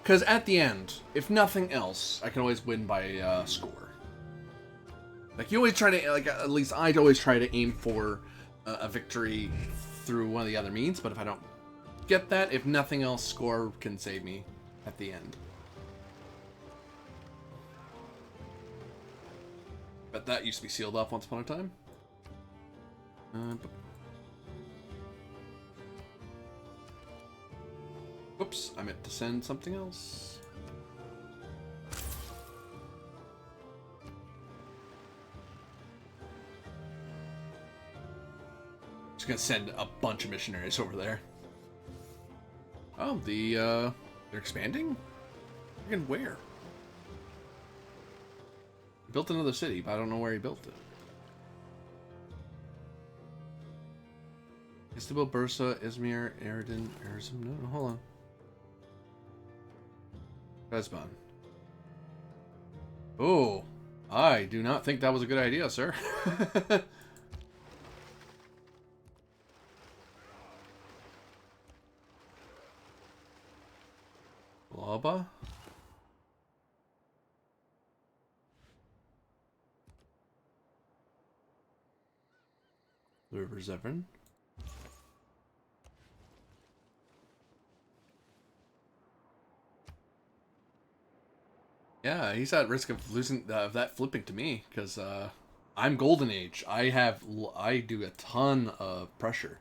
Because at the end, if nothing else, I can always win by score. Like, you always try to, like, at least I'd always try to aim for a victory through one of the other means, but if I don't get that, if nothing else, score can save me at the end. But that used to be sealed off once upon a time. Whoops, I meant to send something else. Just gonna send a bunch of missionaries over there. Oh, they're expanding? Again, where? He built another city, but I don't know where he built it. Istanbul, Bursa, Izmir, Eridan, Erzurum. No, hold on. Rezban. Oh, I do not think that was a good idea, sir. Laba? River Zevran. Yeah, he's at risk of losing that flipping to me because I'm Golden Age. I do a ton of pressure.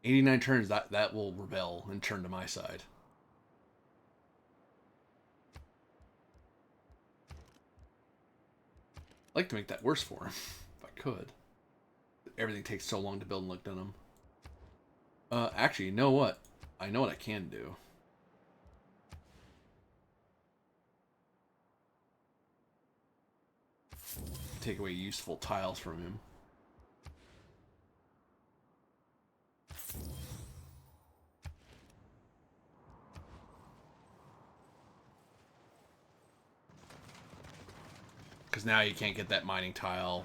"89 turns, that will rebel and turn to my side." I'd like to make that worse for him, if I could. Everything takes so long to build and look at him. Actually, you know what? I know what I can do. Take away useful tiles from him. Because now you can't get that mining tile.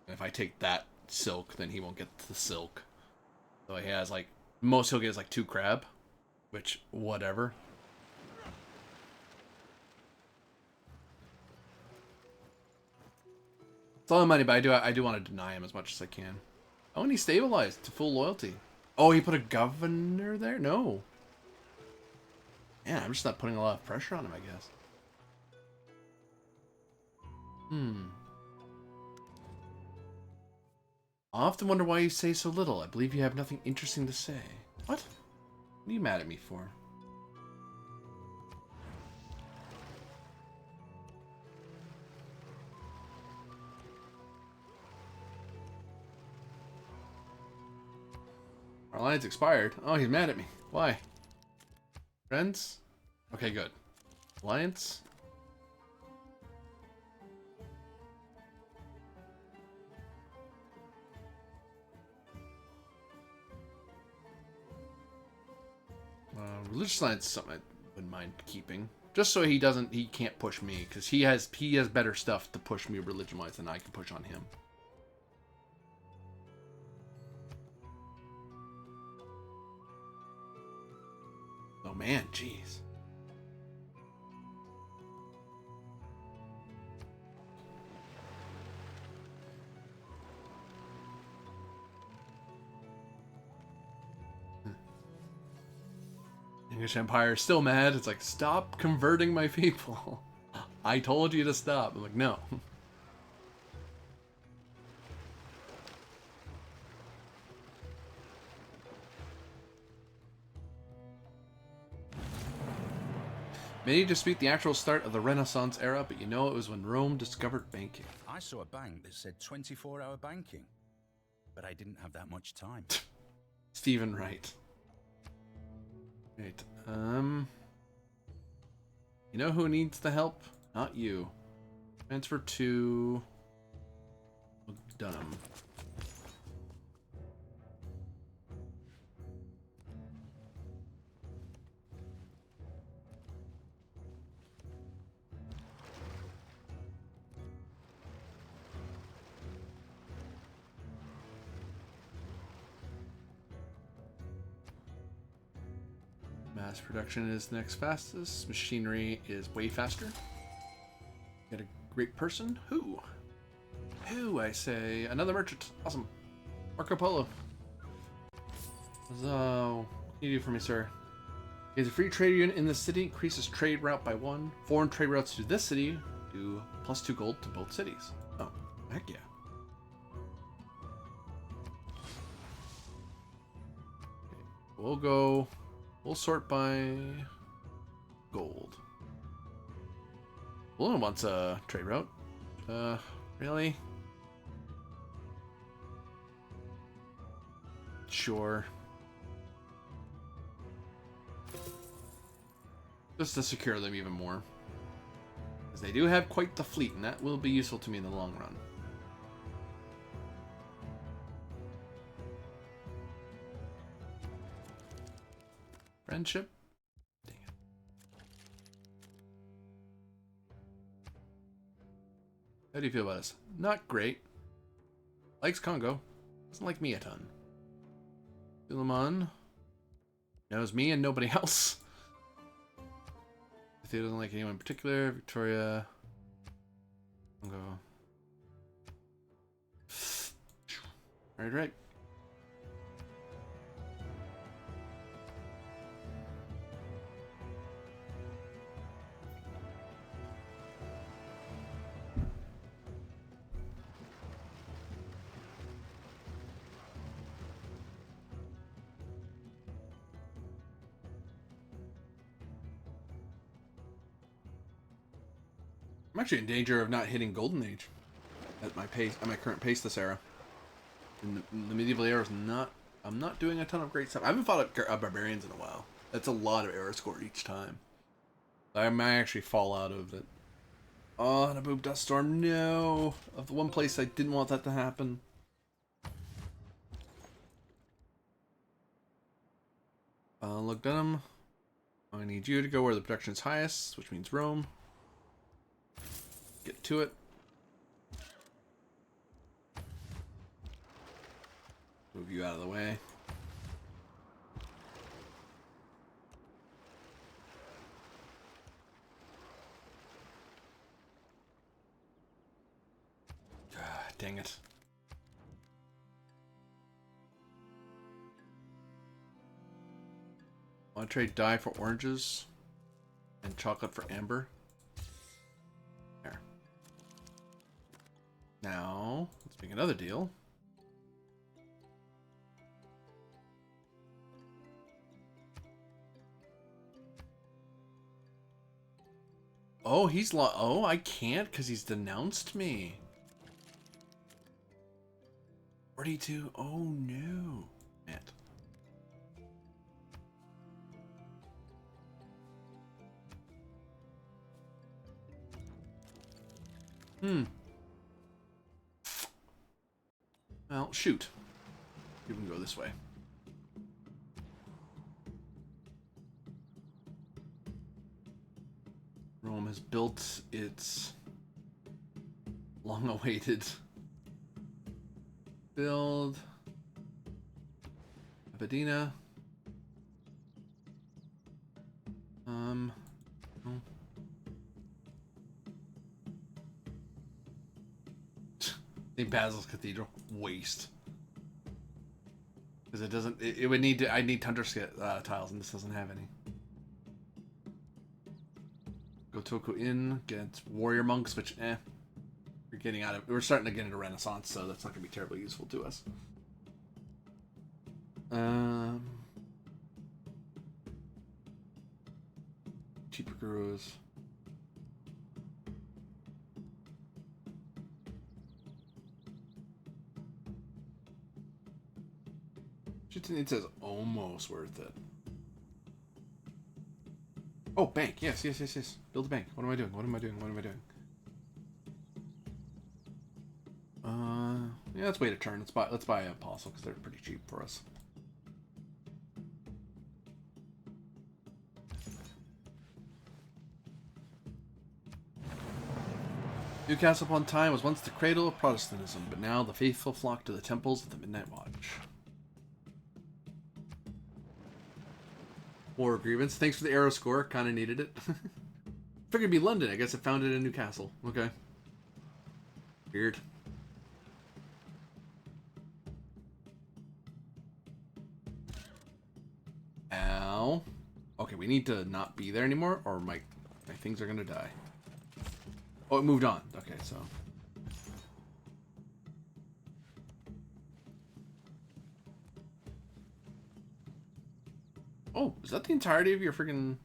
And if I take that silk, then he won't get the silk. So he has like... Most he'll get is like 2 crab. Which, whatever. It's all the money, but I do want to deny him as much as I can. Oh, and he stabilized to full loyalty. Oh, he put a governor there? No. Yeah, I'm just not putting a lot of pressure on him, I guess. I often wonder why you say so little. I believe you have nothing interesting to say. What? What are you mad at me for? Our alliance expired. Oh, he's mad at me. Why? Friends? Okay, good. Alliance? Religious alliance is something I wouldn't mind keeping. Just so he can't push me, because he has better stuff to push me religion-wise than I can push on him. Oh man, jeez. English Empire is still mad. It's like, stop converting my people. I told you to stop. I'm like, no. Many dispute the actual start of the Renaissance era, but you know it was when Rome discovered banking. I saw a bank that said 24-hour banking, but I didn't have that much time. Stephen Wright. Right. You know who needs the help? Not you. Transfer to Dunham. Mass production is next fastest. Machinery is way faster. Get a great person. Who? Who, I say. Another merchant. Awesome. Marco Polo. So, what can you do for me, sir? He has a free trade union in the city. Increases trade route by 1. Foreign trade routes to this city do +2 gold to both cities. Oh, heck yeah. Okay. We'll sort by gold. Balloon wants a trade route. Really? Sure. Just to secure them even more. Because they do have quite the fleet, and that will be useful to me in the long run. Friendship? Dang it. How do you feel about us? Not great. Likes Congo. Doesn't like me a ton. Philemon knows me and nobody else. He doesn't like anyone in particular. Victoria. Congo. Right. I'm actually in danger of not hitting Golden Age at my pace, at my current pace this era. In the medieval era is not. I'm not doing a ton of great stuff. I haven't fought a barbarians in a while. That's a lot of era score each time. I might actually fall out of it. Oh, and a Boob Dust Storm. No, of the one place I didn't want that to happen. Look, Dunham. I need you to go where the production is highest, which means Rome. Get to it. Move you out of the way. God, dang it. Want to trade dye for oranges and chocolate for amber? There. Now, let's make another deal. Oh, oh, I can't because he's denounced me. 42. Oh no. Man. Well, shoot. You can go this way. Rome has built its long-awaited build. Abadina. Oh. St. Basil's Cathedral. Waste. Because it doesn't... It would need to... I need Tundra tiles, and this doesn't have any. Gotoku Inn. Get Warrior Monks, which, We're getting out of... We're starting to get into Renaissance, so that's not going to be terribly useful to us. Cheaper gurus. It says almost worth it. Oh, bank. Yes. Build a bank. What am I doing? Yeah, let's wait a turn. Let's buy an apostle because they're pretty cheap for us. Newcastle upon Tyne was once the cradle of Protestantism, but now the faithful flock to the temples of the Midnight Watch. War grievance. Thanks for the arrow score. Kind of needed it. Figured it'd be London. I guess it found it in Newcastle. Okay. Weird. Ow. Okay, we need to not be there anymore, or my things are gonna die. Oh, it moved on. Okay, so. Oh, is that the entirety of your freaking...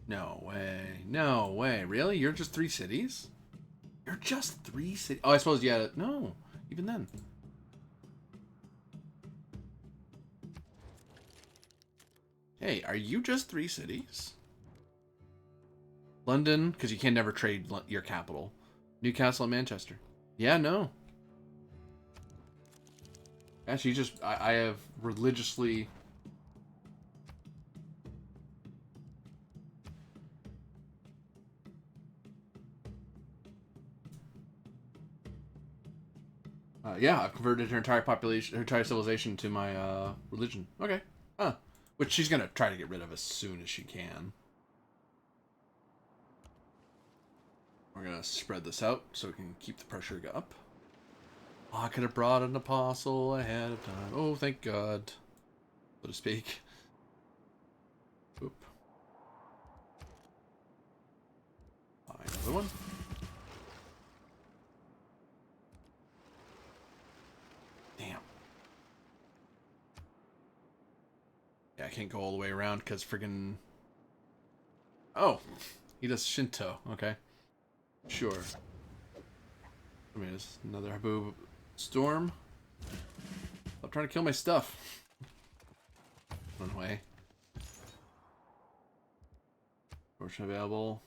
No way. No way. Really? You're just 3 cities? You're just 3 cities? Oh, I suppose, yeah. No. Even then. Hey, are you just 3 cities? London, because you can never trade your capital. Newcastle and Manchester. Yeah, no. Actually, I have religiously... yeah, I've converted her entire population, her entire civilization to my religion. Okay. Huh. Which she's gonna try to get rid of as soon as she can. We're gonna spread this out so we can keep the pressure up. Oh, I could have brought an apostle ahead of time. Oh, thank God. So to speak. Oop. Another one. Damn. Yeah, I can't go all the way around because friggin... Oh, he does Shinto. Okay. Sure. I mean, there's another Haboob Storm. Stop trying to kill my stuff. Run away. Portion available.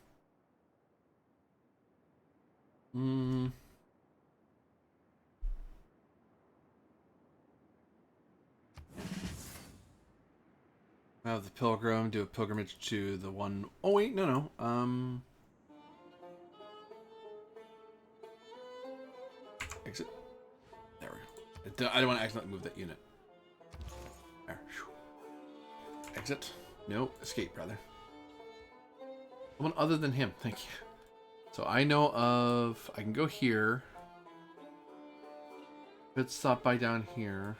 Have the pilgrim do a pilgrimage to the one... Oh, wait, no. Exit. There we go. I don't want to accidentally move that unit. There. Exit. No, escape, rather. Someone other than him. Thank you. So I know of... I can go here. Let's stop by down here.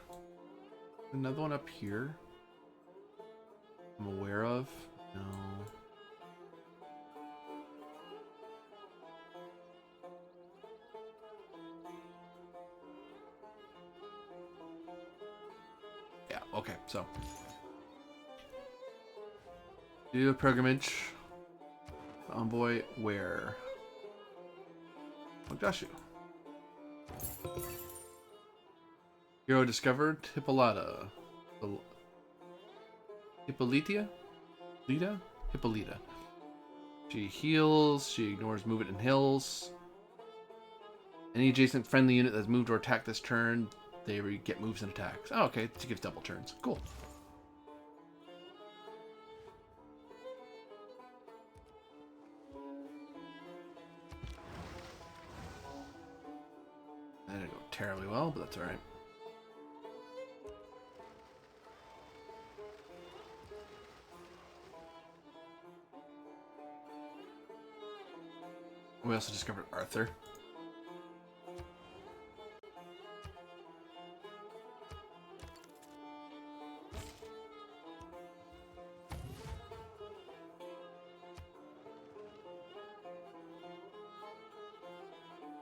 Another one up here. I'm aware of. No. Yeah, okay, so. Do a pilgrimage. envoy where? Mogadishu. Hero discovered Hippolyta. Hippolyta? Lita? Hippolyta. She heals, she ignores movement and hills. Any adjacent friendly unit that's moved or attacked this turn, they get moves and attacks. Oh, okay. She gives double turns. Cool. That didn't go terribly well, but that's alright. We also discovered Arthur.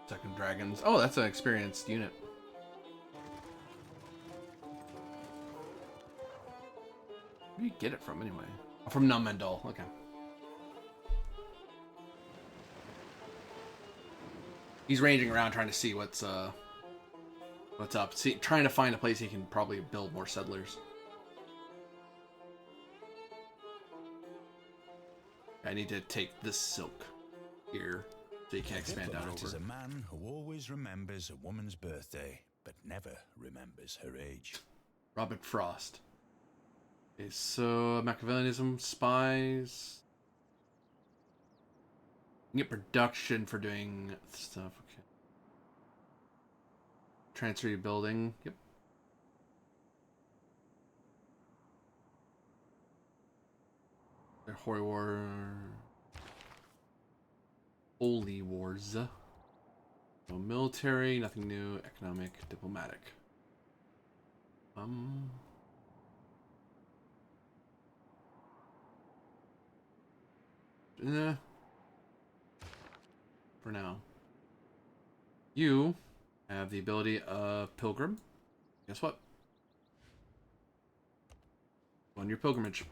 Second dragons. Oh, that's an experienced unit. Where do you get it from anyway? Oh, from Nummendal. Okay. He's ranging around trying to see what's up. Trying to find a place he can probably build more settlers. I need to take this silk here so you can expand out over. Is a man who always remembers a woman's birthday, but never remembers her age. Robert Frost. Okay, so Machiavellianism, spies. You can get production for doing stuff. Okay. Transfer your building. Yep. Holy War. Holy Wars. No military, nothing new. Economic, diplomatic. For now. You have the ability of Pilgrim. Guess what? On your pilgrimage.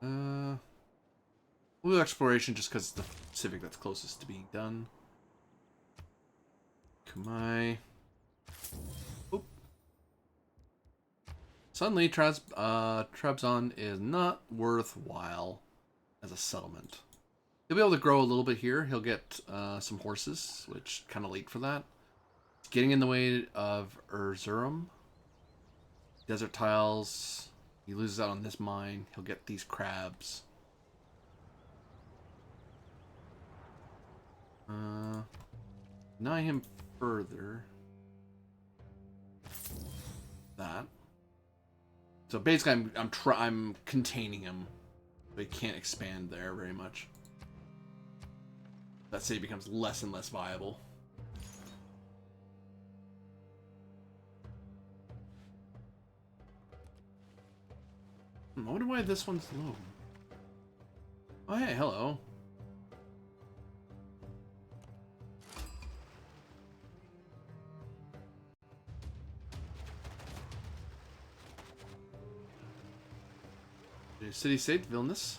We'll do exploration just because it's the civic that's closest to being done. Kamai. Oop. Suddenly, Trebizond is not worthwhile as a settlement. He'll be able to grow a little bit here. He'll get some horses, which kind of late for that. It's getting in the way of Erzurum. Desert tiles. He loses out on this mine. He'll get these crabs. Deny him further. That. So basically, I'm containing him. But he can't expand there very much. That city becomes less and less viable. I wonder why this one's low. Oh, hey, hello. City state, Vilnius.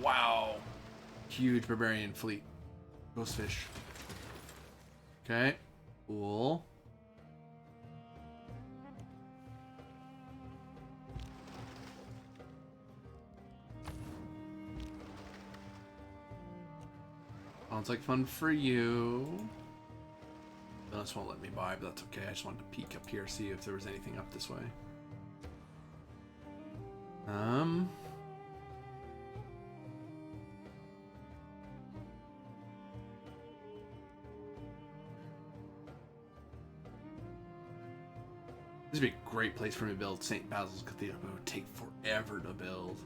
Wow. Huge barbarian fleet. Ghost fish. Okay. Cool. Sounds like fun for you. This won't let me buy, but that's okay. I just wanted to peek up here, see if there was anything up this way. This would be a great place for me to build St. Basil's Cathedral, but it would take forever to build.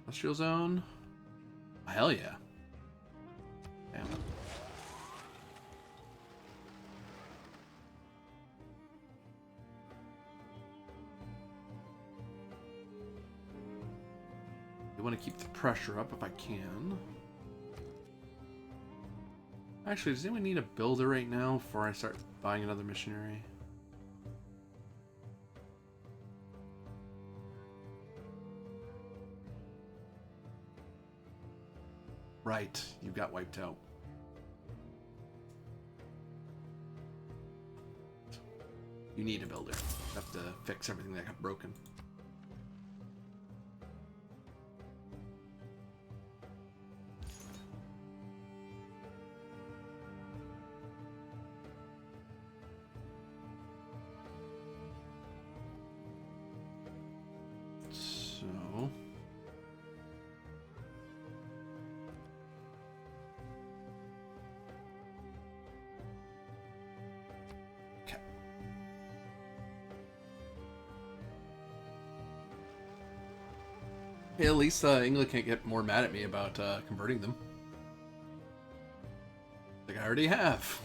Industrial zone? Oh, hell yeah. Damn. I want to keep the pressure up if I can. Actually, does anyone need a builder right now before I start buying another missionary? Right, you got wiped out. You need a builder. You have to fix everything that got broken. So... Okay. Hey, at least England can't get more mad at me about converting them. Like I already have.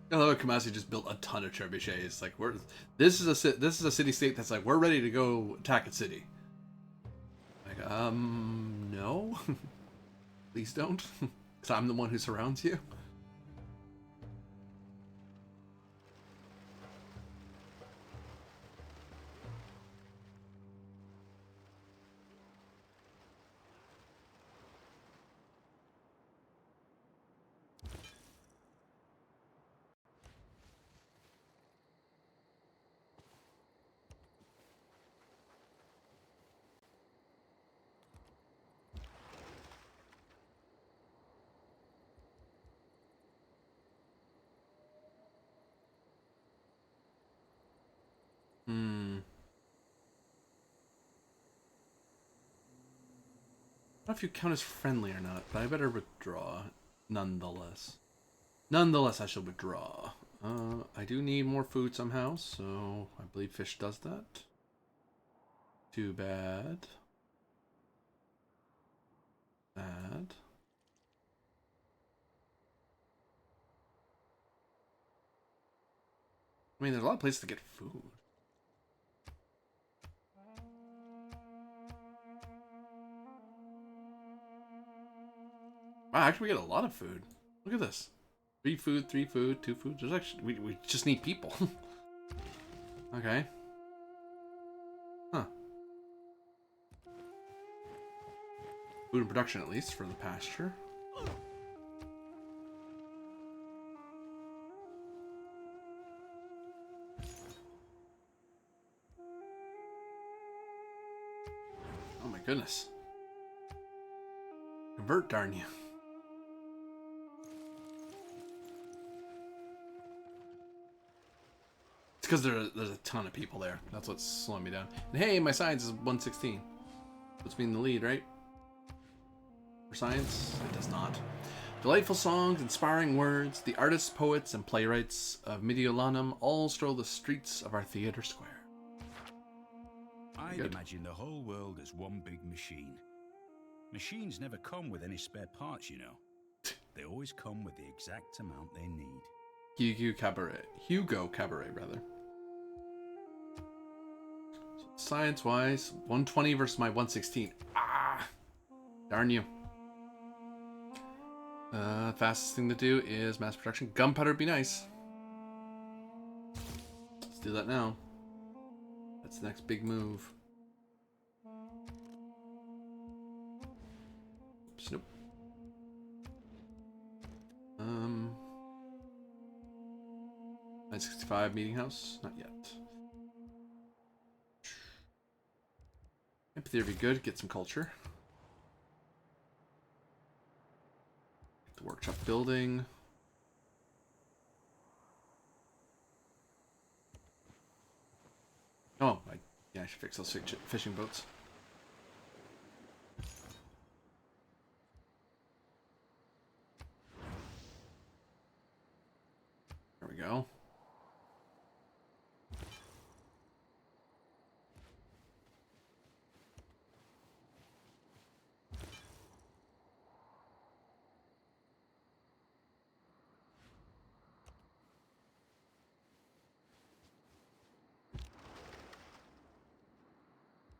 I love how Kamasi just built a ton of trebuchets. Like this is a city state that's like we're ready to go attack a city. Like no, please don't, because I'm the one who surrounds you. Hmm. I don't know if you count as friendly or not, but I better withdraw nonetheless. Nonetheless, I shall withdraw. I do need more food somehow, so I believe fish does that. Too bad. Bad. I mean, there's a lot of places to get food. Wow, actually, we get a lot of food. Look at this. 3 food, 3 food, 2 food. There's actually we just need people. Okay. Huh. Food and production at least for the pasture. Oh my goodness. Convert, darn you. It's because there's a ton of people there. That's what's slowing me down. And hey, my science is 116. Puts me in the lead, right? For science? It does not. Delightful songs, inspiring words, the artists, poets, and playwrights of Mediolanum all stroll the streets of our theater square. I'd imagine the whole world as one big machine. Machines never come with any spare parts, you know. They always come with the exact amount they need. Hugo Cabaret, rather. Science-wise, 120 versus my 116. Ah! Darn you. Fastest thing to do is mass production. Gunpowder would be nice. Let's do that now. That's the next big move. Oops, nope. 965 meeting house? Not yet. Empathy would be good. Get some culture. Get the workshop building. Oh, yeah, I should fix those fishing boats. There we go.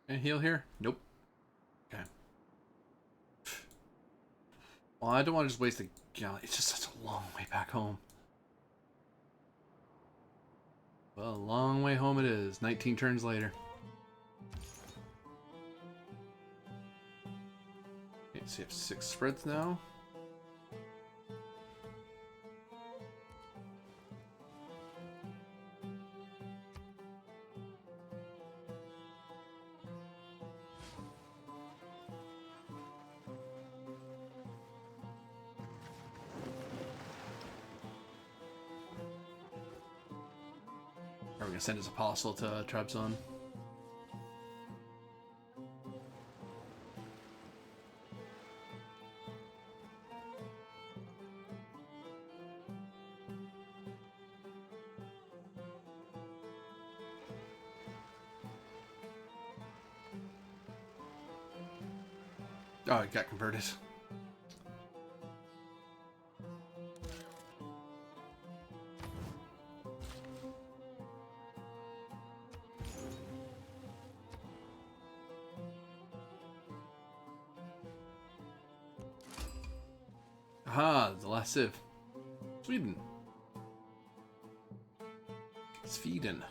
Can I heal here? Nope. Okay. Well, I don't want to just waste a gallon. It's just such a long way back home. Well, a long way home it is. 19 turns later. Okay, so you have 6 spreads now. Are we gonna send his apostle to Trabzon? Oh, it got converted. Aha, the last civ. Sweden. Sweden.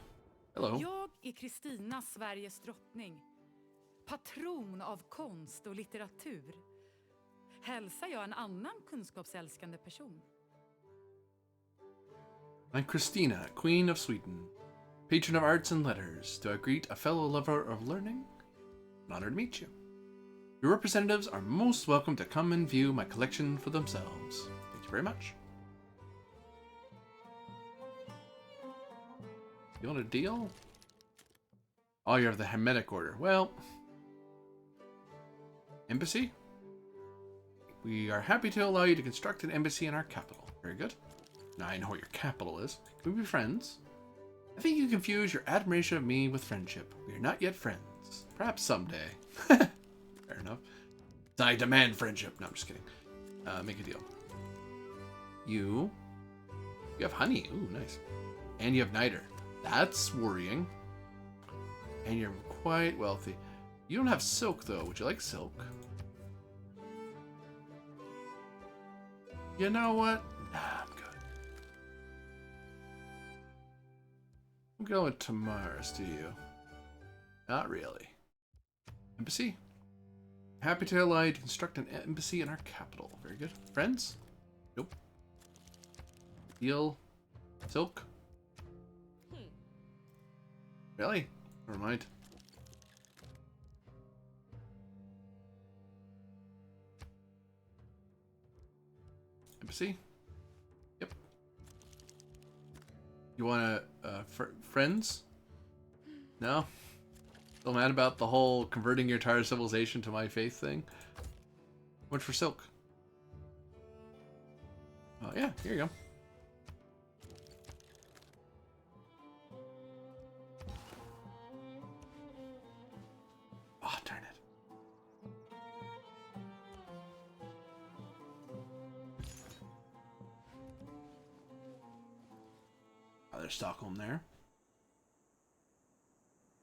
Hello. Jag är Kristina, Sveriges drottning. Patron av konst och litteratur. Hälsar jag en annan kunskapsälskande person? I'm Christina, Queen of Sweden. Patron of arts and letters. Do I greet a fellow lover of learning? An honor to meet you. Your representatives are most welcome to come and view my collection for themselves. Thank you very much. You want a deal? Oh, you're of the Hermetic Order. Well, embassy? We are happy to allow you to construct an embassy in our capital. Very good. Now I know what your capital is. Can we be friends? I think you confuse your admiration of me with friendship. We are not yet friends. Perhaps someday. Fair enough. I demand friendship. No, I'm just kidding. Make a deal. You have honey. Ooh, nice. And you have niter. That's worrying. And you're quite wealthy. You don't have silk, though. Would you like silk? You know what? Nah, I'm good. I'm going to Mars, do you? Not really. Embassy? Happy to allow you to construct an embassy in our capital. Very good. Friends? Nope. Deal. Silk? Really? Never mind. Embassy? Yep. You want friends? No? Still mad about the whole converting your entire civilization to my faith thing? Much for silk? Oh yeah, here you go. Oh, darn it. Oh, there's Stockholm there.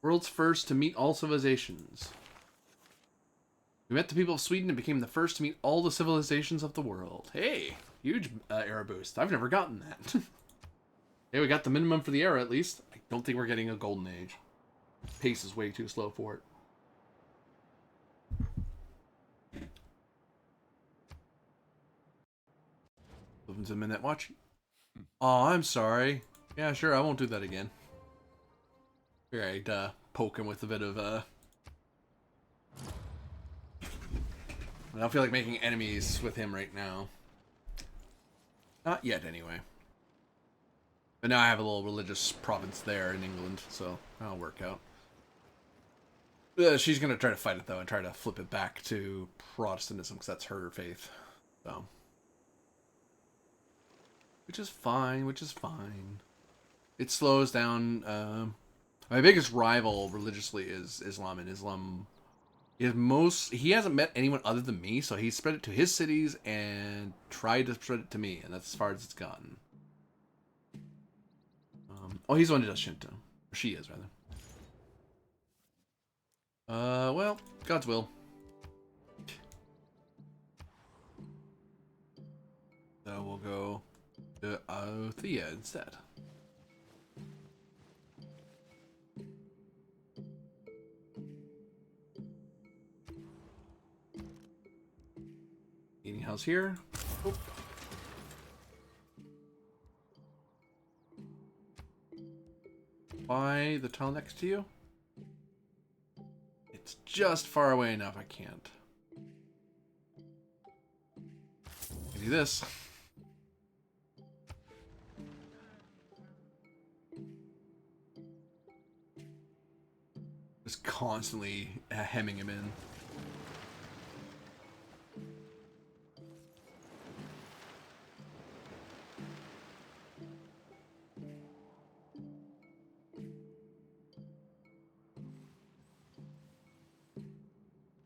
World's first to meet all civilizations. We met the people of Sweden and became the first to meet all the civilizations of the world. Hey, huge era boost. I've never gotten that. Hey, we got the minimum for the era at least. I don't think we're getting a golden age. Pace is way too slow for it. Opens a minute watch. Oh, I'm sorry. Yeah, sure, I won't do that again. Alright, poke him with a bit of, I don't feel like making enemies with him right now. Not yet, anyway. But now I have a little religious province there in England, so that'll work out. She's gonna try to fight it, though, and try to flip it back to Protestantism, because that's her faith. So. Which is fine, which is fine. It slows down, my biggest rival religiously is Islam, and Islam is he hasn't met anyone other than me, so he spread it to his cities and tried to spread it to me, and that's as far as it's gotten. Oh, he's the one who does Shinto. Or she is, rather. Well, God's will. So we'll go to Althea instead. Eating house here. Oop. Buy the tile next to you. It's just far away enough I can't. Do this. Just constantly hemming him in.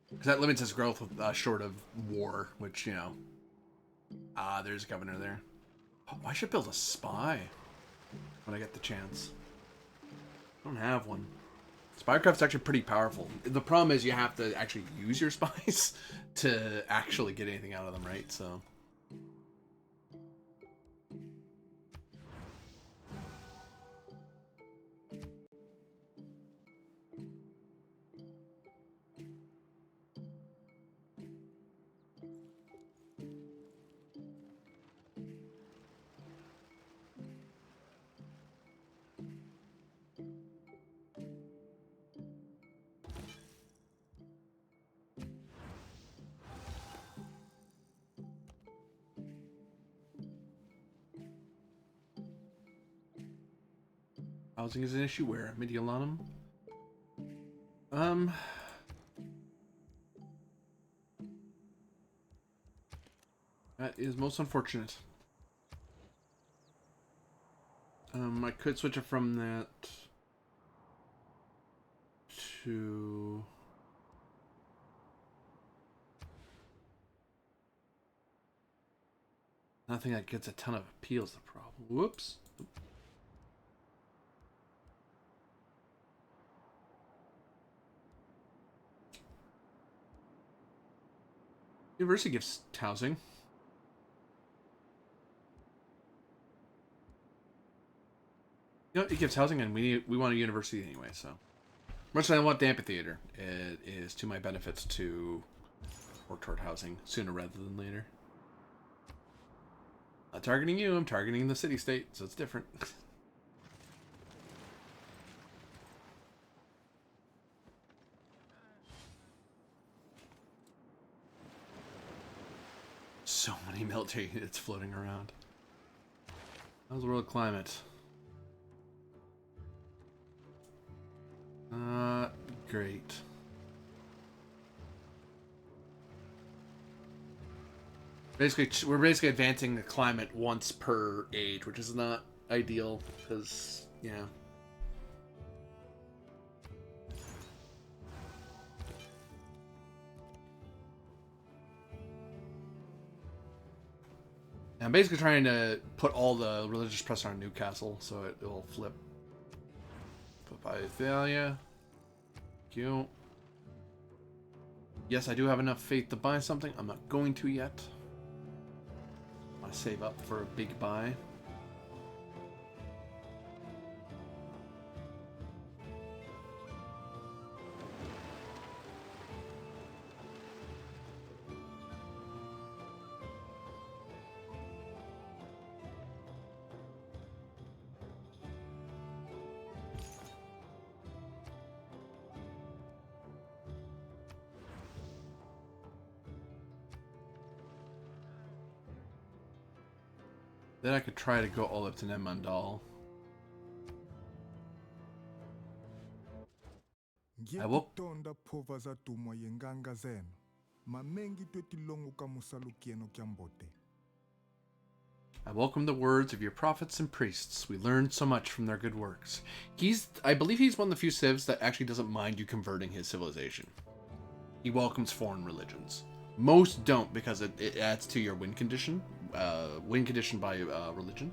Because that limits his growth short of war, which, you know. Ah, there's a governor there. Oh, I should build a spy when I get the chance. I don't have one. Spycraft's actually pretty powerful. The problem is you have to actually use your spies to actually get anything out of them, right? So... Housing is an issue where? Mediolanum? That is most unfortunate. I could switch it from that to... Nothing that gets a ton of appeal is the problem. Whoops. University gives housing. You know, it gives housing, and we want a university anyway. So much as I want the amphitheater, it is to my benefits to work toward housing sooner rather than later. Not targeting you, I'm targeting the city-state, so it's different. So many military units floating around. How's the world climate? Great. Basically, we're basically advancing the climate once per age, which is not ideal, because, yeah. I'm basically trying to put all the religious pressure on Newcastle, so it will flip. Flip by Thalia. Thank you. Yes, I do have enough faith to buy something. I'm not going to yet. I want to save up for a big buy. Then I could try to go all up to Nemandal. Ngiyakutonda phova za tumo yenganga zenu. Mamengi twetilongo kamusalukieno kyambote. I welcome the words of your prophets and priests. We learned so much from their good works. I believe he's one of the few civs that actually doesn't mind you converting his civilization. He welcomes foreign religions. Most don't, because it adds to your win condition. Win condition by religion.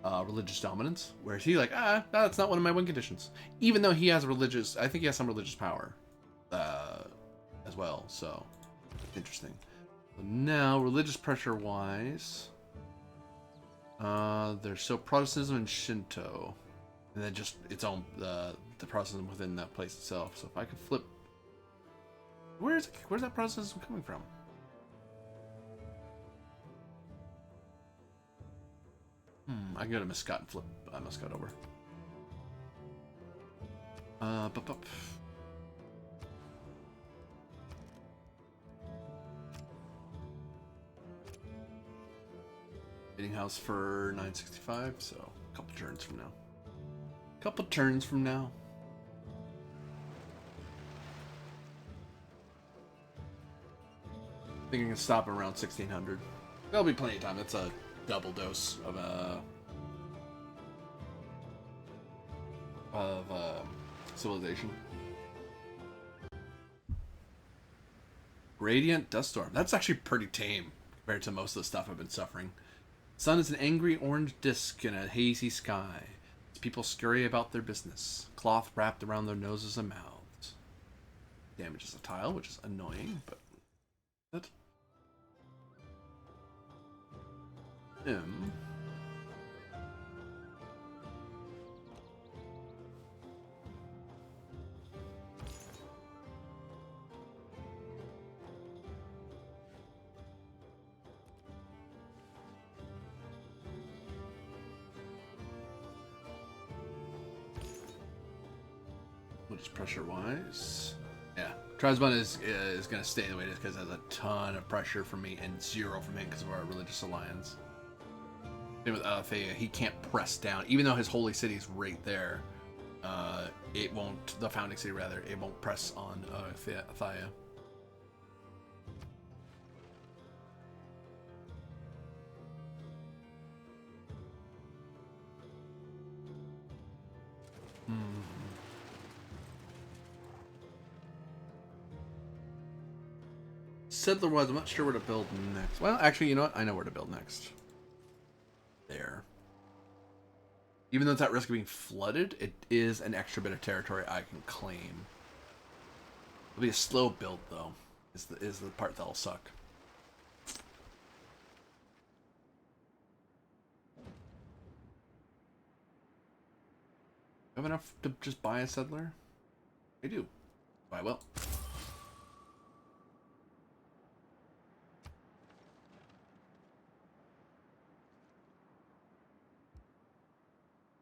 Religious dominance. Whereas he's like, that's not one of my win conditions. Even though he has I think he has some religious power. as well. So interesting. So now, religious pressure wise, there's so Protestantism and Shinto, and then just its own the Protestantism within that place itself. So if I could flip, where's that Protestantism coming from? I can go to Muscat and flip Muscat over. Bup. Meeting house for 965, so a couple turns from now. Couple turns from now. I think I can stop around 1600. There'll be plenty of time. That's a double dose of civilization. Radiant dust storm. That's actually pretty tame compared to most of the stuff I've been suffering. Sun is an angry orange disk in a hazy sky. People scurry about their business. Cloth wrapped around their noses and mouths. Damages a tile, which is annoying, but that. Just pressure wise, yeah, Tribesman is going to stay the way it is because it has a ton of pressure from me and 0 from him because of our religious alliance. Same with Alethea, he can't press down, even though his holy city is right there. It won't, the founding city rather, it won't press on Alethea. Settler-wise, I'm not sure where to build next. Well, actually, you know what? I know where to build next. There. Even though it's at risk of being flooded, it is an extra bit of territory I can claim. It'll be a slow build, though, is the part that'll suck. Do I have enough to just buy a settler? I do. I will.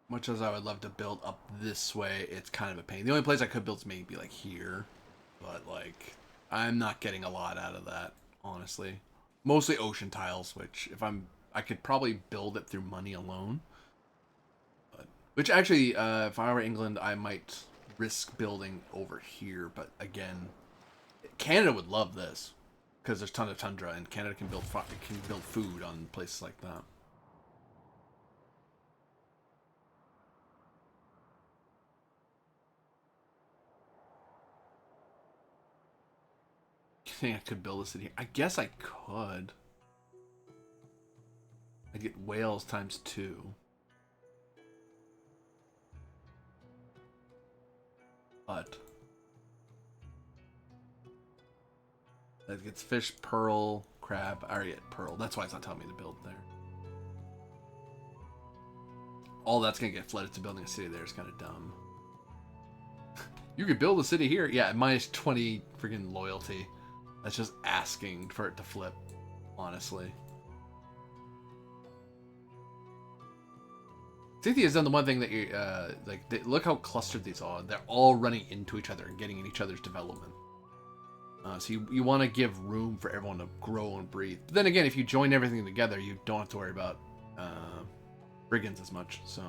Much as I would love to build up this way, it's kind of a pain. The only place I could build is maybe like here, but like I'm not getting a lot out of that, honestly. Mostly ocean tiles, which I could probably build it through money alone. But, which actually, if I were England, I might risk building over here. But again, Canada would love this because there's tons of tundra, and Canada can build food on places like that. I think I could build a city. I guess I could. I'd get Wales times 2. But that gets fish, pearl, crab. I already get pearl. That's why it's not telling me to build there. All that's gonna get flooded to building a city there is kind of dumb. You could build a city here. Yeah, minus 20 freaking loyalty. That's just asking for it to flip, honestly. Cynthia has done the one thing that you look how clustered these are. They're all running into each other and getting in each other's development. So you want to give room for everyone to grow and breathe. But then again, if you join everything together, you don't have to worry about brigands as much. So.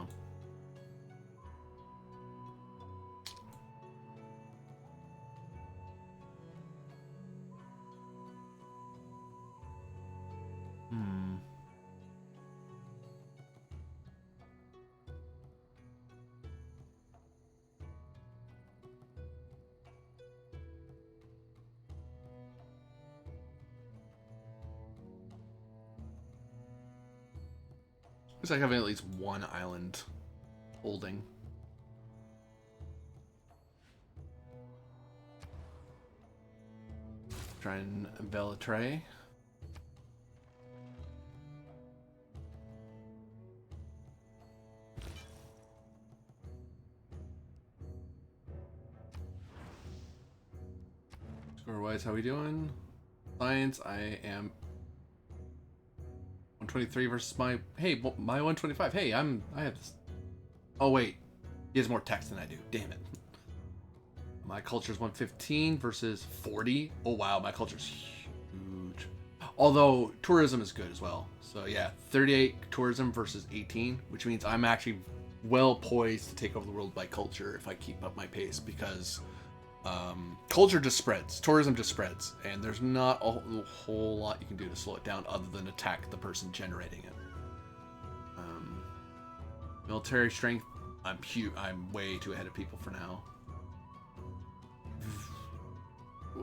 Looks like having at least one island holding. Try and Bellatray. Score-wise, how we doing? Science, I am 123 versus my... Hey, my 125. Hey, I have this... Oh, wait. He has more text than I do. Damn it. My culture's 115 versus 40. Oh, wow. My culture's huge. Although, tourism is good as well. So, yeah. 38 tourism versus 18, which means I'm actually well poised to take over the world by culture if I keep up my pace, because culture just spreads. Tourism just spreads. And there's not a whole lot you can do to slow it down other than attack the person generating it. Military strength, I'm huge. I'm way too ahead of people for now.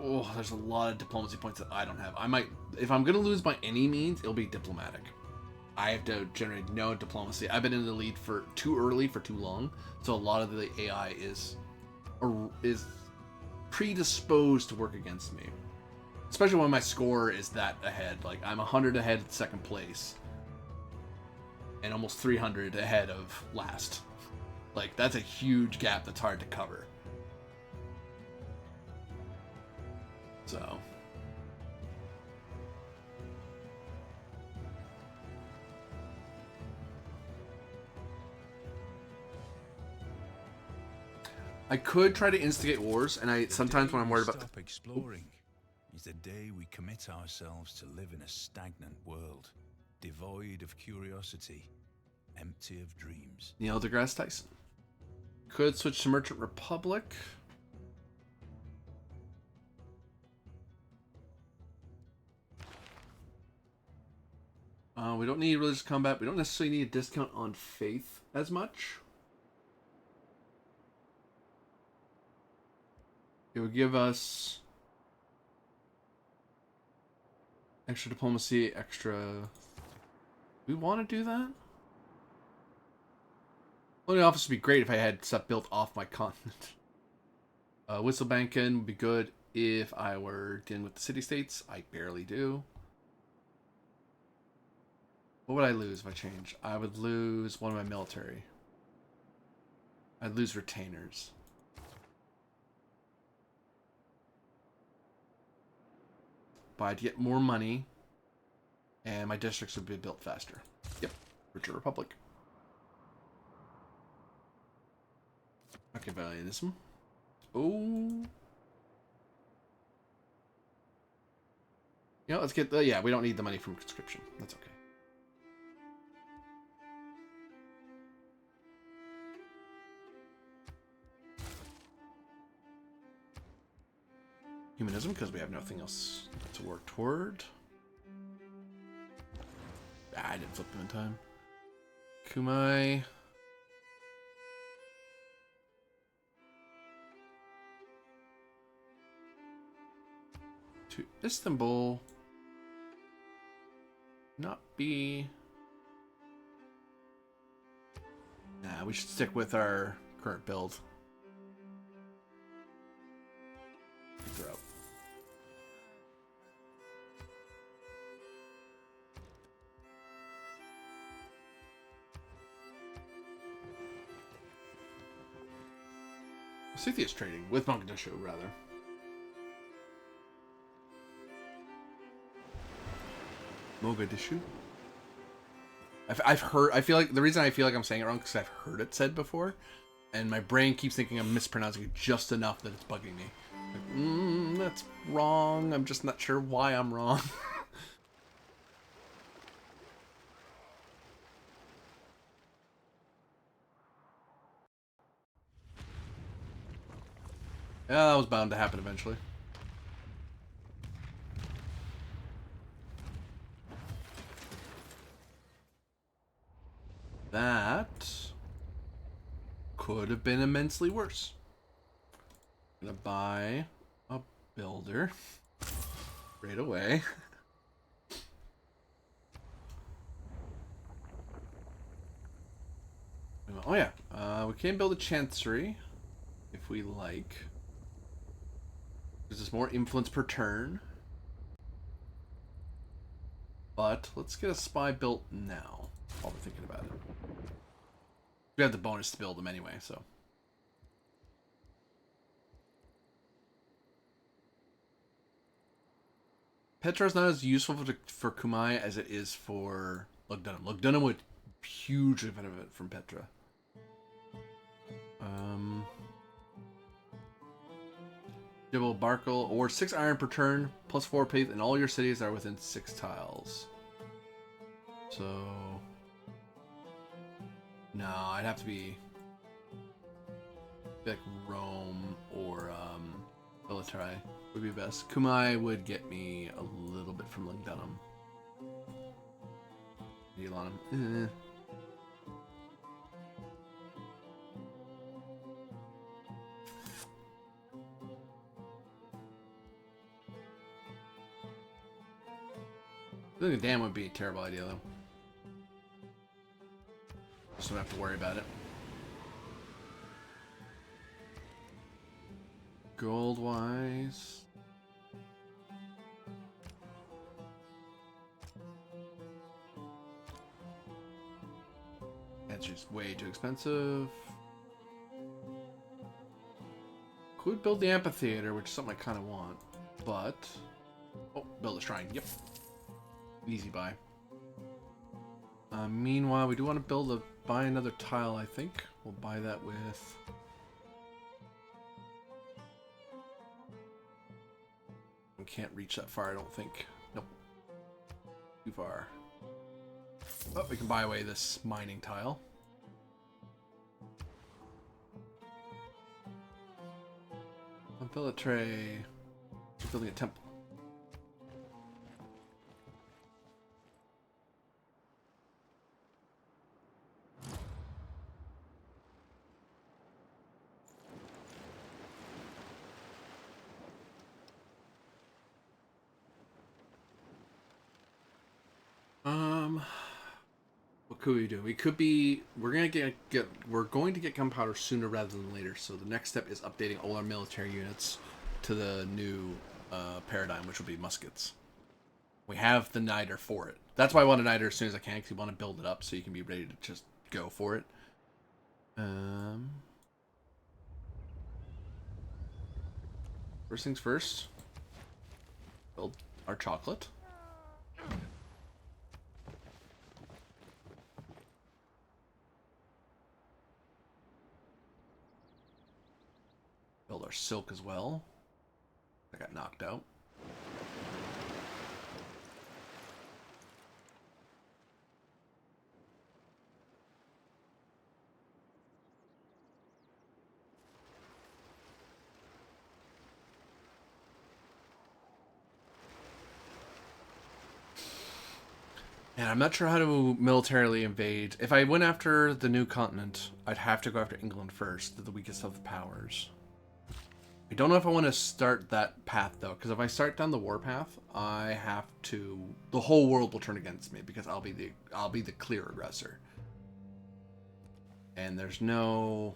Oh, there's a lot of diplomacy points that I don't have. I might, if I'm gonna lose by any means, it'll be diplomatic. I have to generate no diplomacy. I've been in the lead for too early for too long, so a lot of the AI is predisposed to work against me. Especially when my score is that ahead. Like, I'm 100 ahead at second place, and almost 300 ahead of last. Like, that's a huge gap that's hard to cover. So. I could try to instigate wars, and sometimes when I'm worried about... Stop exploring is the day we commit ourselves to live in a stagnant world, devoid of curiosity, empty of dreams. Neil deGrasse Tyson. Could switch to Merchant Republic. We don't need religious combat. We don't necessarily need a discount on faith as much. It would give us extra diplomacy, extra... We want to do that? Well, the office would be great if I had stuff built off my continent. Whistle banking would be good if I were dealing with the city-states. I barely do. What would I lose if I change? I would lose one of my military. I'd lose retainers. But I'd get more money, and my districts would be built faster. Yep, Richard Republic. Machiavellianism. Oh. You know, let's get the... Yeah, we don't need the money from conscription. That's okay. Humanism, because we have nothing else to work toward. I didn't flip them in time. Kumai. To Istanbul. Not be... Nah, we should stick with our current build. Throw. Scythia's trading with Mogadishu, rather. Mogadishu? I've heard... I feel like... The reason I feel like I'm saying it wrong because I've heard it said before. And my brain keeps thinking I'm mispronouncing it just enough that it's bugging me. Like, that's wrong. I'm just not sure why I'm wrong. Yeah, that was bound to happen eventually. That could have been immensely worse. I'm gonna buy a builder right away. Oh yeah, we can build a chancery if we like. Gives us more influence per turn. But let's get a spy built now, while we're thinking about it. We have the bonus to build them anyway, so. Petra's not as useful for Kumai as it is for Lugdunum. Lugdunum would hugely benefit from Petra. Double Barkle, or 6 iron per turn, plus 4 faith, and all your cities are within 6 tiles. So... no, I'd have to be like Rome or Military would be best. Kumai would get me a little bit from Lugdunum. Elon. I think a dam would be a terrible idea, though. Just don't have to worry about it. Gold-wise... that's just way too expensive. Could build the amphitheater, which is something I kind of want, but... oh, build a shrine. Yep. Easy buy. Meanwhile, we do want to buy another tile, I think. We'll buy that with... we can't reach that far, I don't think. Nope. Too far. Oh, we can buy away this mining tile. Military. Building a temple. What could we do? We could be. We're going to get gunpowder sooner rather than later. So the next step is updating all our military units to the new paradigm, which will be muskets. We have the niter for it. That's why I want a niter as soon as I can, because you want to build it up so you can be ready to just go for it. First things first. Build our chocolate. Build our silk as well. I got knocked out. And I'm not sure how to militarily invade. If I went after the new continent, I'd have to go after England first, the weakest of the powers. I don't know if I want to start that path, though, because if I start down the war path, I have to... the whole world will turn against me, because I'll be the clear aggressor. And there's no...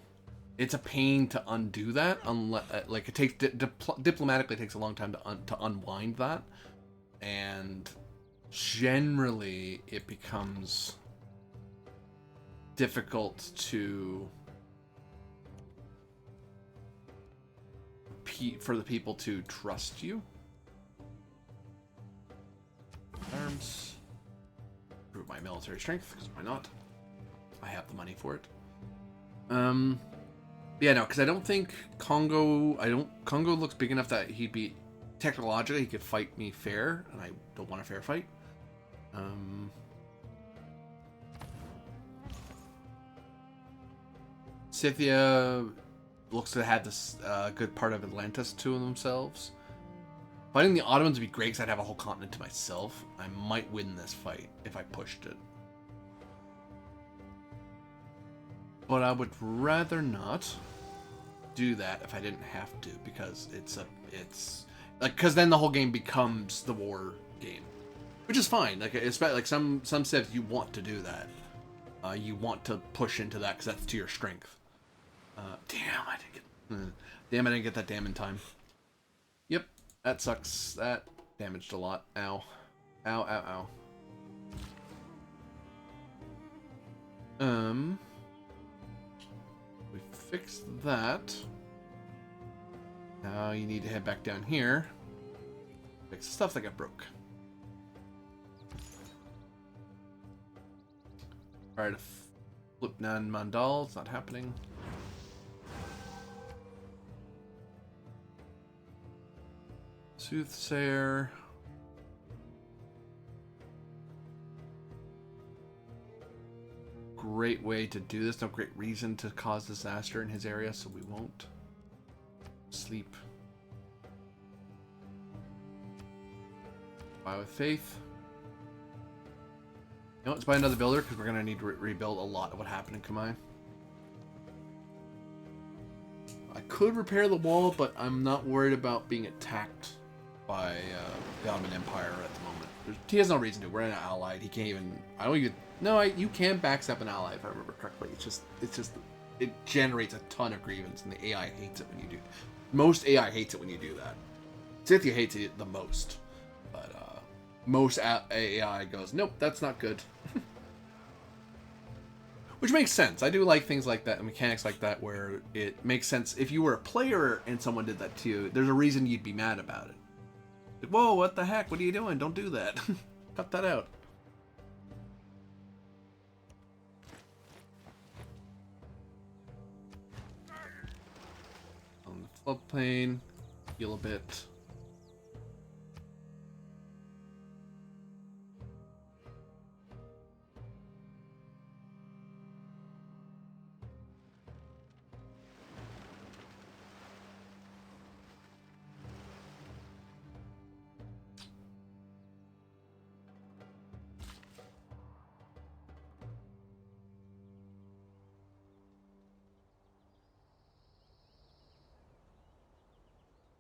it's a pain to undo that, unless... like, it takes... diplomatically, it takes a long time to unwind that. And... generally, it becomes difficult to... for the people to trust you. Arms. Improve my military strength, because why not? I have the money for it. Yeah, no, because I don't think Congo... Congo looks big enough that he'd be... technologically, he could fight me fair, and I don't want a fair fight. Scythia looks to have this good part of Atlantis to themselves. Fighting the Ottomans would be great because I'd have a whole continent to myself. I might win this fight if I pushed it. But I would rather not do that if I didn't have to, because it's like, because then the whole game becomes the war game, which is fine. Like, especially like some civs, you want to do that. You want to push into that because that's to your strength. Damn, I didn't get that dam in time. Yep, that sucks. That damaged a lot. Ow. Ow, ow, ow. We fixed that. Now you need to head back down here. Fix the stuff that got broke. Try to flip Nan Mandal. It's not happening. Soothsayer. Great way to do this. No great reason to cause disaster in his area, so we won't. Sleep. Buy with faith. You know, let's buy another builder because we're going to need to rebuild a lot of what happened in Kamai. I could repair the wall, but I'm not worried about being attacked by the Ottoman Empire at the moment. He has no reason to. We're an allied. He can't even. I don't even. No, you can backstab an ally if I remember correctly. It generates a ton of grievance, and the AI hates it when you do. Most AI hates it when you do that. Cynthia hates it the most, but most AI goes, nope, that's not good. Which makes sense. I do like things like that, and mechanics like that, where it makes sense. If you were a player and someone did that to you, there's a reason you'd be mad about it. Like, whoa, what the heck? What are you doing? Don't do that. Cut that out. On the floodplain, heal a bit.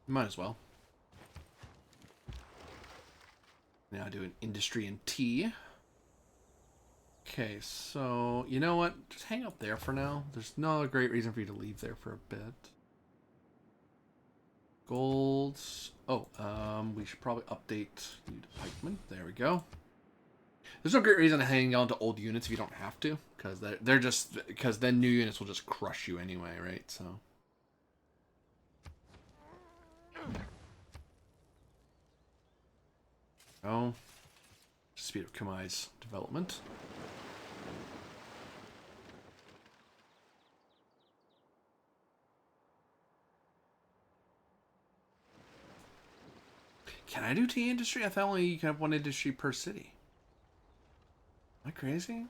Might as well. Now do an industry and tea. Okay, so you know what? Just hang out there for now. There's no great reason for you to leave there for a bit. Golds. Oh, we should probably update you to pikemen. There we go. There's no great reason to hang on to old units if you don't have to, because they're just because then new units will just crush you anyway, right? So. Oh, speed up Kamai's development. Can I do tea industry? I thought only you can have one industry per city. Am I crazy?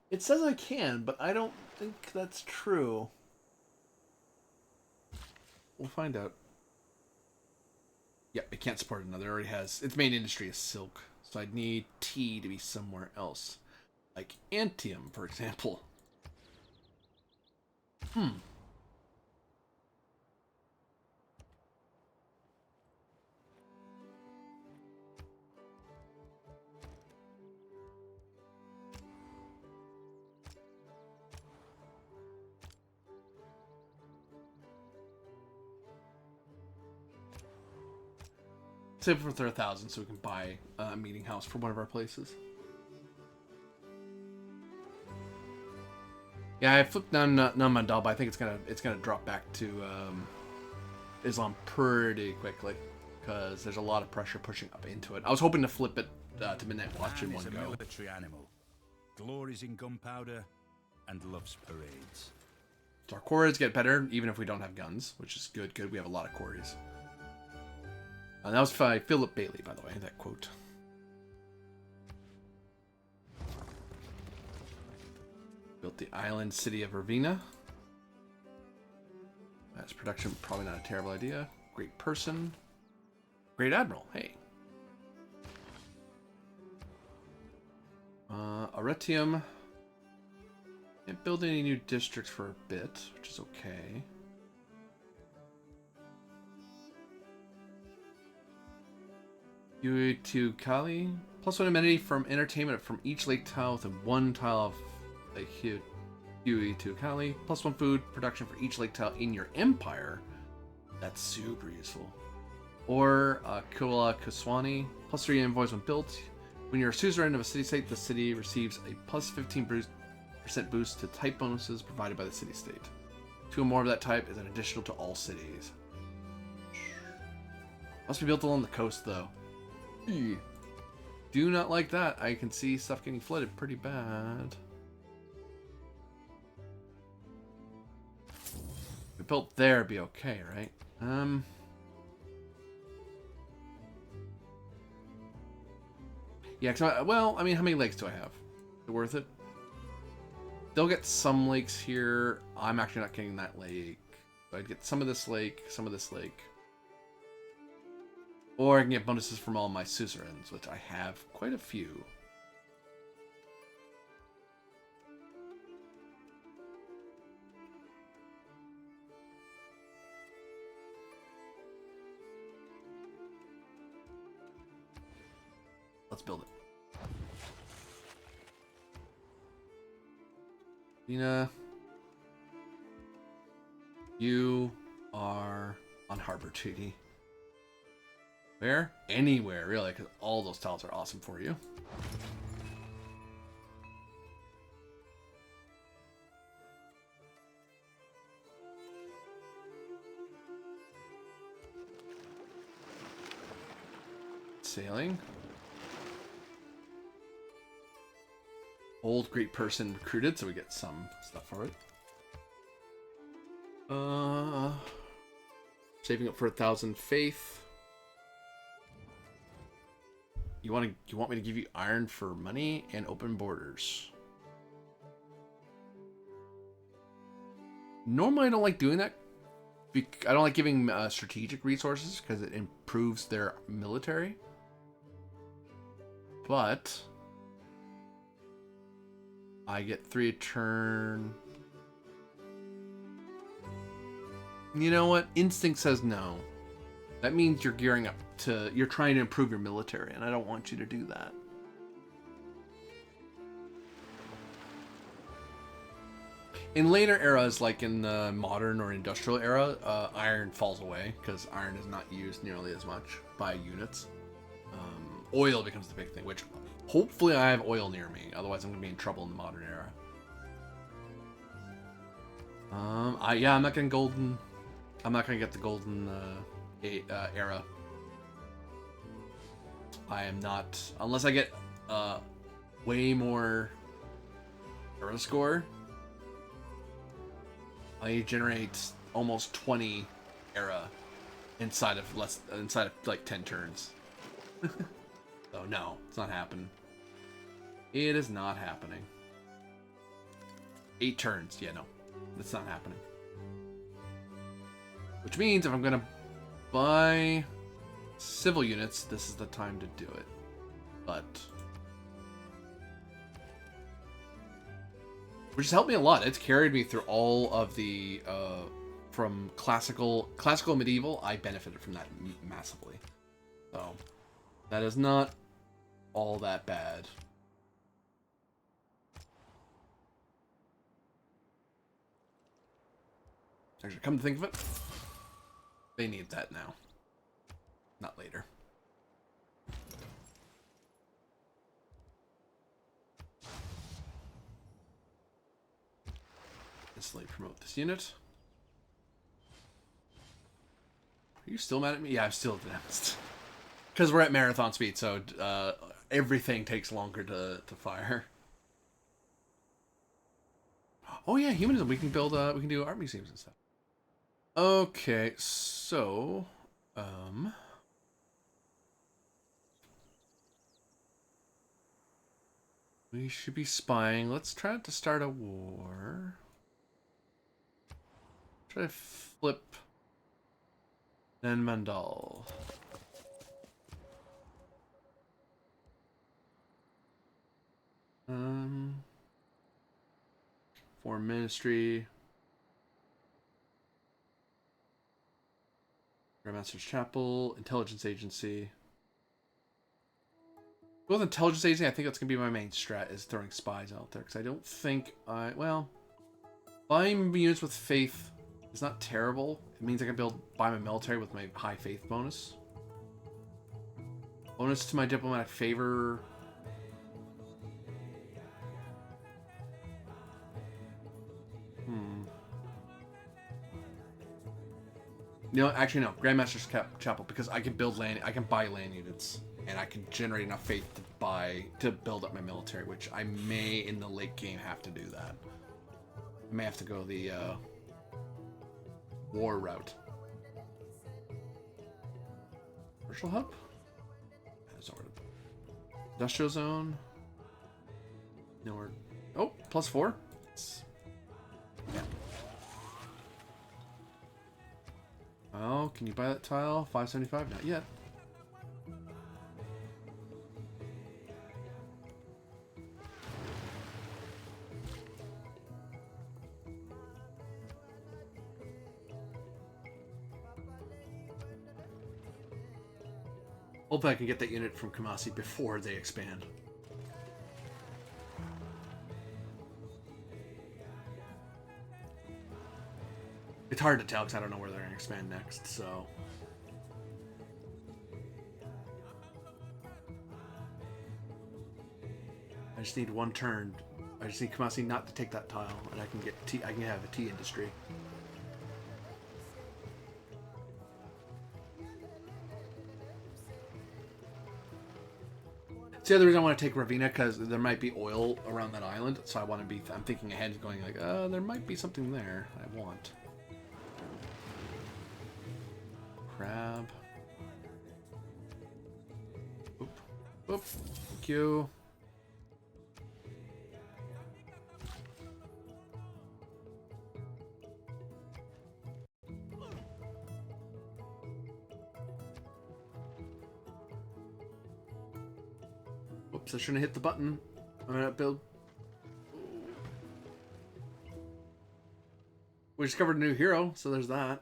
It says I can, but I don't think that's true. We'll find out. Yep, it can't support another. It already has. Its main industry is silk. So I'd need tea to be somewhere else. Like Antium, for example. Save it for 1,000 so we can buy a meeting house for one of our places. Yeah, I flipped down Mandal, but I think it's gonna drop back to Islam pretty quickly because there's a lot of pressure pushing up into it. I was hoping to flip it to Midnight Watch in one go. Military animal, glories in gunpowder, and loves parades. So our quarries get better even if we don't have guns, which is good. Good, we have a lot of quarries. And that was by Philip Bailey, by the way, that quote. Built the island city of Ravina. That's production, probably not a terrible idea. Great person. Great admiral, hey. Aretium. Can't build any new districts for a bit, which is okay. Pt.II Kali. +1 amenity from entertainment from each lake tile within one tile of Lake Pt.II Kali. +1 food production for each lake tile in your empire. That's super useful. Or Kula Kuswani. Plus 3 envoys when built. When you're a suzerain of a city-state, the city receives a plus 15% boost to type bonuses provided by the city-state. 2 or more of that type is an additional to all cities. Must be built along the coast, though. Do not like that. I can see stuff getting flooded pretty bad. If built there, it'd be okay, right? Yeah, well, I mean, how many lakes do I have? Is it worth it? They'll get some lakes here. I'm actually not getting that lake. So I'd get some of this lake, some of this lake. Or I can get bonuses from all my suzerains, which I have quite a few. Let's build it. Lena, you are on harbor duty. Where? Anywhere, really, because all those tiles are awesome for you. Sailing. Old great person recruited, so we get some stuff for it. Saving up for 1,000 faith. You want me to give you iron for money and open borders? Normally, I don't like doing that. I don't like giving strategic resources because it improves their military. But I get 3 a turn. You know what? Instinct says no. That means you're gearing up to... You're trying to improve your military, and I don't want you to do that. In later eras, like in the modern or industrial era, iron falls away, because iron is not used nearly as much by units. Oil becomes the big thing, which hopefully I have oil near me, otherwise I'm going to be in trouble in the modern era. Yeah, I'm not getting golden... I'm not going to get the golden era. I am not... Unless I get way more era score, I generate almost 20 era inside of like 10 turns. So no, it's not happening. It is not happening. 8 turns, yeah, no, it's not happening. Which means if I'm gonna buy civil units, this is the time to do it. But which has helped me a lot. It's carried me through all of the from classical medieval. I benefited from that massively. So that is not all that bad. Actually, come to think of it, they need that now, not later. Instantly promote this unit. Are you still mad at me? Yeah, I'm still advanced. Because we're at marathon speed, so everything takes longer to fire. Oh yeah, humanism. We can build. We can do art museums and stuff. Okay, so we should be spying. Let's try to start a war. Try to flip Nen Mandal. Foreign Ministry. Grandmaster's Chapel. Intelligence Agency. With Intelligence Agency, I think that's going to be my main strat, is throwing spies out there. Because I don't think well, buying units with faith is not terrible. It means I can buy my military with my high faith bonus. Bonus to my diplomatic favor. No, actually no. Grandmaster's Chapel, because I can build land. I can buy land units, and I can generate enough faith to build up my military, which I may in the late game have to do that. I may have to go the war route. Commercial hub. That's not where to... Industrial zone. Nowhere. Oh, +4. Yeah. Oh, can you buy that tile? 575? Not yet. Hopefully I can get that unit from Kumasi before they expand. It's hard to tell because I don't know where they're going to expand next, so... I just need one turn. I just need Kumasi not to take that tile, and I can get I can have a tea industry. It's the other reason I want to take Ravina, because there might be oil around that island, so I want to be... I'm thinking ahead, going like, there might be something there I want. Crab. Oop. Oop. Thank you. Oops, I shouldn't have hit the button. I'm gonna build... We discovered a new hero, so there's that.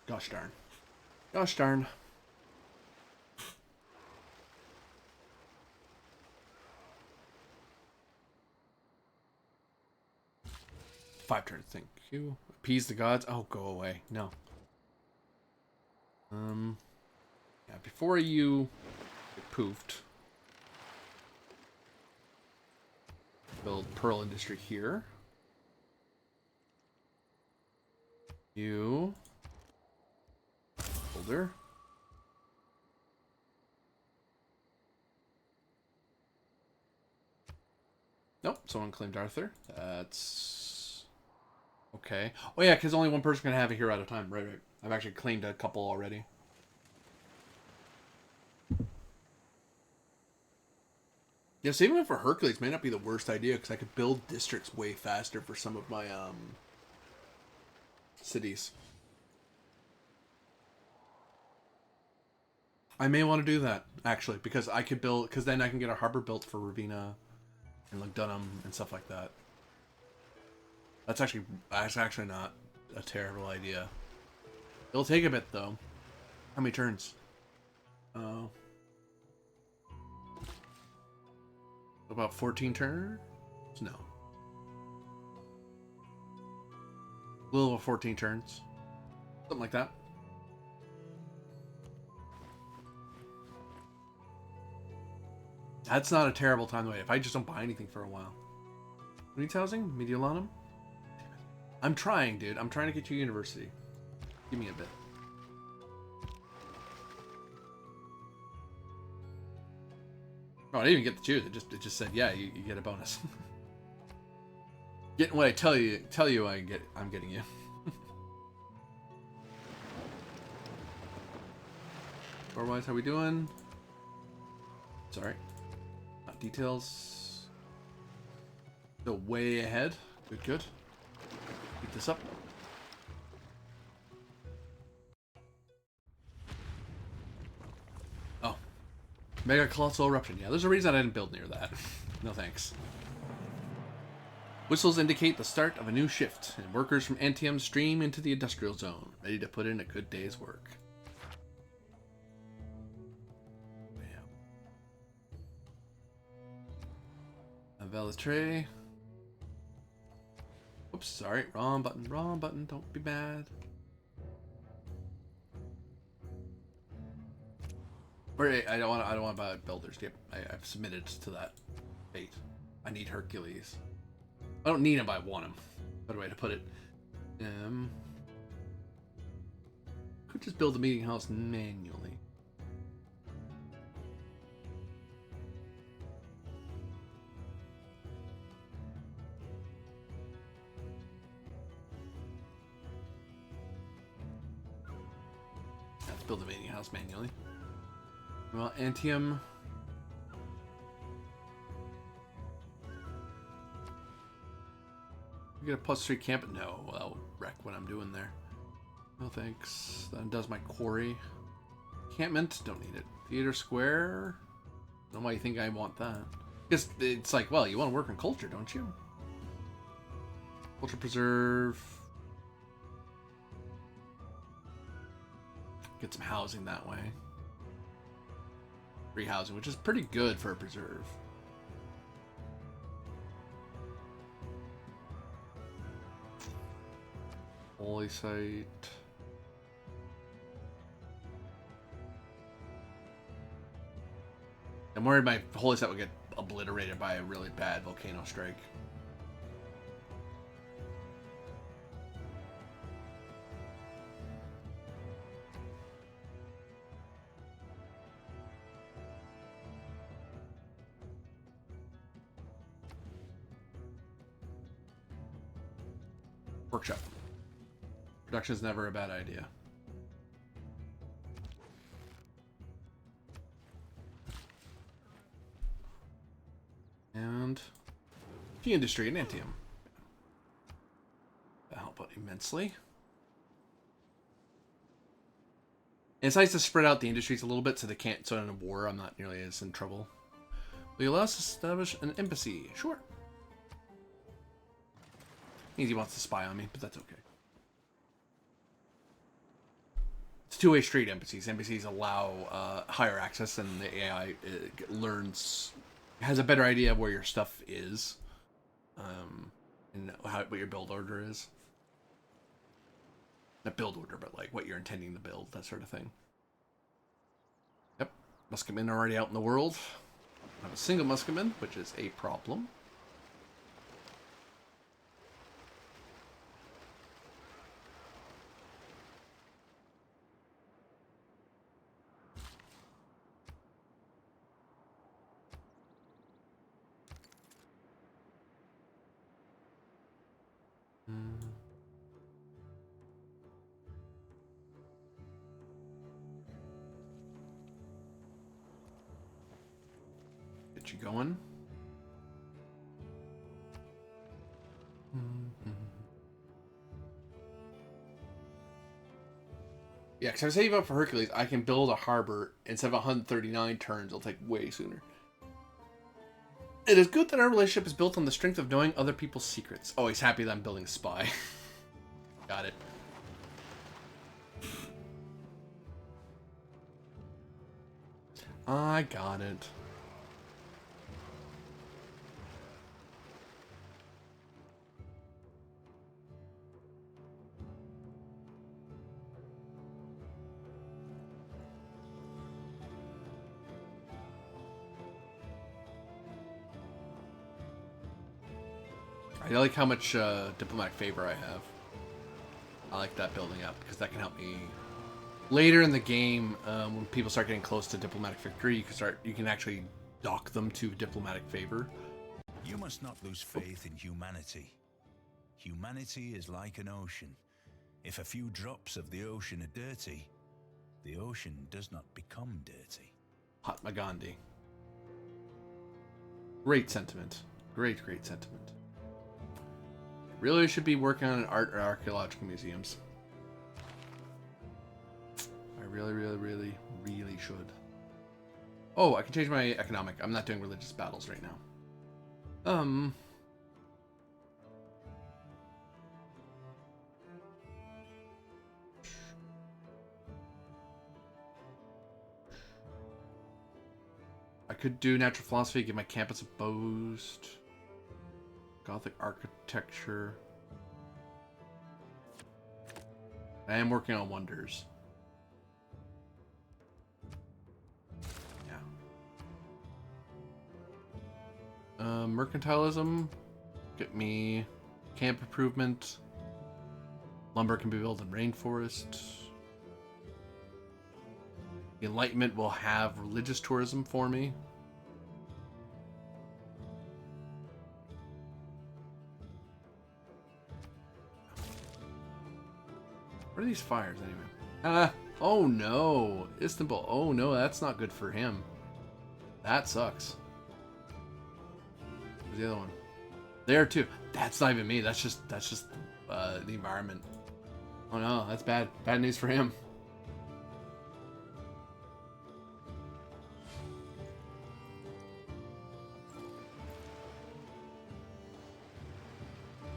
Gosh darn. Gosh darn. Five turns, thank you. Appease the gods. Oh, go away. No. Yeah, before you get poofed, build pearl industry here. You builder. Nope, someone claimed Arthur. That's okay. Oh yeah, because only one person can have a hero at a time. Right, right. I've actually claimed a couple already. Yeah, saving it for Hercules may not be the worst idea, because I could build districts way faster for some of my cities. I may want to do that, actually, because I could build, because then I can get a harbor built for Ravina and like Dunham and stuff like that. That's actually not a terrible idea. It'll take a bit though. How many turns? About 14 turns? No. A little over 14 turns. Something like that. That's not a terrible time to wait. If I just don't buy anything for a while. Who needs housing? Mediolanum? I'm trying, dude. I'm trying to get you university. Give me a bit. Oh, I didn't even get to choose. It just said, yeah, you get a bonus. Getting what I tell you I'm getting you. Otherwise, how we doing? Sorry. Not details. Still way ahead. Good, good. Keep this up. Oh. Mega Colossal Eruption. Yeah, there's a reason I didn't build near that. No thanks. Whistles indicate the start of a new shift, and workers from Antium stream into the industrial zone, ready to put in a good day's work. Velitre. Oops, sorry. Wrong button, wrong button. Don't be bad. Or I don't want to buy builders. Yep, I've submitted to that fate. I need Hercules. I don't need him, but I want him. Better way to put it. Could just build a meeting house manually. Let's build a meeting house manually. Well, Antium. You get a +3 camp? No, that'll wreck what I'm doing there. No thanks. That does my quarry. Encampment? Don't need it. Theater Square? I don't know why you think I want that. Because it's like, well, you want to work on culture, don't you? Culture Preserve. Get some housing that way. Free housing, which is pretty good for a preserve. Holy site. I'm worried my holy site will get obliterated by a really bad volcano strike. Workshop. Production is never a bad idea. And the industry and Antium. That'll help out immensely. And it's nice to spread out the industries a little bit so they can't, so in a war I'm not nearly as in trouble. Will you allow us to establish an embassy? Sure. Means he wants to spy on me, but that's okay. It's two-way street embassies. Embassies allow higher access, and the AI learns, has a better idea of where your stuff is, and what your build order is. Not build order, but like what you're intending to build, that sort of thing. Yep, Musketmen are already out in the world. I have a single Musketman, which is a problem. Get you going. Yeah, because if I save up for Hercules, I can build a harbor instead of 139 turns. It'll take way sooner. It is good that our relationship is built on the strength of knowing other people's secrets. Oh, he's happy that I'm building a spy. Got it. I got it. I like how much diplomatic favor I have. I like that building up because that can help me later in the game when people start getting close to diplomatic victory. You can actually dock them to diplomatic favor. You must not lose faith in humanity. Humanity is like an ocean. If a few drops of the ocean are dirty, the ocean does not become dirty. Mahatma Gandhi. Great sentiment. Great, great sentiment. Really should be working on art or archaeological museums. I really, really, really, really should. Oh, I can change my economic. I'm not doing religious battles right now. I could do natural philosophy, give my campus a boost. Gothic architecture. I am working on wonders. Yeah. Mercantilism. Get me camp improvement. Lumber can be built in rainforest. The Enlightenment will have religious tourism for me. What are these fires anyway? Oh no. Istanbul. Oh no, that's not good for him. That sucks. Where's the other one? There too. That's not even me. That's just the environment. Oh no, that's bad. Bad news for him.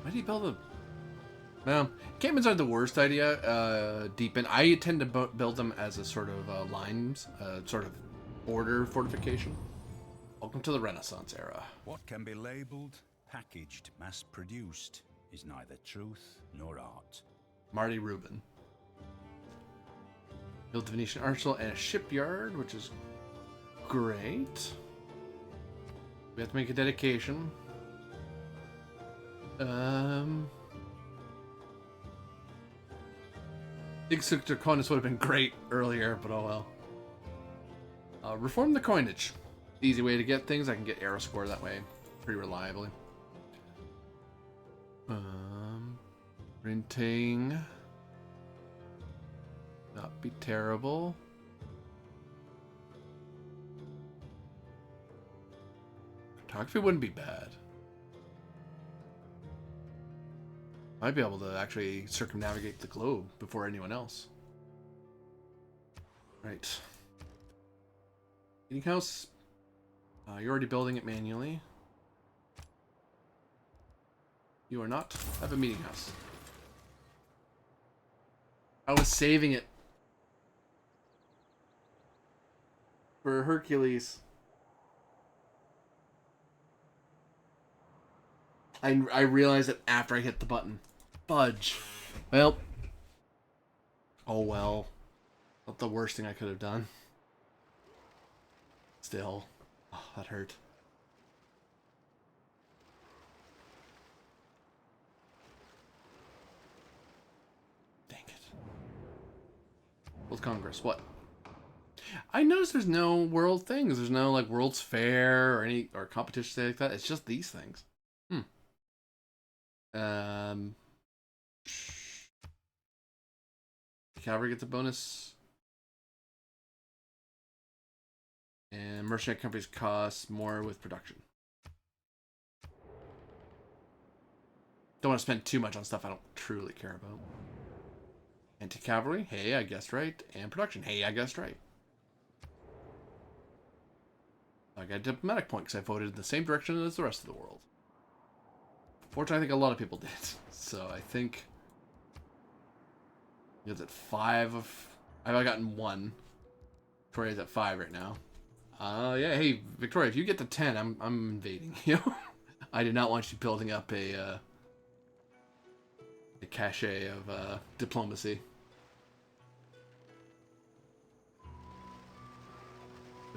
Why did he build a... Well, encampments aren't the worst idea. Deepen. I tend to build them as a sort of lines, sort of border fortification. Welcome to the Renaissance era. What can be labelled, packaged, mass-produced is neither truth nor art. Marty Rubin. Built a Venetian arsenal and a shipyard, which is great. We have to make a dedication. Executor coinage would have been great earlier, but oh well. Reform the coinage. Easy way to get things. I can get arrow score that way pretty reliably. Printing. Not be terrible. Photography wouldn't be bad. Might be able to actually circumnavigate the globe before anyone else. Right. Meeting house. You're already building it manually. You are not. I have a meeting house. I was saving it for Hercules. I realized it after I hit the button. Fudge. Well. Oh well. Not the worst thing I could have done. Still. Oh, that hurt. Dang it. World Congress. What? I noticed there's no world things. There's no like World's Fair or any or competitions like that. It's just these things. Cavalry gets a bonus. And mercenary companies cost more with production. Don't want to spend too much on stuff I don't truly care about. Anti-cavalry, hey, I guessed right. And production, hey, I guessed right. I got a diplomatic point because I voted in the same direction as the rest of the world. Fortunately, I think a lot of people did. So I think... It's at 5 of... I've gotten 1. Victoria's at 5 right now. Yeah, hey, Victoria, if you get to 10, I'm invading you. I did not want you building up a cachet of diplomacy.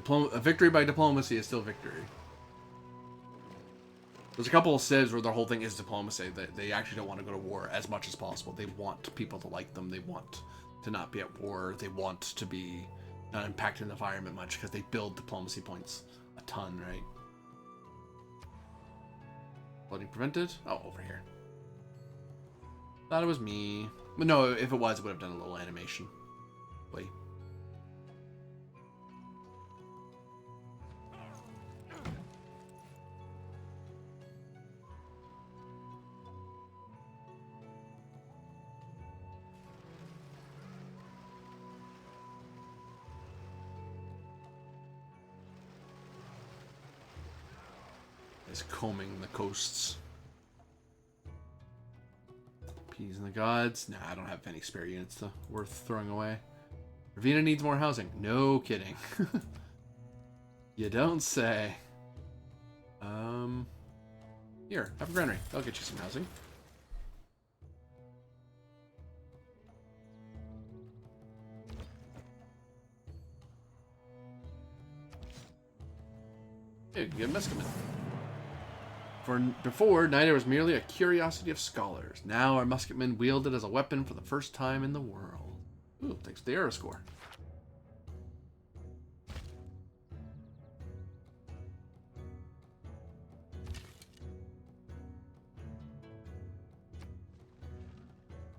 A victory by diplomacy is still victory. There's a couple of civs where their whole thing is diplomacy. They actually don't want to go to war as much as possible. They want people to like them. They want to not be at war. They want to be not impacting the environment much because they build diplomacy points a ton, right? Flooding prevented? Oh, over here. Thought it was me. But no, if it was, it would have done a little animation. Wait. Is combing the coasts. Peas and the gods. Nah, I don't have any spare units worth throwing away. Ravina needs more housing. No kidding. You don't say. Here, have a granary. That'll get you some housing. Hey, get a musketman. Before, Nida was merely a curiosity of scholars. Now our musketmen wield it as a weapon for the first time in the world. Ooh, thanks to the arrow score.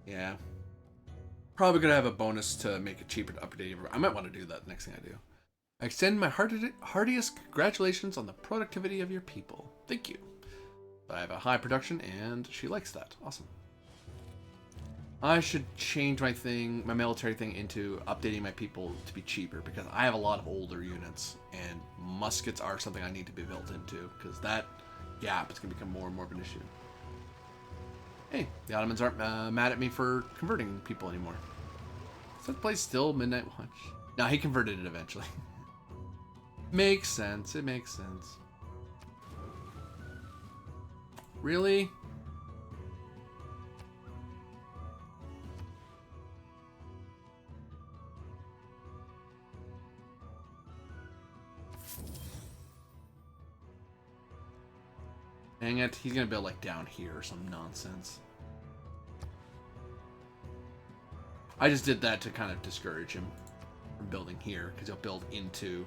Yeah. Probably gonna have a bonus to make it cheaper to update. I might want to do that next thing I do. I extend my heartiest congratulations on the productivity of your people. Thank you. I have a high production, and she likes that. Awesome. I should change my military thing, into updating my people to be cheaper, because I have a lot of older units, and muskets are something I need to be built into, because that gap is going to become more and more of an issue. Hey, the Ottomans aren't mad at me for converting people anymore. Is that place still Midnight Watch? No, he converted it eventually. Makes sense. It makes sense. Really? Dang it, he's gonna build like down here or some nonsense. I just did that to kind of discourage him from building here, because he'll build into...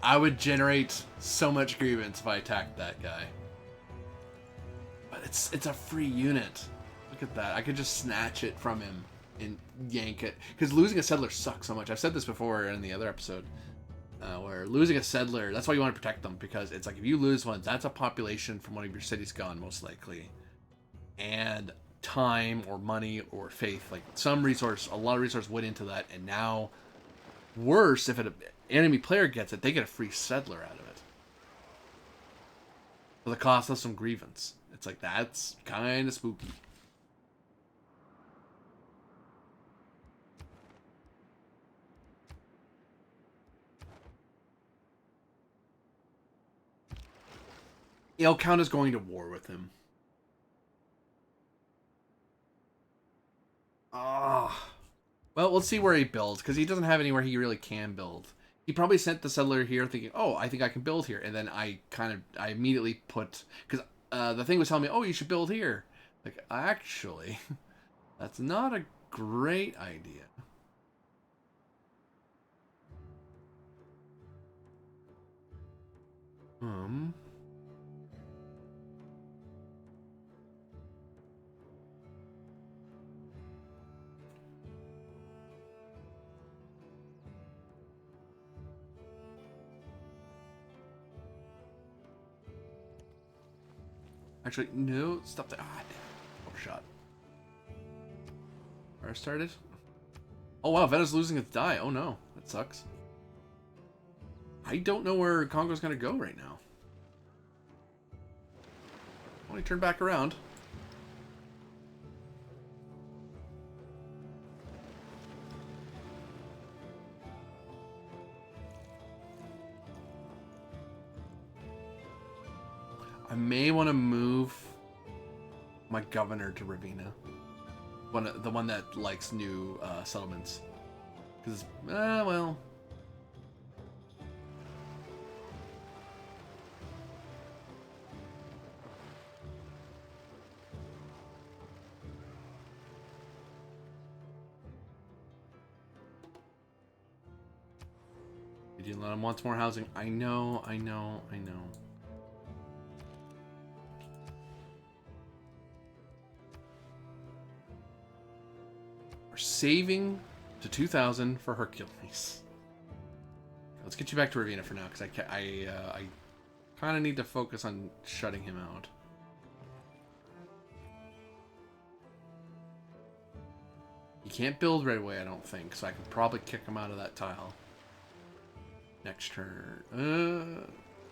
I would generate so much grievance if I attacked that guy. But it's a free unit. Look at that. I could just snatch it from him and yank it. Because losing a settler sucks so much. I've said this before in the other episode. Where losing a settler, that's why you want to protect them. Because it's like if you lose one, that's a population from one of your cities gone, most likely. And time or money or faith. Like some resource, a lot of resource went into that. And now, worse, if an enemy player gets it, they get a free settler out of it. For the cost of some grievance. It's like, that's kind of spooky. El Count is going to war with him. Ah. Well, let's see where he builds, because he doesn't have anywhere he really can build. He probably sent the settler here thinking, oh, I think I can build here. And then I immediately put... Because the thing was telling me, oh, you should build here. Like, actually, that's not a great idea. Actually, no, stop that. Ah, damn. Overshot. Where I started? Oh wow, Vena's losing its die. Oh no, that sucks. I don't know where Congo's gonna go right now. When he turned back around. I may want to move my governor to Ravenna. The one that likes new settlements. Because, well... Gideon wants more housing. I know. We're saving to 2,000 for Hercules. Let's get you back to Ravenna for now, because I kind of need to focus on shutting him out. He can't build right away, I don't think, so I can probably kick him out of that tile. Next turn.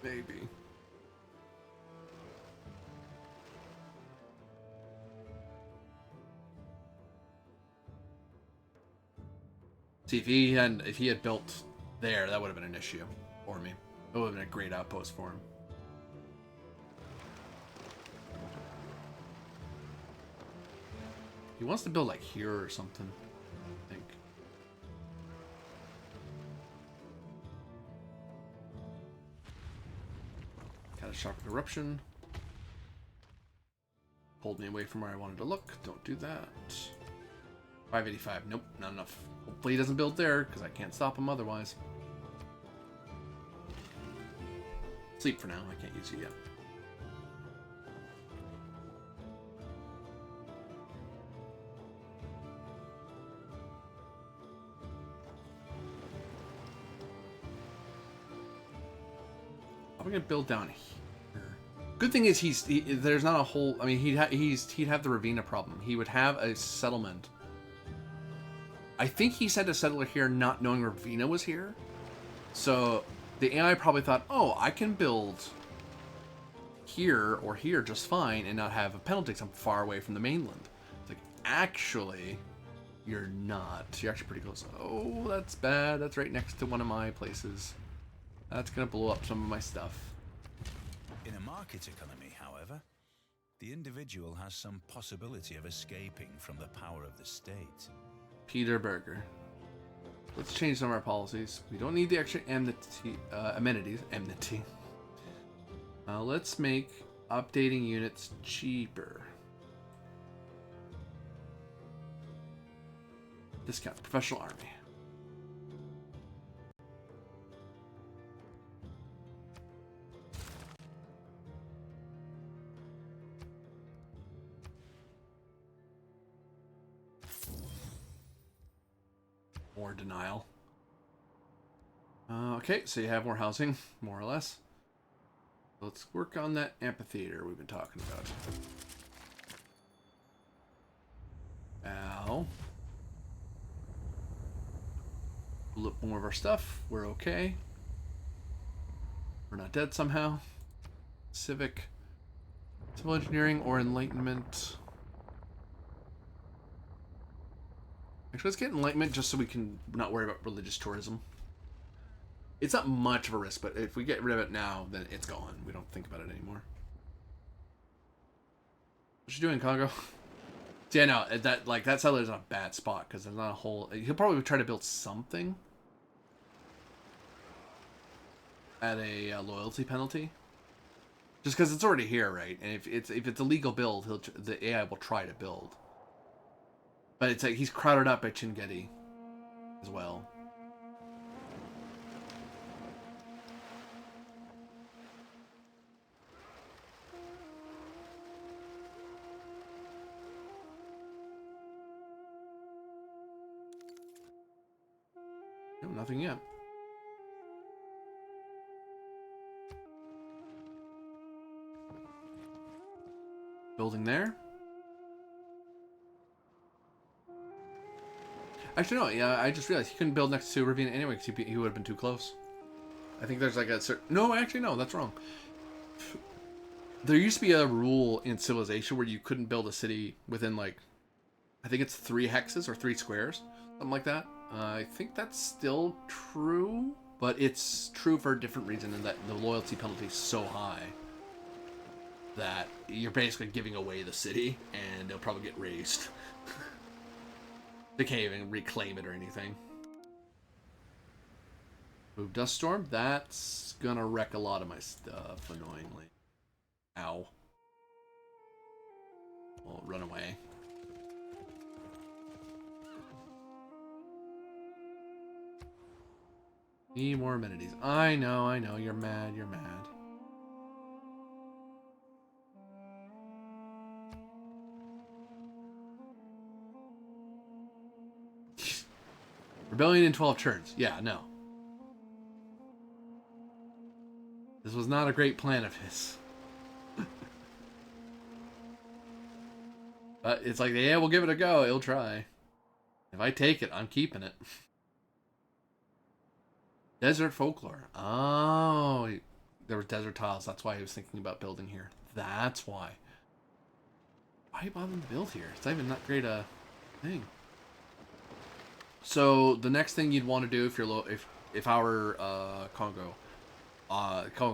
Maybe. See, if he had built there, that would have been an issue for me. It would have been a great outpost for him. He wants to build like here or something, I think. Catastrophic eruption. Pulled me away from where I wanted to look. Don't do that. 585. Nope, not enough. Hopefully he doesn't build there, because I can't stop him otherwise. Sleep for now. I can't use you yet. How are we gonna build down here? Good thing is there's not a whole. I mean, he'd have the Ravina problem. He would have a settlement. I think he sent a settler here not knowing Ravina was here. So the AI probably thought, oh, I can build here or here just fine and not have a penalty because I'm far away from the mainland. It's like, actually, you're not. You're actually pretty close. Oh, that's bad. That's right next to one of my places. That's going to blow up some of my stuff. In a market economy, however, the individual has some possibility of escaping from the power of the state. Peter Berger. Let's change some of our policies. We don't need the extra amenities. Enmity. Let's make updating units cheaper. Discount professional army. More denial. Okay, so you have more housing, more or less. Let's work on that amphitheater we've been talking about. Ow. Look more of our stuff. We're okay. We're not dead somehow. Civil engineering or enlightenment. Actually, let's get enlightenment just so we can not worry about religious tourism. It's not much of a risk, but if we get rid of it now, then it's gone. We don't think about it anymore. What you doing, Congo? So yeah, no, that settler's in a bad spot because there's not a whole. He'll probably try to build something at a loyalty penalty, just because it's already here, right? And if it's a legal build, the AI will try to build. But it's like he's crowded up by Chingeti as well. No, nothing yet. Building there. Actually, no. Yeah, I just realized he couldn't build next to Ravina anyway because he would have been too close. I think there's like a certain... No, actually, no. That's wrong. There used to be a rule in Civilization where you couldn't build a city within, like... I think it's 3 hexes or 3 squares. Something like that. I think that's still true. But it's true for a different reason in that the loyalty penalty is so high that you're basically giving away the city and they'll probably get raised. They can't even reclaim it or anything. Move Dust Storm. That's gonna wreck a lot of my stuff, annoyingly. Ow. Well, run away. Need more amenities. I know. You're mad. You're mad. Rebellion in 12 turns. Yeah, no. This was not a great plan of his. But it's like, yeah, we'll give it a go. He'll try. If I take it, I'm keeping it. Desert folklore. Oh, there were desert tiles. That's why he was thinking about building here. That's why. Why bother to build here? It's not even that great a thing. So the next thing you'd want to do if you're if our Congo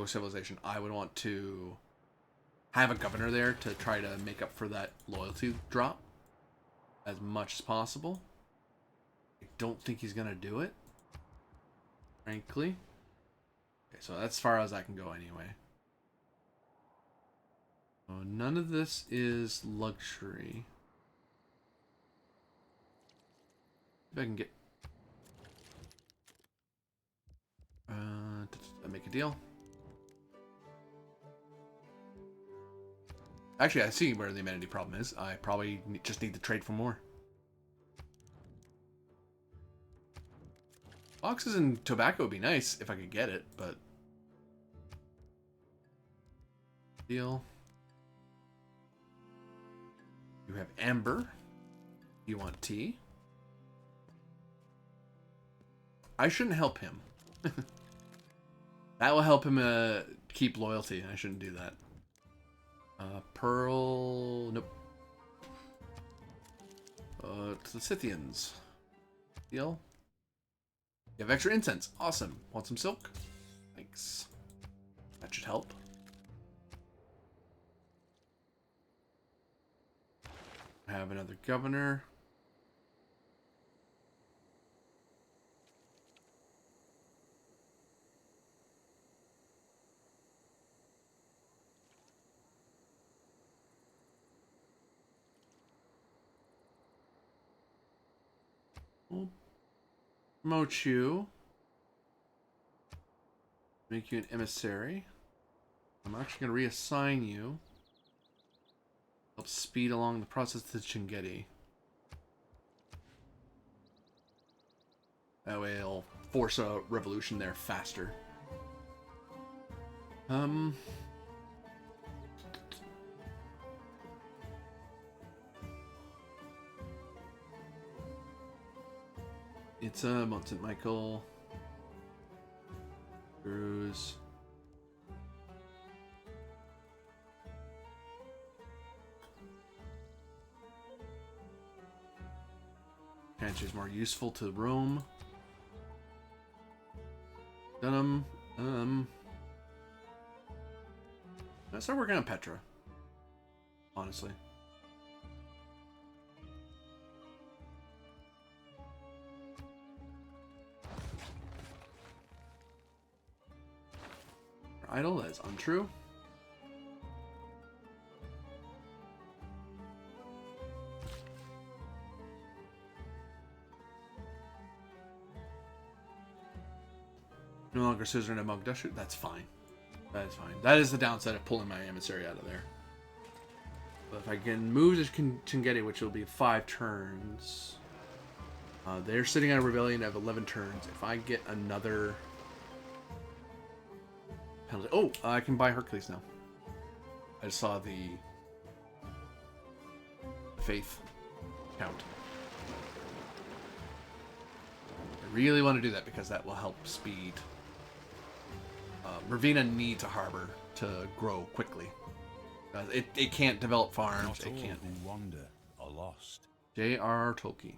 civilization, I would want to have a governor there to try to make up for that loyalty drop as much as possible. I don't think he's gonna do it, frankly. Okay, so that's as far as I can go anyway. Oh, none of this is luxury. If I can get make a deal. Actually, I see where the amenity problem is. I probably just need to trade for more. Boxes and tobacco would be nice if I could get it, but... Deal. You have amber. You want tea. I shouldn't help him. That will help him keep loyalty. I shouldn't do that. Pearl... Nope. To the Scythians. Deal. You have extra incense. Awesome. Want some silk? Thanks. That should help. I have another governor. We'll promote you. Make you an emissary. I'm actually going to reassign you. Help speed along the process to Chingeti. That way it'll force a revolution there faster. It's Mount St. Michael. Cruise. Cancer is more useful to Rome. Let's start working on Petra. Honestly. Idle, that is untrue. No longer Suzerain of Mogdushu. That's fine. That is fine. That is the downside of pulling my emissary out of there. But if I can move to Chingeti, which will be 5 turns. They're sitting on a rebellion of 11 turns. If I get another penalty... Oh, I can buy Hercules now. I just saw the faith count. I really want to do that because that will help speed. Ravina needs a harbor to grow quickly. It can't develop farms. Not It all can't. who wander are lost. J.R. Tolkien.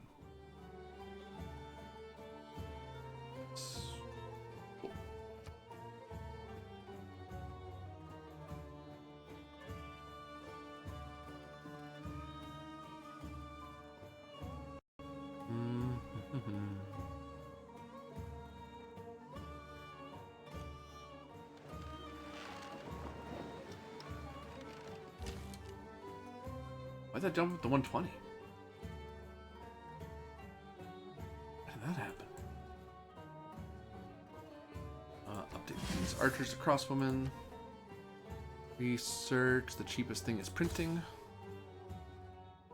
Why did that jump up to 120? How did that happen? Update these archers to crossbowmen. Research. The cheapest thing is printing.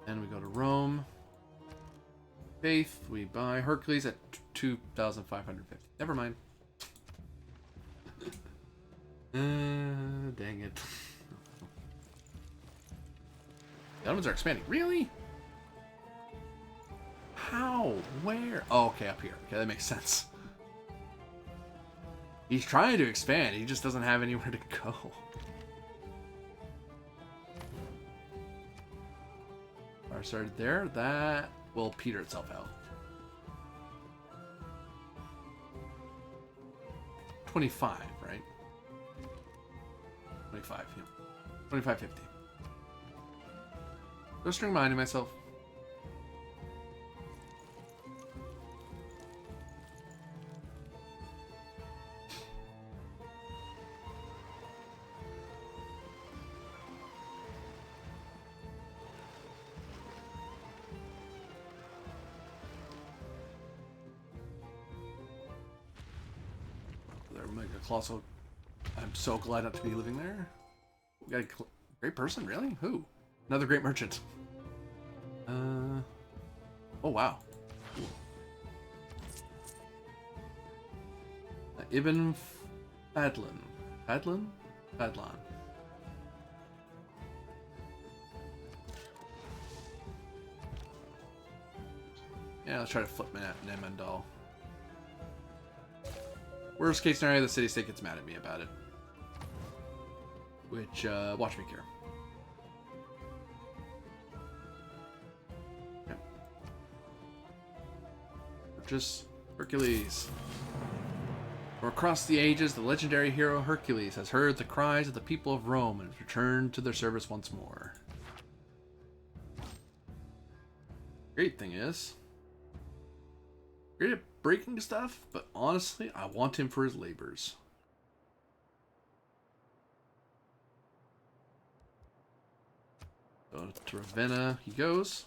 And we go to Rome. Faith. We buy Hercules at 2,550. Never mind. Dang it. The Ottomans are expanding. Really? How? Where? Oh, okay, up here. Okay, that makes sense. He's trying to expand. He just doesn't have anywhere to go. Fire started there. That will peter itself out. 25, right? 25, yeah. 25.50. Just reminding myself. They're mega colossal. I'm so glad not to be living there. We got a great person, really? Who? Another great merchant. Oh wow. Cool. Ibn Fadlan. Fadlan? Fadlan. Yeah, let's try to flip Namandal. Worst case scenario, the city-state gets mad at me about it. Which, watch me care. Okay. Purchase Hercules. From across the ages, the legendary hero Hercules has heard the cries of the people of Rome and has returned to their service once more. Great thing is, great at breaking stuff, but honestly, I want him for his labors. So to Ravenna he goes.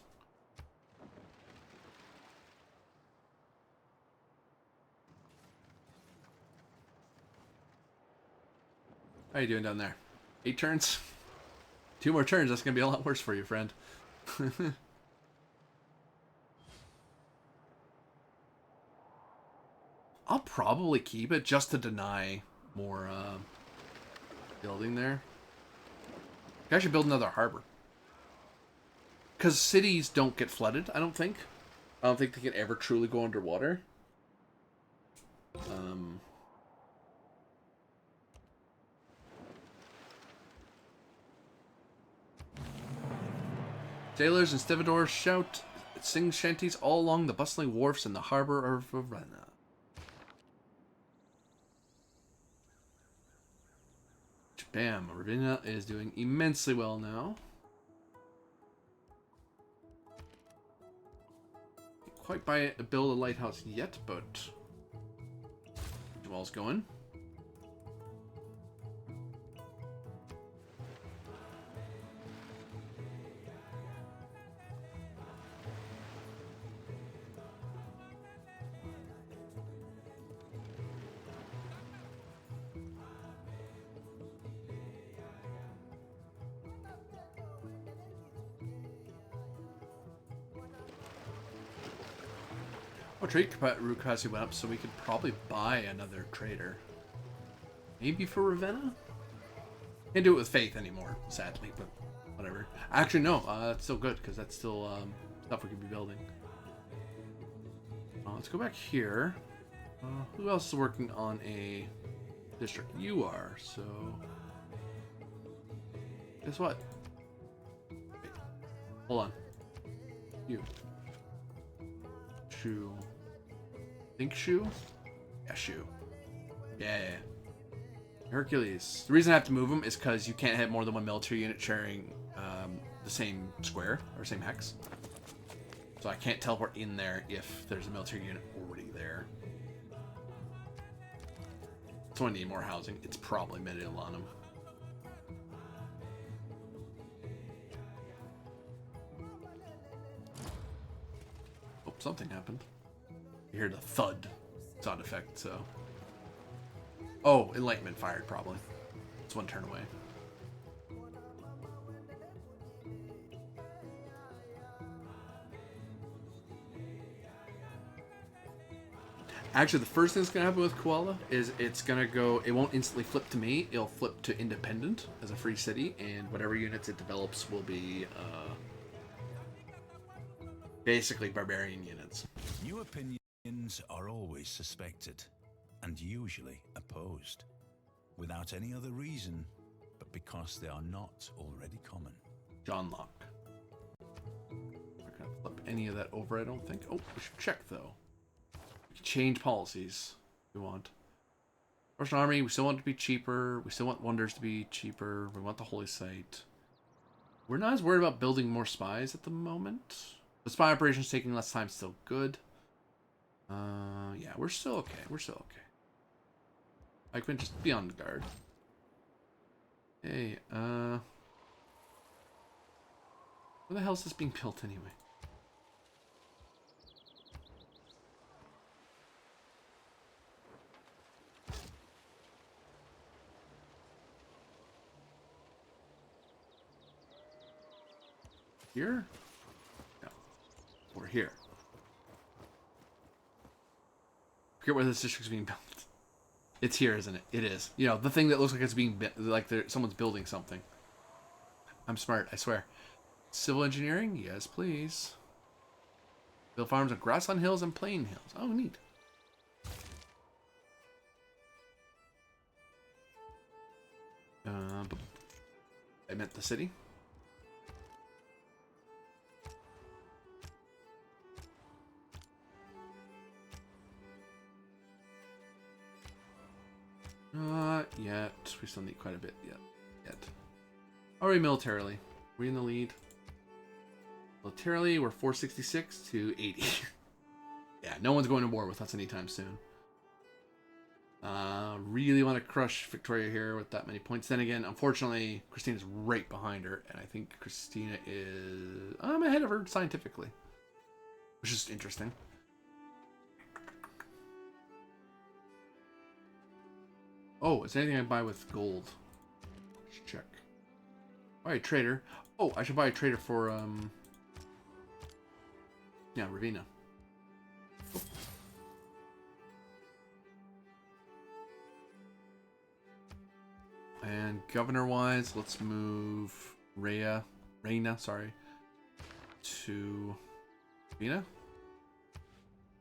How you doing down there? 8 turns? 2 more turns, that's going to be a lot worse for you, friend. I'll probably keep it just to deny more building there. I should build another harbor. Because cities don't get flooded, I don't think. I don't think they can ever truly go underwater. Sailors and stevedores shout, sing shanties all along the bustling wharfs in the harbor of Ravenna. Bam, Ravenna is doing immensely well now. Can't quite build a lighthouse yet, but wall's going. Oh, trade capacity went up, so we could probably buy another trader. Maybe for Ravenna? Can't do it with faith anymore, sadly, but whatever. Actually, no, that's still good, because that's still stuff we could be building. Let's go back here. Who else is working on a district? You are, so... Guess what? Wait. Hold on. You. Shoe. Think shoe? Yeah, shoe. Yeah. Hercules. The reason I have to move them is because you can't have more than one military unit sharing the same square or same hex. So I can't teleport in there if there's a military unit already there. So I need more housing. It's probably Mediolanum. Oh, something happened. You hear the thud sound effect, so... Oh, Enlightenment fired, probably. It's one turn away. Actually, the first thing that's going to happen with Koala is it's going to go... It won't instantly flip to me. It'll flip to Independent as a free city, and whatever units it develops will be... basically barbarian units. New opinions are always suspected, and usually opposed, without any other reason, but because they are not already common. John Locke. Not going to flip any of that over, I don't think. Oh, we should check, though. We can change policies if we want. Russian army, we still want it to be cheaper. We still want wonders to be cheaper. We want the holy site. We're not as worried about building more spies at the moment. The spy operation's taking less time, still good. Yeah, we're still okay. We're still okay. I can just be on guard. Hey, where the hell is this being built anyway? Here? No. We're here. Forget where this district's being built. It's here, isn't it? It is. You know, the thing that looks like it's being like someone's building something. I'm smart, I swear. Civil engineering? Yes, please. Build farms on grassland hills and plain hills. Oh, neat. I meant the city. Not yet. We still need quite a bit yet. Are we militarily? Are we in the lead? Militarily, we're 466 to 80. Yeah, no one's going to war with us anytime soon. Really want to crush Victoria here with that many points. Then again, unfortunately, Christina's right behind her, and I think Christina is... I'm ahead of her scientifically, which is interesting. Oh, is there anything I can buy with gold? Let's check. Buy a trader. Oh, I should buy a trader for, yeah, Ravina. Oh. And governor-wise, let's move Reina, sorry, to Ravina.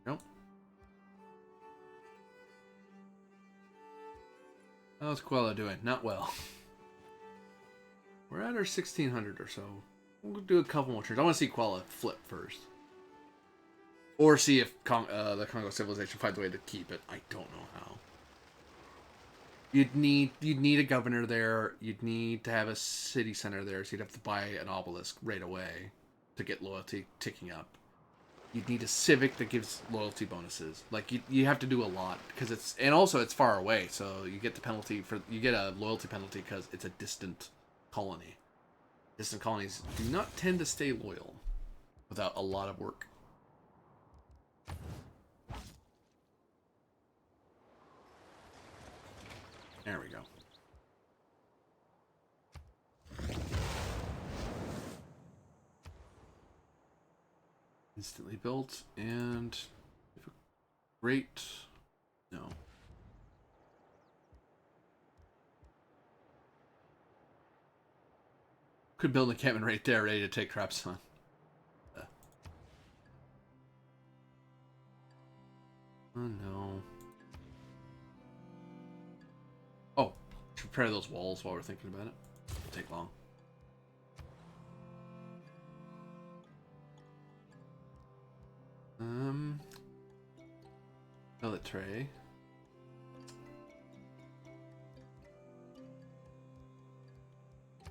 Nope. How's Quella doing? Not well. We're at our 1600 or so. We'll do a couple more turns. I want to see Quella flip first. Or see if the Congo civilization finds a way to keep it. I don't know how. You'd need a governor there. You'd need to have a city center there, so you'd have to buy an obelisk right away to get loyalty ticking up. You'd need a civic that gives loyalty bonuses. Like you have to do a lot because it's far away, so you get a loyalty penalty because it's a distant colony. Distant colonies do not tend to stay loyal without a lot of work. There we go. Instantly built and great. No. Could build an encampment right there, ready to take traps on. Oh no. Oh, should prepare those walls while we're thinking about it. It'll take long. Military.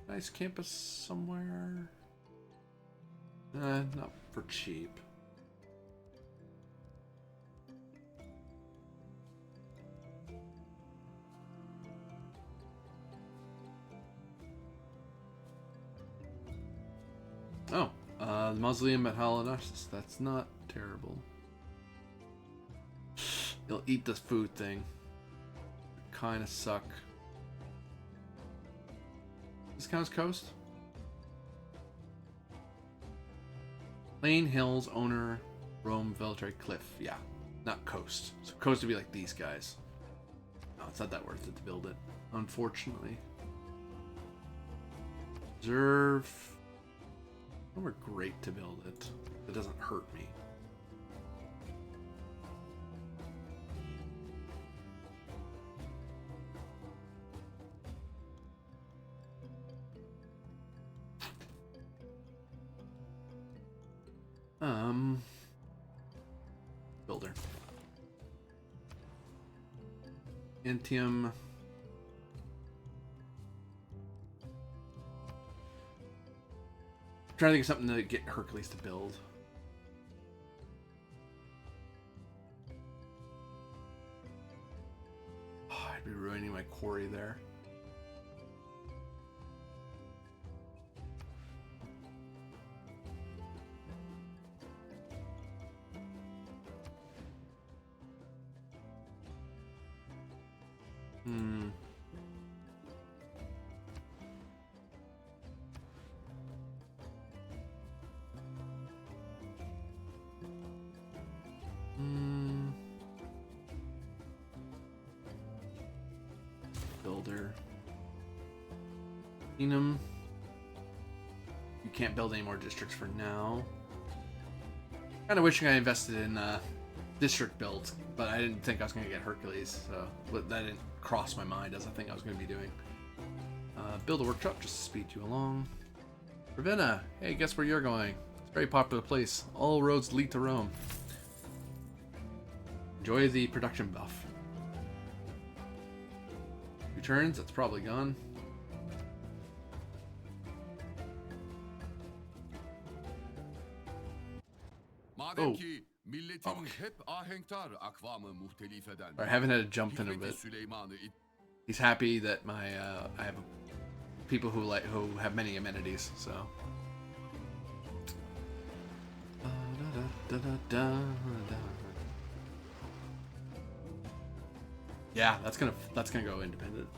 Nice campus somewhere. Not for cheap. Oh, the mausoleum at Haliarnassus. That's not terrible. You'll eat this food thing. Kind of suck. This counts coast? Plain Hills, Owner, Rome, Military, Cliff. Yeah, not coast. So coast would be like these guys. No, it's not that worth it to build it, unfortunately. Reserve. We're great to build it. It doesn't hurt me. Builder. Antium. Trying to think of something to get Hercules to build. Oh, I'd be ruining my quarry there. Builder. Enum. You can't build any more districts for now. Kind of wishing I invested in district builds, but I didn't think I was going to get Hercules, so that didn't cross my mind as a thing I was going to be doing. Build a workshop just to speed you along. Ravenna, hey, guess where you're going? It's a very popular place. All roads lead to Rome. Enjoy the production buff. 2 turns, that's probably gone. Madem ki milletin hep ahenktar akvamı muhtelif eden. I haven't had to jump in a bit. He's happy that my I have people who have many amenities, so. Yeah, that's gonna go independent.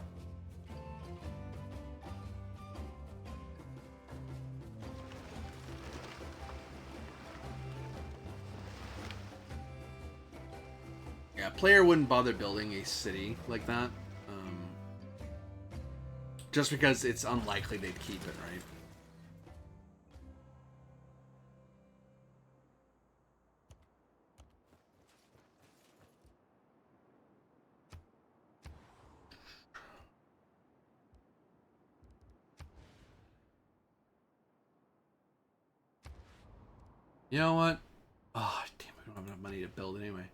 Yeah, player wouldn't bother building a city like that, just because it's unlikely they'd keep it, right? You know what? Oh, damn, I don't have enough money to build anyway.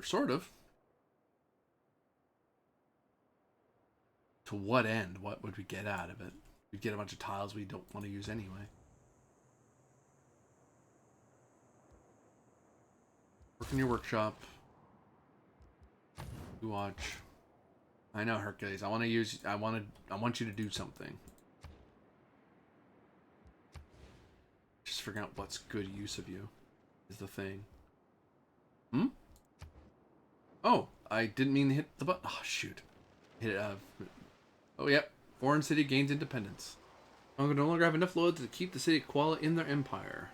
Sort of. To what end? What would we get out of it? We'd get a bunch of tiles we don't want to use anyway. Work in your workshop. You watch. I know, Hercules. I want you to do something. Just figuring out what's good use of you is the thing. Hmm? Oh, I didn't mean to hit the button. Oh, shoot. Hit it. Oh, yep. Foreign city gains independence. I no longer have enough loads to keep the city quality in their empire.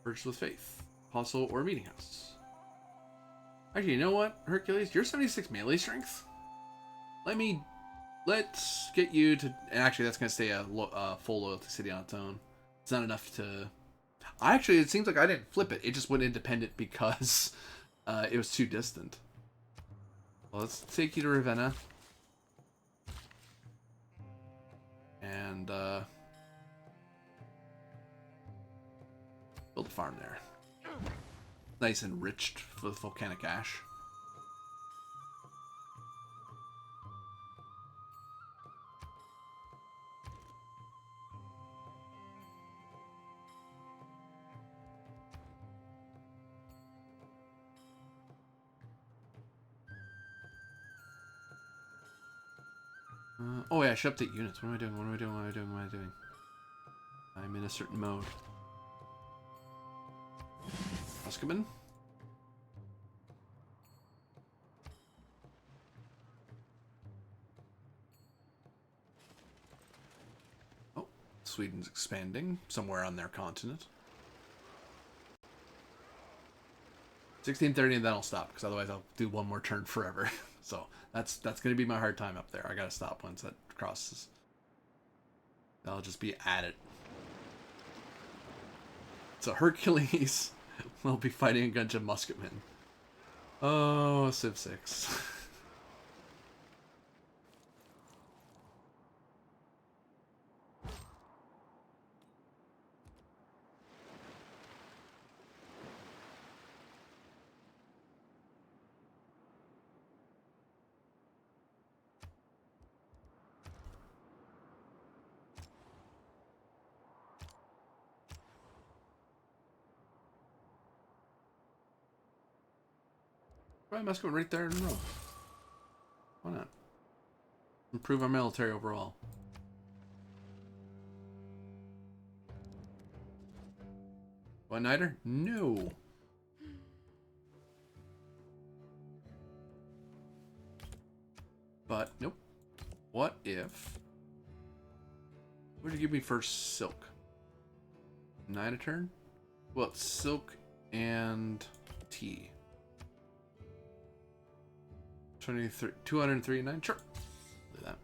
Purchase with faith. Apostle or meeting house. Actually, you know what, Hercules? You're 76 melee strength. Let's get you to. Actually, that's gonna stay a full loyalty city on its own. It's not enough to. Actually, it seems like I didn't flip it. It just went independent because it was too distant. Well, let's take you to Ravenna. And build a farm there. Nice and enriched with volcanic ash. Oh yeah, I should update units. What am I doing? What am I doing? What am I doing? What am I doing? I'm in a certain mode. Huskaman? Oh, Sweden's expanding somewhere on their continent. 1630 and then I'll stop, because otherwise I'll do one more turn forever. So that's going to be my hard time up there. I got to stop once that crosses. That'll just be added. So Hercules will be fighting against a musketman. Oh, Civ 6. Right, musketman right there in a row. Why not? Improve our military overall. One nighter? No. But nope. What if? What did you give me first? Silk. Night a turn? Well, it's silk and tea. 23, 239. Sure. Do that.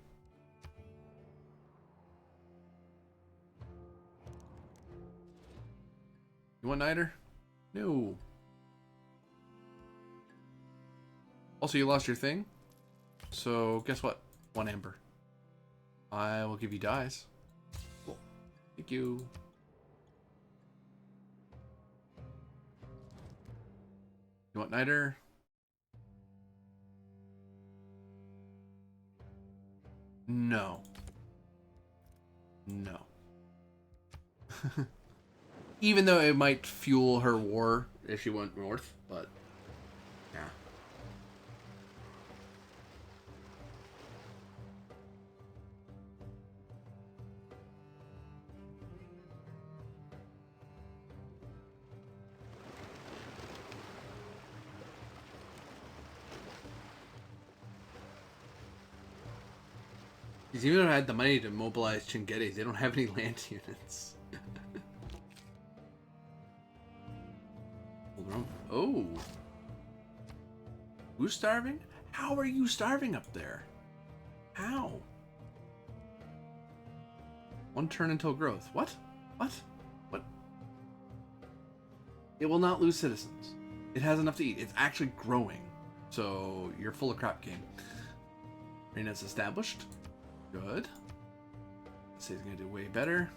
You want Nighter? No. Also, you lost your thing. So, guess what? 1 amber. I will give you dies. Cool. Thank you. You want Nighter? No. No. Even though it might fuel her war if she went north, but yeah. Because even if I had the money to mobilize Chingetes, they don't have any land units. Hold on. Oh. Who's starving? How are you starving up there? How? 1 turn until growth. What? What? What? It will not lose citizens. It has enough to eat. It's actually growing. So you're full of crap, game. Reigna's established. Good. Let's see, he's gonna do way better.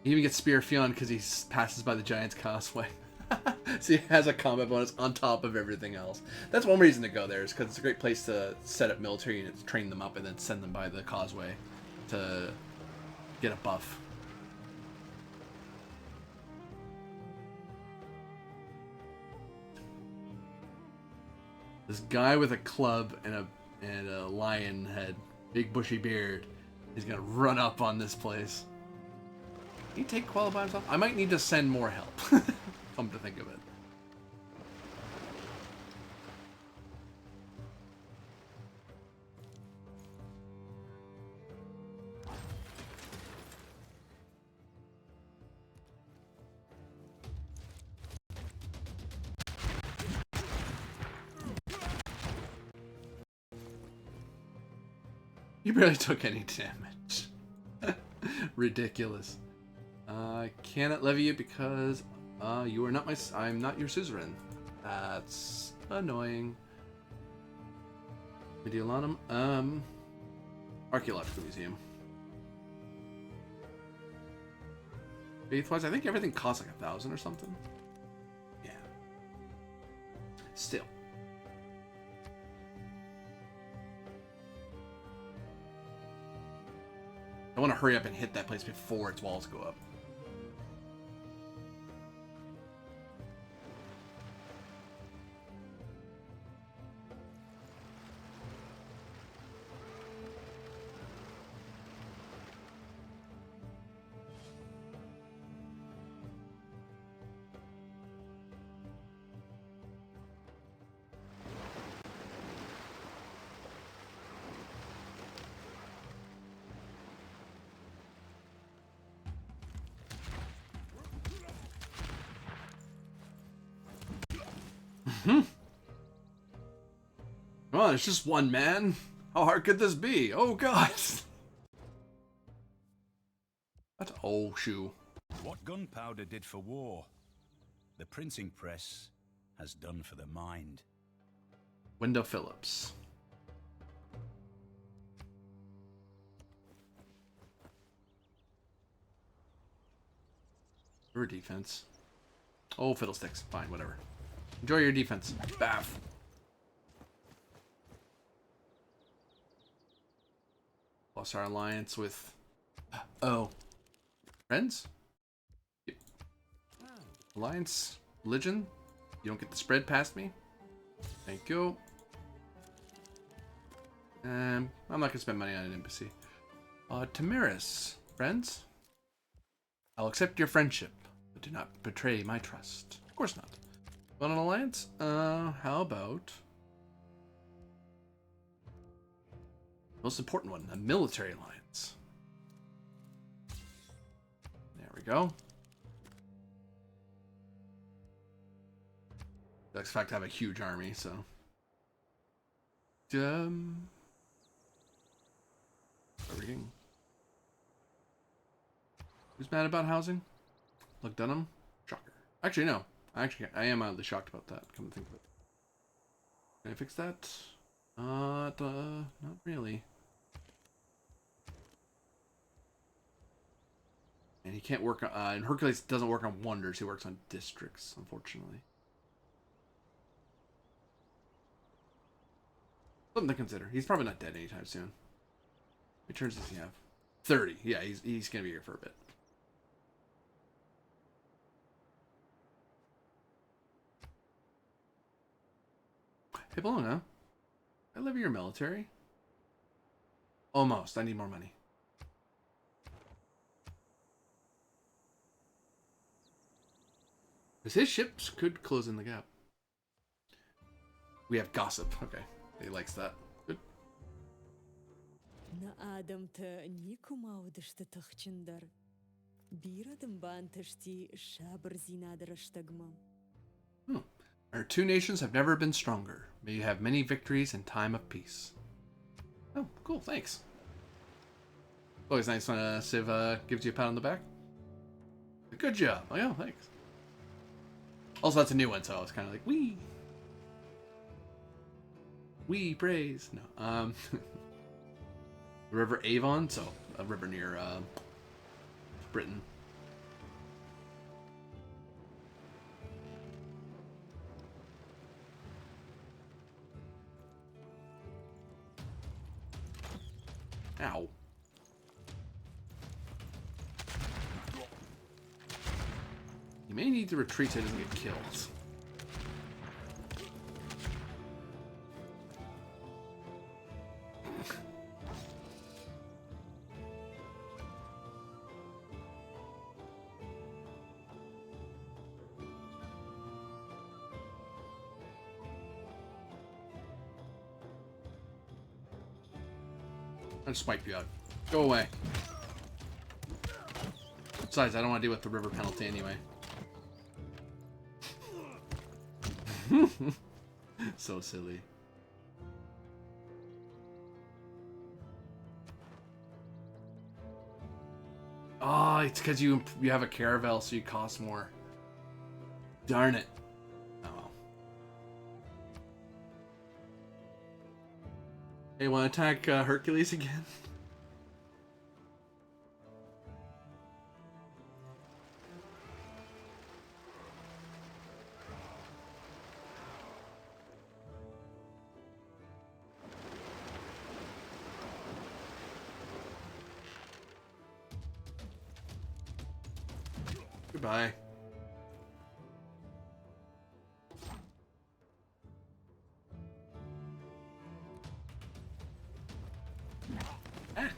He even gets Spear Fionn because he passes by the Giant's Causeway. So he has a combat bonus on top of everything else. That's one reason to go there, is because it's a great place to set up military units, train them up, and then send them by the causeway to get a buff. This guy with a club and a lion head, big bushy beard, is gonna run up on this place. Can he take Quell by himself? I might need to send more help. Come to think of it. You barely took any damage. Ridiculous. I cannot levy you because you are not I'm not your suzerain. That's annoying. Mediolanum. Archaeological Museum. Faith-wise, I think everything costs like 1,000 or something. Yeah. Still. I want to hurry up and hit that place before its walls go up. Come on, it's just one man. How hard could this be? Oh god. What? Oh shoe. What gunpowder did for war, the printing press has done for the mind. Wendell Phillips. Your defense. Oh, fiddlesticks. Fine, whatever. Enjoy your defense. Bath. Lost our alliance with... Oh. Friends? Yep. Alliance? Religion? You don't get to spread past me? Thank you. I'm not gonna spend money on an embassy. Tamiris. Friends? I'll accept your friendship, but do not betray my trust. Of course not. Want an alliance? How about... Most important one, a military alliance. There we go. That's fact I have a huge army, so... Everything. Who's mad about housing? Look, Dunham? Shocker. Actually, no. I am mildly shocked about that, come to think of it. Can I fix that? Not really. And he can't work on... and Hercules doesn't work on wonders, he works on districts, unfortunately. Something to consider. He's probably not dead anytime soon. How many turns does he have? 30. Yeah, he's gonna be here for a bit. Hey, Bologna. I love your military. Almost. I need more money. Because his ships could close in the gap. We have gossip. Okay. He likes that. Good. Na adamta nikumaudishta tachindar. Biradam bantashti shabarzinadara. Our two nations have never been stronger. May you have many victories in time of peace. Oh, cool. Thanks. Always nice when Civ gives you a pat on the back. Good job. Oh, yeah, thanks. Also, that's a new one, so I was kind of like, wee. We praise. No. River Avon, so a river near Britain. Ow. You may need to retreat so he doesn't get killed. I'll just wipe you out. Go away. Besides, I don't want to deal with the river penalty anyway. So silly. Oh, it's because you have a caravel, so you cost more. Darn it. Oh well. Hey, want to attack Hercules again? Goodbye. Ah.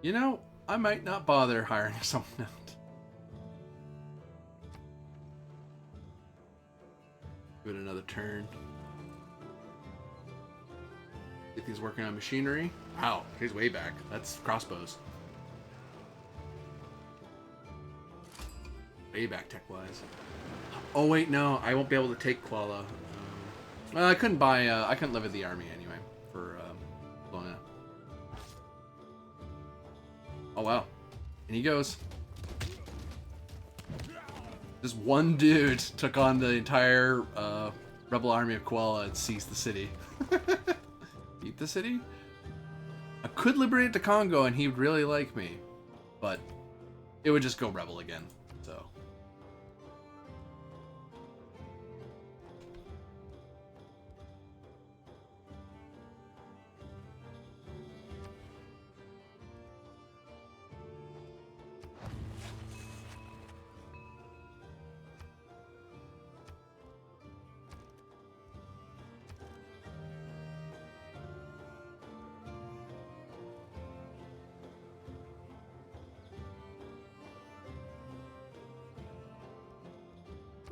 You know, I might not bother hiring someone out. Give it another turn. If he's working on machinery. Wow, he's way back. That's crossbows. way back tech-wise. Oh wait, no, I won't be able to take Kuala. Well, I couldn't buy. I couldn't live with the army anyway for long enough. Oh wow, and he goes. Just one dude took on the entire rebel army of Kuala and seized the city. Beat the city? I could liberate the Congo and he'd really like me, but it would just go rebel again, so.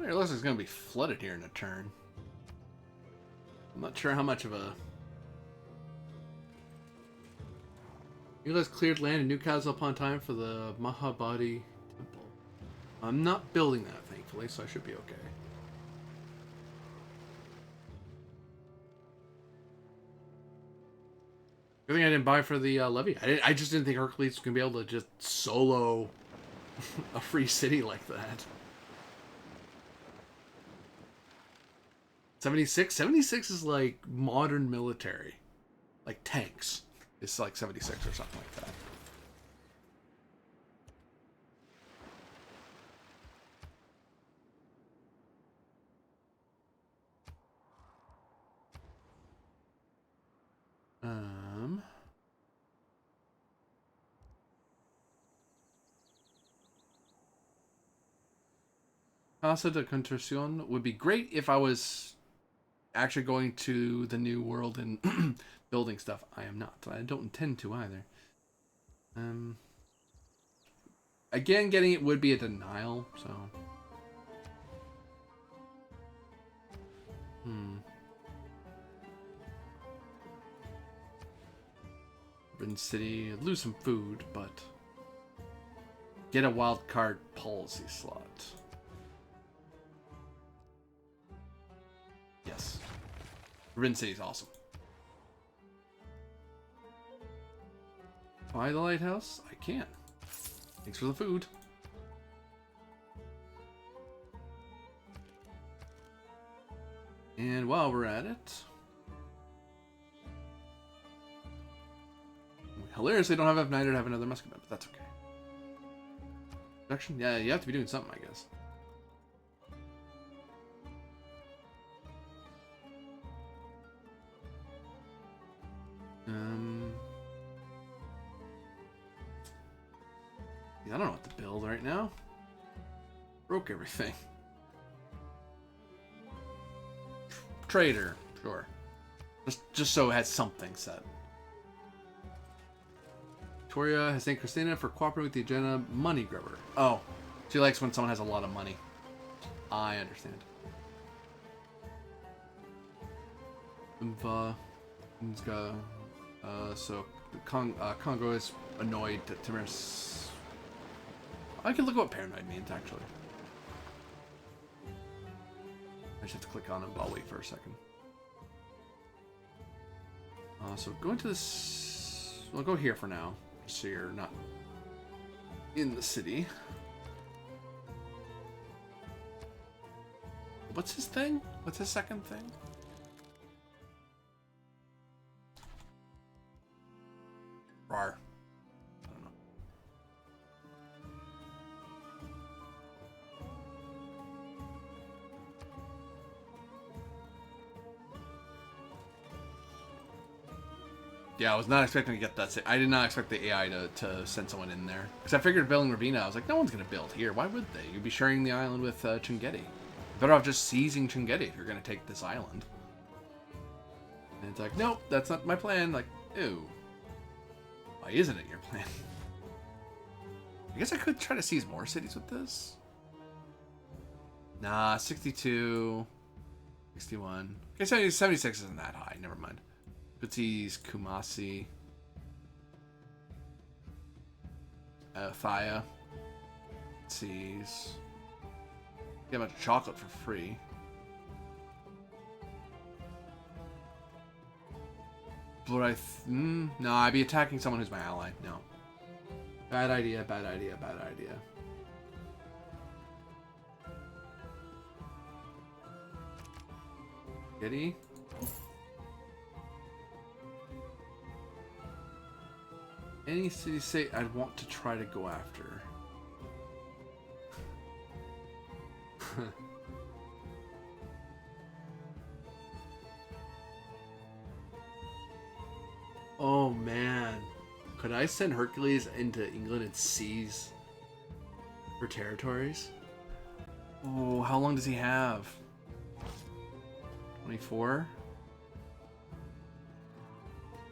It looks like it's going to be flooded here in a turn. I'm not sure how much of a... You guys cleared land in Newcastle upon time for the Mahabodhi Temple. I'm not building that, thankfully, so I should be okay. Good thing I didn't buy for the levy. I just didn't think Hercules was going to be able to just solo a free city like that. 76? 76 is like modern military. Like tanks. It's like 76 or something like that. Casa de Construcción would be great if I was actually going to the new world and building stuff. I am not. I don't intend to either. Again, getting it would be a denial, so. Urban City, lose some food, but get a wild card policy slot. Yes. Rin City's awesome. Buy the lighthouse? I can. Thanks for the food. And while we're at it, we hilariously don't have enough niter to have another musket but that's okay. Production? Yeah, you have to be doing something, I guess. I don't know what to build right now. Broke everything. Trader, sure. Just so it has something set. Victoria has thanked Christina for cooperating with the agenda. Money grubber. Oh, she likes when someone has a lot of money. I understand. So Congo is annoyed that Timiris. I can look at what paranoid means, actually. I just have to click on him, but I'll wait for a second. So go into this... We'll go here for now, just so you're not in the city. What's his thing? What's his second thing? Rar. Yeah, I was not expecting to get that. I did not expect the AI to send someone in there. Because I figured building Ravina, I was like, no one's going to build here. Why would they? You'd be sharing the island with Chungeti. Better off just seizing Chungeti if you're going to take this island. And it's like, nope, that's not my plan. Like, ew. Why isn't it your plan? I guess I could try to seize more cities with this. Nah, 62, 61. Okay, 76 isn't that high. Never mind. Putis, Kumasi, Thaya, Seas. Get a bunch of chocolate for free. But no, I'd be attacking someone who's my ally. No. Bad idea, bad idea, bad idea. Kitty? Any city state I'd want to try to go after. Oh man. Could I send Hercules into England and seize her territories? Oh, how long does he have? 24?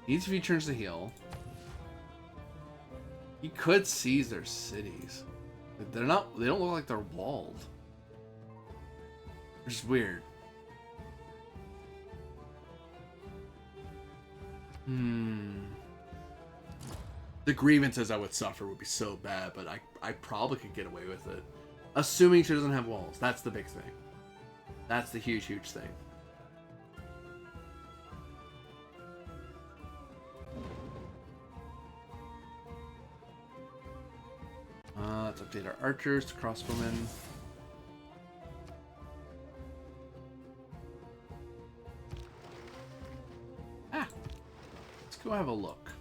Needs a few turns to heal. He could seize their cities. They don't look like they're walled. Which is weird. The grievances I would suffer would be so bad, but I probably could get away with it. Assuming she doesn't have walls. That's the big thing. That's the huge, huge thing. Let's update our archers to crossbowmen. Let's go have a look.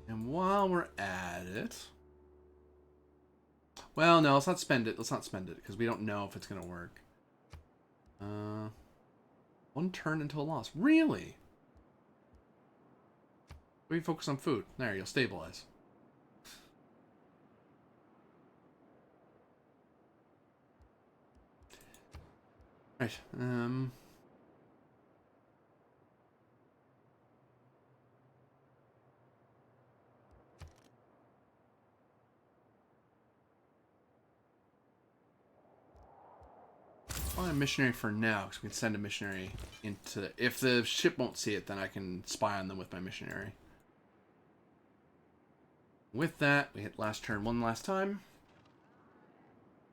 And while we're at it... Well, no, let's not spend it. Let's not spend it, because we don't know if it's going to work. One turn until a loss. Really? We focus on food. There, you'll stabilize. Right. Well, a missionary for now, because we can send a missionary into... If the ship won't see it, then I can spy on them with my missionary. With that, we hit last turn one last time.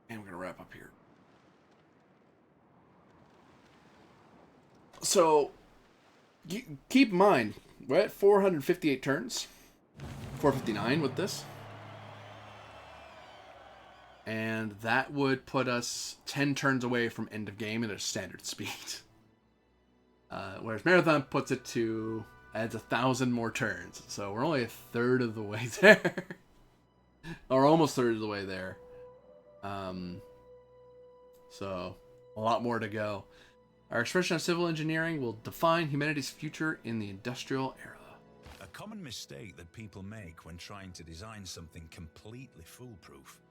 And we're going to wrap up here. So, keep in mind, we're at 458 turns. 459 with this. And that would put us 10 turns away from end of game at a standard speed. Whereas Marathon puts it to... adds 1,000 more turns. So we're only a third of the way there. Or almost third of the way there. So, a lot more to go. Our expression of civil engineering will define humanity's future in the industrial era. A common mistake that people make when trying to design something completely foolproof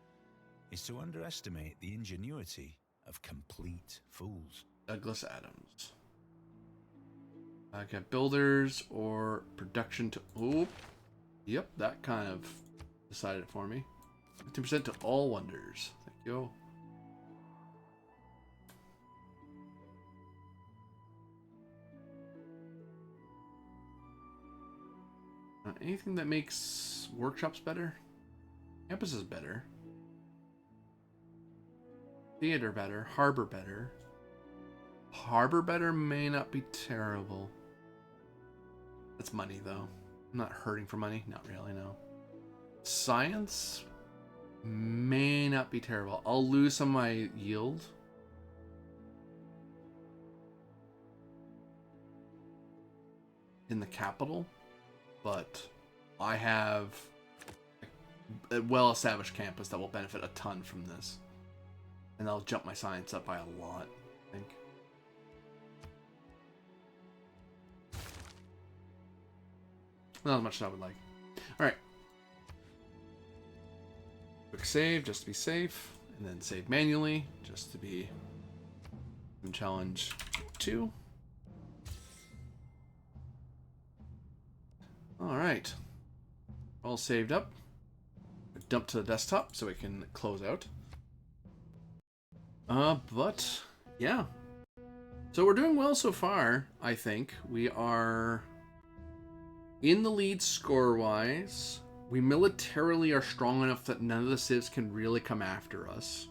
is to underestimate the ingenuity of complete fools. Douglas Adams. I got builders or production to... Oh, yep, that kind of decided it for me. 50% to all wonders. Thank you. Anything that makes workshops better? Campus is better. Theater better. Harbor better. Harbor better may not be terrible. That's money, though. I'm not hurting for money. Not really, no. Science may not be terrible. I'll lose some of my yield. In the capital. But I have a well-established campus that will benefit a ton from this. And that'll jump my science up by a lot, I think. Not as much as I would like. Alright. Quick save, just to be safe. And then save manually, just to be... Challenge 2. Alright. All saved up. Dump to the desktop so we can close out. But, yeah. So we're doing well so far, I think. We are in the lead score-wise. We militarily are strong enough that none of the civs can really come after us.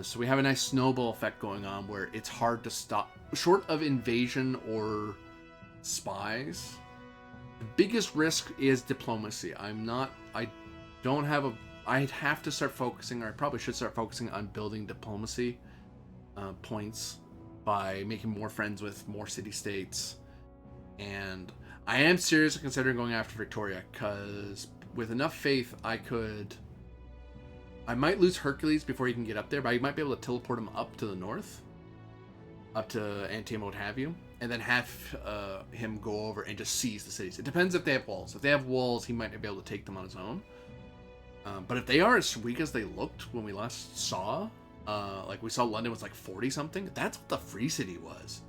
So we have a nice snowball effect going on where it's hard to stop. Short of invasion or spies, the biggest risk is diplomacy. I don't have a... I'd have to start focusing, or I probably should start focusing on building diplomacy points by making more friends with more city-states. And I am seriously considering going after Victoria, because with enough faith, I might lose Hercules before he can get up there, but I might be able to teleport him up to the north, up to Antietam, what have you, and then have him go over and just seize the cities. It depends if they have walls. If they have walls, he might be able to take them on his own. But if they are as weak as they looked when we last saw, like we saw London was like 40 something, that's what the Free City was.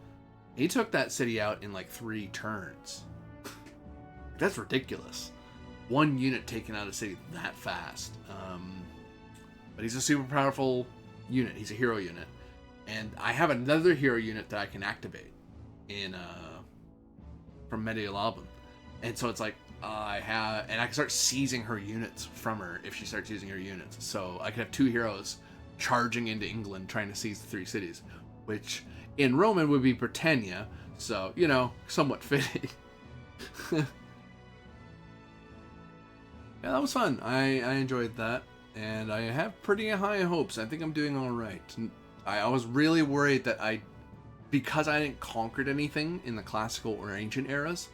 He took that city out in like 3 turns. That's ridiculous. One unit taking out a city that fast. But he's a super powerful unit. He's a hero unit. And I have another hero unit that I can activate in from Medieval Album. And so it's like I can start seizing her units from her if she starts using her units. So I could have 2 heroes charging into England trying to seize the 3 cities, which in Roman would be Britannia. So, you know, somewhat fitting. Yeah, that was fun. I enjoyed that. And I have pretty high hopes. I think I'm doing all right. I was really worried that because I hadn't conquered anything in the classical or ancient eras,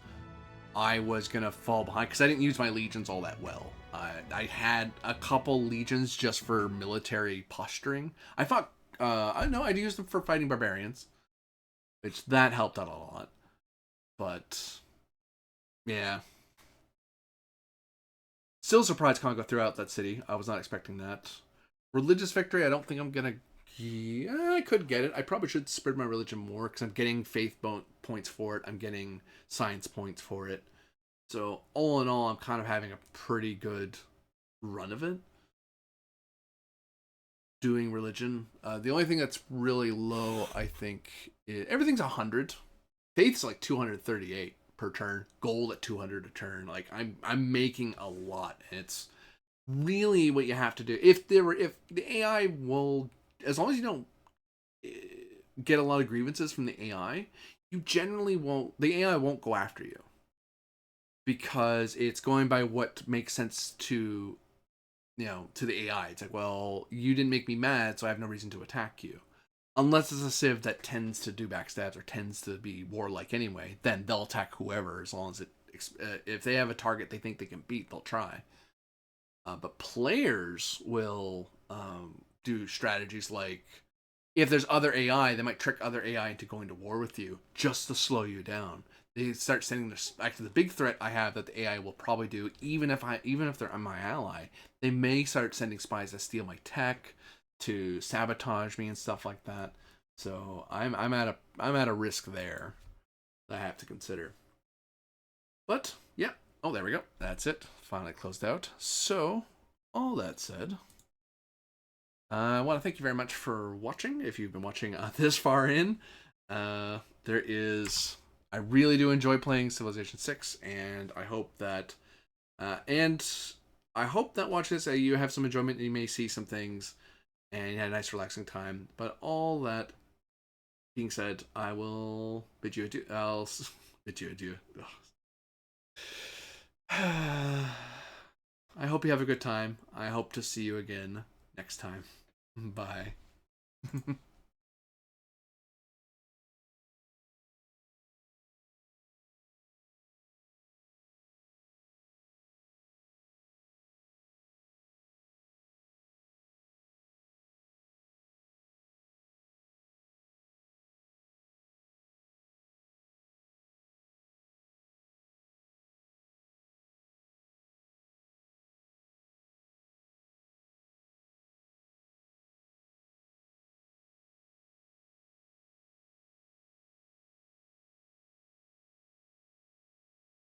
I was going to fall behind because I didn't use my legions all that well. I had a couple legions just for military posturing. I thought, I'd use them for fighting barbarians, which that helped out a lot. But, yeah. Still surprised Congo threw out that city. I was not expecting that. Religious victory, I don't think I'm going to... Yeah, I could get it. I probably should spread my religion more because I'm getting faith points for it. I'm getting science points for it. So, all in all, I'm kind of having a pretty good run of it. Doing religion. The only thing that's really low, I think, everything's 100. Faith's like 238 per turn. Gold at 200 a turn. Like, I'm making a lot. And it's really what you have to do. If the AI will... As long as you don't get a lot of grievances from the AI, you generally won't... The AI won't go after you. Because it's going by what makes sense to, to the AI. It's like, well, you didn't make me mad, so I have no reason to attack you. Unless it's a civ that tends to do backstabs or tends to be warlike anyway, then they'll attack whoever as long as if they have a target they think they can beat, they'll try. But players will do strategies like, if there's other AI, they might trick other AI into going to war with you just to slow you down. They start sending this. Actually, the big threat I have that the AI will probably do, even if they're my ally, they may start sending spies that steal my tech, to sabotage me and stuff like that. So I'm at a risk there that I have to consider. But yeah. Oh, there we go. That's it. Finally closed out. So all that said, I want to thank you very much for watching. If you've been watching this far in, I really do enjoy playing Civilization 6, and I hope that watching this, you have some enjoyment and you may see some things and you had a nice relaxing time. But all that being said, I will bid you adieu. I'll bid you adieu. I hope you have a good time. I hope to see you again next time. Bye.